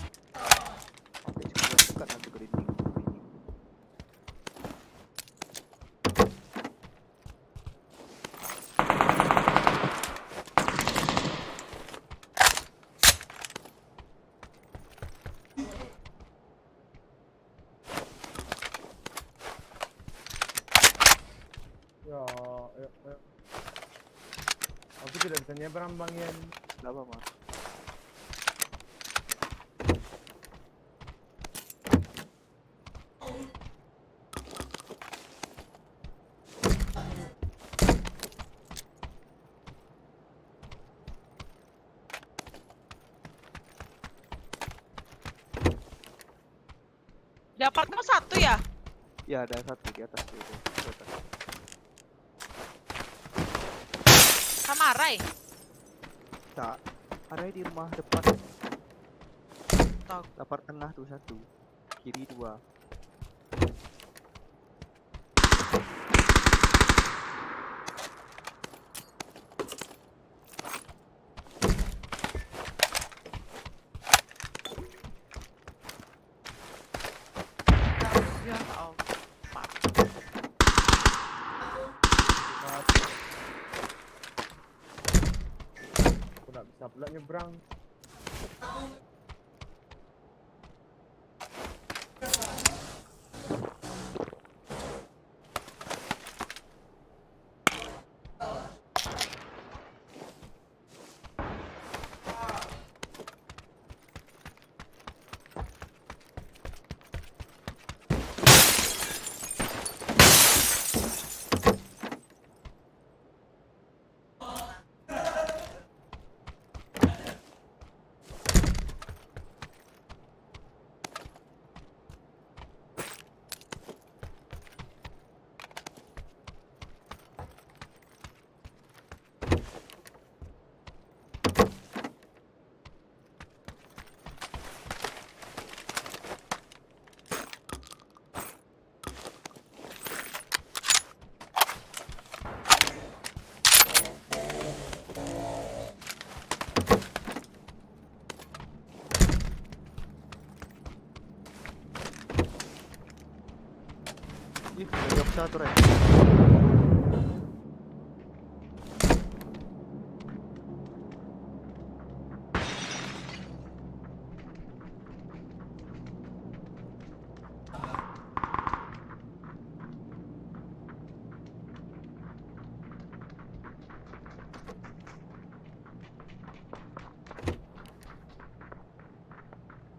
Aku tidak bisa nyebrang bang Yan. Gak apa-apa. Di apartemen 1 ya? Ya ada 1 di atas itu. Sama Arai? Tak, ada di rumah depan. Dapur tengah tuh 1, kiri 2. Ya Allah. Aku tak bisa pula nyebrang. Ih, jawab satu Ren.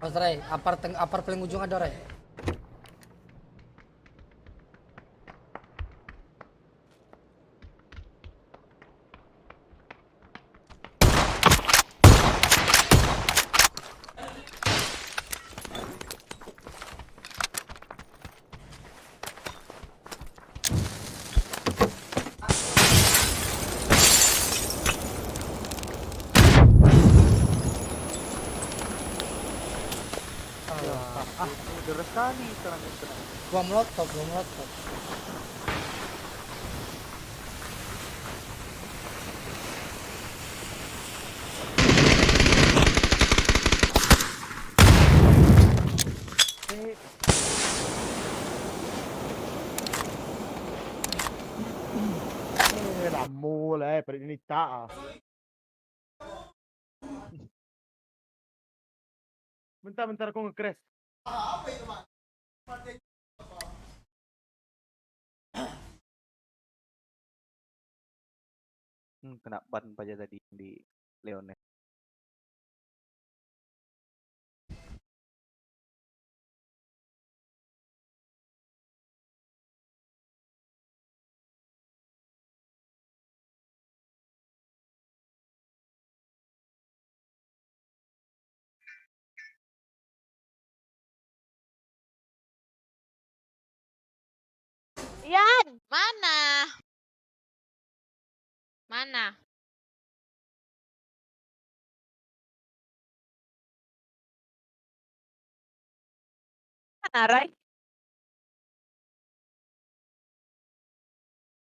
Mas Ray, apar paling ujung ada Ray. Deras sekali sekarang itu. Gua melotot. La mula, per l'unità. Bentar aku nge-crash. Kena ban aja tadi di Leone. Yan, mana? Mana? Mana, Ray?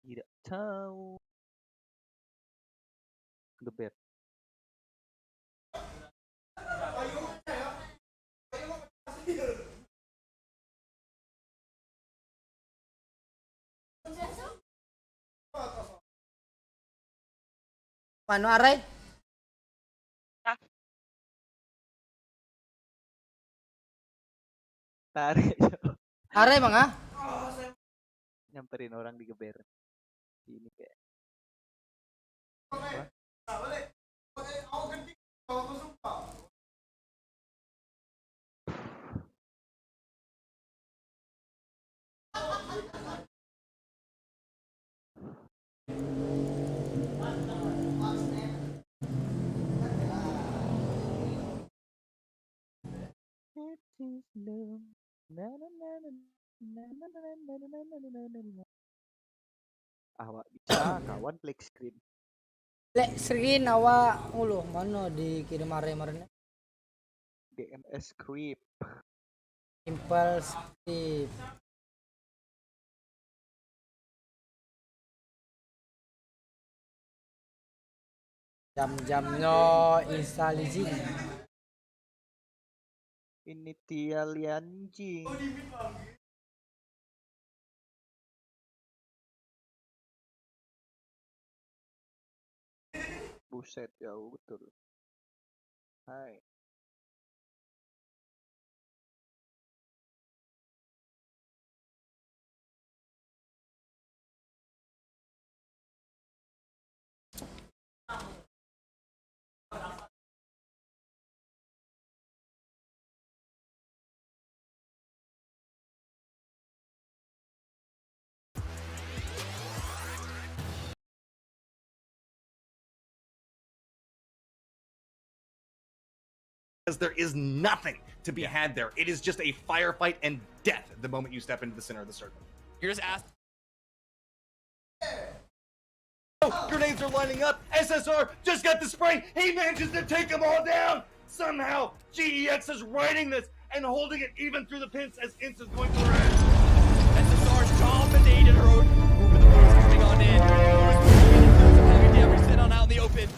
Tidak tahu. Geber. Mana Ray? Tarik. Ray bang ah? Nyamperin orang di geber. Ini kayak. Awak bisa kawan flex screen. Lek screen awak uluh mana dikirim mare-marenya? DNS script. Simple script. Jam-jamnya install izin. Ini tialianjing. Buset jauh betul. Hai. Because there is nothing to be had there. It is just a firefight and death the moment you step into the center of the circle. You're just asked. Oh, grenades are lining up. SSR just got the spray. He manages to take them all down. Somehow, GEX is riding this and holding it even through the pins as Ince is going for it. SSR's dominated road. Moving the roads coming on in. Pubg sit on out in the open.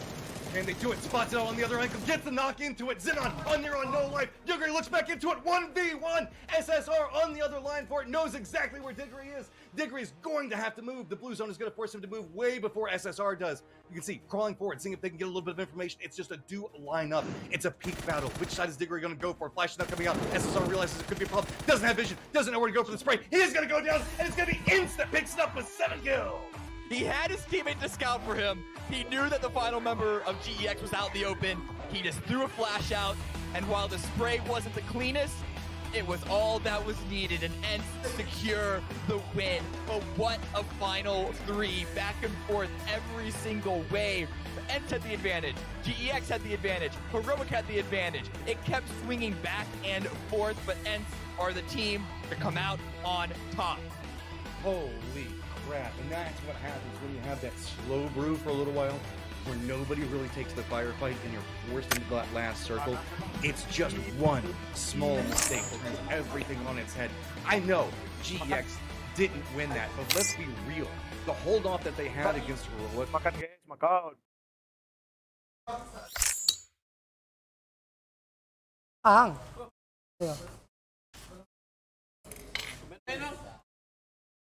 Can they do it? Spot spots it out on the other angle, gets the knock into it. Xenon on there on no life. Diggory looks back into it. 1v1. SSR on the other line for it. Knows exactly where Diggory is. Diggory is going to have to move. The blue zone is going to force him to move way before SSR does. You can see crawling forward, seeing if they can get a little bit of information. It's just a do line up. It's a peak battle. Which side is Diggory going to go for? Flash is not coming out. SSR realizes it could be a problem. Doesn't have vision. Doesn't know where to go for the spray. He is going to go down, and it's going to be instant. Picks it up with 7 kills. He had his teammate to scout for him. He knew that the final member of GEX was out in the open. He just threw a flash out, and while the spray wasn't the cleanest, it was all that was needed, and ENCE secure the win. But what a final 3, back and forth every single way. ENCE had the advantage, GEX had the advantage, Heroic had the advantage. It kept swinging back and forth, but ENCE are the team to come out on top. Holy crap. And that's what happens when you have that slow brew for a little while, where nobody really takes the firefight and you're forced into that last circle. It's just one small mistake that turns everything on its head. I know GEX didn't win that, but let's be real. The hold off that they had against Heroic. Makan guys, makan. Ang.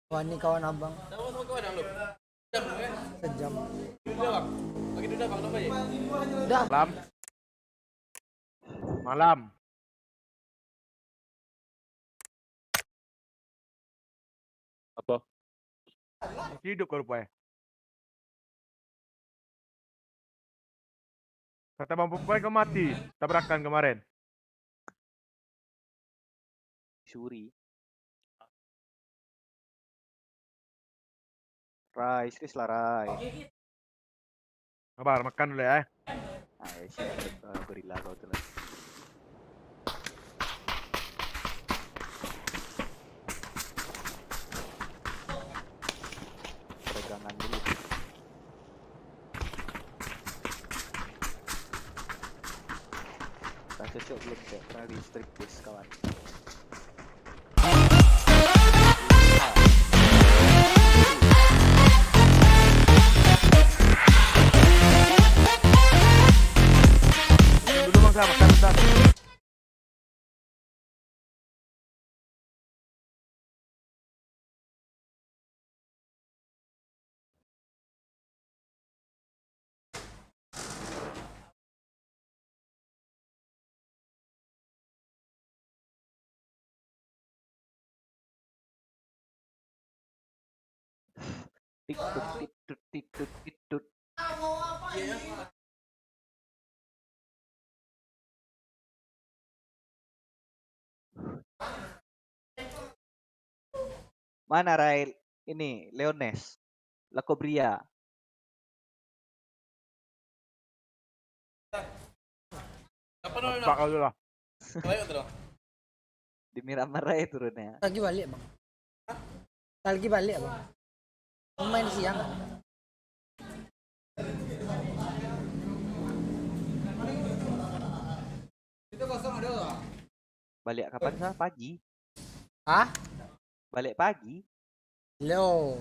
Wah, ini kawan abang. Sejam. Udah. Malam. Apa? Hidup kau rupanya. Kata Bang Pumpai kau mati. Tabrakan kemarin. Suri. Rai, serius lah Rai. Kabar, makan dulu ya. Ay, siapa gorila kau tuh lah. Pegangan dulu. Tak cocok belum cek, pernah strip bus kawan. Dulu bang, makan bentar. Titut. Mana Rai? Ini Leones, Lacobria. Pak kau dulu lah. Di Miramar Rai turunnya. Lagi balik, Bang. Lagi balik, Bang. Main siang. Itu kosong ada enggak? Balik kapan sah? Pagi. Hah? Balik pagi. Lo.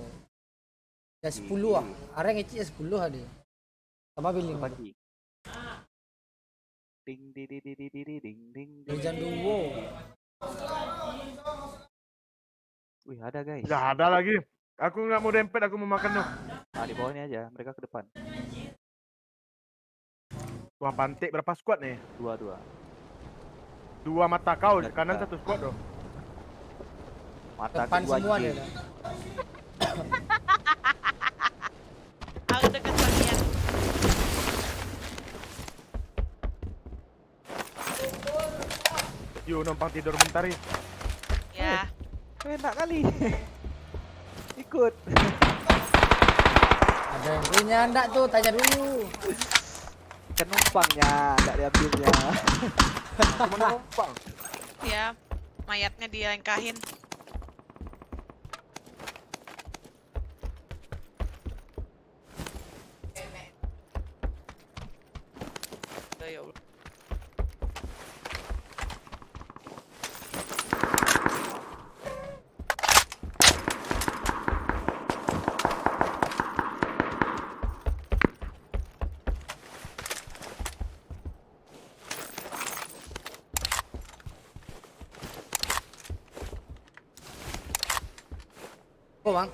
Ya 10 ah. Areng ngecik ya 10 ada. Sama billing pagi. Ding ding ding ding ding ding ding. Jam 2. Wih, ada guys. Dah ada lagi. Aku nggak mau dempet, aku mau makan tuh. Ah, di bawah ini aja, mereka ke depan. Wah, pantik berapa squad nih? 2-2. 2 mata kau, di kanan 1 squad tuh. Mata depan kedua semua J. dia. Aku dekat bagian. Yo, numpang tidur bentar nih. Ya. Enak kali. Ikut. Ada yang punya enggak tuh, tanya dulu. Kan numpangnya, enggak diambilnya. Cuma numpang. Ya, mayatnya dilengkahin. Ya Allah. Oh, Bang.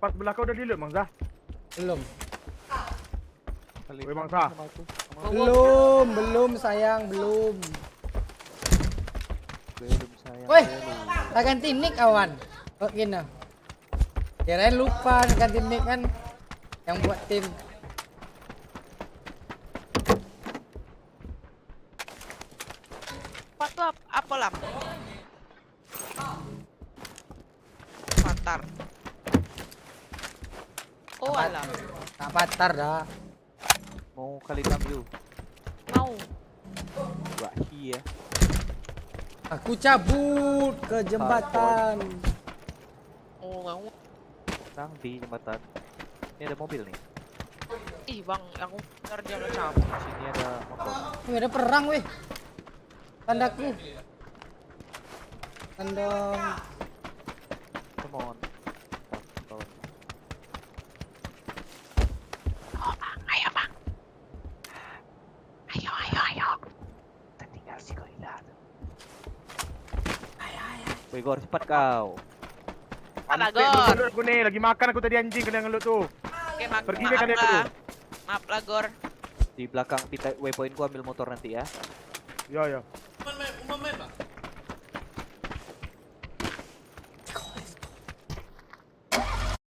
Apa sebelah kau udah di loot, Bang Zah? Belum. Woi, Bang Zah. Belum sayang, belum. Belum sayang. Woi, tak ganti nick kawan. Oh gini. Kirain lupa ganti nick kan yang buat tim. Apa tuh apa lam? Patar. Oh alam. Tak patar dah. Mau kali 6 yuk. Mau. Wah, iya. Aku cabut ke jembatan. Oh, mau. Nang di jembatan. Ini ada mobil nih. Ih bang, aku kerja ke cabut. Sini ada motor. Wih, ada perang weh. Tandaku. Tanda. Come on. Oh bang, ayo bang. Ayo. Kita tinggal si gorila. Woi, Gor, cepat kau. Mana Ampe lu Gor? gelut aku nih, lagi makan aku tadi anjing kena ngelut tuh. Oke, Pergi maaf deh kalian dulu. lah. Maaf lah Gor. Di belakang kita waypoint gua ambil motor nanti ya. Yo.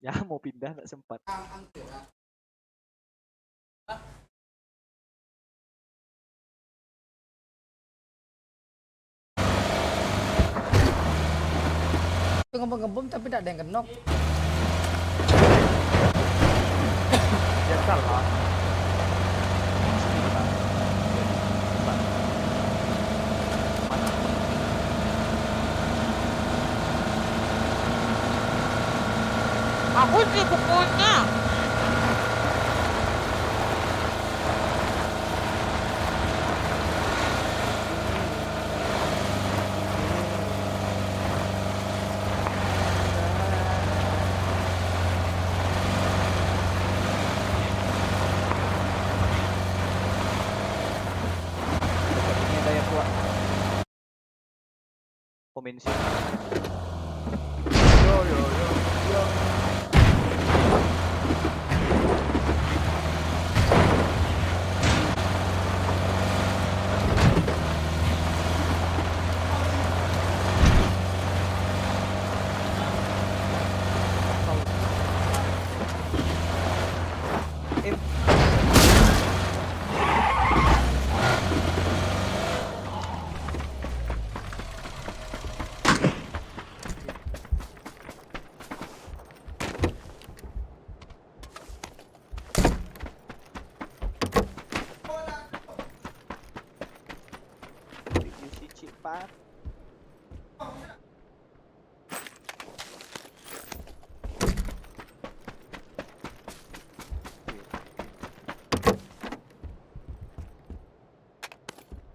Ya mau pindah nggak sempat. Ngebom tapi tidak ada yang kenok. Ya salah. Aku sih pokoknya. Ini ada yang kuat. Komensi. Yo. Si Cipat.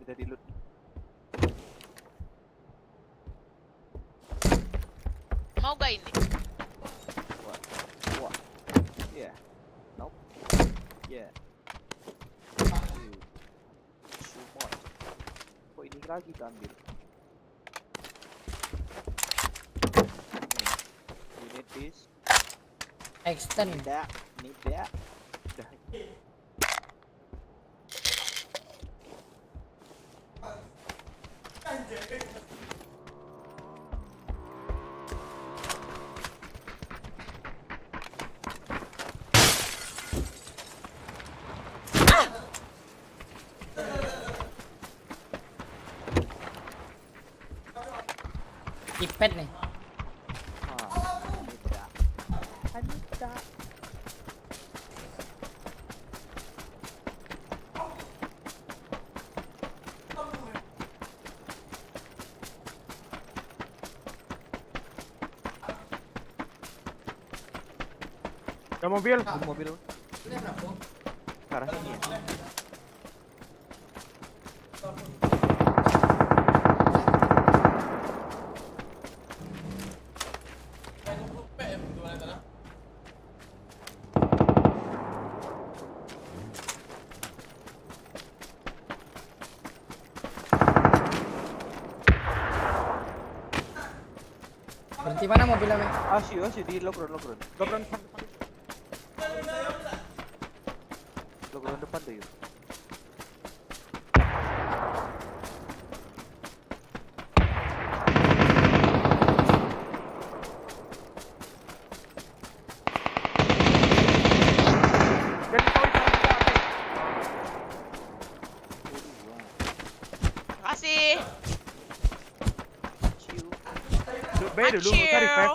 Udah di loot. Mau gak ini? Wah. Yeah. Nope. Yeah. Sumot. Kok ini lagi kita ambil? You need this. Extend. Need that. Udah. expert nih. Ada mobil. Mobil. Ke arah sini ya. Berhenti mana mobilnya, Bang? Asyik di lockdown. Gabran Lockdown depan tuh yuk. Makasih. Duduk B dulu, gak usah repair.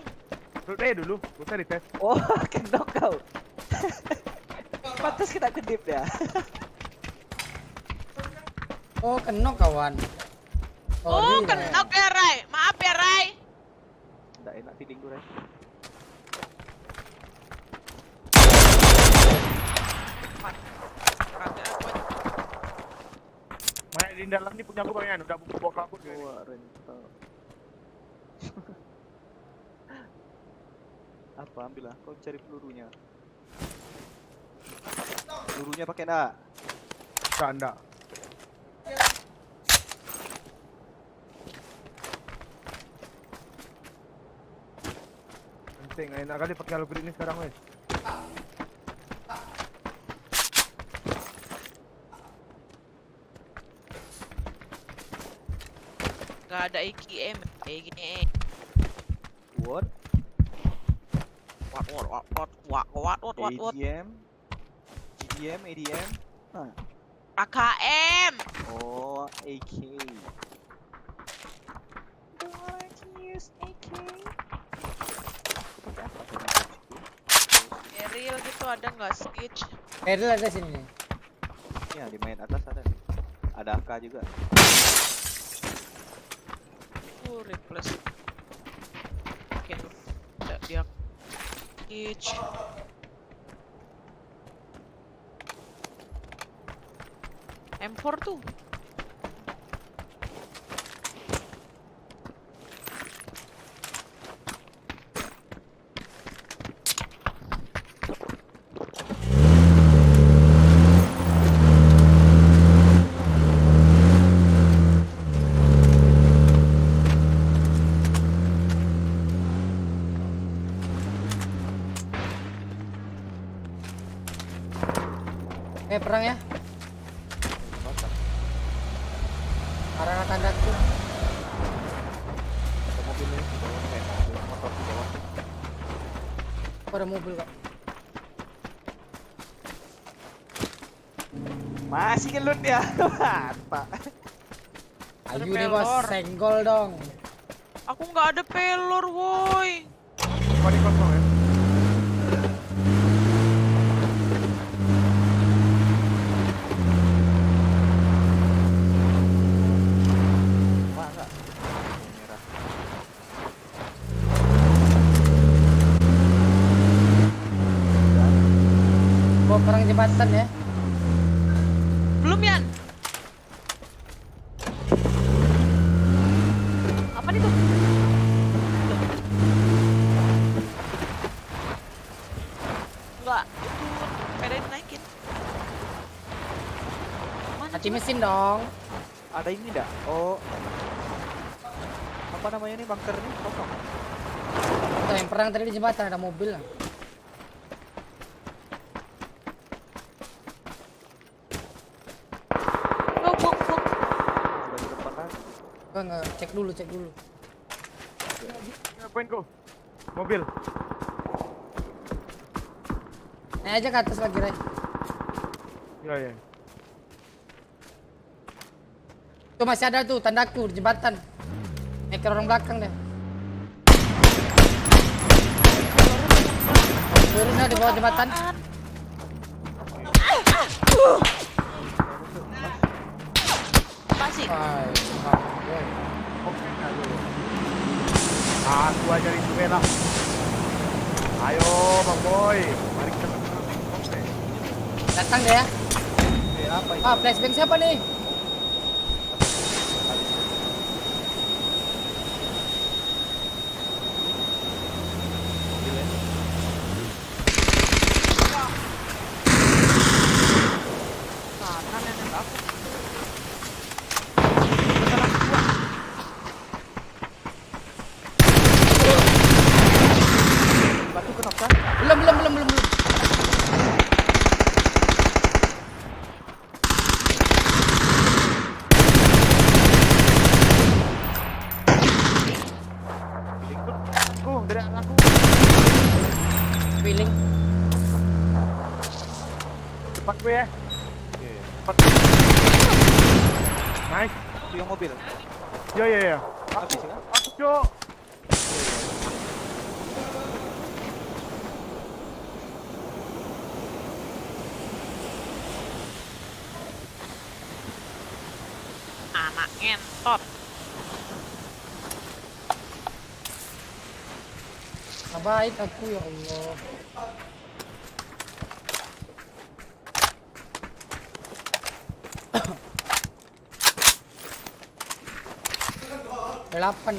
Duduk B dulu, gak usah repair. Oh, kendok kau. Pantas kita kedip ya. Oh, kenok kawan. Oh, kenok ya, Rai. Maaf ya, Rai. Nggak enak feeling gue, Ray. Banyak di dalam nih punya aku banyak, udah bawa kabur. Wah, rental. Apa ambil lah, kau cari pelurunya. Pelurunya pakai enggak? Enggak. Penting, enak kali pakai halo ini sekarang, wes. Gak ada EKM. What? What? ADM? GDM, ADM? Hah. AKM. Oh, AK. Eril gitu ada nggak sketch? Eril ada sini nih. Ya, di main atas ada. Ada AK juga. Replace. Oke. Tidak dia sketch. M4 tuh. Perang ya. Arah tandaku. Mobil ini di bawah, motor di bawah. Ada mobil kok. Masih ngelut ya. Mantap. Ayo nih bos, senggol dong. Aku nggak ada pelor, woi. Body kosong ya. Perang jembatan ya. Belum Yan. Apa nih tuh? Enggak, itu sepeda dinaikin. Mati mesin dong. Ada ini enggak? Oh. Apa namanya nih bunker nih? Kosong. Tuh, yang perang tadi di jembatan ada mobil lah. Enggak, cek dulu. Ngapain kau? Mobil. Naik aja ke atas lagi, Ray. Ya. Tuh masih ada tuh tandaku di jembatan. Naik ke orang belakang deh. Turun ya di bawah jembatan. Masih. Aku ajarin juga lah. Ayo Bang Boy, mari kita Datang deh ya. apa ini? Ah, flashbang siapa nih? Batu kenapa? Belum. Aku dari aku. Feeling. Cepat gue ya. Cepat. Nice. Itu yang mobil. Ya. Habis ya? Aku cok. Anak ngentot. Baik aku ya Allah. Delapan.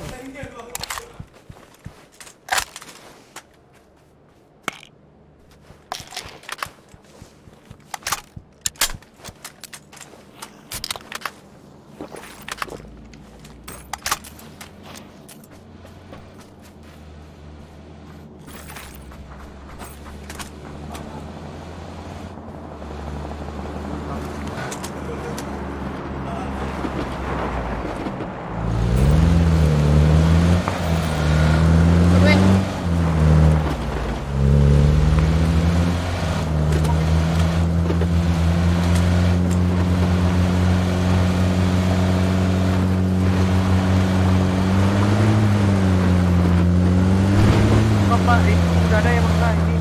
Pak, itu udah ada yang mana ini?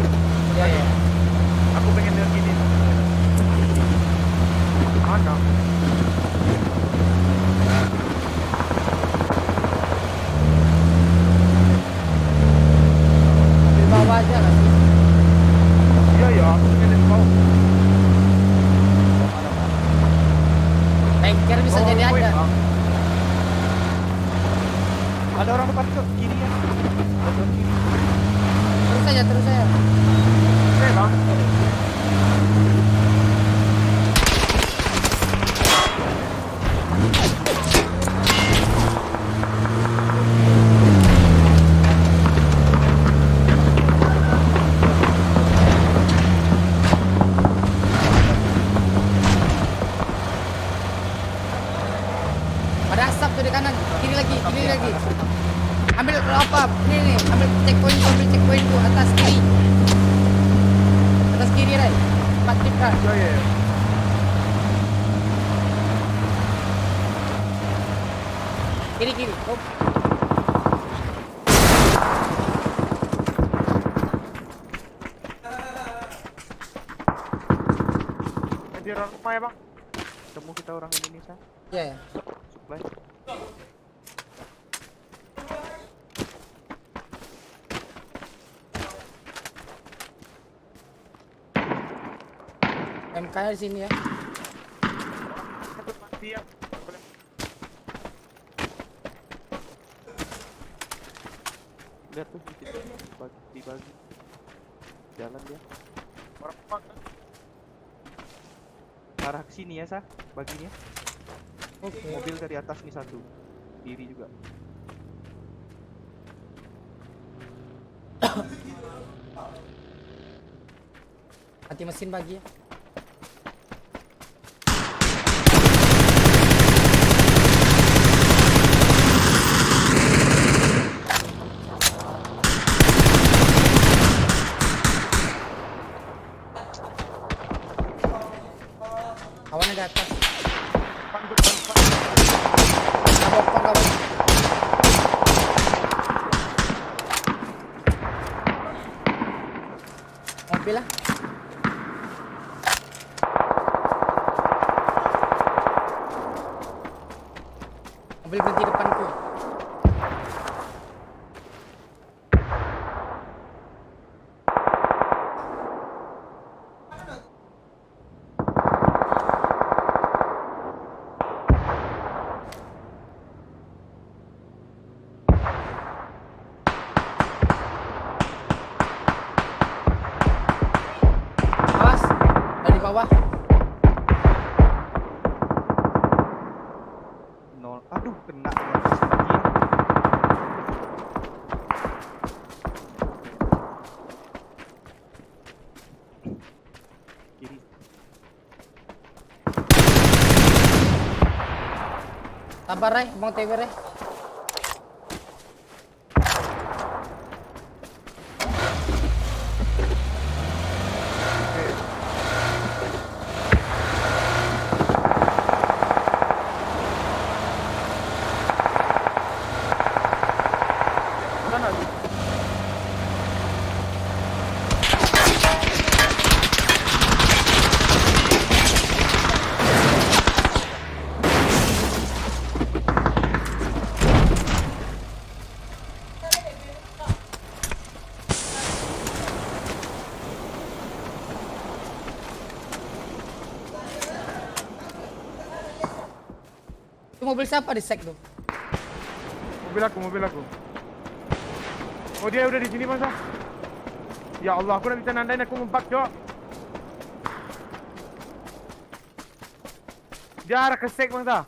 Ya. Aku pengen lihat ini. Mana? Ambil bawah aja lah. Iya, aku pengen lihat bawah. Tanker bisa Bawah jadi gue, ada. Bang. Ada orang depan ke kiri ya. Ada kiri. Terus saja. Oke, Bang. Ada asap tuh di kanan, kiri lagi. Ambil apa? Ini nih, ambil checkpoint tuh atas kiri. Atas kiri, Ray. 4 tip kan. Ya. Kiri. Oh. Di rumah ya, Bang. Temu kita orang Indonesia. Ya. Supply. MK di sini ya. Satu mati ya. Lihat tuh dibagi. Jalan dia. Orang Pak. Arah ke sini ya, Sah. Baginya. Oke. Mobil dari atas nih satu. Kiri juga. Mati mesin bagi ya. Kawannya di atas. Bokong kawan. mobil lah. Mobil berhenti depanku. Awas, dari bawah. Nol. Aduh, kena di atas lagi. Kiri. Sabar, Ray, Bang TW, Ray. Sana. Itu mobil siapa di sek tuh? Mobil aku. Oh dia udah di sini masa? Ya Allah, aku udah bisa nandain aku ngumpat, Cok. Dia arah ke sek masa.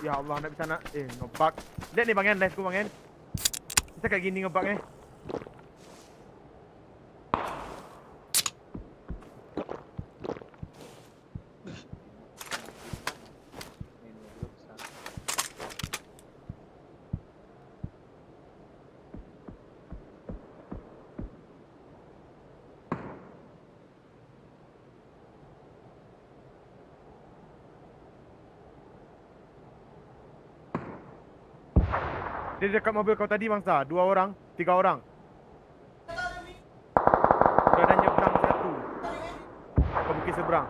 Ya Allah, nggak bisa ngebak. Lihat nih Bang En, live ku Bang En. Bisa kayak gini ngebaknya. Dia dekat mobil kau tadi bangsa, 2 orang, 3 orang. Udah ada nyebrang satu. Ke bukit seberang.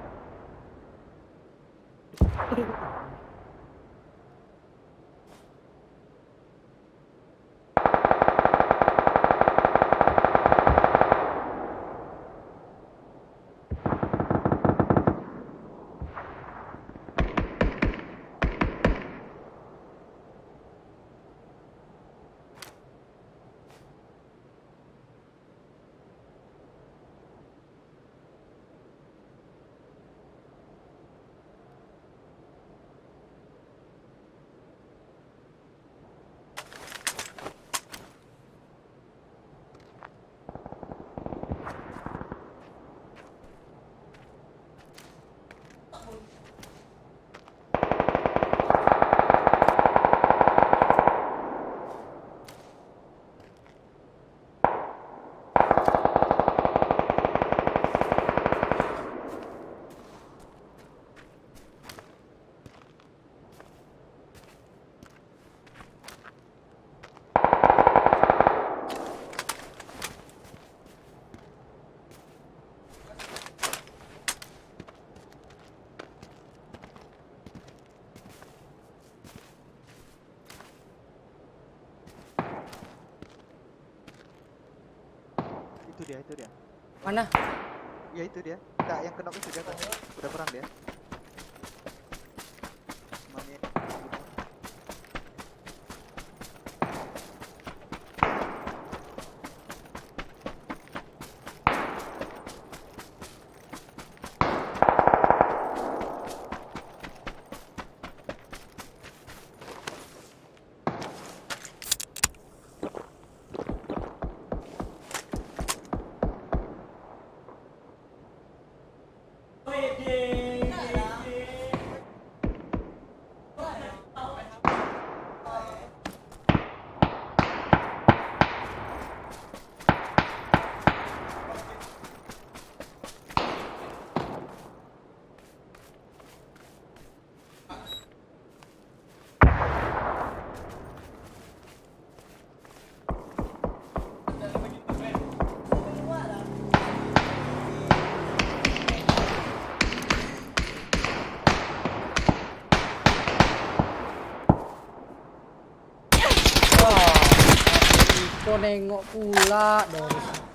Itu dia. Mana? Ya itu dia. Enggak, yang kena itu dia kan. Udah perang dia. Mana? Hero nengok pula Doris.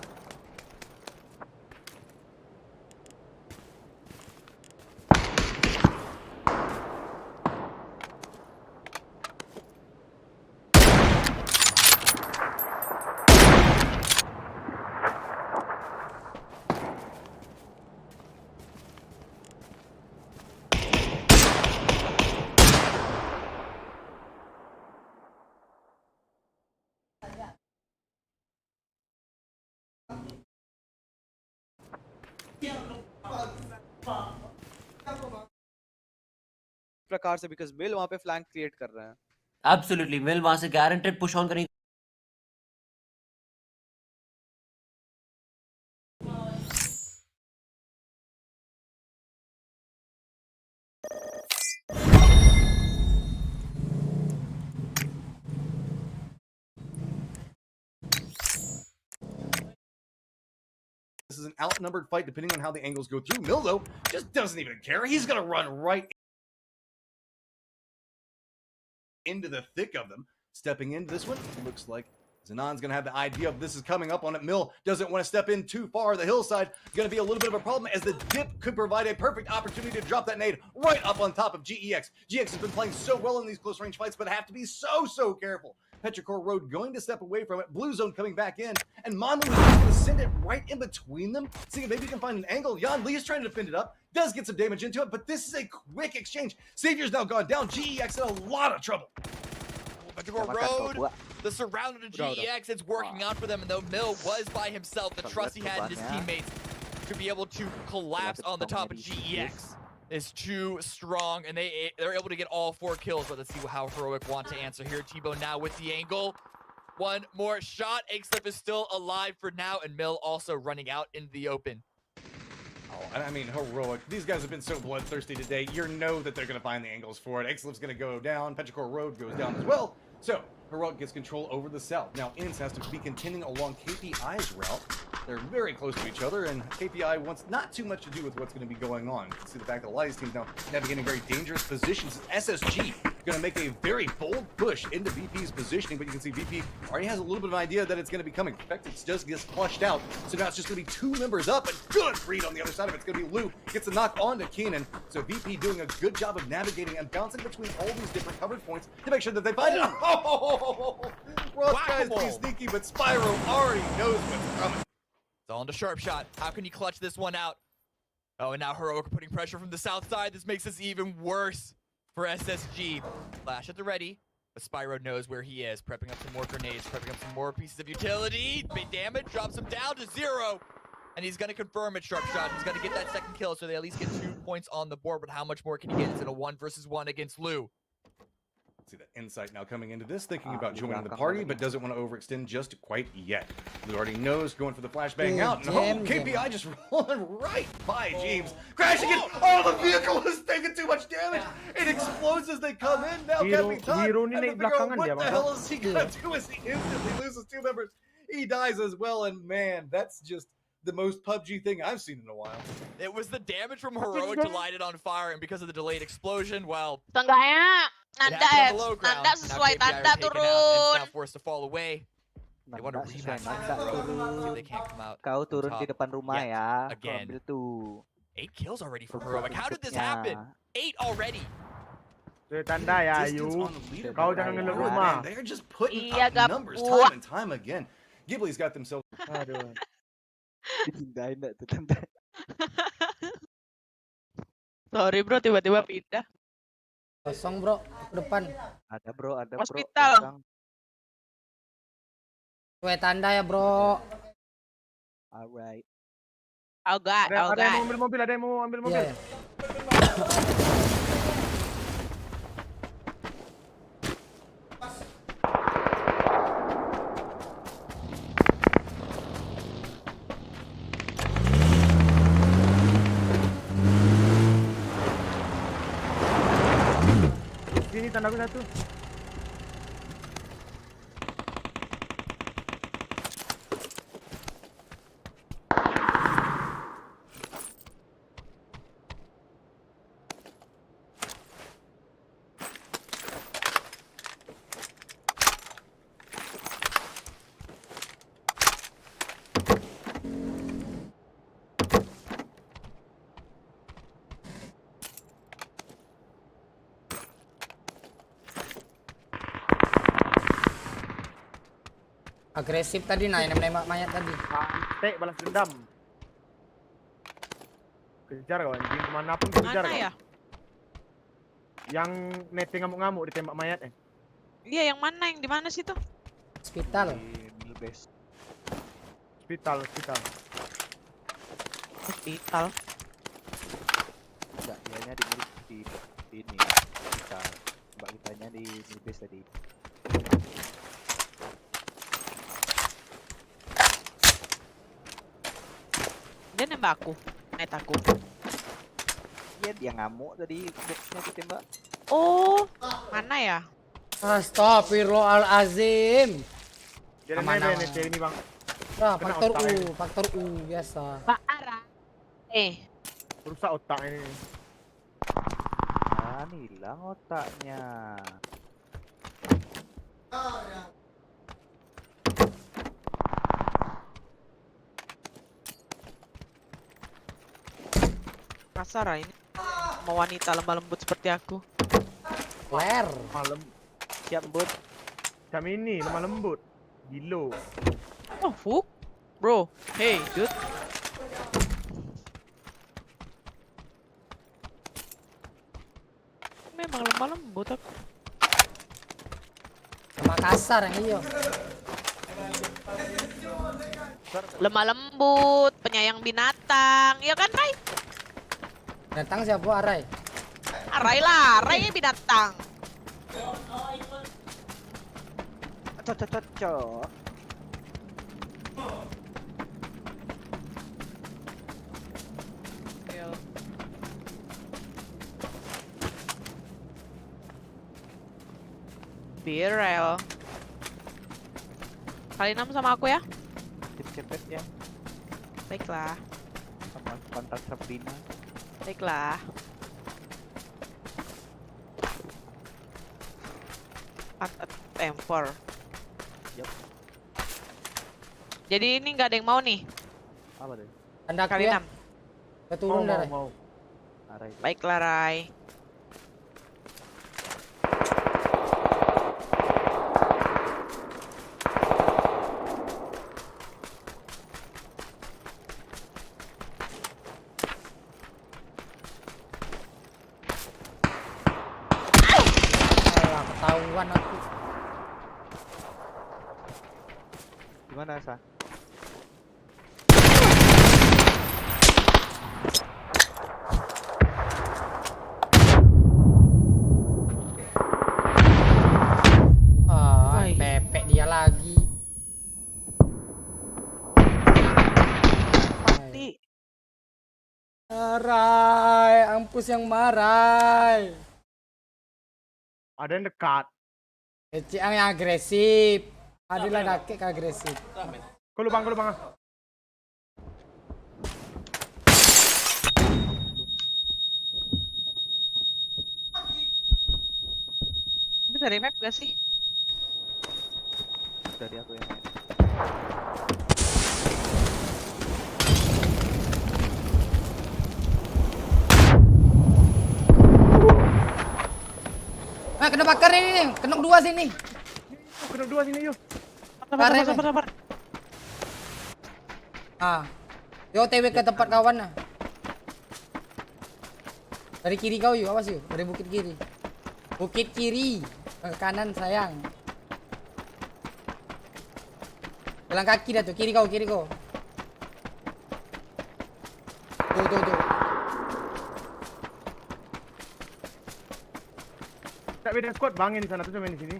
प्रकार से because मिल वहाँ पे flank create कर रहे हैं. Absolutely, मिल वहां से guaranteed push on करेंगे. This is an outnumbered fight depending on how the angles go through. Mill, though, just doesn't even care. He's going to run right into the thick of them. Stepping into this one, looks like Zanon's going to have the idea of this is coming up on it. Mill doesn't want to step in too far. The hillside going to be a little bit of a problem as the dip could provide a perfect opportunity to drop that nade right up on top of GEX. GEX has been playing so well in these close range fights, but have to be so careful. Petrichor Road going to step away from it. Blue Zone coming back in. And Monmouth is going to send it right in between them. See if maybe you can find an angle. Jan Lee is trying to defend it up. Does get some damage into it, but this is a quick exchange. Savior's now gone down. GEX in a lot of trouble. Petrichor Road, the surrounded of GEX, it's working out for them. And though Mill was by himself, the trust he had in his teammates to be able to collapse on the top of GEX is too strong, and they're able to get all 4 kills. But let's see how Heroic want to answer here. Tebow now with the angle. One more shot. Akeslip is still alive for now, and Mill also running out into the open. Oh, and I mean, Heroic. These guys have been so bloodthirsty today. You know that they're going to find the angles for it. Akeslip's going to go down. Petrichor Road goes down as well. So, Heroic gets control over the south. Now, Inns has to be contending along KPI's route. They're very close to each other, and KPI wants not too much to do with what's going to be going on. You can see the fact that Elias team's now navigating very dangerous positions. SSG going to make a very bold push into VP's positioning, but you can see VP already has a little bit of an idea that it's going to be coming. Perfectix just gets flushed out, so now it's just going to be 2 members up, and good read on the other side of it. It's going to be Lou. Gets a knock onto Keenan, so VP doing a good job of navigating and bouncing between all these different covered points to make sure that they find it. Oh! Rough guys be sneaky, but Spyro already knows what's coming. It's on to Sharp Shot. How can he clutch this one out? Oh, and now Heroic putting pressure from the south side. This makes this even worse for SSG. Flash at the ready, but Spyro knows where he is. Prepping up some more grenades, prepping up some more pieces of utility. Big damage, drops him down to 0. And he's going to confirm it, Sharp Shot. He's going to get that second kill, so they at least get 2 points on the board. But how much more can he get? It's in a 1 versus 1 against Lou. See that Insight now coming into this, thinking about joining the party, but doesn't want to overextend just quite yet. Lou already knows, going for the flashbang out. No, KPI just rolling right by James. Crashing it. Oh, the vehicle is taking too much damage. It explodes as they come in. Now Captain Todd having to figure out what the hell is he going to do as he instantly loses 2 members. He dies as well, and man, that's just the most PUBG thing I've seen in a while. It was the damage from Heroic to light it on fire, and because of the delayed explosion, well... Seenggaknya nanda sesuai tanda turun. Now forced to fall away. They want to rematch. They can't come out. Kau turun di depan rumah ya. Again. Ambil tuh. 8 kills already for Heroic. How did this happen? 8 already. Tanda ya, Ayu. Kau jangan ngeluh rumah. They're just putting up numbers time and time again. Ghibli's got themselves. Aduh. Dipindahin dah tuh tanda. Sorry bro, tiba-tiba pindah. Kosong bro, ke depan. Ada bro, ada bro. Hospital. Sesuai tanda ya bro. Alright. Ada yang mau ambil mobil, ada yang mau ambil mobil. Sini tanda aku 1. Agresif tadi nembak mayat tadi. Santai balas dendam. Kejar kau anjing kemanapun kejar Mana kau. ya? Yang netting ngamuk-ngamuk ditembak mayat Iya, yang mana? Yang di mana sih tuh? Hospital. Di middle base. Hospital. Hospital. Enggak, dianya di ini kita. Mbak kitanya di middle base tadi. Dia nembak aku. Net aku. Iya, dia ngamuk tadi backnya ditembak. Oh, mana ya? Astagfirullahalazim. Jadi Aman, net ini bang. Nah, Kena faktor otak U, ini. faktor U biasa. Pak Ara. Rusak otak ini. Ah, hilang otaknya. Kasar ah ini. Mau wanita lemah lembut seperti aku. Ler. Malam. Siap, Bud. Jam ini lemah lembut. Gilo. Oh, fuck. Bro, hey, dude. Memang lemah lembut aku. Sama kasar yang iyo. Lemah lembut, penyayang binatang. Iya kan, Ray? Datang siapa Arai? Ray lah, Ray binatang. Cocok. Birel. Kali 6 sama aku ya? Cepet ya. Baiklah. Sama kontak Sabrina. Baiklah. Pantat tempor. Yup. Jadi ini nggak ada yang mau nih. Apa tuh? Anda Kali ya? 6. Kita turun dah. Mau. Arai. Baiklah, Ray. Alah, ketahuan aku. Gimana, Sa? Ah, pepek dia lagi. Mati. Arai, ampus yang marai. Ada yang dekat. Ciang yang agresif. Adilah dakek agresif. Kau lubang. Bisa remap gak sih? Dari aku yang main. Nah, kena bakar ini nih. Kena dua sini. Kena dua sini yuk. Sabar. Ah. Yo TW ke tempat kawan nah. Dari kiri kau yuk, awas yuk. Dari bukit kiri. Bukit kiri. Ke kanan sayang. Jalan kaki dah tuh, kiri kau. Tuh. Tak beda squad bangin di sana tuh main di sini.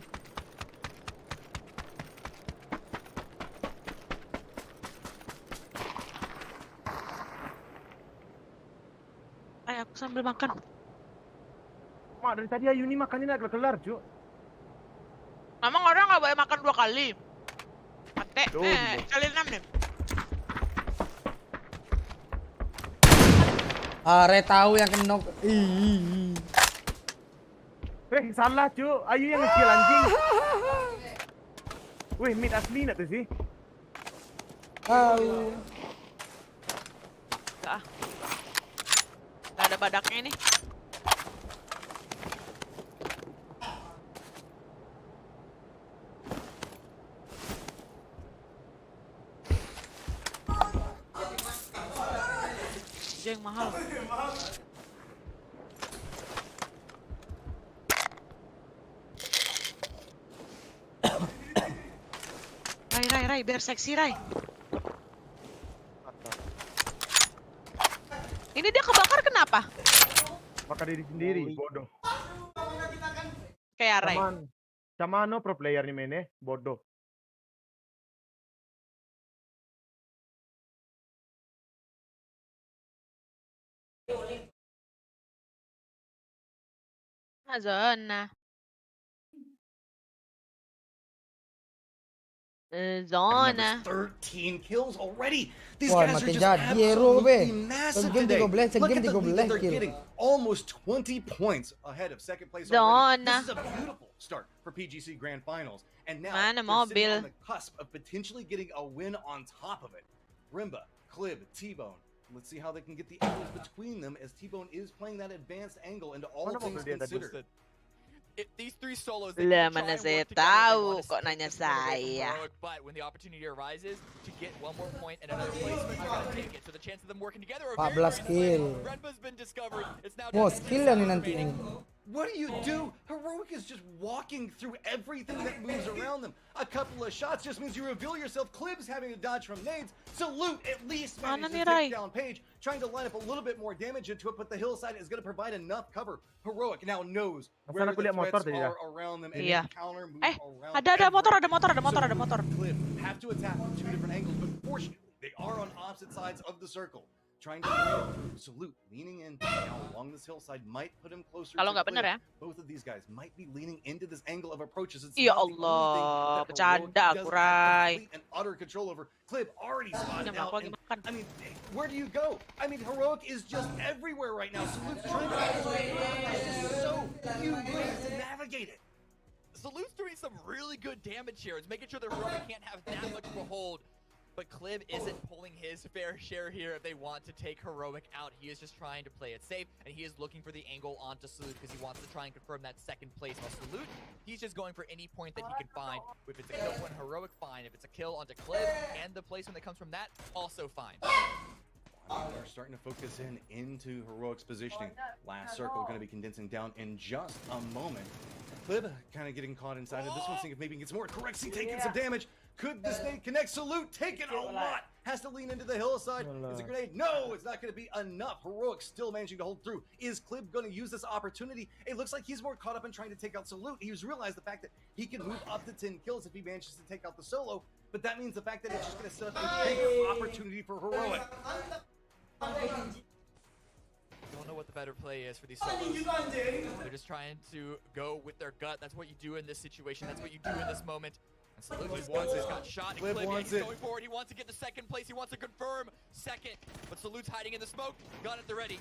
Ayo aku sambil makan. Mak dari tadi Ayu ini makannya nggak kelar, Cuk. Emang orang nggak boleh makan 2 kali? Mate, Duh, kali 6 nih. Are tahu yang kena. Ih. Salah, Cuk. Ayu yang nge-kill anjing. Wih, mid asli nak tuh sih. Tahu. Gak ada badaknya ini. Dia yang mahal. Rai, biar seksi, Rai. Ini dia kebakar kenapa? Bakar diri sendiri, bodoh. Kayak Rai. Sama no pro player nih mainnya, bodoh. Zona. Numbers 13 kills already. These Wah, guys are makin just jadi hero be. absolutely massive Segame today. 13, Look segame at the lead that 13 they're kill. getting. Almost 20 points ahead of second place already. This is a beautiful start for PGC Grand Finals. And now Mana they're sitting mobil. on the cusp of potentially getting a win on top of it. Rimba, Clib, T-Bone. Let's see how they can get the angles between them as T-Bone is playing that advanced angle into all things considered. These three solos, Lah, mana saya tahu kok nanya saya. but when the opportunity arises to get one more point and another placement, they're gonna take it. So the chance of them working together are 14 kill. Renba's been discovered. It's now Wah, skill nih nanti ini. What do you do? Heroic is just walking through everything that moves around them. A couple of shots just means you reveal yourself. Clib's having to dodge from nades. Salute at least manages to take down Page, trying to line up a little bit more damage into it, but the hillside is going to provide enough cover. Heroic now knows where the threats are around them and counter move around. Ada motor. Clib have to attack from two different angles, but fortunately they are on opposite sides of the circle. Trying to Salute leaning in now along this hillside might put him closer. Kalau nggak bener ya. Both of these guys might be leaning into this angle of approaches. It's Ya Allah, bercanda aku, Rai. And utter control over. Clib already spotted out. And, I mean, where do you go? I mean, Heroic is just everywhere right now. Salute's trying to find his way around. There's just so few ways to navigate it. Salute's doing some really good damage here. It's making sure that Heroic can't have that much of a hold. But Clib isn't pulling his fair share here if they want to take Heroic out. He is just trying to play it safe, and he is looking for the angle onto Salute because he wants to try and confirm that second place. While Salute, he's just going for any point that he can find. If it's a kill on Heroic, fine. If it's a kill onto Clib and the placement that comes from that, also fine. They're starting to focus into Heroic's positioning. Last circle going to be condensing down in just a moment. Clib kind of getting caught inside of this one, seeing if maybe he gets more. Correct, taking some damage. Could the snake connect? Salute taking a lot. Has to lean into the hillside. Is a grenade? No, it's not going to be enough. Heroic still managing to hold through. Is Clib going to use this opportunity? It looks like he's more caught up in trying to take out Salute. He's realized the fact that he can move up to 10 kills if he manages to take out the solo. But that means the fact that it's just going to set up a big opportunity for Heroic. Don't know what the better play is for these solos. They're just trying to go with their gut. That's what you do in this situation. That's what you do in this moment. And Salute just got shot. And Clib he's going forward. He wants to get to second place. He wants to confirm second. But Salute's hiding in the smoke. Gun at the ready.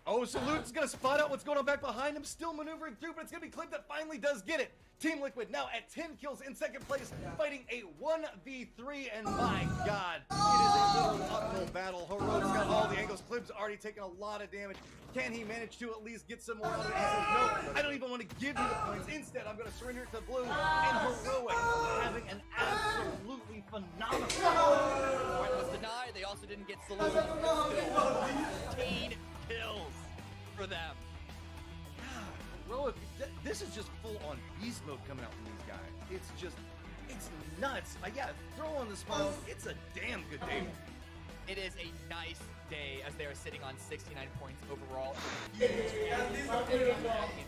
Oh, Salute's going to spot out what's going on back behind him. Still maneuvering through, but it's going to be Clib that finally does get it. Team Liquid now at 10 kills in second place, fighting a 1v3, and my God, it is a little uphill battle. Heroic's got all the angles. Clib's already taken a lot of damage. Can he manage to at least get some more out of it? He says, no, I don't even want to give you the points. Instead, I'm going to surrender it to Blue, and Heroic having an absolutely phenomenal Right was denied. They also didn't get Salute. 15 kills for them. Heroic, this is just full-on beast mode coming out from these guys. It's nuts. Yeah, throw on the smiles. It's a damn good day. It is a nice day as they are sitting on 69 points overall. Huge in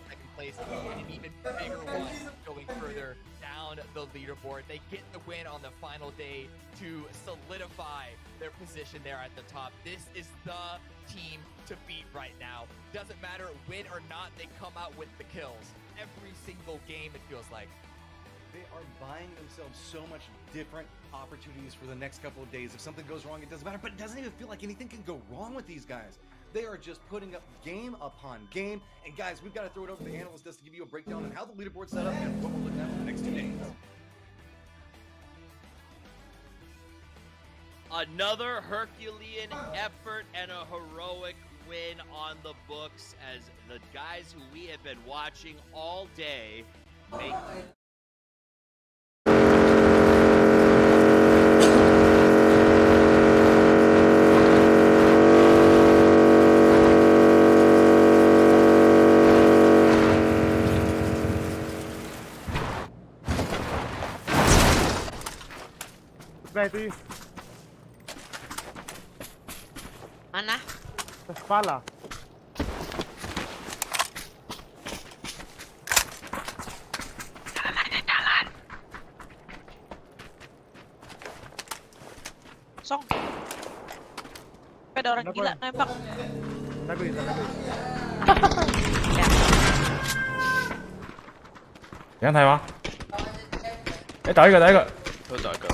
second place and an even bigger one going further down the leaderboard. They get the win on the final day to solidify their position there at the top. This is the team to beat right now. Doesn't matter win or not, they come out with the kills. Every single game, it feels like. They are buying themselves so much different opportunities for the next couple of days. If something goes wrong, it doesn't matter, but it doesn't even feel like anything can go wrong with these guys. They are just putting up game upon game. And guys, we've got to throw it over to the analyst desk to give you a breakdown on how the leaderboard's set up and what we're looking at for the next 2 days. Another Herculean effort and a heroic win on the books as the guys who we have been watching all day make Sebelah itu. Mana? Atas kepala. Song. Ada orang gila nembak. Tanda gue. Để anh thầy mà. Để tới rồi. Tôi đợi cỡ.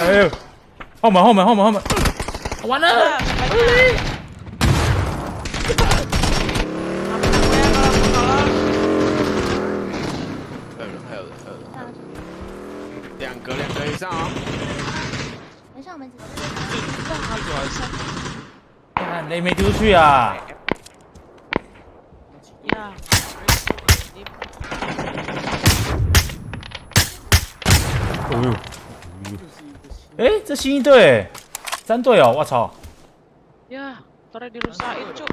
Ê. Không mà. Quanh á.两格以上啊。没事，我们几个。干，你没丢出去啊？ Ya. Eh, 这新一队，3队哦，我操！ Ya, ntar dirusain, Cuk.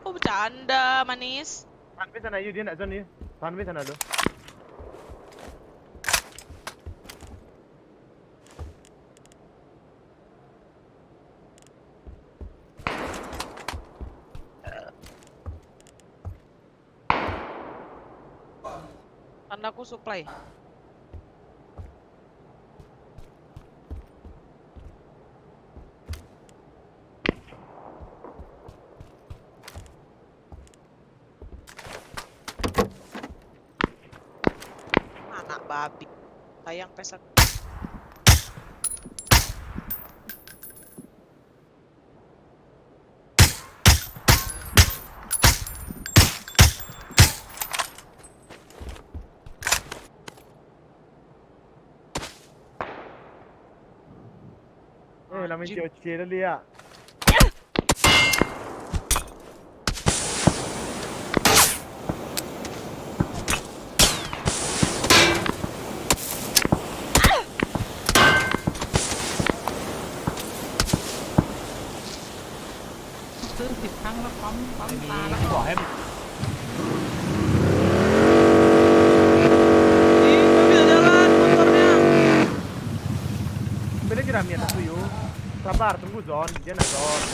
Bercanda, manis. Tahan be sana yuk, dia nak zone ni. Tahan be sana tu. Tandaku supply. Anak babi. Sayang pesan. La mente occhiera lì ah. Beda kira Mian aku yuk. Sabar, tunggu zone. Dia nak zone.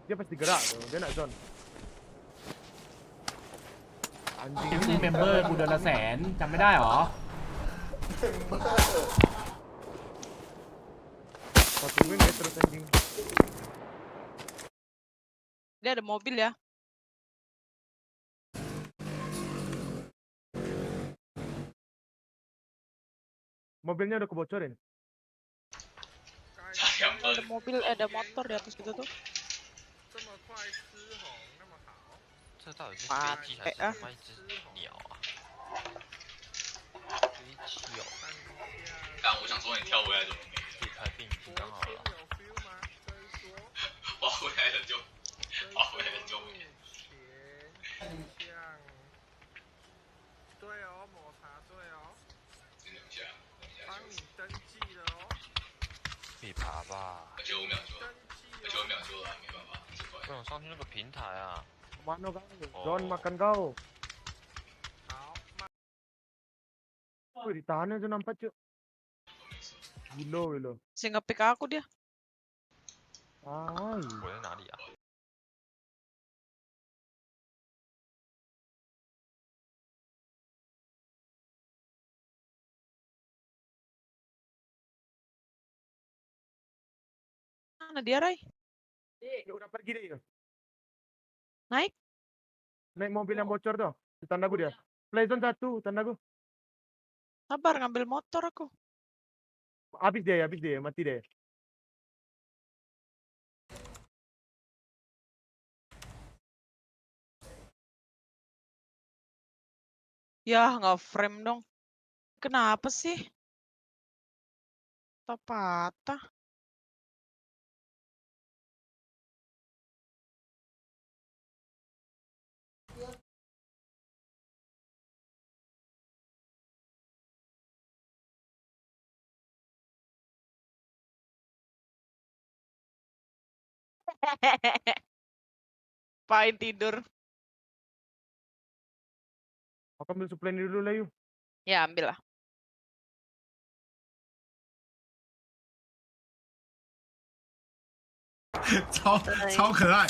Dia pasti gerak tu. Dia nak zone. Anjing. เมมเบอร์กูเดือนละ100,000จำไม่ได้หรอ Kau tungguin dia terus anjing. Dia ada mobil ya. Mobilnya udah kebocorin. Ada mobil, ada motor di atas kita tuh. 这到底是飞机还是他妈一只鸟啊？飞机哦。但我想说你跳回来怎么没？可以开病已经刚好了。跑回来了就没。对哦，抹茶对哦。等一下，帮你登记了哦。可以爬吧？而且我秒救了，没办法，这块。不想上去那个平台啊。 Mana kau? Zone makan kau. Wih, ditahan aja nampak cuy. Gilo. Si nge-pick aku dia. Ay. 我在哪里啊？ Mana dia, Ray? Udah pergi deh. Naik? Naik mobil yang bocor tuh. Tanda gue dia. Play zone 1, tanda gue. Sabar ngambil motor aku. Habis dia, mati deh. Ya, nggak frame dong. Kenapa sih? Patah. Pain tidur. Aku ambil supply dulu lah yuk. Ya, ambil lah.超可爱。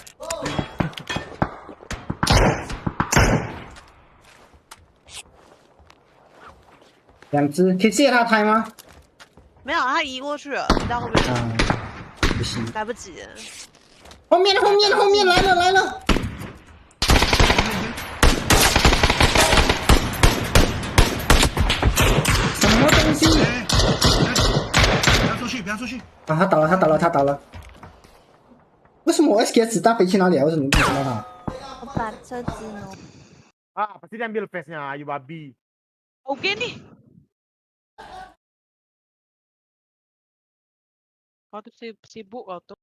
两只，可以借他开吗？没有，他移过去了，你到后面不行，来不及。后面来了！什么东西？不要出去，不要出去！啊，他倒了！为什么我 S 给子弹飞去哪里啊？为什么不知道他？我把车子挪。Ah, pasti dia ambil face-nya, ayu babi. Oke nih. Kau tuh sibuk kau tuh.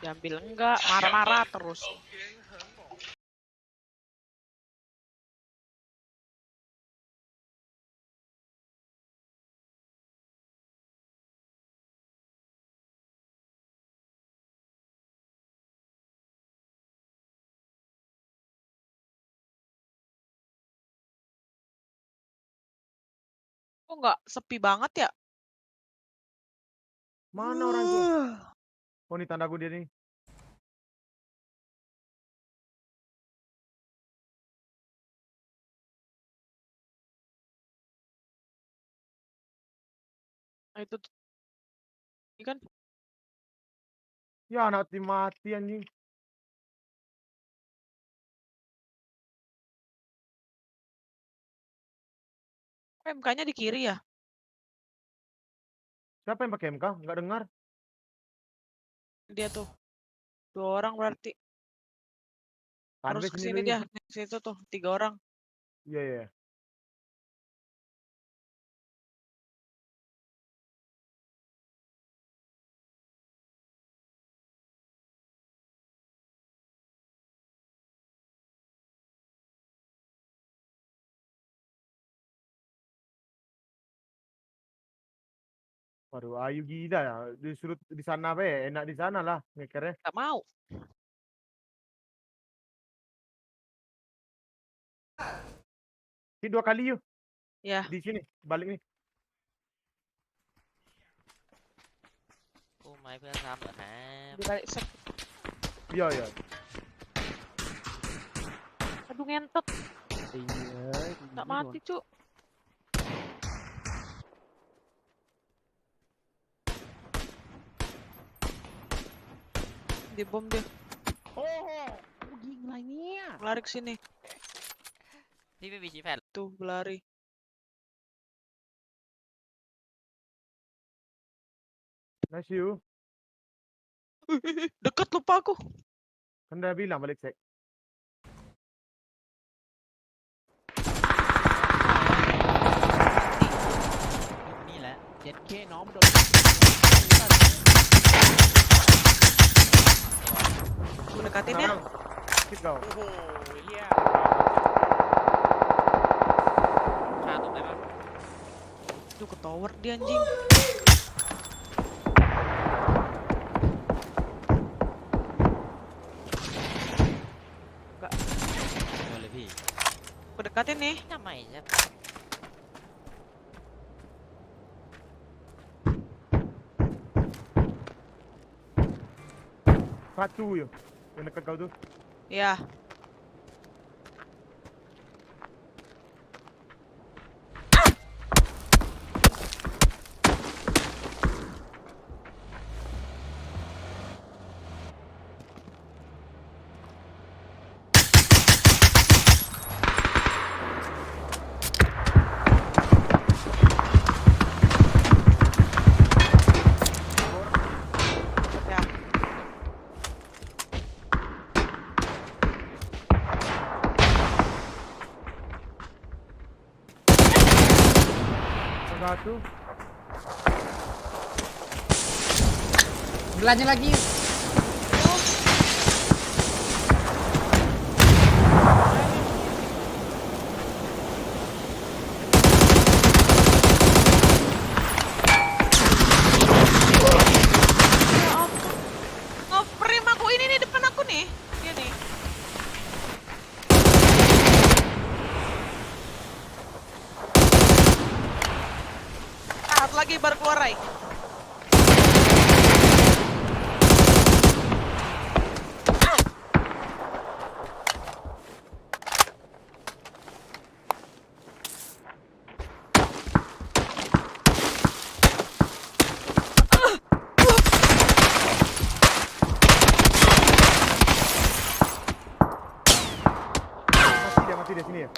Diambil enggak, marah-marah terus. Kok nggak sepi banget ya? Mana orang itu? Oh, ini tandaku dia nih. Nah, itu tuh. Ini kan Ya, anak tim mati anjing. MK-nya di kiri ya? Siapa yang pakai MK? Nggak dengar. Dia tuh. 2 orang berarti. Harus Tandas kesini ini dia. Situ tuh, 3 orang. Iya, iya. Waduh, Ayu gila ya. Disuruh di sana apa ya? Enak di sana lah ngekernya. Gak mau. Ini 2 kali yuk. Ya. Di sini, balik nih. กู้ไม้เพื่อนซ้ำเหรอครับ Dibalik set. Iya, iya. Aduh ngentot. Iya. Gak mati cuk. Di bom dia. Gila ini ya. Lari ke sini. พี่ไม่มีชี้แผ่น Tuh, berlari. Nice you. Deket lupa aku. Kan udah bilang balik sek. Ini lah. 7K น้องโดน Gue dekatin ya. Skip kau. โอ้โหเฮีย ฆ่าตรงไหนบ้าง Tuh ke tower dia anjing. Enggak. โดนเลยพี่ Gue dekatin nih. ทำไมจะ Satu yuk. Yang dekat kau tuh. Ya. Ya. Satu. Belanja lagi. Nge-frame aku ini Satu lagi baru keluar, Rai. Mati dia sini ya.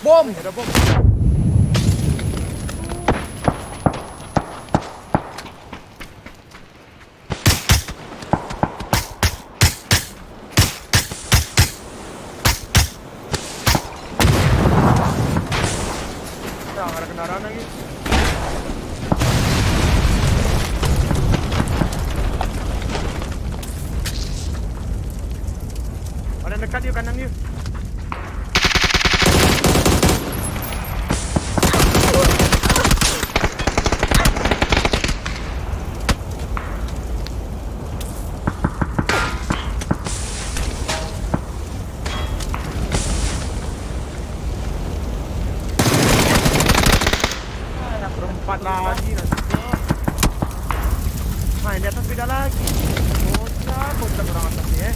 Bom. Ada bom. Nggak ada kendaraan lagi. Ada yang dekat yuk, kanan yuk. Berempat lagi nanti. Nah, di atas beda lagi. Bocah orang atas nih ya.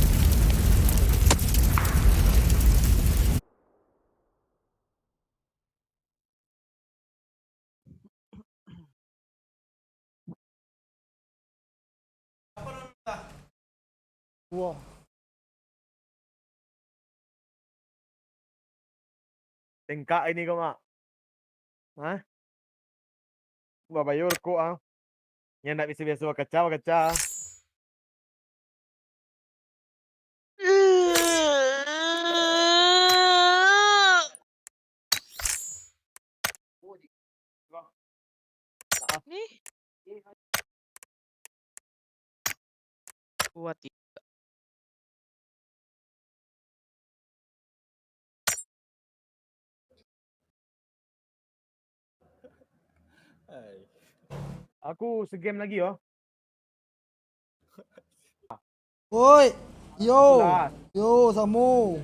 Wow. Tengkak ini kau mak. Hah? Gua bayar kok ah. Yang nak biasa-biasa kacau. Nih. Buat Aku segame lagi yo. Woi, yo, Akulah. yo, Samu.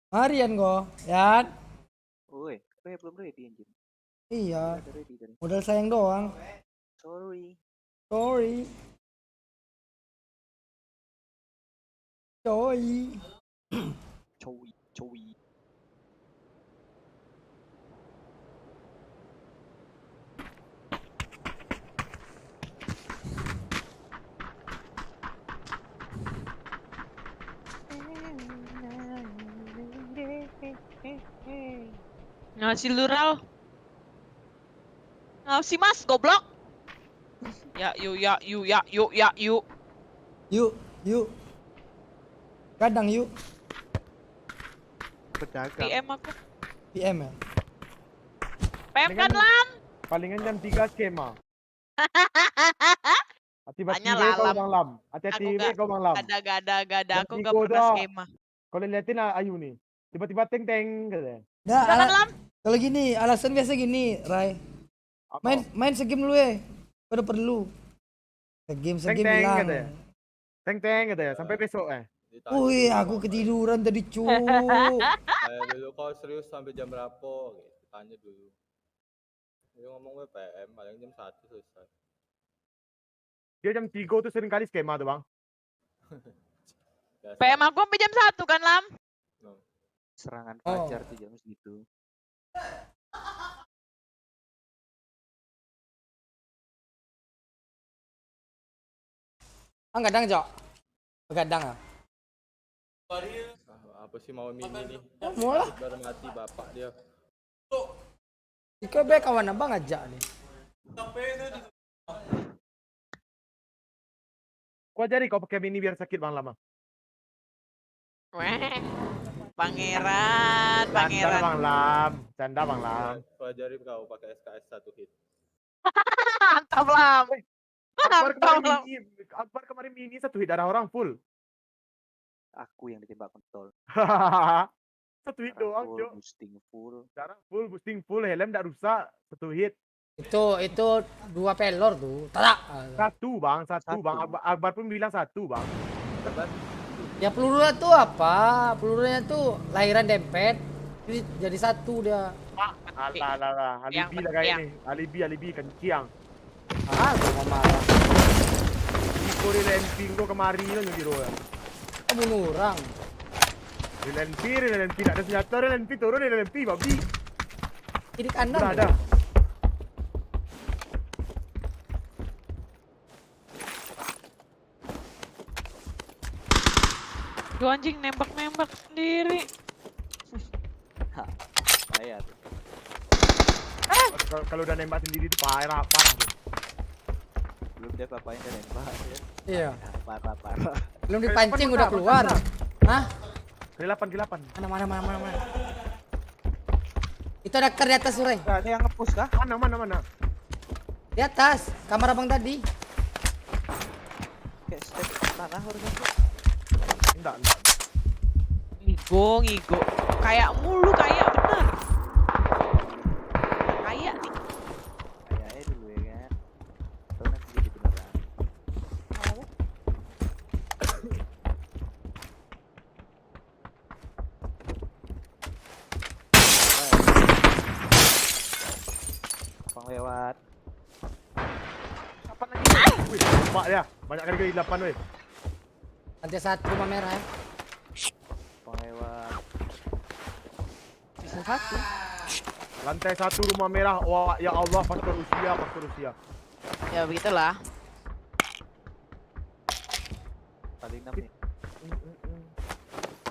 Harian kok, ya? Woi, belum ready anjir. Iya. Udah ready tadi. Modal sayang doang. Sorry. Sorry. Coy. Coy. ngasih lural. Ngasih mas, goblok. Ya, yuk. Yuk. Kadang yuk. Berdagang. PM aku. PM ya. PM kan Lam? Palingan jam 3 skema. Hati-hati Tanya kau Lam. Bang Lam. Hati-hati kau Bang Lam. Gak ada. Aku Jam gak 3 pernah dah. skema. Kalau liatin Ayu nih. Tiba-tiba teng katanya. Nah, Udah kan Lam? kalau gini, alasan biasa gini, Rai. Main segame dulu ya. Pada perlu. Segame bilang. Katanya. Teng katanya. Sampai besok Wih, aku ketiduran tadi cu. Dulu kau serius sampai jam berapa? Gitu. Tanya dulu. Dia ngomong PM paling jam 1 selesai. Dia jam 3 tuh sering kali skema tuh Bang. PM aku sampai jam 1 kan Lam? Serangan fajar tuh jam segitu. Kadang, Cok. Begadang ah. Apa sih mau mini nih? Mau lah. Baru mati bapak dia. Ika be kawan abang aja nih. Kau ajari kau pakai mini biar sakit bang lama. Weh, pangeran, pangeran. Bang Lam, canda bang Lam. Gua ajarin kau pakai SKS 1 hit. Mantap Lam. Akbar kemarin mini 1 hit darah orang full. Aku yang ditembak kontol. 1 hit doang, full, Cok. boosting full. Darah full, boosting full, helm enggak rusak, 1 hit. Itu 2 pelor tuh. Tak. 1 bang. Akbar pun bilang 1 bang. Ya pelurunya tuh apa? Pelurunya tuh lahiran dempet. Jadi 1 dia. Alah, alibi lah kayak ini. Alibi kenciang. Gua marah. Iko relemping kau kemari lah nyuruh ya. Bunuh orang. Relempi, tak ada senjata, relempi turun, relempi babi. Kiri kanan. Berada. Tuh anjing nembak sendiri. Bahaya tuh. Kalau udah nembak sendiri itu parah tuh. Belum dia apa-apain dia nembak ya. Iya. Parah. Belum dipancing udah keluar. Hah? Ke-8. Mana. Itu ada ker di atas Surai. Nah, ini yang nge-push kah? Mana? Di atas, kamar abang tadi. Kayak step tanah harusnya. Enggak. Ngigo. Kayak mulu, kayak bener. Kayak nih. Kayaknya dulu ya kan. Atau nanti jadi beneran. Bang lewat. Kapan lagi? Wih, mbak ya. Banyak kali 8 weh. Lantai 1 rumah merah ya. Bang lewat. Bisa 1. Lantai 1 rumah merah. Wah, ya Allah, faktor usia. Ya begitulah. Kali 6 nih.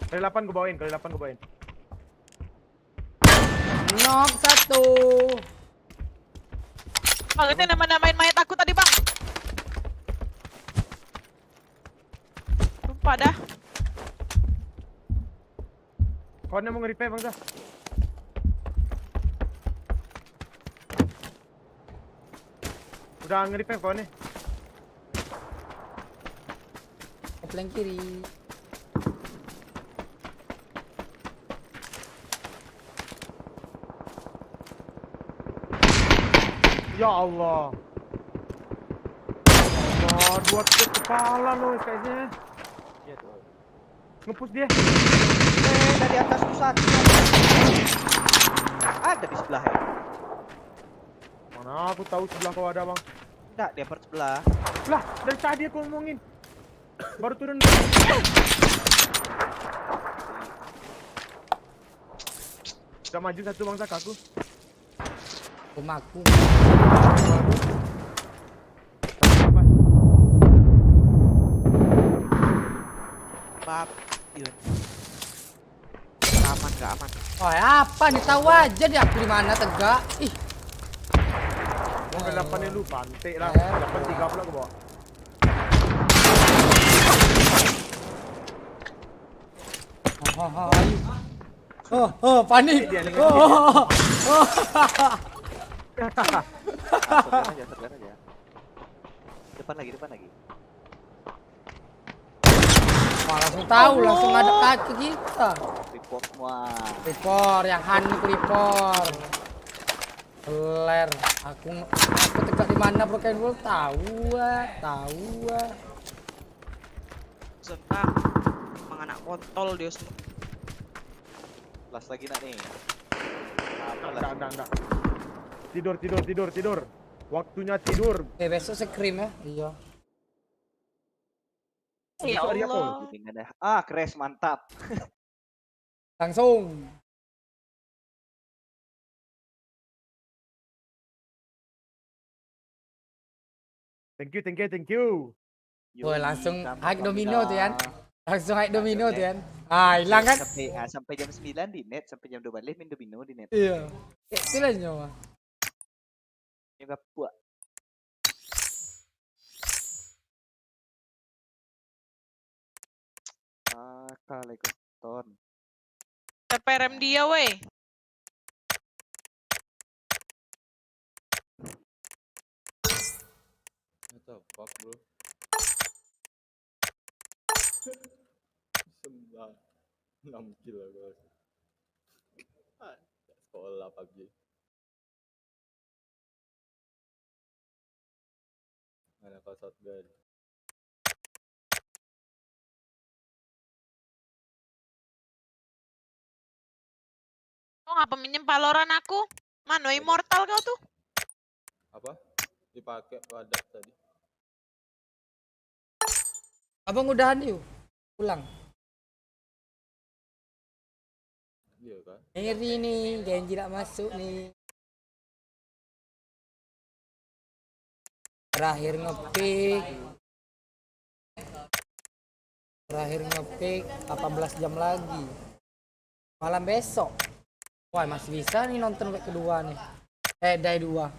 Kali 8 gue bawain. Knock 1. Bang, itu nama-namain mayat aku tadi bang. Sumpah dah. Kawannya mau nge-repair bang Zah. Udah nge-repair kawannya. Flank kiri. Ya Allah. Dua tek kepala loh kayaknya. Iya tuh. Ngepush dia. Dari atas pusat. Ada di sebelah ya. Mana aku tahu sebelah kau ada bang. Enggak, dia part sebelah. Lah, dari tadi aku ngomongin. Baru turun. Udah maju 1 bang Zak aku. Rumahku. Bab. Gak aman. Oh, apa nih tahu aja dia aku di mana tegak. Ih. Mau ke 8 lu pantai lah. Dapat 3 pula ke bawah. Panik. Sebelah aja. Depan lagi. Wah, langsung tahu, langsung ada kaki kita. Report semua. Report, yang Hanik report. Ler, aku tegak di mana broken wall tahu. Senang. Emang anak kontol dia semua. Last lagi nak nih. Enggak. Tidur. Waktunya tidur. Besok scream ya. Iya. Ya Allah. Crash mantap. Langsung. Thank you. Woi, langsung high domino tuh kan. Hilang kan? Sampai jam 9 di net, sampai jam 12 main domino di net. Iya. Istilahnya mah. Yang gak puas. Kakak lagi ton. TPRM dia weh. What the fuck bro? 6 kill guys. Sekolah PUBG. Mana kau shotgun? Kau ngapa minjem Valorant aku? Mano Immortal kau tuh? Apa? Dipakai padat tadi. Abang udahan yuk. Pulang. Iya kan? Ngeri nih, Genji tidak masuk nih. Terakhir ngepick 18 jam lagi. Malam besok. Wah, masih bisa nih nonton week kedua nih. Day 2.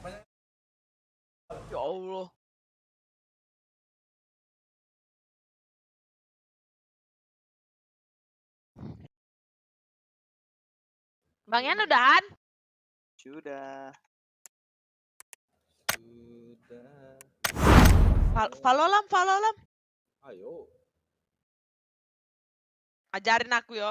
Ya Allah. Bang Yan udahan? Sudah. Follow lam. Ayo. Ajarin aku yo.